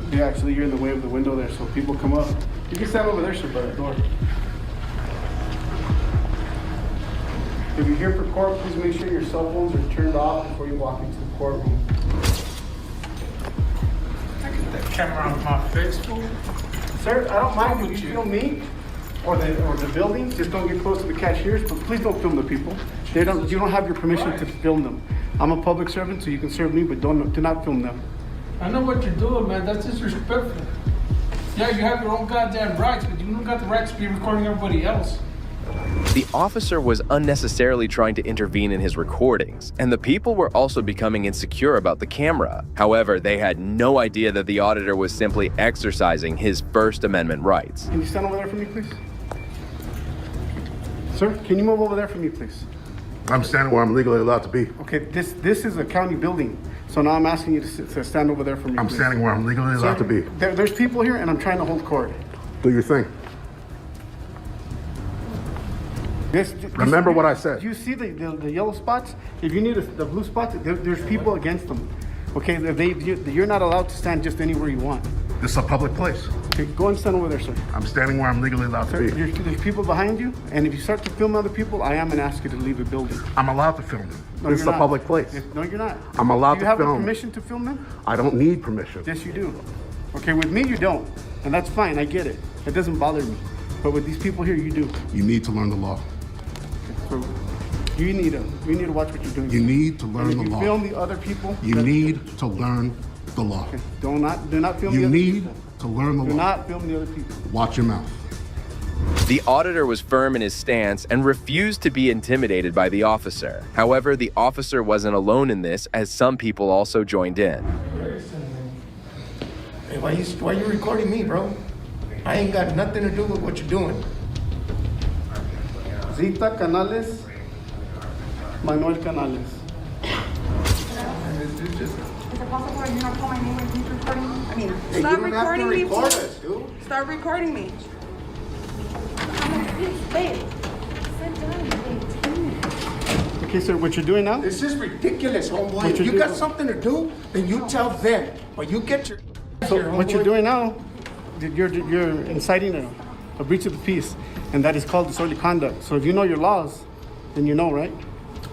Yeah, actually, you're in the way of the window there, so people come up. You can stand over there, sir, by the door. If you're here for court, please make sure your cell phones are turned off before you walk into the courtroom. Get that camera on my face, fool. Sir, I don't mind if you film me or the building. Just don't get close to the cashiers, but please don't film the people. You don't have your permission to film them. I'm a public servant, so you can serve me, but do not film them. I know what you're doing, man. That's disrespectful. Yeah, you have your own goddamn rights, but you don't got the rights to be recording everybody else. The officer was unnecessarily trying to intervene in his recordings, and the people were also becoming insecure about the camera. However, they had no idea that the auditor was simply exercising his First Amendment rights. Can you stand over there for me, please? Sir, can you move over there for me, please? I'm standing where I'm legally allowed to be. Okay, this is a county building, so now I'm asking you to stand over there for me, I'm please. standing where I'm legally allowed to be. There's people here, and I'm trying to hold court. Do your thing. Remember what I said. Do you see the yellow spots? If you need the blue spots, there's people against them. Okay, you're not allowed to stand just anywhere you want. This is a public place. Okay, go and stand over there, sir. I'm standing where I'm legally allowed to be. There's people behind you, and if you start to film other people, I am going to ask you to leave the building. I'm allowed to film them. No, This is a not. public place. No, you're not. I'm allowed to film. Do you have permission to film them? I don't need permission. Yes, you do. Okay, with me, you don't. And that's fine, I get it. It doesn't bother me. But with these people here, you do. You need to learn the law. So you need to watch what you're doing. You need to learn the law. If you film the other people. You need to learn the law. Okay. Do not film the other people. You need to learn the law. Do not film the other people. Watch your mouth. The auditor was firm in his stance and refused to be intimidated by the officer. However, the officer wasn't alone in this, as some people also joined in. Hey, why you recording me, bro? I ain't got nothing to do with what you're doing. Zita Canales, Manuel Canales. Is it possible that you not call my name when he's recording me? I mean, Hey, stop you don't have to recording me, record please. us, dude. Start recording me. Babe, sit down, babe. Okay, sir, what you're doing now? This is ridiculous, homeboy. What If you're you got doing- something to do, then you tell them. Or you get your So what you're doing now, you're inciting a breach of the peace, and that is called disorderly conduct. So if you know your laws, then you know, right?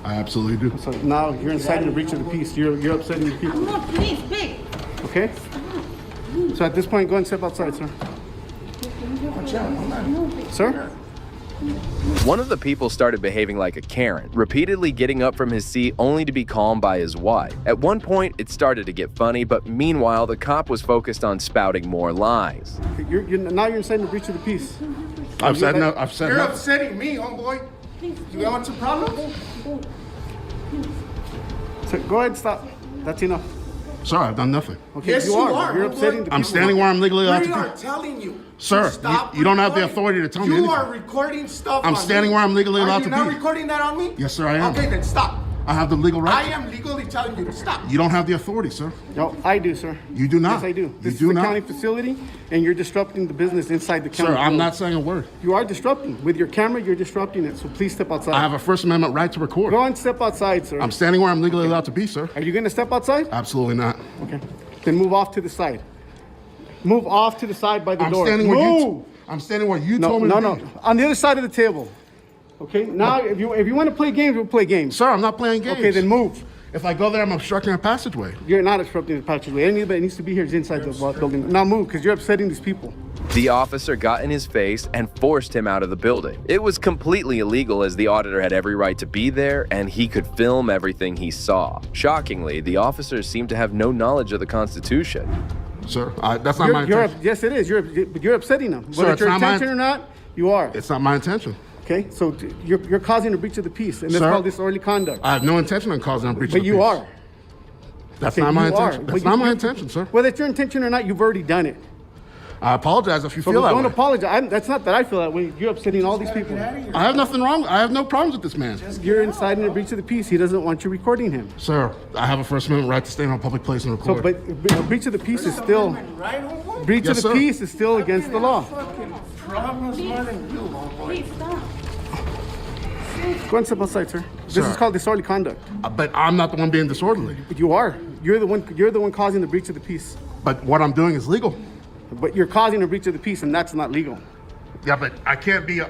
I absolutely do. So now you're inciting a breach of the peace. You're upsetting the people. No, please, babe. Okay? So at this point, go and step outside, sir. Sir? One of the people started behaving like a Karen, repeatedly getting up from his seat only to be calmed by his wife. At one point, it started to get funny, but meanwhile, the cop was focused on spouting more lies. Now you're inciting a breach of the peace. I've said no. You're upsetting me, homeboy. You want some problems? So go ahead and stop. That's enough. Sorry, I've done nothing. Okay, Yes, you are. You're homeboy. upsetting the people. I'm standing where I'm legally allowed to We be. are telling you. Sir, Stop you don't have the recording. authority to tell me You anything. are recording stuff I'm on standing me. where I'm legally allowed to Are you be. not recording that on me? Yes, sir, I am. Okay, then stop. I have the legal right. I am legally telling you to stop. You don't have the authority, sir. No, I do, sir. You do not. Yes, I do. This do is a not. county facility, and you're disrupting the business inside the county. Sir, I'm building. not saying a word. You are disrupting. With your camera, you're disrupting it, so please step outside. I have a First Amendment right to record. Go and step outside, sir. I'm standing where I'm legally allowed to be, sir. Are you going to step outside? Absolutely not. Okay. Then move off to the side. Move off to the side by the door. Standing move! where you I'm standing where you told me to be. On the other side of the table. Okay? Now, if you want to play games, we'll play games. Sir, I'm not playing games. Okay, then move. If I go there, I'm obstructing a passageway. You're not obstructing the passageway. Anybody that needs to be here is inside the building. Now move, because you're upsetting these people. The officer got in his face and forced him out of the building. It was completely illegal, as the auditor had every right to be there and he could film everything he saw. Shockingly, the officers seemed to have no knowledge of the Constitution. Sir, that's not my intention. Yes, it is. You're upsetting them. Sir, Whether it's it's your not my intention or not, you are. It's not my intention. Okay, so you're causing a breach of the peace, and that's Sir, called disorderly conduct. I have no intention of causing a breach of the But peace. you are. That's Okay, not my you are. intention. But That's you- not my intention, sir. Whether it's your intention or not, you've already done it. I apologize if you So feel that don't way. apologize. That's not that I feel that way. You're upsetting all these people. I have nothing wrong. I have no problems with this man. You're inciting a breach of the peace. He doesn't want you recording him. Sir, I have a First Amendment right to stay in a public place and So, record. but a breach of the peace is still breach Yes, of the sir. peace is still against the law. Problems more than you, homeboy. Please stop. Go and step outside, sir. This Sir. is called disorderly conduct. But I'm not the one being disorderly. But you are. You're the one causing the breach of the peace. But what I'm doing is legal. But you're causing a breach of the peace, and that's not legal. Yeah, but I can't be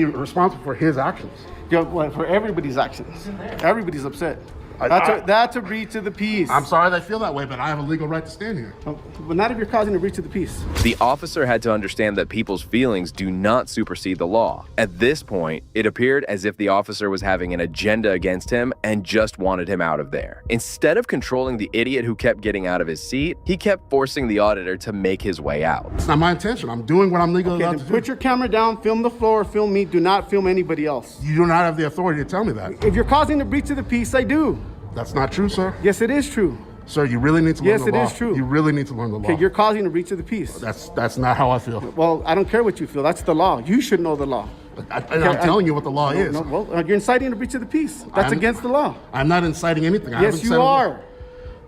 responsible for his actions. Yeah, well, for everybody's actions. Everybody's upset. That's a breach of the peace. I'm sorry they feel that way, but I have a legal right to stand here. But not if you're causing a breach of the peace. The officer had to understand that people's feelings do not supersede the law. At this point, it appeared as if the officer was having an agenda against him and just wanted him out of there. Instead of controlling the idiot who kept getting out of his seat, he kept forcing the auditor to make his way out. It's not my intention. I'm doing what I'm legally allowed to do. Put your camera down, film the floor, film me. Do not film anybody else. You do not have the authority to tell me that. If you're causing a breach of the peace, I do. That's not true, sir. Yes, it is true. Sir, you really need to learn the law. Yes, it is true. You really need to learn the law. Okay, you're causing a breach of the peace. That's not how I feel. Well, I don't care what you feel. That's the law. You should know the law. I'm telling you what the law is. Well, you're inciting a breach of the peace. That's against the law. I'm not inciting anything. Yes, you are.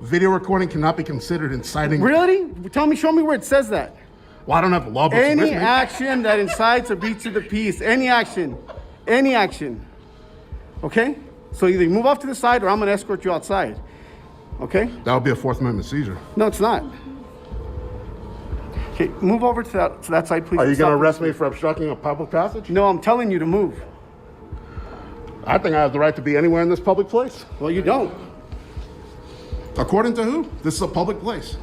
Video recording cannot be considered inciting. Really? Show me where it says that. Well, I don't have the law books with me. Any action that incites a breach of the peace, any action. Okay? So either you move off to the side or I'm going to escort you outside. Okay? That would be a Fourth Amendment seizure. No, it's not. Okay, move over to that side, please. Are you going to arrest me for obstructing a public passage? No, I'm telling you to move. I think I have the right to be anywhere in this public place. Well, you don't. According to who? This is a public place.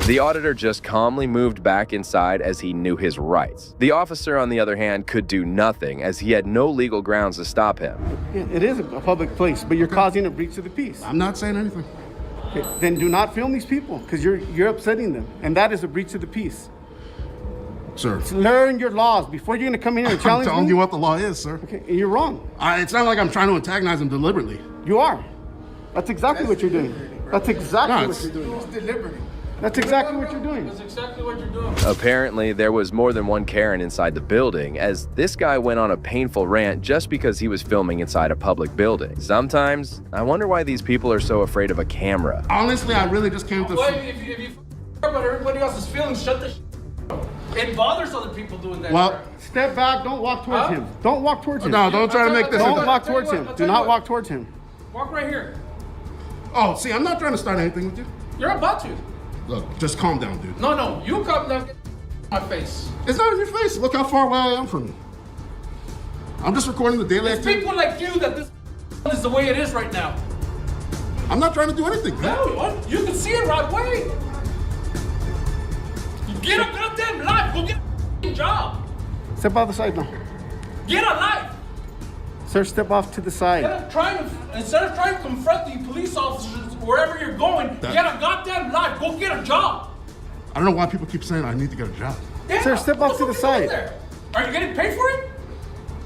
The auditor just calmly moved back inside as he knew his rights. The officer, on the other hand, could do nothing as he had no legal grounds to stop him. It is a public place, but you're causing a breach of the peace. I'm not saying anything. Okay, then do not film these people because you're upsetting them, and that is a breach of the peace. Sir. Learn your laws before you're going to come in here and challenge me. I'm telling you what the law is, sir. Okay, and you're wrong. It's not like I'm trying to antagonize him deliberately. You are. That's exactly what you're doing. That's exactly what you're doing. It's deliberate. That's exactly what you're doing. That's exactly what you're doing. Apparently, there was more than one Karen inside the building, as this guy went on a painful rant just because he was filming inside a public building. Sometimes, I wonder why these people are so afraid of a camera. Honestly, I really just came to... Well, if you care about everybody else's feelings, shut the It bothers other people doing that. Well, step back. Don't walk towards him. Don't walk towards him. No, don't try to make this... Don't walk towards him. Do not walk towards him. Walk right here. Oh, see, I'm not trying to start anything with you. You're about to. Look, just calm down, dude. No, you calm down. Get my face. It's not in your face. Look how far away I am from you. I'm just recording the daily It's activity. people like you that this is the way it is right now. I'm not trying to do anything, man. No, you can see it right away. Get a goddamn life. Go get a job. Step off the side now. Get a life. Sir, step off to the side. Instead of trying to confront the police officers wherever you're going, get a goddamn life. Go get a job. I don't know why people keep saying I need to get a job. Yeah, Sir, step off to the side. Are you getting paid for it?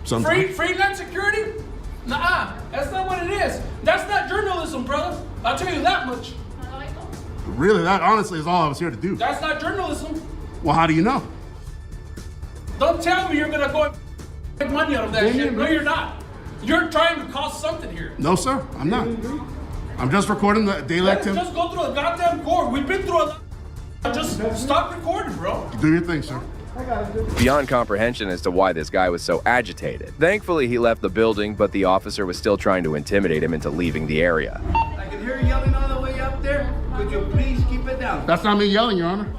Sometimes. Freelance security? Nuh-uh. That's not what it is. That's not journalism, brother. I'll tell you that much. Really, that honestly is all I was here to do. That's not journalism. Well, how do you know? Don't tell me you're gonna go and make money out of that shit. No, you're not. You're trying to cause something here. No, sir, I'm not. I'm just recording the daily activity. Just go through a goddamn court. We've been through a lot. Just stop recording, bro. Do your thing, sir. Beyond comprehension as to why this guy was so agitated. Thankfully, he left the building, but the officer was still trying to intimidate him into leaving the area. I can hear you yelling all the way up there. Could you please keep it down? That's not me yelling, Your Honor.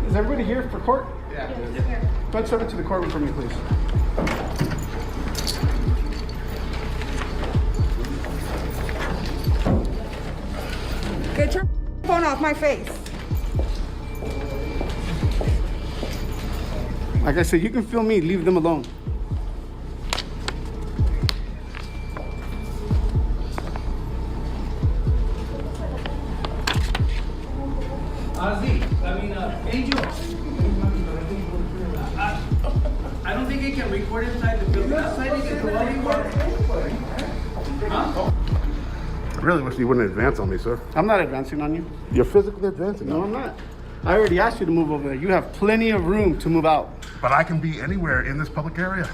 Is everybody here for court? Yeah. Go ahead, step into the courtroom for me, please. Get your phone off my face. Like I said, you can film me. Leave them alone. Angel. I don't think he can record inside the building. Outside he can do all he wants. Huh? I really wish you wouldn't advance on me, sir. I'm not advancing on you. You're physically advancing. No, I'm not. I already asked you to move over there. You have plenty of room to move out. But I can be anywhere in this public area.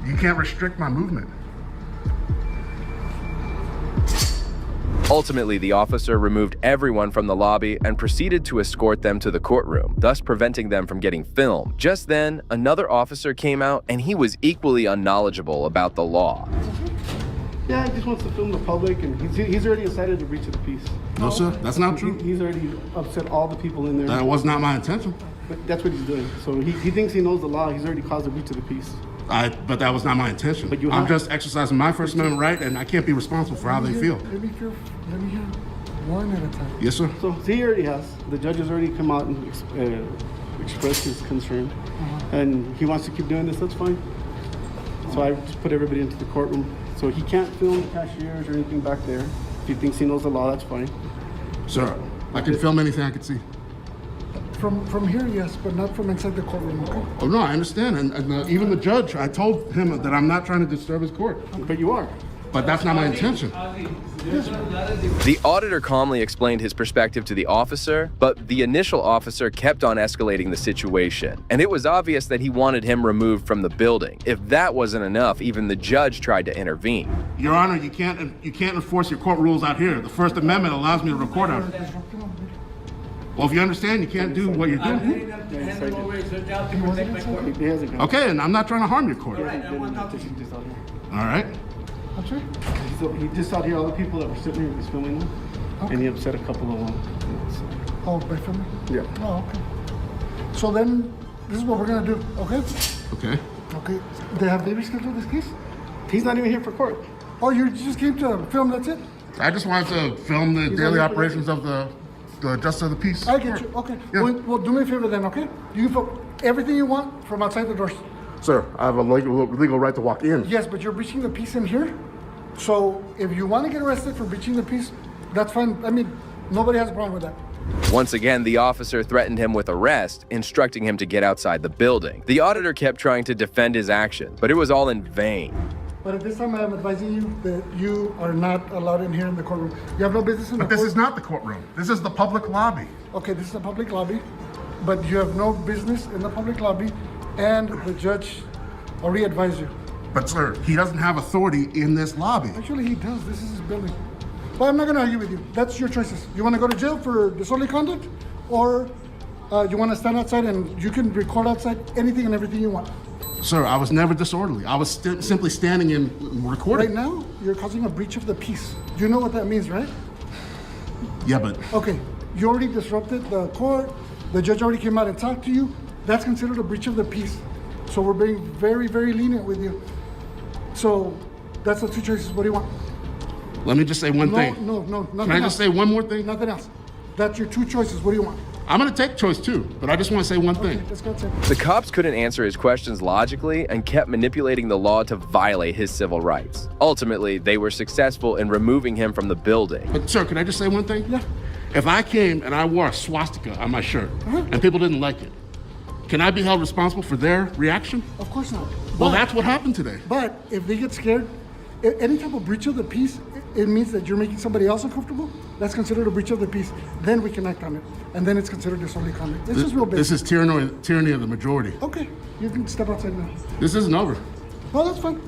You can't restrict my movement. Ultimately, the officer removed everyone from the lobby and proceeded to escort them to the courtroom, thus preventing them from getting filmed. Just then, another officer came out and he was equally unknowledgeable about the law. Yeah, he just wants to film the public, and he's already incited the breach of the peace. No, sir, that's not true. He's already upset all the people in there. That was not my intention. But that's what he's doing. So he thinks he knows the law. He's already caused a breach of the peace. But that was not my intention. But I'm just exercising my First Amendment right, and I can't be responsible for how they feel. Let me hear one at a time. Yes, sir. So he already has. The judge has already come out and expressed his concern. And he wants to keep doing this, that's fine. So I just put everybody into the courtroom. So he can't film the cashiers or anything back there. If he thinks he knows the law, that's fine. Sir, I can film anything I can see. From here, yes, but not from inside the courtroom, okay? Oh, no, I understand. And even the judge, I told him that I'm not trying to disturb his court. But you are. But that's not my intention. The auditor calmly explained his perspective to the officer, but the initial officer kept on escalating the situation, and it was obvious that he wanted him removed from the building. If that wasn't enough, even the judge tried to intervene. Your Honor, you can't enforce your court rules out here. The First Amendment allows me to record out here. Well, if you understand, you can't do what you're doing. Okay, and I'm not trying to harm your court. All right. I'm sorry? He just out here, all the people that were sitting here, he was filming them, and he upset a couple of them. Oh, by filming? Yeah. Oh, okay. So then, this is what we're gonna do, okay? Okay. Okay. Have they rescheduled this case? He's not even here for court. Oh, you just came to film, that's it? I just wanted to film the daily operations of the Justice of the Peace. I get you, okay. Yeah. Well, do me a favor then, okay? You can film everything you want from outside the doors. Sir, I have a legal right to walk in. Yes, but you're breaching the peace in here. So if you want to get arrested for breaching the peace, that's fine. I mean, nobody has a problem with that. Once again, the officer threatened him with arrest, instructing him to get outside the building. The auditor kept trying to defend his action, but it was all in vain. But at this time, I am advising you that you are not allowed in here in the courtroom. You have no business in the courtroom. But this is not the courtroom. This is the public lobby. Okay, this is the public lobby, but you have no business in the public lobby, and the judge already advised you. But sir, he doesn't have authority in this lobby. Actually, he does. This is his building. Well, I'm not going to argue with you. That's your choices. You want to go to jail for disorderly conduct, or you want to stand outside and you can record outside anything and everything you want. Sir, I was never disorderly. I was simply standing and recording. Right now, you're causing a breach of the peace. You know what that means, right? Yeah, but... Okay, you already disrupted the court. The judge already came out and talked to you. That's considered a breach of the peace. So we're being very, very lenient with you. So that's the two choices. What do you want? Let me just say one thing. No, nothing Can I just say one more thing? Nothing else. That's your two choices. What do you want? I'm going to take choice two, but I just want to say one thing. Let's go. The cops couldn't answer his questions logically and kept manipulating the law to violate his civil rights. Ultimately, they were successful in removing him from the building. But sir, can I just say one thing? Yeah. If I came and I wore a swastika on my shirt and people didn't like it, can I be held responsible for their reaction? Of course not. Well, that's what happened today. But if they get scared, any type of breach of the peace, it means that you're making somebody else uncomfortable. That's considered a breach of the peace. Then we can act on it. And then it's considered disorderly conduct. This is real basic. This is tyranny of the majority. Okay, you can step outside now. This isn't over. Well, that's fine.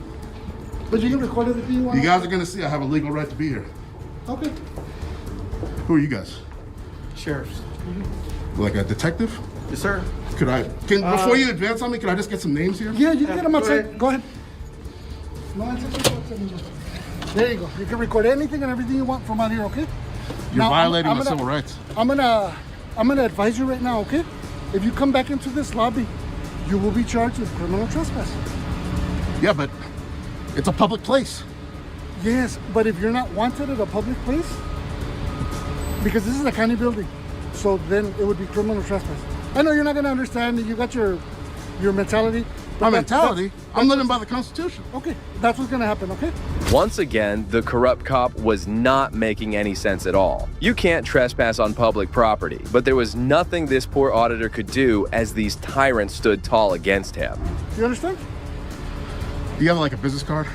But you can record everything you want. You guys are going to see I have a legal right to be here. Okay. Who are you guys? Sheriffs. Like a detective? Yes, sir. Before you advance on me, can I just get some names here? Yeah, you can get them outside. Go ahead. No, there you go. You can record anything and everything you want from out here, okay? You're violating my civil rights. I'm gonna advise you right now, okay? If you come back into this lobby, you will be charged with criminal trespass. Yeah, but it's a public place. Yes, but if you're not wanted at a public place, because this is a county building, so then it would be criminal trespass. I know you're not gonna understand. You got your mentality. My mentality? I'm living by the Constitution. Okay, that's what's gonna happen, okay? Once again, the corrupt cop was not making any sense at all. You can't trespass on public property, but there was nothing this poor auditor could do as these tyrants stood tall against him. You understand? Do you have like a business card?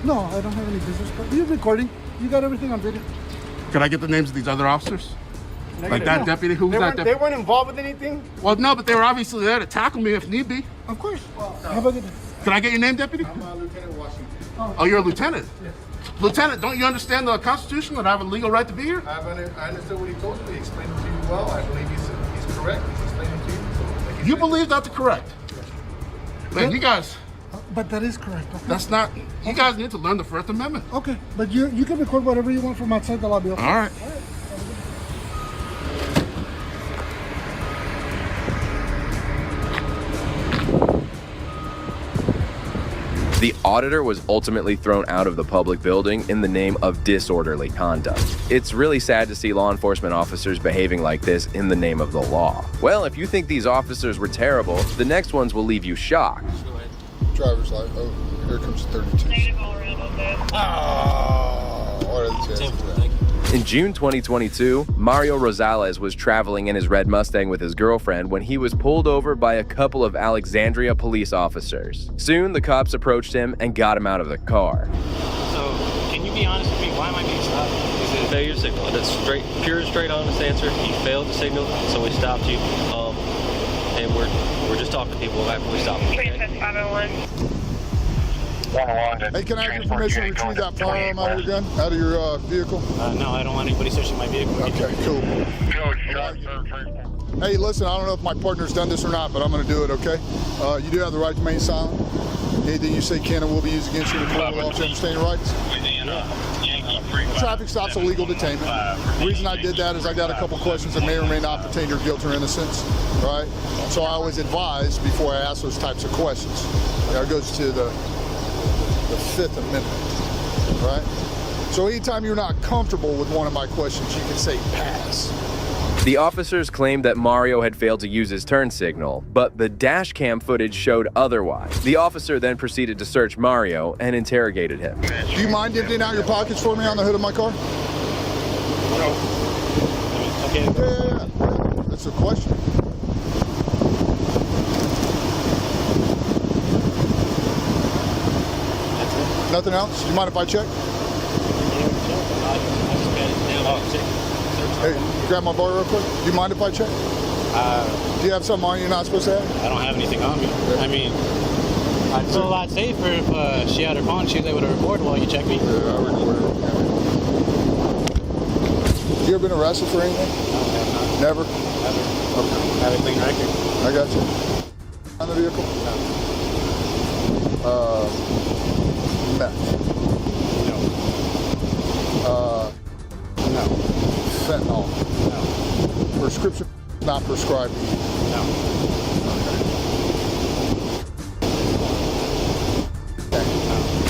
No, I don't have any business card. You're recording. You got everything on video. Can I get the names of these other officers? Like that deputy? Who's that deputy? They weren't involved with anything? Well, no, but they were obviously there to tackle me if need be. Of course. Have a good day. Can I get your name, Deputy? I'm Lieutenant Washington. Oh, you're a lieutenant? Yes. Lieutenant, don't you understand the Constitution that I have a legal right to be here? I understood what he told you. He explained it to you well. I believe he's correct. He's explaining it to you. So you believe that's correct? Man, you guys... But that is correct. Okay. That's not... You guys need to learn the First Amendment. Okay, but you can record whatever you want from outside the lobby. Okay? All right. The auditor was ultimately thrown out of the public building in the name of disorderly conduct. It's really sad to see law enforcement officers behaving like this in the name of the law. Well, if you think these officers were terrible, the next ones will leave you shocked. Driver's light. Oh, here comes 32. Oh, what are the chances of that? In June 2022, Mario Rosales was traveling in his red Mustang with his girlfriend when he was pulled over by a couple of Alexandria police officers. Soon, the cops approached him and got him out of the car. So, can you be honest with me? Why am I being stopped? Is it failure to signal? That's pure, straight, honest answer. You failed to signal, so we stopped you. And we're just talking to people after we stopped you. Okay? Hey, can I have your permission to retrieve that firearm out of your gun, out of your vehicle? No, I don't want anybody searching my vehicle. Okay, cool. Hey, listen, I don't know if my partner's done this or not, but I'm going to do it, okay? You do have the right to remain silent. Anything you say can and will be used against you in the court of law to understand your rights. Traffic stop's a legal detainment. The reason I did that is I got a couple questions that may or may not pertain to your guilt or innocence, right? So I always advise before I ask those types of questions. That goes to the Fifth Amendment, right? So anytime you're not comfortable with one of my questions, you can say pass. The officers claimed that Mario had failed to use his turn signal, but the dash cam footage showed otherwise. The officer then proceeded to search Mario and interrogated him. Do you mind emptying out your pockets for me on the hood of my car? No. Okay. Yeah. That's a question. Nothing else? Do you mind if I check? Hey, grab my bar real quick. Do you mind if I check? Do you have something on you you're not supposed to have? I don't have anything on me. I mean, I'd feel a lot safer if she had her phone. She was able to record while you check me. Yeah, I recorded. You ever been arrested for anything? No, never. Never? Okay. I have a clean record. I got you. On the vehicle? No. Meth? No. No. Fentanyl? No. Prescription not prescribed? No.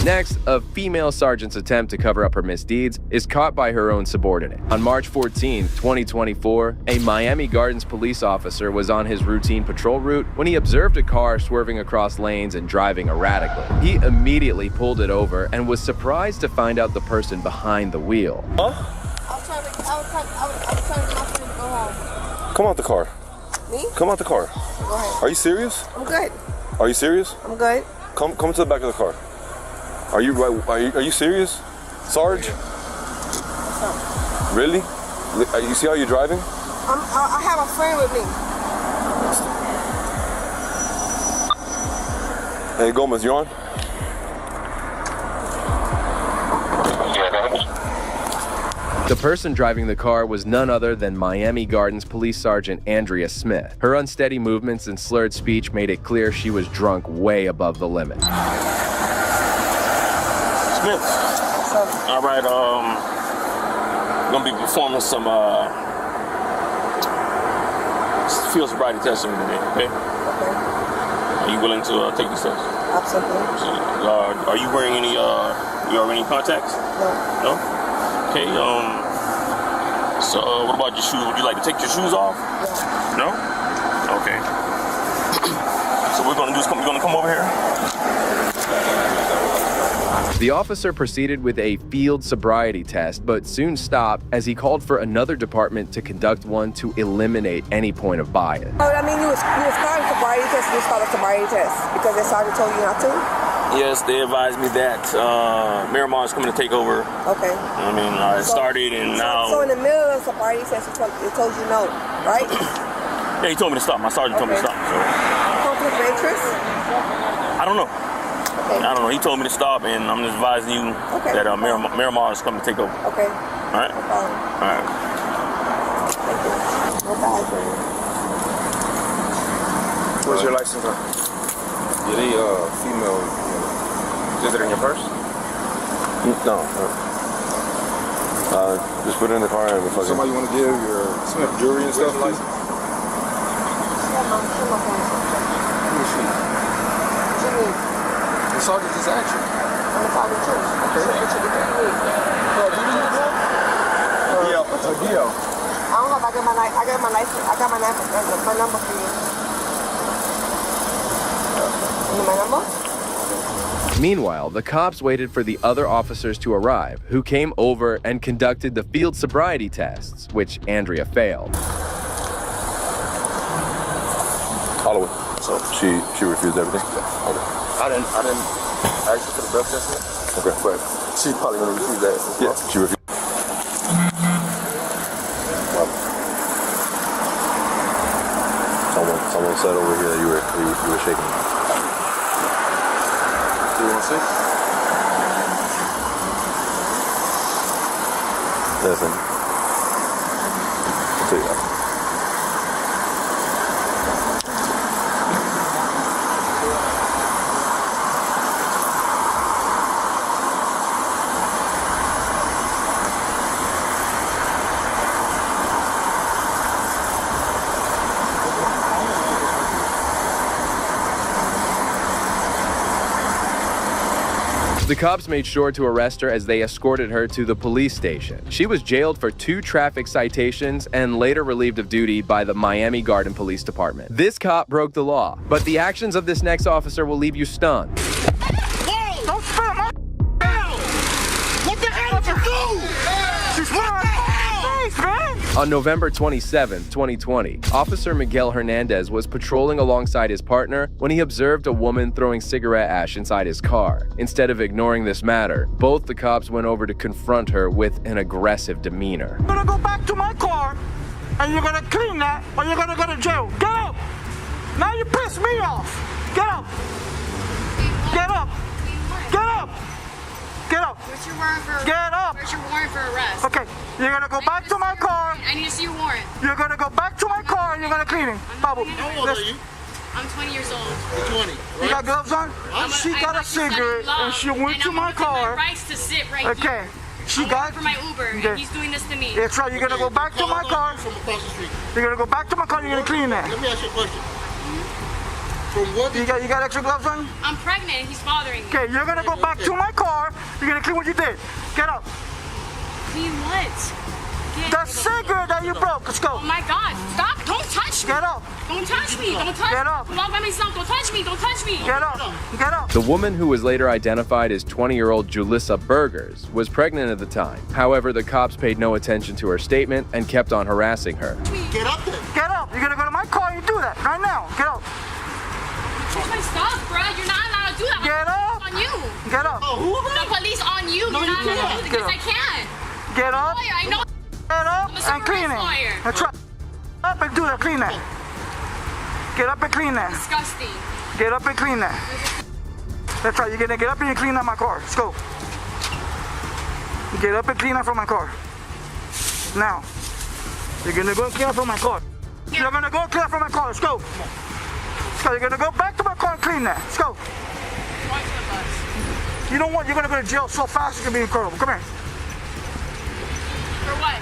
Next, a female sergeant's attempt to cover up her misdeeds is caught by her own subordinate. On March 14, 2024, a Miami Gardens police officer was on his routine patrol route when he observed a car swerving across lanes and driving erratically. He immediately pulled it over and was surprised to find out the person behind the wheel. I was trying to get my friend to go home. Come out the car. Me? Come out the car. Go ahead. Are you serious? I'm good. Are you serious? I'm good. Come to the back of the car. Are you serious, Sarge? Really? You see how you're driving? I have a friend with me. Hey Gomez, you on? The person driving the car was none other than Miami Gardens Police Sergeant Andrea Smith. Her unsteady movements and slurred speech made it clear she was drunk way above the limit. Smith. All right, gonna be performing some field sobriety testing today, okay? Are you willing to take these tests? Absolutely. Are you wearing any contacts? No. No? Okay, so what about your shoes? Would you like to take your shoes off? Yeah. No? Okay. So we're gonna come over here? The officer proceeded with a field sobriety test, but soon stopped as he called for another department to conduct one to eliminate any point of bias. I mean, you was starting sobriety test, you started sobriety test because the sergeant told you not to? Yes, they advised me that Miramar is coming to take over. Okay. I mean, I started and now... So in the middle of the sobriety test, it told you no, right? Yeah, he told me to stop. My sergeant told me to stop. So. Conflict of interest? I don't know. I don't know. He told me to stop, and I'm just advising you that Miramar is coming to take over. Okay. All right? All right. Where's your license on? Yeah, they female. Is it in your purse? No. Just put it in the car and fucking. Somebody you want to give your jewelry and stuff? License? The sergeant just asked you. I'm a sergeant too. Okay. Dio. I don't have. I got my license. I got my number for you. You need my number? Meanwhile, the cops waited for the other officers to arrive, who came over and conducted the field sobriety tests, which Andrea failed. Holloway. So she refused everything? Okay. I didn't ask you for the breath test yet. Okay. But she's probably gonna refuse that as well. Yeah, she refused. Someone said over here that you were shaking. 316? Listen. I'll tell you that. The cops made sure to arrest her as they escorted her to the police station. She was jailed for 2 traffic citations and later relieved of duty by the Miami Garden Police Department. This cop broke the law, but the actions of this next officer will leave you stunned. Whoa! Don't spit on my down! What the hell did you do? She's wearing my face, man! On November 27, 2020, Officer Miguel Hernandez was patrolling alongside his partner when he observed a woman throwing cigarette ash inside his car. Instead of ignoring this matter, both the cops went over to confront her with an aggressive demeanor. I'm gonna go back to my car, and you're gonna clean that, or you're gonna go to jail. Get up! Now you piss me off! Get up! Get up! Get up! Get up! What's your warrant for? Get up! Where's your warrant for arrest? Okay, you're gonna go back to my car. I need to see your warrant. You're gonna go back to my car and you're gonna clean it. Bubble. How old are you? I'm 20 years old. You're 20. You got gloves on? She got a cigarette and she went to my car. My rights to sit right Okay. here. She I'm got for my Uber and he's doing this to me. That's right. You're gonna go back to my car. You're gonna go back to my car. You're gonna clean that. Let me ask you a question. From what? You got extra gloves on? I'm pregnant and he's bothering me. Okay, you're gonna go back to my car. You're gonna clean what you did. Get up. Clean what? The cigarette that you broke. Let's go. Oh my God! Stop! Don't touch me. Get up. Don't touch me. Don't touch me. Get up. Walk by myself. Don't touch me. Don't touch me. Get up. Get up. The woman, who was later identified as 20-year-old Julissa Burgers, was pregnant at the time. However, the cops paid no attention to her statement and kept on harassing her. Get up then. Get up. You're gonna go to my car and you do that right now. Get up. Touch my stuff, bro. You're not allowed to do that. Get up. On you. Get up. The police on you. No, You're not you allowed to do can't. this. I can. Get up. Lawyer, I know. Get up I'm a civil and clean rights it. lawyer. That's right. Up and do that. Clean that. Get up and clean that. Disgusting. Get up and clean that. That's right. You're gonna get up and you clean out my car. Let's go. Get up and clean out from my car. Now. You're gonna go and clean out from my car. You're gonna go and clean out from my car. Let's go. Let's go. You're gonna go back to my car and clean that. Let's go. You know what? You're gonna go to jail so fast it's gonna be incredible. Come here. For what?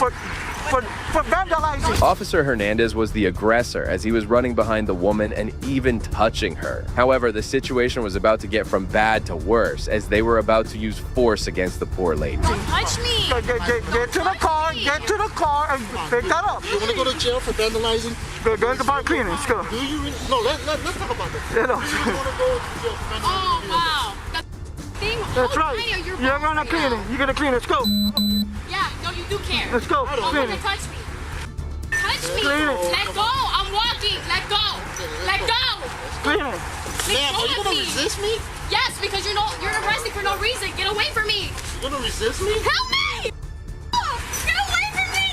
For vandalizing. Officer Hernandez was the aggressor as he was running behind the woman and even touching her. However, the situation was about to get from bad to worse as they were about to use force against the poor lady. Don't touch me. Get to the car. Get to the car and pick that up. You want to go to jail for vandalizing? Go to the bar cleaning. Let's go. Do you really? No, let's talk about this. Yeah, no. Do you want to go to jail for vandalizing? Oh, wow. That's right. You're gonna clean it. You're gonna clean it. Let's go. Yeah, no, you do care. Let's go. Don't Clean fucking it. touch me. Touch me. Clean it. Let go. I'm walking. Let go. Let go. Clean it. Ma'am, are you gonna resist me? Yes, because you're arrested for no reason. Get away from me. You gonna resist me? Help me. Get away from me.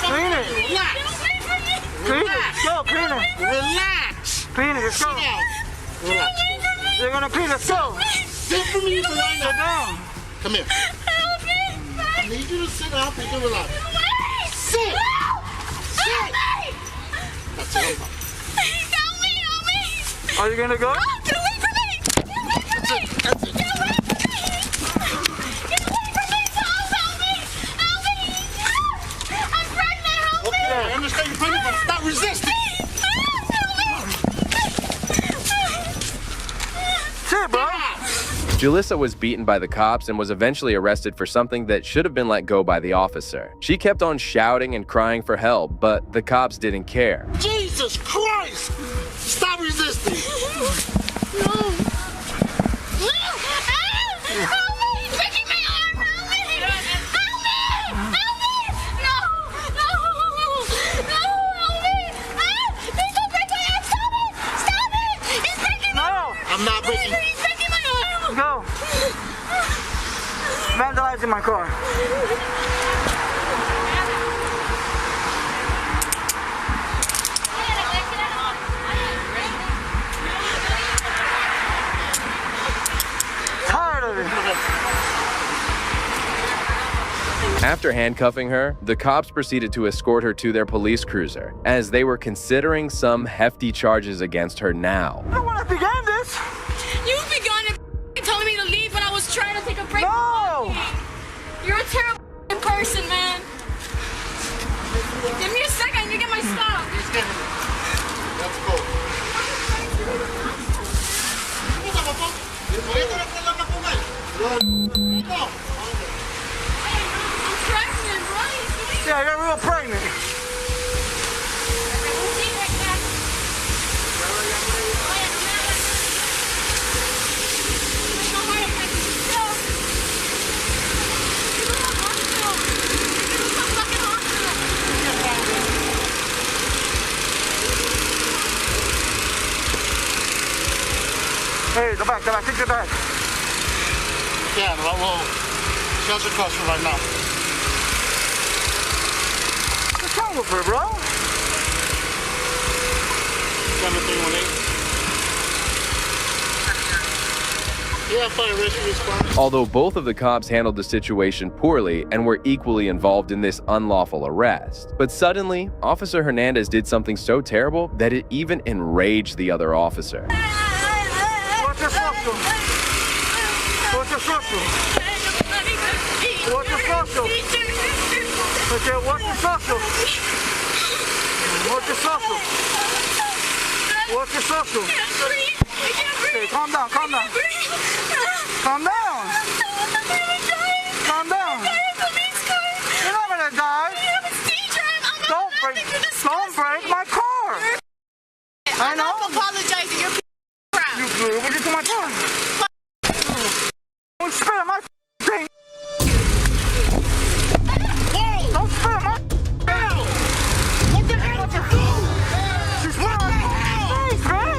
Clean it. Relax. Get away from me. Clean it. Let's go. Clean it. Relax. Clean it. Let's go. Sit down. Get away from me. You're gonna clean the stove. Sit for me right now. Sit down. Come here. Help me! I need you to sit down and relax. Sit. Sit! That's it. Help me! Help me! Are you gonna go? Oh, get away from me! Get away from me! That's it. Get away from me! Get away from me! Help me! Help me! I'm pregnant! Help me! Okay, I understand you're pregnant, but stop resisting. Sit, bro. Jalissa was beaten by the cops and was eventually arrested for something that should have been let go by the officer. She kept on shouting and crying for help, but the cops didn't care. Jesus Christ! Stop resisting. No! Help me! He's breaking my arm! Help me! Help me! Help me! No! No! No! Help me! Please don't break my arm! Stop it! Stop it! He's breaking my arm! I'm not breaking. He's breaking my arm! Go. Vandalizing my car. Tired of it. After handcuffing her, the cops proceeded to escort her to their police cruiser, as they were considering some hefty charges against her now. I don't want to begin this. You begun it telling me to leave when I was trying to take a break. No! You're a terrible person, man. Give me a second. You get my stuff. Let's go. I'm pregnant, right? Yeah, you're real pregnant. Hey, go back, take your back. Yeah, well, shelter custody right now. What's wrong with her, bro? 7318. Yeah, fire rescue response. Although both of the cops handled the situation poorly and were equally involved in this unlawful arrest. But suddenly, Officer Hernandez did something so terrible that it even enraged the other officer. What's your social? What's your social? What's your social? Okay, what's your social? What's your social? What's your social? Okay, calm down, calm down. Calm down. Calm down. You're not gonna die. Don't break my car. I know. I'm apologizing. You're crap. You blew it into my car. Don't spit on my thing. Don't spit on my thing. What the hell did you do? She's wearing my face, man.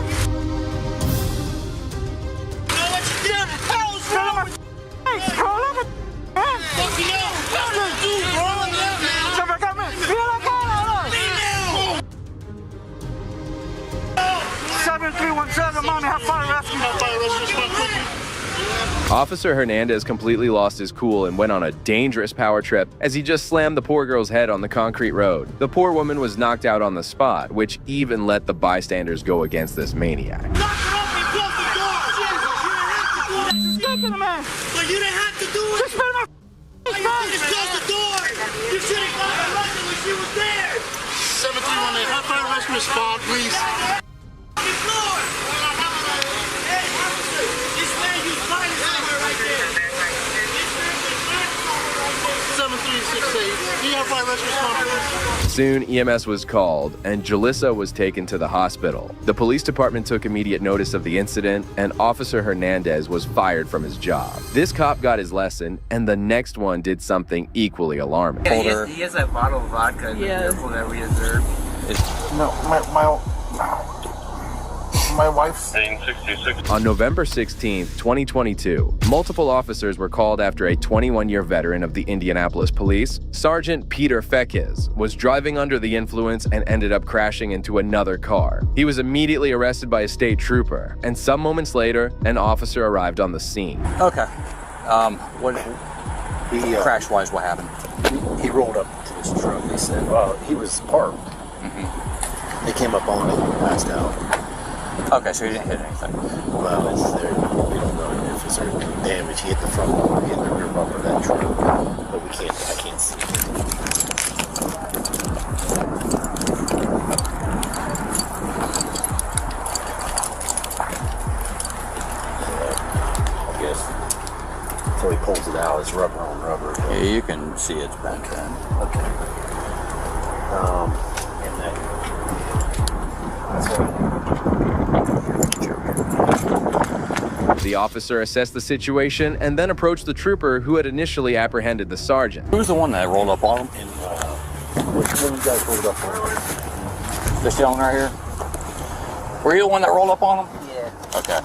You know what you did? Hell's wrong with Hey, bro, let me, man. fucking hell? What did you do, bro? Come back up, man. Feel like that, 7317, mommy, have fire rescue. Have fire rescue response quickly. Officer Hernandez completely lost his cool and went on a dangerous power trip as he just slammed the poor girl's head on the concrete road. The poor woman was knocked out on the spot, which even let the bystanders go against this maniac. Knock her off and close the door. Stop it, man. But you didn't have to do it. Just spit in my All you did is close the door. You should have got her arrested when she was there. 7318, have fire rescue respond, please. Soon, EMS was called, and Jalissa was taken to the hospital. The police department took immediate notice of the incident, and Officer Hernandez was fired from his job. This cop got his lesson, and the next one did something equally alarming. Yeah, he has a bottle of vodka in the vehicle that we observed. No, My wife's. On November 16, 2022, multiple officers were called after a 21-year veteran of the Indianapolis Police, Sergeant Peter Fekes, was driving under the influence and ended up crashing into another car. He was immediately arrested by a state trooper, and some moments later, an officer arrived on the scene. Okay. Crash-wise, what happened? He rolled up to his truck. They said, well, he was parked. They came up on him and passed out. Okay, so he didn't hit anything. Well, it's there. We don't know if it's there damage. He hit the front bumper, he hit the rear bumper of that truck, but I can't see. I guess until he pulls it out, it's rubber on rubber. Yeah, you can see it's bent then. Okay. And that's what. The officer assessed the situation and then approached the trooper who had initially apprehended the sergeant. Who was the one that rolled up on him? And which one of you guys rolled up on him? This gentleman right here? Were you the one that rolled up on him? Yeah. Okay.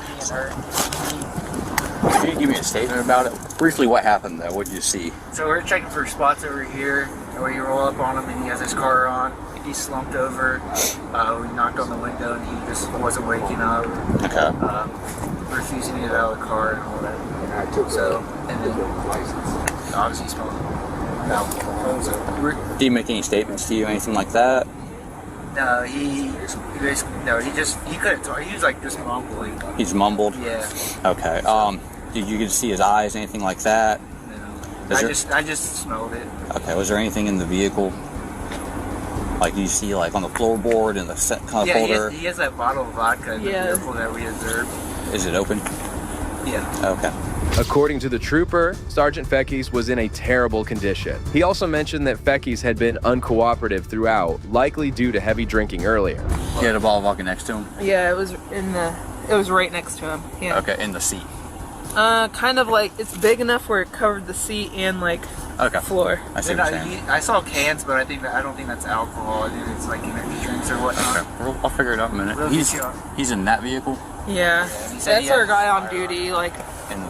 Can you give me a statement about it? Briefly, what happened though? What did you see? So we're checking for spots over here, where you roll up on him and he has his car on. He slumped over. We knocked on the window and he just wasn't waking up. Okay. Refusing to get out of the car and all that. So, and then obviously he smelled alcohol. So, Did he make any statements to you, anything like that? no, he couldn't talk. He was like just mumbling. He's mumbled? Yeah. Okay. Did you get to see his eyes, anything like that? No. I just smelled it. Okay. Was there anything in the vehicle? Like you see, like on the floorboard in the set kind of folder? He has that bottle of vodka in the vehicle that we observed. Is it open? Yeah. Okay. According to the trooper, Sergeant Fekes was in a terrible condition. He also mentioned that Fekes had been uncooperative throughout, likely due to heavy drinking earlier. You had a bottle of vodka next to him? Yeah, it was right next to him. Yeah. Okay, in the seat. Kind of like it's big enough where it covered the seat and like floor. I see what you're saying. I saw cans, but I don't think that's alcohol. I think it's like energy drinks or whatnot. Okay. I'll figure it out in a minute. He's in that vehicle? Yeah. That's our guy on duty, like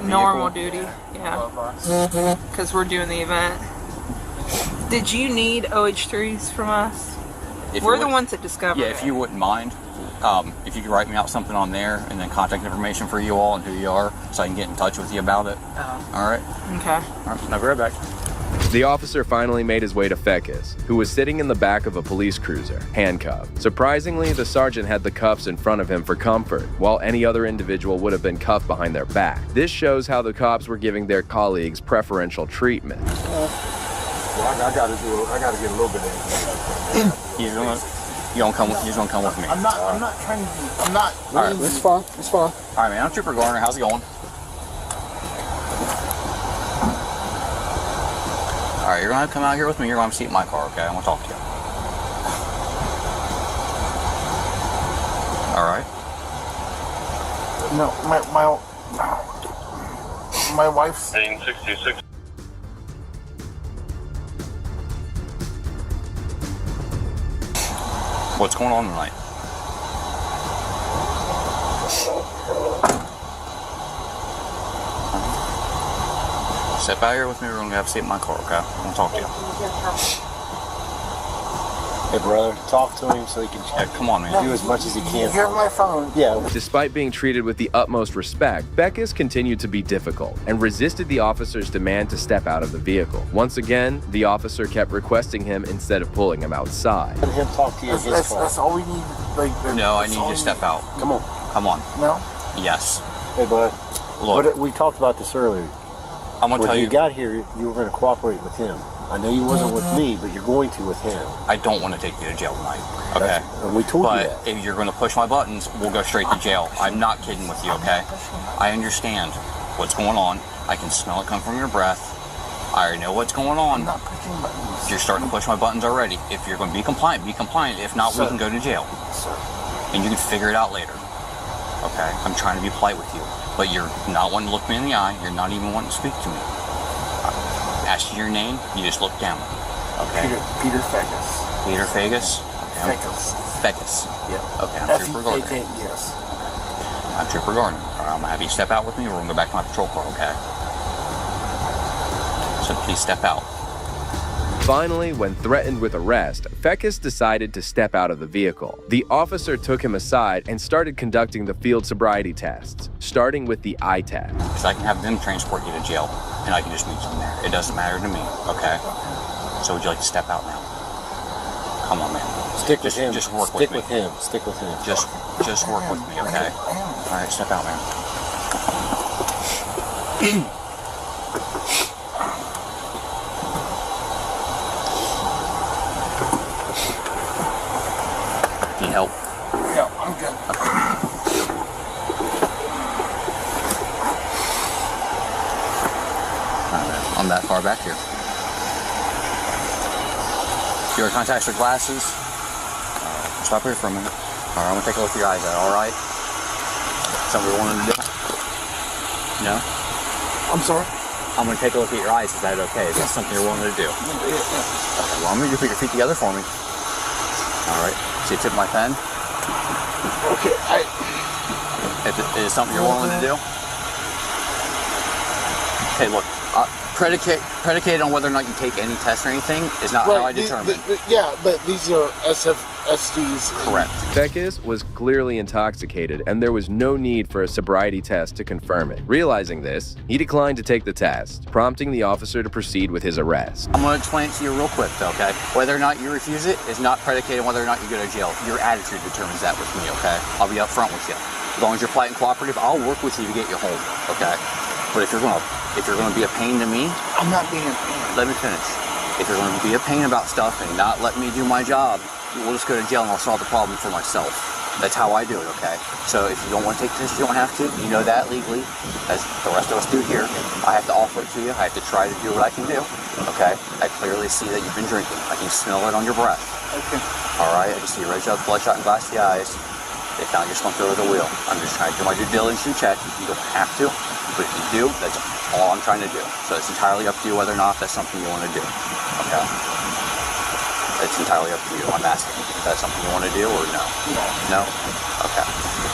normal duty. Yeah. Because we're doing the event. Did you need OH3s from us? We're the ones that discovered it. Yeah, if you wouldn't mind. If you could write me out something on there and then contact information for you all and who you are so I can get in touch with you about it. All right? Okay. All right, I'll be right back. The officer finally made his way to Fekes, who was sitting in the back of a police cruiser, handcuffed. Surprisingly, the sergeant had the cuffs in front of him for comfort, while any other individual would have been cuffed behind their back. This shows how the cops were giving their colleagues preferential treatment. Well, I gotta get a little bit of it. You gonna come with me? I'm not trying to. I'm not. All right, it's fine. It's fine. All right, man. I'm Trooper Garner. How's it going? All right, you're gonna come out here with me. You're gonna have a seat in my car, okay? I want to talk to you. All right. No, my wife's. 66. What's going on tonight? Step out here with me. We're gonna have a seat in my car, okay? I want to talk to you. Hey, brother, talk to him so he can come on, man. Do as much as he can. You have my phone. Yeah. Despite being treated with the utmost respect, Fekes continued to be difficult and resisted the officer's demand to step out of the vehicle. Once again, the officer kept requesting him instead of pulling him outside. Let him talk to you. That's all we need. No, I need you to step out. Come on. Come on. No? Yes. Hey, bud. Look. We talked about this earlier. I'm gonna tell you. When you got here, you were going to cooperate with him. I know you wasn't with me, but you're going to with him. I don't want to take you to jail tonight, okay? And we told you that. But if you're going to push my buttons, we'll go straight to jail. I'm not kidding with you, okay? I understand what's going on. I can smell it come from your breath. I already know what's going on. I'm not pushing buttons. You're starting to push my buttons already. If you're going to be compliant, be compliant. If not, we can go to jail. And you can figure it out later, okay? I'm trying to be polite with you. But you're not wanting to look me in the eye. You're not even wanting to speak to me. Ask you your name, you just look down. Okay. Peter Fekes. Peter Fekes? Fekes. Fekes. Yeah. Okay, I'm Trooper Gardner. Yes. I'm Trooper Gardner. All right, I'm gonna have you step out with me, or we're gonna go back to my patrol car, okay? So please step out. Finally, when threatened with arrest, Fekkes decided to step out of the vehicle. The officer took him aside and started conducting the field sobriety tests, starting with the eye test. Because I can have them transport you to jail, and I can just meet you there. It doesn't matter to me, okay? So would you like to step out now? Come on, man. Stick with him. Just work Stick with with him. Stick with him. Just work with me, okay? All right, step out, man. Need help? No, I'm good. I'm that far back here. You wear contacts or glasses? Stop here for a minute. All right, I'm gonna take a look at your eyes. Is that all right? Something you're wanting to do? No? I'm sorry? I'm gonna take a look at your eyes. Is that okay? Is that something you're wanting to do? Okay, well, I'm gonna put your feet together for me. All right. See the tip of my pen? Okay, If it is something you're willing to do? Okay, look. Predicated on whether or not you take any test or anything is not how I determine. Yeah, but these are SFSDs. Correct. Fekkes was clearly intoxicated, and there was no need for a sobriety test to confirm it. Realizing this, he declined to take the test, prompting the officer to proceed with his arrest. I'm going to explain it to you real quick, though, okay? Whether or not you refuse it is not predicated on whether or not you go to jail. Your attitude determines that with me, okay? I'll be up front with you. As long as you're polite and cooperative, I'll work with you to get you home, okay? But if you're gonna be a pain to me, I'm not being a pain. Let me finish. If you're gonna be a pain about stuff and not let me do my job, we'll just go to jail and I'll solve the problem for myself. That's how I do it, okay? So if you don't want to take this, you don't have to. You know that legally, as the rest of us do here. I have to offer it to you. I have to try to do what I can do, okay? I clearly see that you've been drinking. I can smell it on your breath. Okay. All right, I can see your red shot, bloodshot, and glassy eyes. If not, you're slumped over the wheel. I'm just trying to do my due diligence and check. You don't have to, but if you do, that's all I'm trying to do. So it's entirely up to you whether or not that's something you want to do, okay? It's entirely up to you. I'm asking if that's something you want to do or no? No? Okay.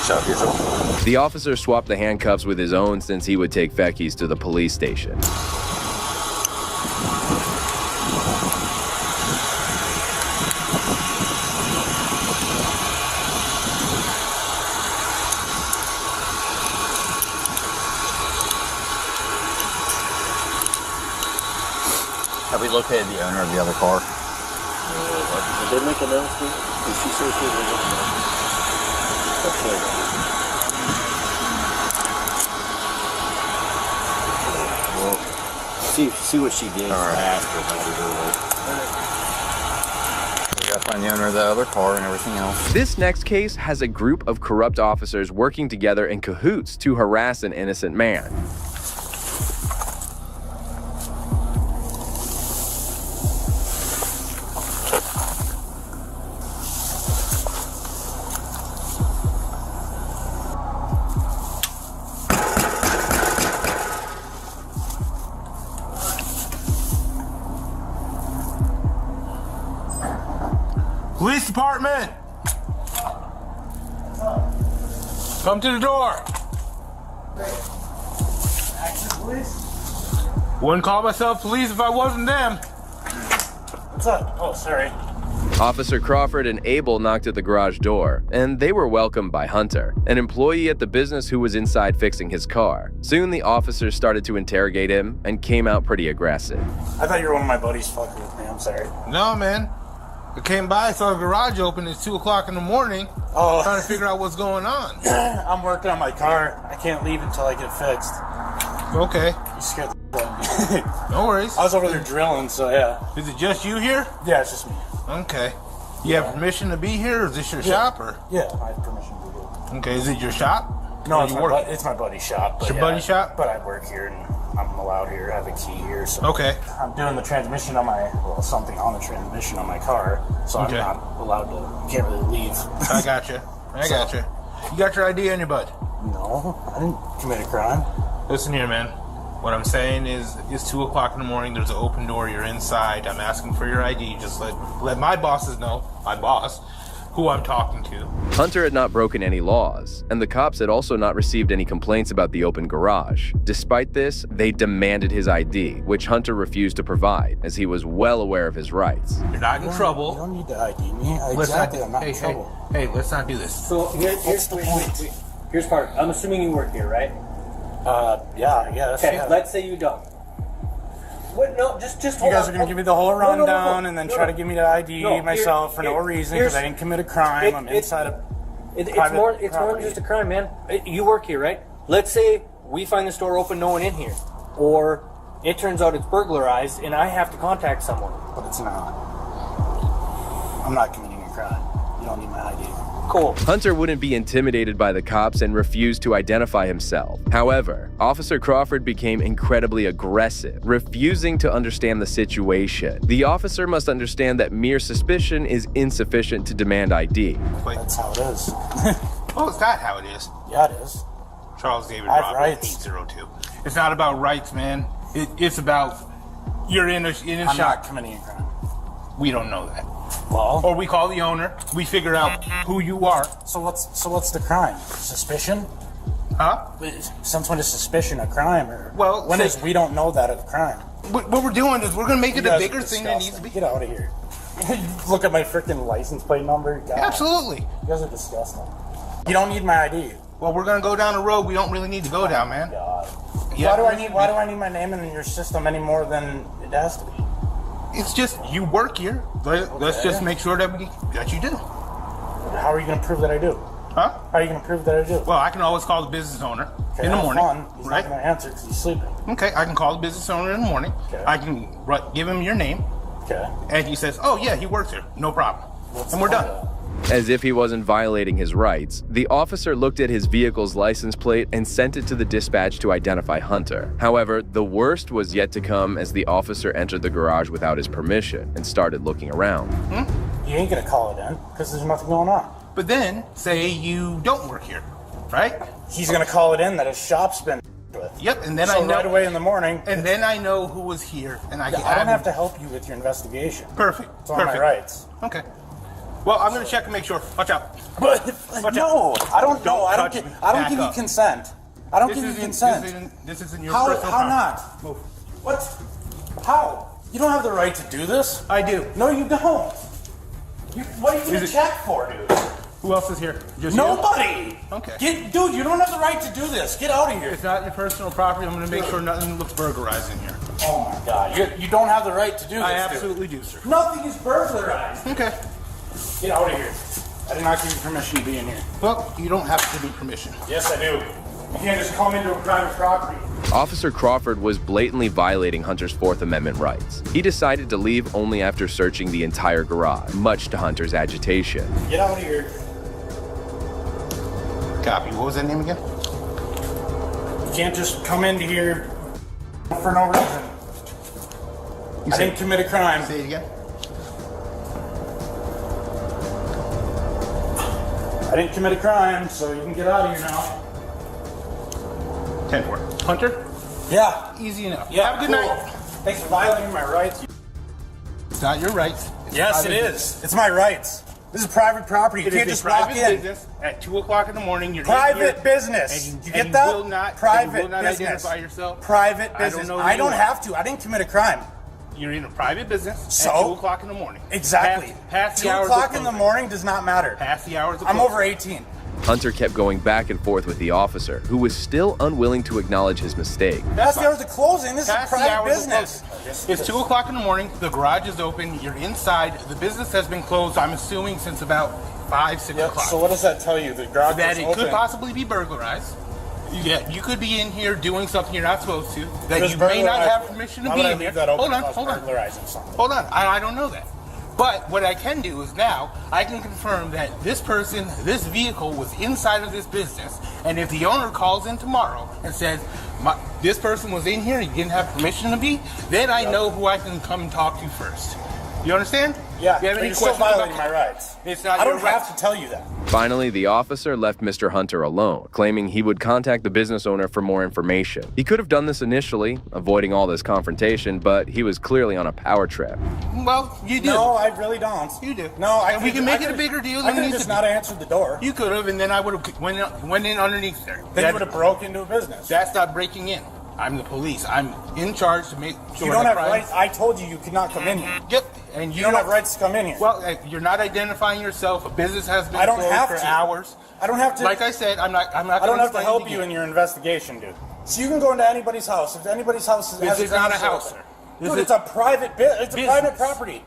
So here's what. The officer swapped the handcuffs with his own since he would take Fekkes to the police station. Have we located the owner of the other car? Did they make an announcement? Did she say she was well, see what she did after. We gotta find the owner of the other car and everything else. This next case has a group of corrupt officers working together in cahoots to harass an innocent man. Police department! Come to the door. Wouldn't call myself police if I wasn't them. What's up? Oh, sorry. Officer Crawford and Abel knocked at the garage door, and they were welcomed by Hunter, an employee at the business who was inside fixing his car. Soon the officers started to interrogate him and came out pretty aggressive. I thought you were one of my buddies fucking with me. I'm sorry. No, man. I came by, saw the garage open. It's 2 o'clock in the morning. Oh. Trying to figure out what's going on. I'm working on my car. I can't leave until I get fixed. Okay. You scared the shit out of me. No worries. I was over there drilling, so yeah. Is it just you here? Yeah, it's just me. Okay. You have permission to be here, or is this your shop, or? Yeah, I have permission to be here. Okay, is it your shop? No, it's my buddy's shop. It's your buddy's shop? But I work here, and I'm allowed here. I have a key here, so. Okay. I'm doing the transmission on something on the transmission on my car, so I'm not allowed to, can't really leave. I gotcha. I gotcha. You got your ID on your butt? No, I didn't commit a crime. Listen here, man. What I'm saying is, it's 2 o'clock in the morning, there's an open door, you're inside, I'm asking for your ID, just let my bosses know, my boss, who I'm talking to. Hunter had not broken any laws, and the cops had also not received any complaints about the open garage. Despite this, they demanded his ID, which Hunter refused to provide, as he was well aware of his rights. You're not in trouble. You don't need to ID me. Exactly, I'm not in trouble. Hey, let's not do this. So here's the point. Here's part. I'm assuming you work here, right? Yeah, that's okay. Let's say you don't. What? No, just You guys are going to give me the whole rundown no, and then try to give me the ID myself for no reason because I didn't commit a crime. I'm inside a It's more than just a crime, man. You work here, right? Let's say we find the store open, no one in here. Or it turns out it's burglarized and I have to contact someone. But it's not. I'm not committing a crime. You don't need my ID. Cool. Hunter wouldn't be intimidated by the cops and refused to identify himself. However, Officer Crawford became incredibly aggressive, refusing to understand the situation. The officer must understand that mere suspicion is insufficient to demand ID. That's how it is. Oh, is that how it is? Yeah, it is. Charles David I have Robert, rights. 802. It's not about rights, man. It's about you're in a I'm shop. not committing a crime. We don't know that. Well, or we call the owner. We figure out who you are. So what's the crime? Suspicion? Huh? Since when is suspicion a crime? Or well, when is we don't know that a crime? What we're doing is we're gonna make it a bigger thing that needs to be. Get out of here. Look at my freaking license plate number. God. Absolutely. You guys are disgusting. You don't need my ID. Well, we're gonna go down a road we don't really need to go down, man. God. Yeah. Why do I need my name in your system any more than it has to be? It's just you work here. Let's just make sure that you do. How are you going to prove that I do? Huh? How are you going to prove that I do? Well, I can always call the business owner in the morning. He's not going to answer because he's sleeping. Okay, I can call the business owner in the morning. Okay. I can give him your name. Okay. And he says, "Oh yeah, he works here. No problem." And we're done. As if he wasn't violating his rights, the officer looked at his vehicle's license plate and sent it to the dispatch to identify Hunter. However, the worst was yet to come as the officer entered the garage without his permission and started looking around. You ain't gonna call it in because there's nothing going on. But then, say you don't work here, right? He's gonna call it in that his shop's been with. Yep, and then so I know right away in the morning. And then I know who was here, and I don't have to help you with your investigation. Perfect. It's on my rights. Okay. Well, I'm gonna check and make sure. Watch out. But no, I don't know. I don't give you consent. I don't give you consent. This isn't your how personal how property. not? Move. What? How? You don't have the right to do this. I do. No, you don't. What are you gonna check for, dude? Who else is here? Just Nobody. You? Okay. Dude, you don't have the right to do this. Get out of here. It's not your personal property. I'm gonna make sure nothing looks burglarized in here. Oh my God! You don't have the right to do this. I absolutely do, sir. Nothing is burglarized. Okay. Get out of here. I did not give you permission to be in here. Well, you don't have to give me permission. Yes, I do. You can't just come into a private property. Officer Crawford was blatantly violating Hunter's Fourth Amendment rights. He decided to leave only after searching the entire garage, much to Hunter's agitation. Get out of here. Copy. What was that name again? You can't just come into here for no reason. I didn't commit a crime. Say it again. I didn't commit a crime, so you can get out of here now. 10-4. Hunter? Yeah. Easy enough. Yeah, Have a good night. Thanks for violating my rights. It's not your rights. Yes, it is. It's my rights. This is private property. You can't just walk in. Business at 2 o'clock in the morning. You're private business. You get that? Will not, private you will not business. Identify yourself. Private business. I don't have to. I didn't commit a crime. You're in a private business so? at 2 o'clock in the morning. Exactly. Past the 2 hours o'clock in the morning does not matter. Past the hours of I'm closing. over 18. Hunter kept going back and forth with the officer, who was still unwilling to acknowledge his mistake. That's the hours of closing. This is private business. It's 2 o'clock in the morning. The garage is open. You're inside. The business has been closed, I'm assuming, since about 5, 6 o'clock. So what does that tell you? The garage that is it open. could possibly be burglarized. Yeah, you could be in here doing something you're not supposed to. That you may not have permission to be in here. Hold on. Hold on. I don't know that. But what I can do is now I can confirm that this person, this vehicle was inside of this business. And if the owner calls in tomorrow and says, this person was in here and you didn't have permission to be, then I know who I can come and talk to first. You understand? Yeah, you have but any you're still questions violating about my rights. It's not I your don't rights. have to tell you that. Finally, the officer left Mr. Hunter alone, claiming he would contact the business owner for more information. He could have done this initially, avoiding all this confrontation, but he was clearly on a power trip. Well, you do. No, I really don't. You do. No, we can make it a bigger deal I than could it have needs just to not be. answered the door. You could have, and then I would have went in underneath there. Then you would have broke into a business. That's not breaking in. I'm the police. I'm in charge to make sure You don't the have crime- rights. I told you could not come in here. Yep. And You don't have rights to come in here. Well, you're not identifying yourself. A business has been I don't closed have for to. hours. I don't have to. Like I said, I'm not. I don't gonna have to explain help it you again. in your investigation, dude. So you can go into anybody's house. If anybody's house has This is ground not a sale- house, sir. Dude, it's a private it's a private property.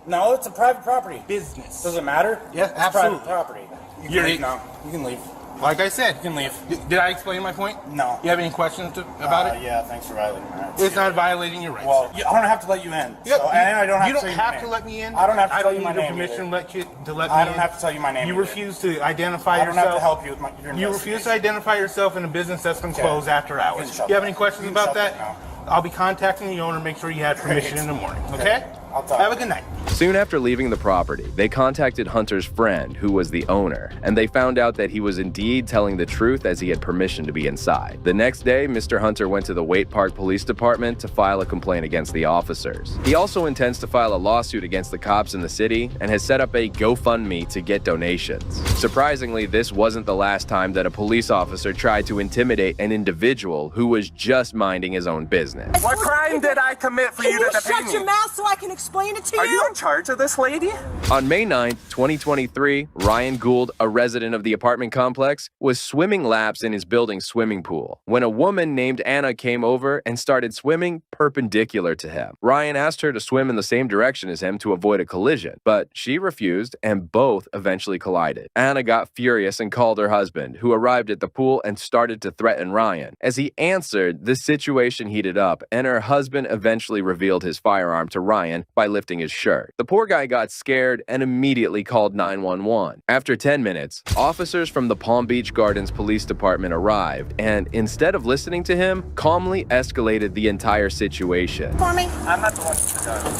No, it's a private property. Business. Does it matter? Yeah, it's absolutely. private property. You can You're- leave now. You can leave. Like I said, You can leave. Did I explain my point? No. You have any questions about it? Yeah, thanks for violating my rights. It's not violating your rights. Well, I don't have to let you in. Yep, So, and I don't have you to don't tell have my to name. let me in. I don't have to I tell don't you my need name. permission either. to let me in. I don't have to tell you my name. You either. refuse to identify I don't yourself. have to help you with your You refuse to identify yourself in a business that's been closed after You can hours. shut You have that. any questions You can about shut that? that I'll be contacting the owner. Make sure you have permission in the morning. Okay? I'll talk. Have a good night. Soon after leaving the property, they contacted Hunter's friend, who was the owner, and they found out that he was indeed telling the truth as he had permission to be inside. The next day, Mr. Hunter went to the Waite Park Police Department to file a complaint against the officers. He also intends to file a lawsuit against the cops in the city and has set up a GoFundMe to get donations. Surprisingly, this wasn't the last time that a police officer tried to intimidate an individual who was just minding his own business. What crime did I commit for you to detain Shut me? your mouth so I can explain it to Are you in charge of this lady? On May 9th, 2023, Ryan Gould, a resident of the apartment complex, was swimming laps in his building's swimming pool when a woman named Anna came over and started swimming perpendicular to him. Ryan asked her to swim in the same direction as him to avoid a collision, but she refused and both eventually collided. Anna got furious and called her husband, who arrived at the pool and started to threaten Ryan. As he answered, the situation heated up and her husband eventually revealed his firearm to Ryan by lifting his shirt. The poor guy got scared and immediately called 911. After 10 minutes, officers from the Palm Beach Gardens Police Department arrived and, instead of listening to him, calmly escalated the entire situation. For me? I'm not the one who's done it.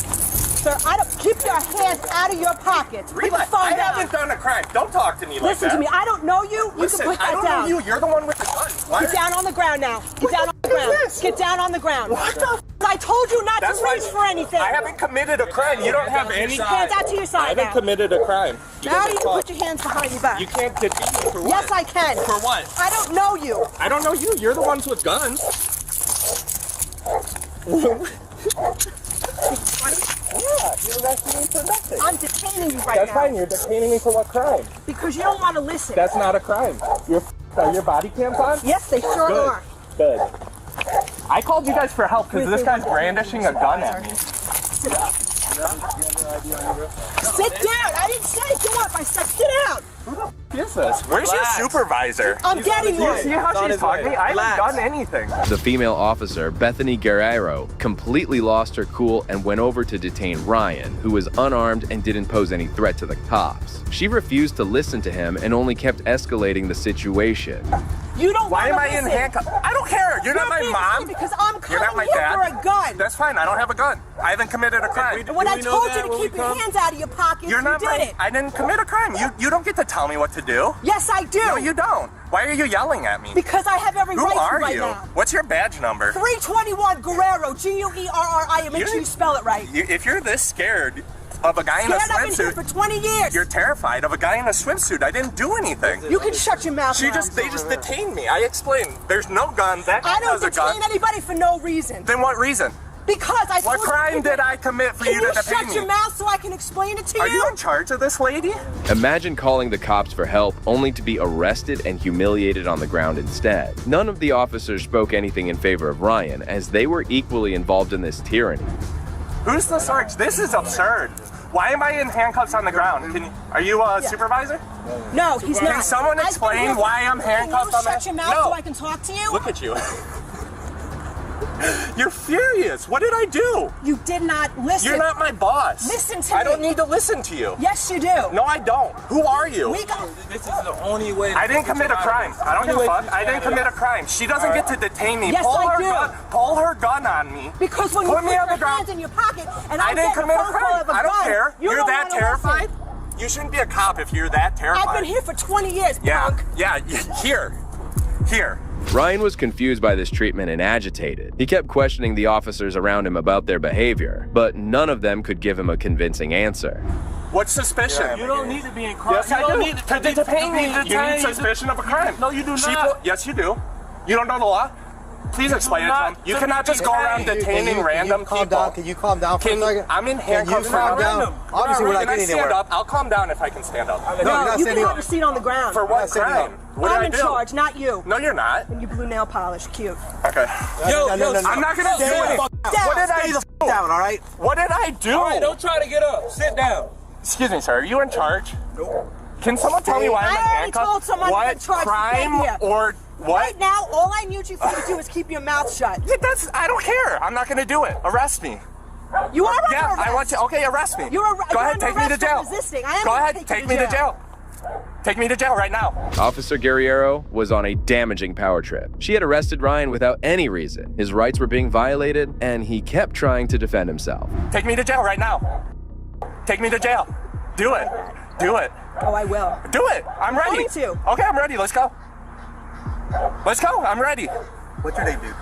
Sir, I don't keep your hands out of your pockets. Put the Relax. phone I down. haven't done a crime. Don't talk to me like Listen that. to me. I don't know you. Listen, you can put that I don't down. know you. You're the one with the gun. Why Get down on the ground now. Get down on the ground. Get down on the ground. What the f- I told you not That's to reach for anything. I haven't committed a crime. You don't have any. Hands out to your I side haven't now. committed a crime. Now you can put your hands behind your back. You can't detain me for what? Yes, I can. For what? I don't know you. I don't know you. You're the ones with guns. Yeah, you're arresting me for nothing. I'm detaining you right That's now. fine. You're detaining me for what crime? Because you don't want to listen. That's not a crime. Are your body cams on? Yes, they sure Good. are. Good. I called you guys for help because this guy's brandishing a gun at me. Sit down. I didn't say get up. I said sit down. Who the f is this? Where's your supervisor? I'm getting Do you one. see how she's talking to me? I haven't done anything. The female officer, Bethany Guerrero, completely lost her cool and went over to detain Ryan, who was unarmed and didn't pose any threat to the cops. She refused to listen to him and only kept escalating the situation. You don't Why am wanna I in listen. handcuffs? I don't care. You're not my being mom. silly Because I'm You're not my coming here dad. for a gun. That's fine. I don't have a gun. I haven't committed a crime. And when I told you to keep your hands out of your pockets, You're not you did my, it. I didn't commit a crime. You don't get to tell me what to do. Yes, I do. No, you don't. Why are you yelling at me? Because I have every Who right to are right you? now. What's your badge number? 321 Guerrero, Guerri. Make sure you spell it right. If you're this scared of a guy in a Scared? I've been here swimsuit for 20 years. You're terrified of a guy in a swimsuit. I didn't do anything. You can shut your mouth. They just detained me. I explained. There's no gun. That guy I don't has a gun. detain anybody for no reason. Then what reason? Because I What told crime you did I commit for you to detain shut your me? mouth so I can explain it to Are you in charge of this lady? Imagine calling the cops for help only to be arrested and humiliated on the ground instead. None of the officers spoke anything in favor of Ryan, as they were equally involved in this tyranny. Who's the search? This is absurd. Why am I in handcuffs on the ground? Are you a supervisor? No, he's not. Can someone I've been explain here for- why I'm handcuffed on the Shut your mouth No. so I can talk to you. Look at you. You're furious. What did I do? You did not listen. You're not my boss. Listen to me. I don't need to listen to you. Yes, you do. No, I don't. Who are you? This is the only way. I didn't commit a crime. I don't give a fuck. I didn't commit a crime. She doesn't get to detain me. Yes, I do. Pull her gun on me. Because when you Put put me on your the ground. hands in your pocket and I I'm didn't getting commit a a phone call crime. of a I don't gun, care. you You're don't that wanna terrified? listen. You shouldn't be a cop if you're that terrified. I've been here for 20 years, Yeah, punk. yeah, here. Ryan was confused by this treatment and agitated. He kept questioning the officers around him about their behavior, but none of them could give him a convincing answer. What's suspicion? You don't need to be in crime. Yes, I do. To detain me, you need suspicion of a crime. No, you do not. Yes, you do. You don't know the law? Please explain it to him. You cannot just go around detaining random people. Can you calm down for a second? I'm in handcuffs calm down? Obviously, we're not getting anywhere. Stand up? I'll calm down if I can stand up. No, you can have a seat on the ground. For what crime? What did I I'm in do? charge, not you. No, you're not. And you blue nail polish, cute. Okay. Yo, I'm not gonna do it. What did I do? Stay down, all right? What did I do? All right, don't try to get up. Sit down. Excuse me, sir. Are you in charge? Nope. Can someone tell me why I'm in I already handcuffs? told someone What in charge crime to get here. or what? Right now, all I need you to do is keep your mouth shut. Yeah, I don't care. I'm not gonna do it. Arrest me. You are under Yeah, arrest. I want you. Okay, arrest me. You're Go ahead, take me to jail. Resisting. I am Go ahead, take take me to jail. Take me to jail right now. Officer Guerriero was on a damaging power trip. She had arrested Ryan without any reason. His rights were being violated, and he kept trying to defend himself. Take me to jail right now. Take me to jail. Do it. Do it. Oh, I will. Do it. I'm ready. going to. Okay, I'm ready. Let's go. Let's go. I'm ready. What's your name, dude?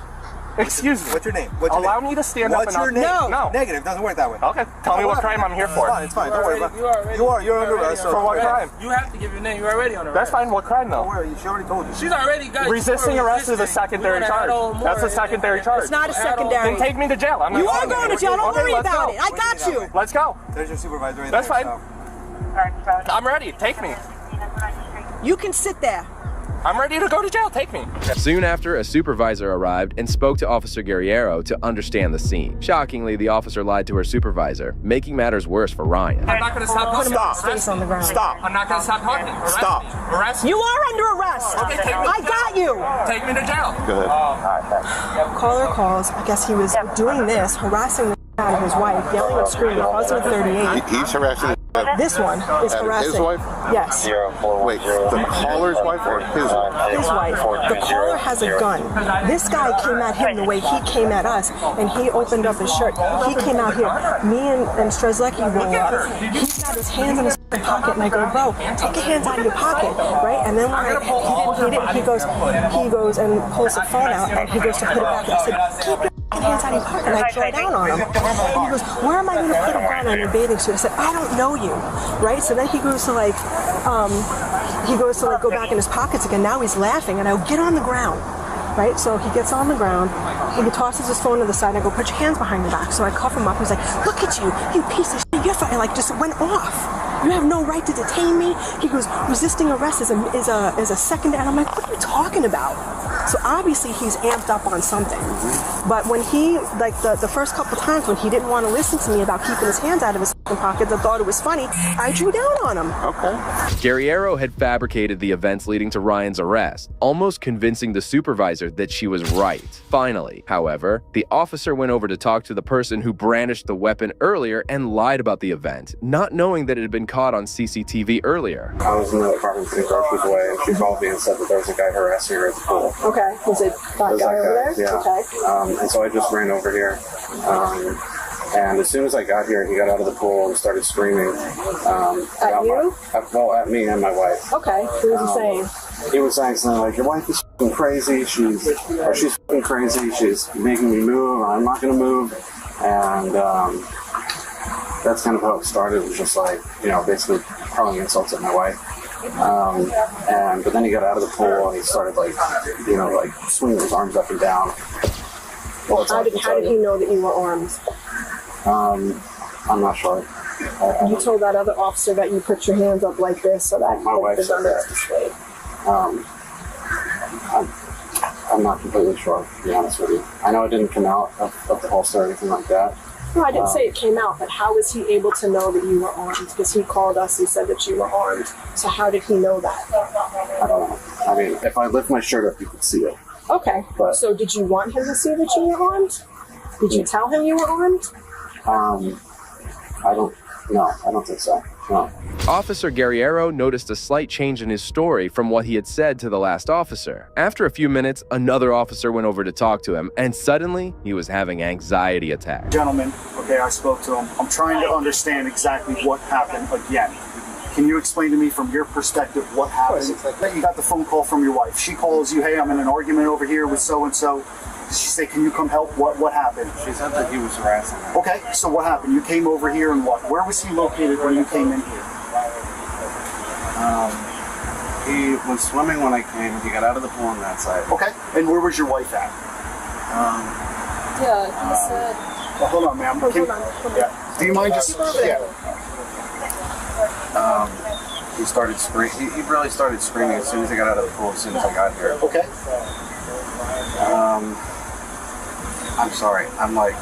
Excuse me. What's your name? Allow me to stand up and What's your name? No. Negative. Doesn't work that way. Okay. Tell me what crime I'm here for. It's fine. Don't worry about it. You're under arrest. For what crime? You have to give your name. You're already on arrest. That's fine. What crime though? Don't worry. She already told you. She's already got you. Resisting arrest is a secondary charge. That's a secondary charge. It's not a secondary. Then take me to jail. I'm You not are going to jail. Don't Okay, worry let's about go. it. I got you. Let's go. There's your supervisor right That's there. fine. I'm ready. Take me. You can sit there. I'm ready to go to jail. Take me. Soon after, a supervisor arrived and spoke to Officer Guerriero to understand the scene. Shockingly, the officer lied to her supervisor, making matters worse for Ryan. I'm not going to stop talking. Face on the ground. Stop. I'm not going to stop talking. Stop. Arrest me. You are under arrest. Okay, take me. I got you. Take me to jail. Go ahead. Caller calls. I guess he was doing this, harassing the out of his wife, yelling and screaming. Calls her 38. He's harassing This one is harassing. his wife? Yes. Wait, the caller's wife or his wife? His wife. The caller has a gun. This guy came at him the way he came at us, and he opened up his shirt. He came out here. Me and Strzelecki roll up. He's got his hands in his pocket, and I go, bro, take your hands out of your pocket, right? And then when he goes and pulls the phone out, and he goes to put it back. I said, keep your hands out of your pocket, and I throw down on him. And he goes, where am I going to put a gun on your bathing suit? I said, I don't know you, right? So then he goes to go back in his pockets again. Now he's laughing, and I go, get on the ground, right? So he gets on the ground, and he tosses his phone to the side, and I go, put your hands behind your back. So I cuff him up. He's like, look at you piece of shit, you're fine. Like, just went off. You have no right to detain me. He goes, resisting arrest is a secondary. And I'm like, what are you talking about? So obviously he's amped up on something. But when he, like the first couple times when he didn't want to listen to me about keeping his hands out of his pockets, I thought it was funny, I drew down on him. Okay. Guerriero had fabricated the events leading to Ryan's arrest, almost convincing the supervisor that she was right. Finally, however, the officer went over to talk to the person who brandished the weapon earlier and lied about the event, not knowing that it had been caught on CCTV earlier. I was in the apartment putting groceries away, and she called me and said that there was a guy harassing her at the pool. Okay. Was it that guy over there? Yeah. Okay. And so I just ran over here. And as soon as I got here, he got out of the pool and started screaming. At you? At me and my wife. Okay. What was he saying? He was saying something like, your wife is f***ing crazy. She's f***ing crazy. She's making me move. I'm not going to move. And that's kind of how it started. It was just like, basically hurling insults at my wife. But then he got out of the pool and he started like swinging his arms up and down. Well, how did he know that you were armed? I'm not sure. You told that other officer that you put your hands up like this so that my wife said that. displayed. I'm not completely sure, to be honest with you. I know it didn't come out of the holster or anything like that. No, I didn't say it came out, but how was he able to know that you were armed? Because he called us and said that you were armed. So how did he know that? I don't know. I mean, if I lift my shirt up, you could see it. Okay. But, so did you want him to see that you were armed? Did you tell him you were armed? I don't think so. No. Officer Guerriero noticed a slight change in his story from what he had said to the last officer. After a few minutes, another officer went over to talk to him, and suddenly, he was having anxiety attacks. Gentlemen, okay, I spoke to him. I'm trying to understand exactly what happened again. Can you explain to me from your perspective what happened? You got the phone call from your wife. She calls you, hey, I'm in an argument over here with so-and-so. Did she say, can you come help? What happened? She said that he was harassing her. Okay, so what happened? You came over here and what? Where was he located when you came in here? He was swimming when I came. He got out of the pool on that side. Okay, and where was your wife at? Yeah, he said. Well, hold on, ma'am. Hold on. Yeah. Do you mind just? Yeah. He started screaming. He really started screaming as soon as he got out of the pool. As soon as I got here. Okay. I'm sorry. I'm like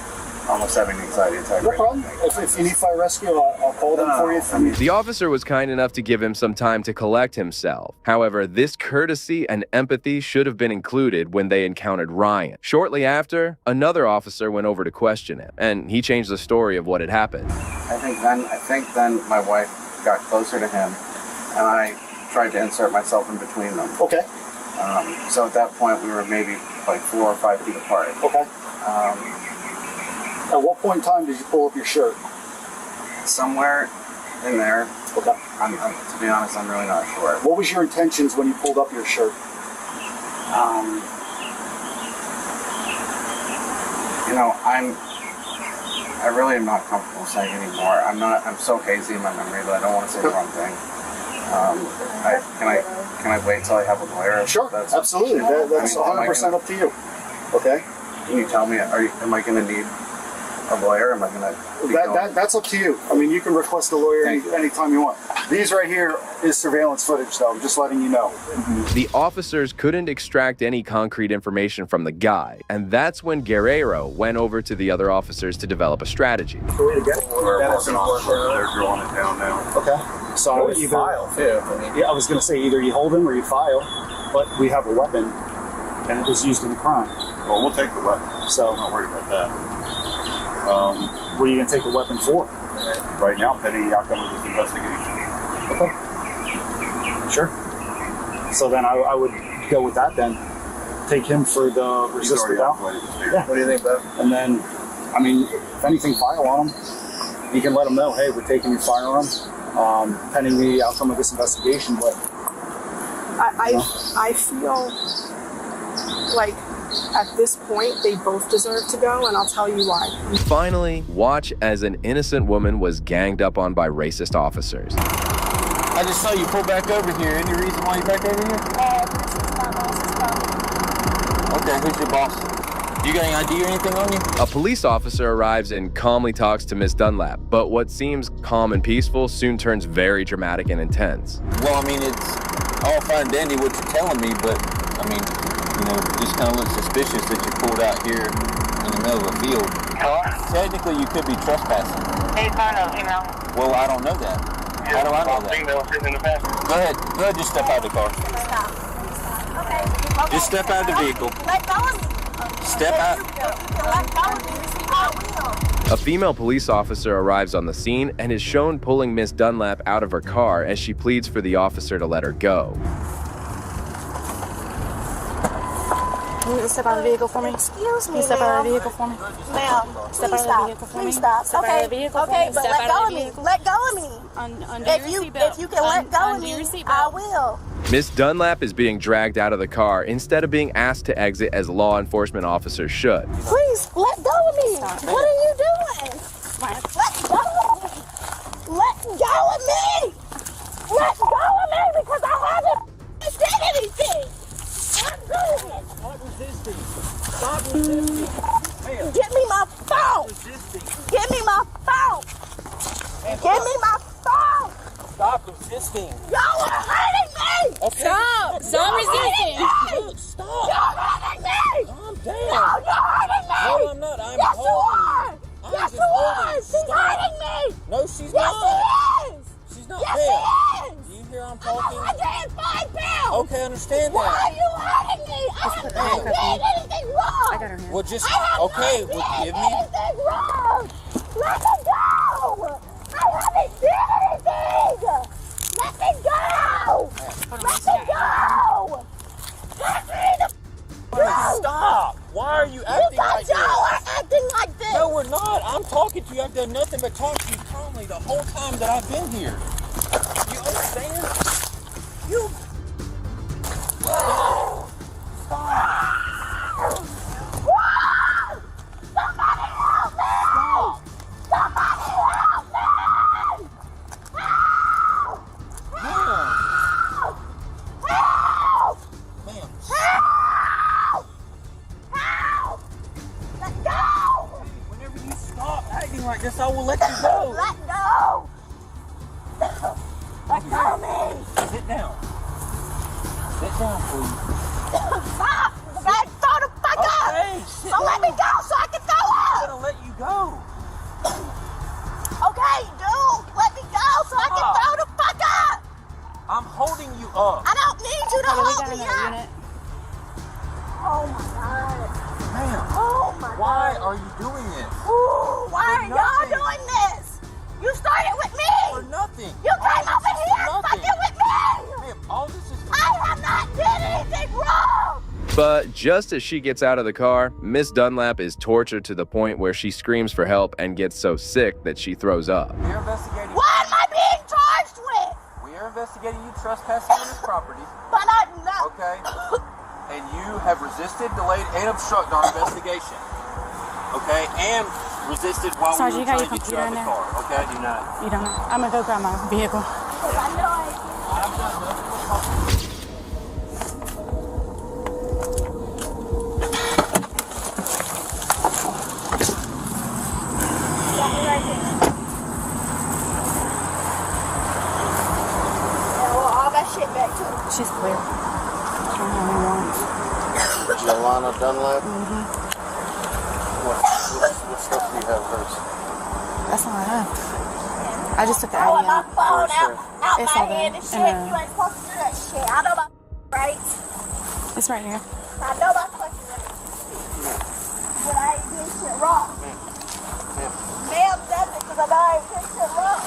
almost having an anxiety attack. No problem. If you need fire rescue, I'll call them for you. The officer was kind enough to give him some time to collect himself. However, this courtesy and empathy should have been included when they encountered Ryan. Shortly after, another officer went over to question him, and he changed the story of what had happened. I think then my wife got closer to him, and I tried to insert myself in between them. Okay. So at that point, we were maybe like 4 or 5 feet apart. Okay. At what point in time did you pull up your shirt? Somewhere in there. Okay. To be honest, I'm really not sure. What was your intentions when you pulled up your shirt? You know, I really am not comfortable saying anymore. I'm so hazy in my memory that I don't want to say the wrong thing. Can I wait till I have a lawyer? Sure, absolutely. That's 100% up to you. Okay. Can you tell me? Am I going to need a lawyer? Am I going to? That's up to you. I mean, you can request a lawyer anytime you want. These right here is surveillance footage, though. I'm just letting you know. The officers couldn't extract any concrete information from the guy, and that's when Guerrero went over to the other officers to develop a strategy. They're drawing it down now. Okay. So either file too. Yeah, I was going to say either you hold him or you file, but we have a weapon, and it was used in the crime. Well, we'll take the weapon. So I'm not worried about that. What are you going to take the weapon for? Right now, pending the outcome of this investigation. Okay. Sure. So then I would go with that then. Take him for the resist without. Yeah. What do you think, Bev? And then, I mean, if anything, file on him. You can let him know, hey, we're taking your firearm, pending the outcome of this investigation. But I feel like at this point they both deserve to go, and I'll tell you why. Finally, watch as an innocent woman was ganged up on by racist officers. I just saw you pull back over here. Any reason why you're back over here? This is my boss's car. Okay, who's your boss? You got any ID or anything on you? A police officer arrives and calmly talks to Miss Dunlap, but what seems calm and peaceful soon turns very dramatic and intense. Well, I mean, it's all fine and dandy what you're telling me, but, I mean, you know, it just kind of looks suspicious that you pulled out here in the middle of a field. Hello? Technically, you could be trespassing. Hey, female. Well, I don't know that. How do I know that? Female sitting in the back. Go ahead, just step out of the car. Stop. Okay. Just step out of the vehicle. Let go of me. Step out. Let go of me. I will. A female police officer arrives on the scene and is shown pulling Miss Dunlap out of her car as she pleads for the officer to let her go. Can you step out of the vehicle for me? Excuse me, Can you step out of the vehicle for me? Ma'am, Step please out of the stop. vehicle for me. Please stop. Step out of the vehicle for me. Okay, but Step let out go of of the me. vehicle. Let go of me. Undo your seatbelt. If you can let go of Undo me, your seatbelt. I will. Miss Dunlap is being dragged out of the car instead of being asked to exit as law enforcement officers should. Please, let go of me. Stop it. What are you doing? Let go of me. Let go of me. Let go of me because I haven't done anything. I'm good. Stop resisting. Stop resisting. Give me my phone. Give me my phone. Give me my phone. Stop resisting. Y'all are hurting me. Okay. Stop! Stop resisting! Stop. You're hurting me. Calm down. No, you're hurting me. No, I'm not. I'm yes, holding you are. I'm Yes, just you are. holding. She's Stop. hurting me. No, she's Yes, not. she is. She's not Yes, there. she is. Do you hear I'm I'm talking? 105 pounds. Okay, I understand Why that. are you hurting me? I haven't done anything wrong. I got her here. Well, just, I have okay, not well, done give me. anything wrong. Let me go. I haven't done anything. Let me go. Let me go. Let me go. Stop. Why are you You acting guys like this? y'all are acting like this. No, we're not. I'm talking to you. I've done nothing but talk to you calmly the whole time that I've been here. You understand? You. Like this, I will let you go. Let go! Let go of me! Sit down. Sit down, please. Stop! Okay, throw the fuck up! So let me go so I can throw up! I'm gonna let you go. Okay, dude, let me go so I can throw the fuck up! I'm holding you up. I don't need you to hold me up! Oh my god. Ma'am, oh my why god. are you doing this? Ooh, why are y'all doing this? You started with me! For nothing. You came over here fucking with me! Ma'am, all this is I have not did anything wrong! But just as she gets out of the car, Miss Dunlap is tortured to the point where she screams for help and gets so sick that she throws up. We are investigating. What am I being charged with? We are investigating you trespassing on this property. But I'm not. Okay. And you have resisted, delayed, and obstructed our investigation. Okay? And resisted while Sergeant, we were you got trying to get your you out of the computer car. Okay? I do not. You don't know. I'm gonna go grab my vehicle. All that shit back too. She's clear. Yolanda Dunlap? Mm-hmm. What stuff do you have hers? That's all I have. I just took the ID my out. phone out It's my all there. hand and shit. You ain't supposed to do that shit. I know my rights. It's right here. I know my fucking rights. But I ain't doing shit wrong. Ma'am does it because I know I ain't doing shit wrong.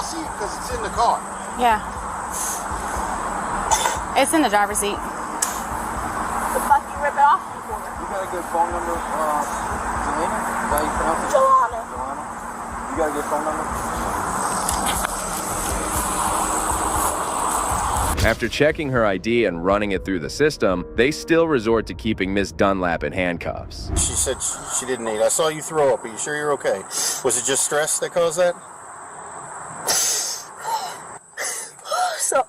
Because it's in the car. Yeah. It's in the driver's seat. The fuck you rip it off me for? You got a good phone number, Zelina? Is that how you pronounce it? Joanna. You got a good phone number? After checking her ID and running it through the system, they still resort to keeping Miss Dunlap in handcuffs. She said she didn't eat. I saw you throw up. Are you sure you're okay? Was it just stress that caused that? So, all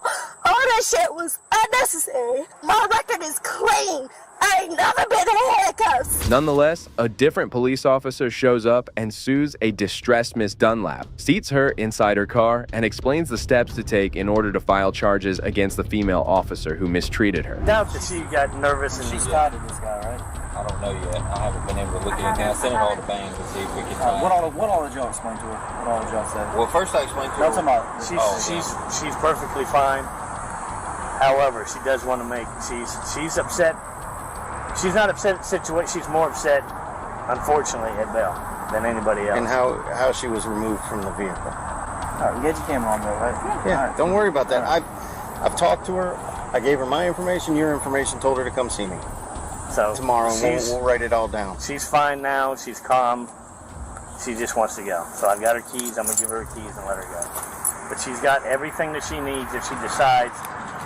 that shit was unnecessary. My record is clean. I ain't never been in handcuffs. Nonetheless, a different police officer shows up and sues a distressed Miss Dunlap, seats her inside her car, and explains the steps to take in order to file charges against the female officer who mistreated her. Doubt that she got nervous and She started this guy, right? I don't know yet. I haven't been able to look at anything. I sent it all to Baines to see if we can find What all did y'all explain to her? What all did y'all say? Well, first I explained to her. That's about. She's perfectly fine. However, she does want to make. She's upset. She's not upset at the situation. She's more upset, unfortunately, at Belle than anybody else. And how she was removed from the vehicle. All right, you get your camera on there, right? Yeah. Right. Don't worry about that. I've talked to her. I gave her my information. Your information. Told her to come see me. So tomorrow, and we'll write it all down. She's fine now. She's calm. She just wants to go. So I've got her keys. I'm gonna give her keys and let her go. But she's got everything that she needs if she decides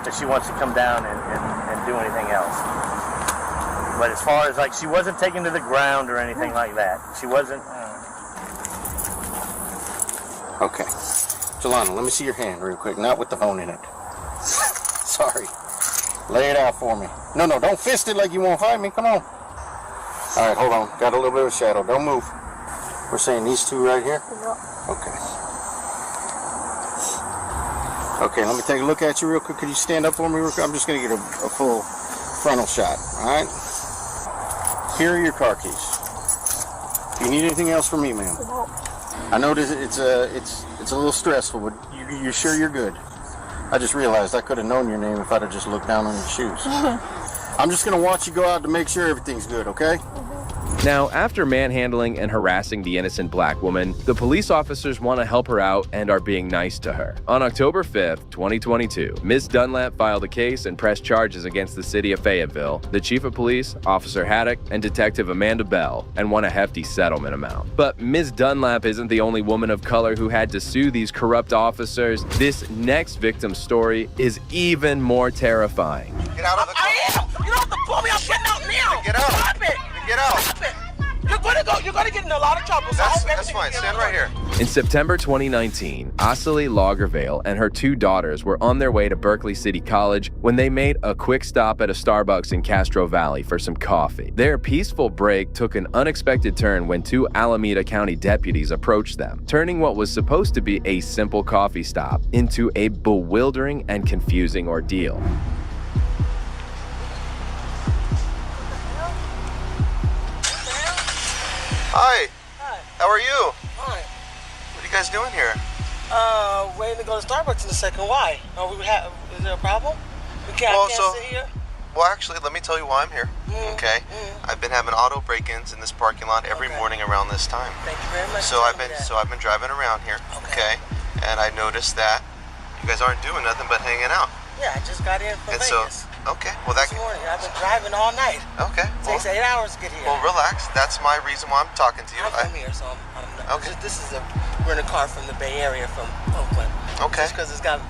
that she wants to come down and do anything else. But as far as she wasn't taken to the ground or anything like that. She wasn't. Okay. Jelana, let me see your hand real quick. Not with the phone in it. Sorry. Lay it out for me. No, don't fist it like you won't fight me. Come on. All right, hold on. Got a little bit of shadow. Don't move. We're saying these two right here? Okay. Okay, let me take a look at you real quick. Could you stand up for me real quick? I'm just going to get a full frontal shot. All right? Here are your car keys. If you need anything else from me, ma'am. I know it's a little stressful, but you're sure you're good? I just realized I could have known your name if I'd have just looked down on your shoes. I'm just gonna watch you go out to make sure everything's good, okay? Now, after manhandling and harassing the innocent black woman, the police officers want to help her out and are being nice to her. On October 5th, 2022, Ms. Dunlap filed a case and pressed charges against the city of Fayetteville, the chief of police, Officer Haddock, and Detective Amanda Bell, and won a hefty settlement amount. But Ms. Dunlap isn't the only woman of color who had to sue these corrupt officers. This next victim's story is even more terrifying. Get out of the car. I am! You don't have to pull me, I'm getting out now! Get out! Stop it! Get out! Stop it! You're gonna get in a lot of trouble. So That's fine. Stand right here. In September 2019, Asali Lagervale and her 2 daughters were on their way to Berkeley City College when they made a quick stop at a Starbucks in Castro Valley for some coffee. Their peaceful break took an unexpected turn when 2 Alameda County deputies approached them, turning what was supposed to be a simple coffee stop into a bewildering and confusing ordeal. Hi. Hi. How are you? Hi. What are you guys doing here? Waiting to go to Starbucks in a second. Why? Is there a problem? We can't sit here? Well, actually, let me tell you why I'm here. Okay? I've been having auto break-ins in this parking lot every morning around this time. Thank you very much. So I've been driving around here. Okay? And I noticed that you guys aren't doing nothing but hanging out. Yeah, I just got in from Vegas. Okay, well that. This morning, I've been driving all night. Okay. Takes 8 hours to get here. Well, relax. That's my reason why I'm talking to you. I'm from here, so I'm not. Okay. This is a rental car from the Bay Area, from Oakland. Okay. Just because it's got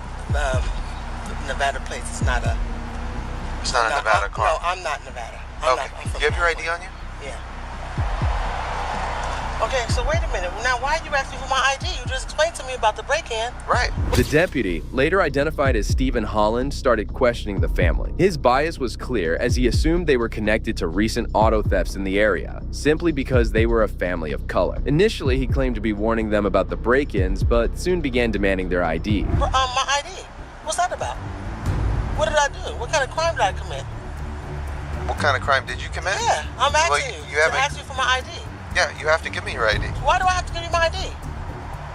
Nevada plates, it's not a. It's not a Nevada car. No, I'm not Nevada. I'm you have your ID on you? Yeah. Okay, so wait a minute. Now, why are you asking for my ID? You just explained to me about the break-in. Right. The deputy, later identified as Stephen Holland, started questioning the family. His bias was clear as he assumed they were connected to recent auto thefts in the area, simply because they were a family of color. Initially, he claimed to be warning them about the break-ins, but soon began demanding their ID. My ID? What's that about? What did I do? What kind of crime did I commit? What kind of crime did you commit? Yeah, I'm asking you haven't ask you for my ID. Yeah, you have to give me your ID. Why do I have to give you my ID?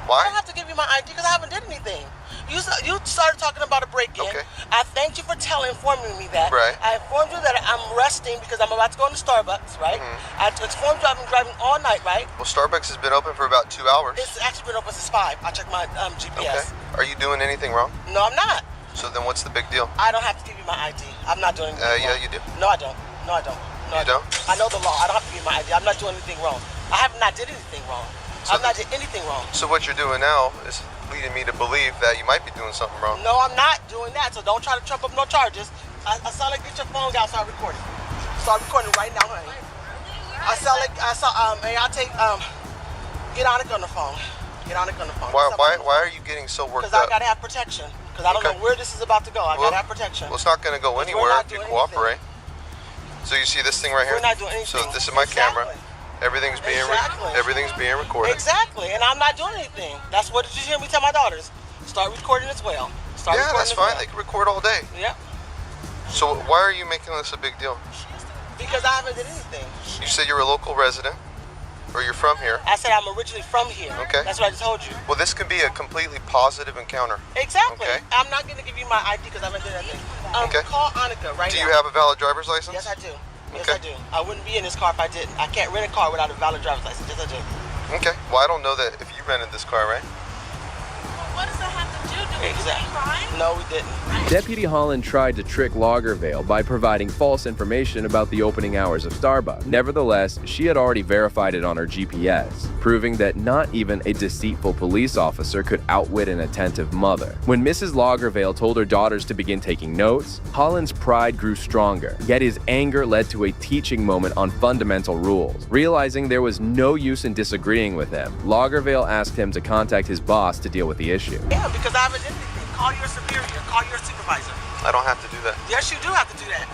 Why? I don't have to give you my ID because I haven't did anything. You started talking about a break-in. Okay. I thanked you for informing me that. Right. I informed you that I'm resting because I'm about to go into Starbucks, right? I informed you I've been driving all night, right? Well, Starbucks has been open for about 2 hours. It's actually been open since 5. I checked my GPS. Okay. Are you doing anything wrong? No, I'm not. So then what's the big deal? I don't have to give you my ID. I'm not doing anything wrong. Yeah, you do. No, I don't. No, I don't. No, you don't? I know the law. I don't have to give you my ID. I'm not doing anything wrong. I have not did anything wrong. I've not did anything wrong. So what you're doing now is leading me to believe that you might be doing something wrong. No, I'm not doing that. So don't try to trump up no charges. I saw like get your phone out, start recording. Start recording right now, honey. May I take get Annika on the phone. Get Annika on the phone. Why are you getting so worked up? Because I gotta have protection. Because I don't know where this is about to go. I gotta have protection. Well, it's not gonna go anywhere if you cooperate. So you see this thing right here? We're not doing anything. So this is my camera. Everything's being recorded. Exactly, and I'm not doing anything. That's what did you hear me tell my daughters? Start recording as well. Yeah, that's fine. They can record all day. Yeah. So why are you making this a big deal? Because I haven't did anything. You said you're a local resident, or you're from here. I said I'm originally from here. Okay. That's what I just told you. Well, this could be a completely positive encounter. Exactly. Okay. I'm not going to give you my ID because I haven't done anything. Okay. Call Annika right now. Do you have a valid driver's license? Yes, I do. Yes, I do. I wouldn't be in this car if I didn't. I can't rent a car without a valid driver's license. Yes, I do. Okay. Well, I don't know that if you rented this car, right? What does that have to do? Do we do any crime? No, we didn't. Deputy Holland tried to trick Lagervale by providing false information about the opening hours of Starbucks. Nevertheless, she had already verified it on her GPS, proving that not even a deceitful police officer could outwit an attentive mother. When Mrs. Lagervale told her daughters to begin taking notes, Holland's pride grew stronger, yet his anger led to a teaching moment on fundamental rules. Realizing there was no use in disagreeing with him, Lagervale asked him to contact his boss to deal with the issue. Yeah, because I haven't done anything. Call your superior. Call your supervisor. I don't have to do that. Yes, you do have to do that.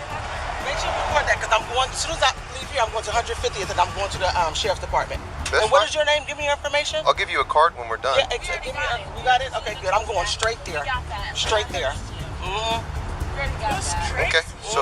Make sure you record that because I'm going, as soon as I leave here, I'm going to 150th and I'm going to the sheriff's department. And what is your name? Give me your information. I'll give you a card when we're done. Yeah, give me you got it? Okay, good. I'm going straight there. Straight there. Okay, So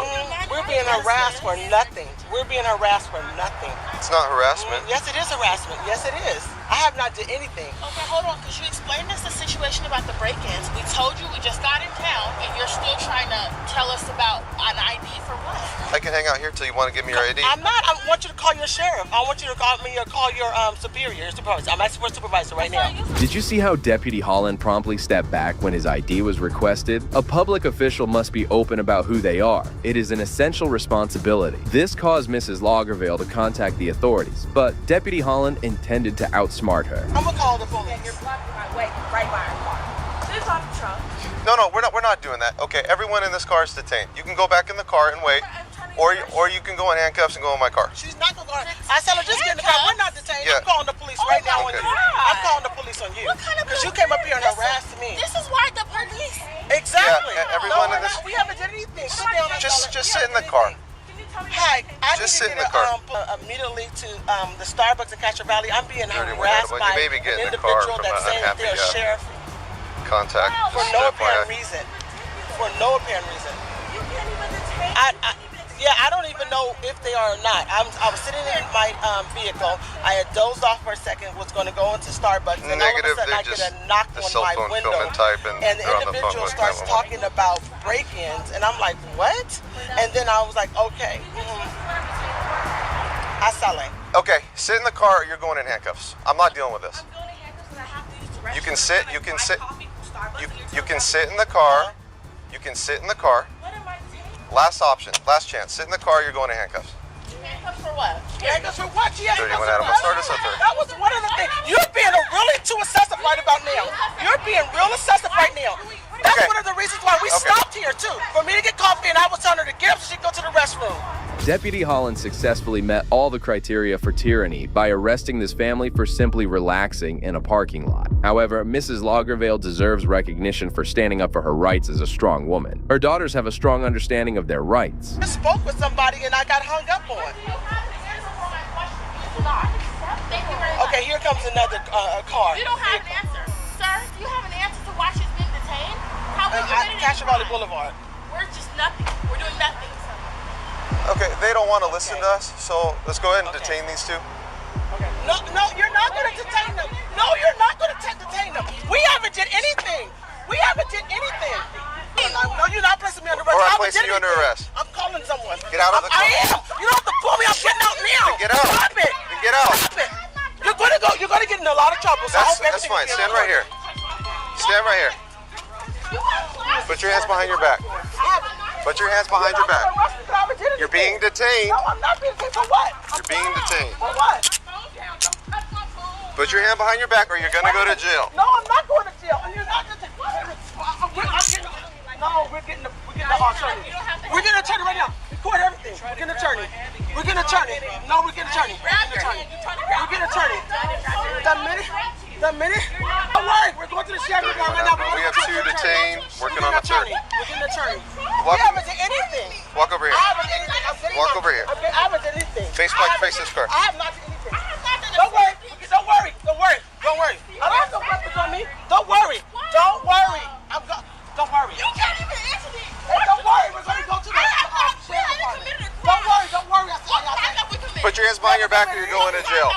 We're being harassed for nothing. We're being harassed for nothing. it's not harassment. Yes, it is harassment. Yes, it is. I have not did anything. Okay, hold on. Could you explain us the situation about the break-ins? We told you we just got in town, and you're still trying to tell us about an ID for what? I can hang out here till you want to give me your ID. I'm not. I want you to call your sheriff. I want you to call me or call your superior, your supervisor. I'm asking for a supervisor right now. Did you see how Deputy Holland promptly stepped back when his ID was requested? A public official must be open about who they are. It is an essential responsibility. This caused Mrs. Lagervale to contact the authorities, but Deputy Holland intended to outsmart her. I'm gonna call the police. You're blocking my way right by our car. Sit off the trunk. No, we're not doing that. Okay, everyone in this car is detained. You can go back in the car and wait, or you can go in handcuffs and go in my car. She's not gonna go. I said her just get in the car. We're not detained. Yeah. I'm calling the police right now on you. I'm calling the police on you. What kind of because you came up here and harassed me. This is why the police. Exactly. Yeah, everyone in this. We haven't did anything. Sit down. Just sit in the car. Hi, I Just need sit to in get the car. immediately to the Starbucks in Castro Valley. I'm being Dirty one, harassed you by may be an getting in the car individual from that's an saying that they're a unhappy, sheriff Contact. for Just no FYI. apparent reason. For no apparent reason. I don't even know if they are or not. I was sitting in my vehicle. I had dozed off for a second. Was going to go into Starbucks, and Negative, all of a sudden I they're get a just knock the on cell my phone window, film and type, and and the they're on the phone individual with starts 911. talking about break-ins, and I'm like, what? And then I was like, okay. Asale. Okay, sit in the car or you're going in handcuffs. I'm not dealing with this. You can sit, you can sit in the car. You can sit in the car. Last option, last chance. Sit in the car, you're going in handcuffs. Handcuffs for what? Handcuffs for what? She Dirty one, Adam. Start us up there. That was one of the things. You're being really too excessive right about now. You're being real excessive right now. That's one of the reasons why we stopped here too. For me to get coffee, and I was telling her to get up so she could go to the restroom. Deputy Holland successfully met all the criteria for tyranny by arresting this family for simply relaxing in a parking lot. However, Mrs. Lagervale deserves recognition for standing up for her rights as a strong woman. Her daughters have a strong understanding of their rights. I spoke with somebody and I got hung up on. Okay, here comes another car. You don't have an answer. Sir, do you have an answer to why she's been detained? How we committed Castro Valley Boulevard. We're just nothing. We're doing nothing. Okay, they don't want to listen to us, so let's go ahead and detain these two. No, you're not going to detain them. No, you're not going to detain them. We haven't did anything. We haven't did anything. No, you're not placing me under arrest. Or I'm placing you under arrest. I'm calling someone. Get out of the car. I am. You don't have to pull me. I'm getting out now. Then get out. Stop it. Then get out. Stop it. You're going to go. You're going to get in a lot of trouble. So That's fine. Stand right here. Stand right here. Put your hands behind your back. Put your hands behind your back. You're being detained. No, I'm not being detained. For what? You're being detained. For what? Put your hand behind your back or you're going to go to jail. No, I'm not going to jail. And you're not going to. No, we're getting the attorney. We're getting an attorney right now. Record everything. We're getting an attorney. We're getting an attorney. No, we're getting an attorney. We're getting an attorney. The minute. Don't worry. We're going to the sheriff right now. We have two detained. Working on the third. We're getting an attorney. We haven't done anything. Walk over here. I haven't done anything. Walk over here. Okay, I haven't done anything. Face this car. I have not done anything. Don't worry. Don't worry. Don't worry. Don't worry. I don't have no weapons on me. Don't worry. Don't worry. Don't worry. You can't even answer me. Hey, don't worry. We're going to go to the sheriff department. Don't worry. Don't worry. I said. Put your hands behind your back or you're going to jail.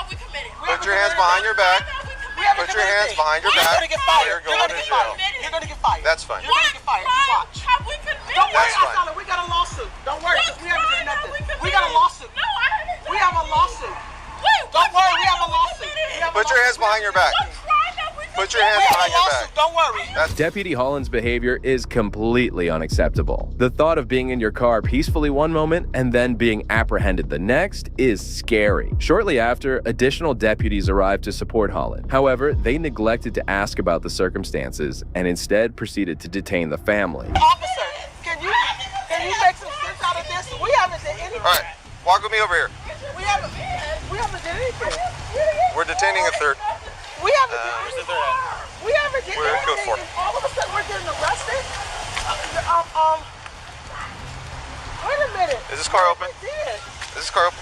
Put your hands behind your back. Put your hands behind your back. You're going to get fired. You're going to jail. You're going to get fired. That's fine. You're going to get fired. You watch. Don't worry, Asala. We got a lawsuit. Don't worry, because we haven't done nothing. We got a lawsuit. No, I haven't. We have a lawsuit. Don't worry, we have a lawsuit. Put your hands behind your back. Put your hands behind your back. Don't worry. Deputy Holland's behavior is completely unacceptable. The thought of being in your car peacefully one moment and then being apprehended the next is scary. Shortly after, additional deputies arrived to support Holland. However, they neglected to ask about the circumstances and instead proceeded to detain the family. Officer, can you make some sense out of this? We haven't done anything. All right, walk with me over here. We haven't done anything. We're detaining a third. We haven't done anything. We haven't done We're in code anything. 4. All of a sudden we're getting arrested. Wait a minute. Is this car open? Is this car open?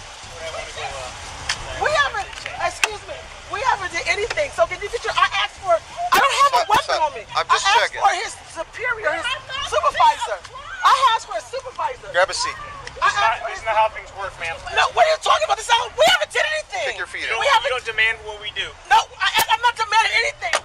We haven't, excuse me, we haven't did anything. So can you get I asked for, I don't have a weapon on me. I'm just checking. I asked for his superior, his supervisor. I asked for a supervisor. Grab a seat. Isn't that how things work, ma'am? No, what are you talking about? We haven't did anything. Stick your feet in. You don't demand what we do. No, I'm not demanding anything.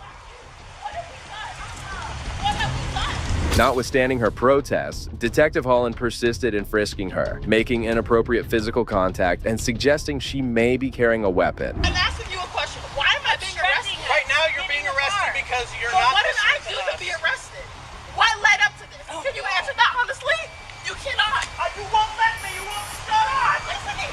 Notwithstanding her protests, Detective Holland persisted in frisking her, making inappropriate physical contact and suggesting she may be carrying a weapon. I'm asking you a question. Why am I being arrested? Right now, you're being arrested because you're not. What did I do to be arrested? What led up to this? Can you answer that honestly? You cannot. You won't let me. You won't shut up. Listen to me.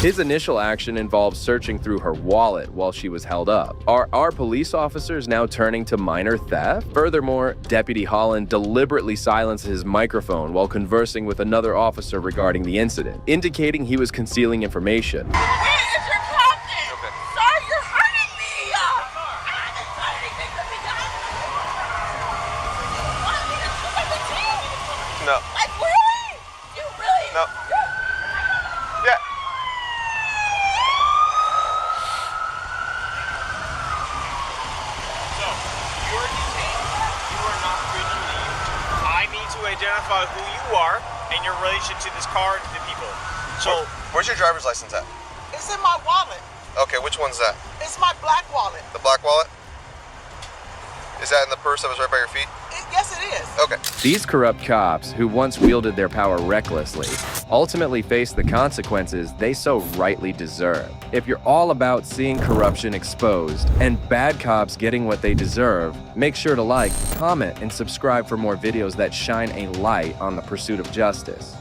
His initial action involved searching through her wallet while she was held up. Are our police officers now turning to minor theft? Furthermore, Deputy Holland deliberately silenced his microphone while conversing with another officer regarding the incident, indicating he was concealing information. Where is your captain? Sir, you're hurting me. I haven't done anything to be done. You want me to join the team? No. Like, really? You really? No. Yeah. Identify who you are and your relation to this car and the people. So, where's your driver's license at? It's in my wallet. Okay, which one's that? It's my black wallet. The black wallet? Is that in the purse that was right by your feet? Yes, it is. Okay. These corrupt cops, who once wielded their power recklessly, ultimately face the consequences they so rightly deserve. If you're all about seeing corruption exposed and bad cops getting what they deserve, make sure to like, comment, and subscribe for more videos that shine a light on the pursuit of justice.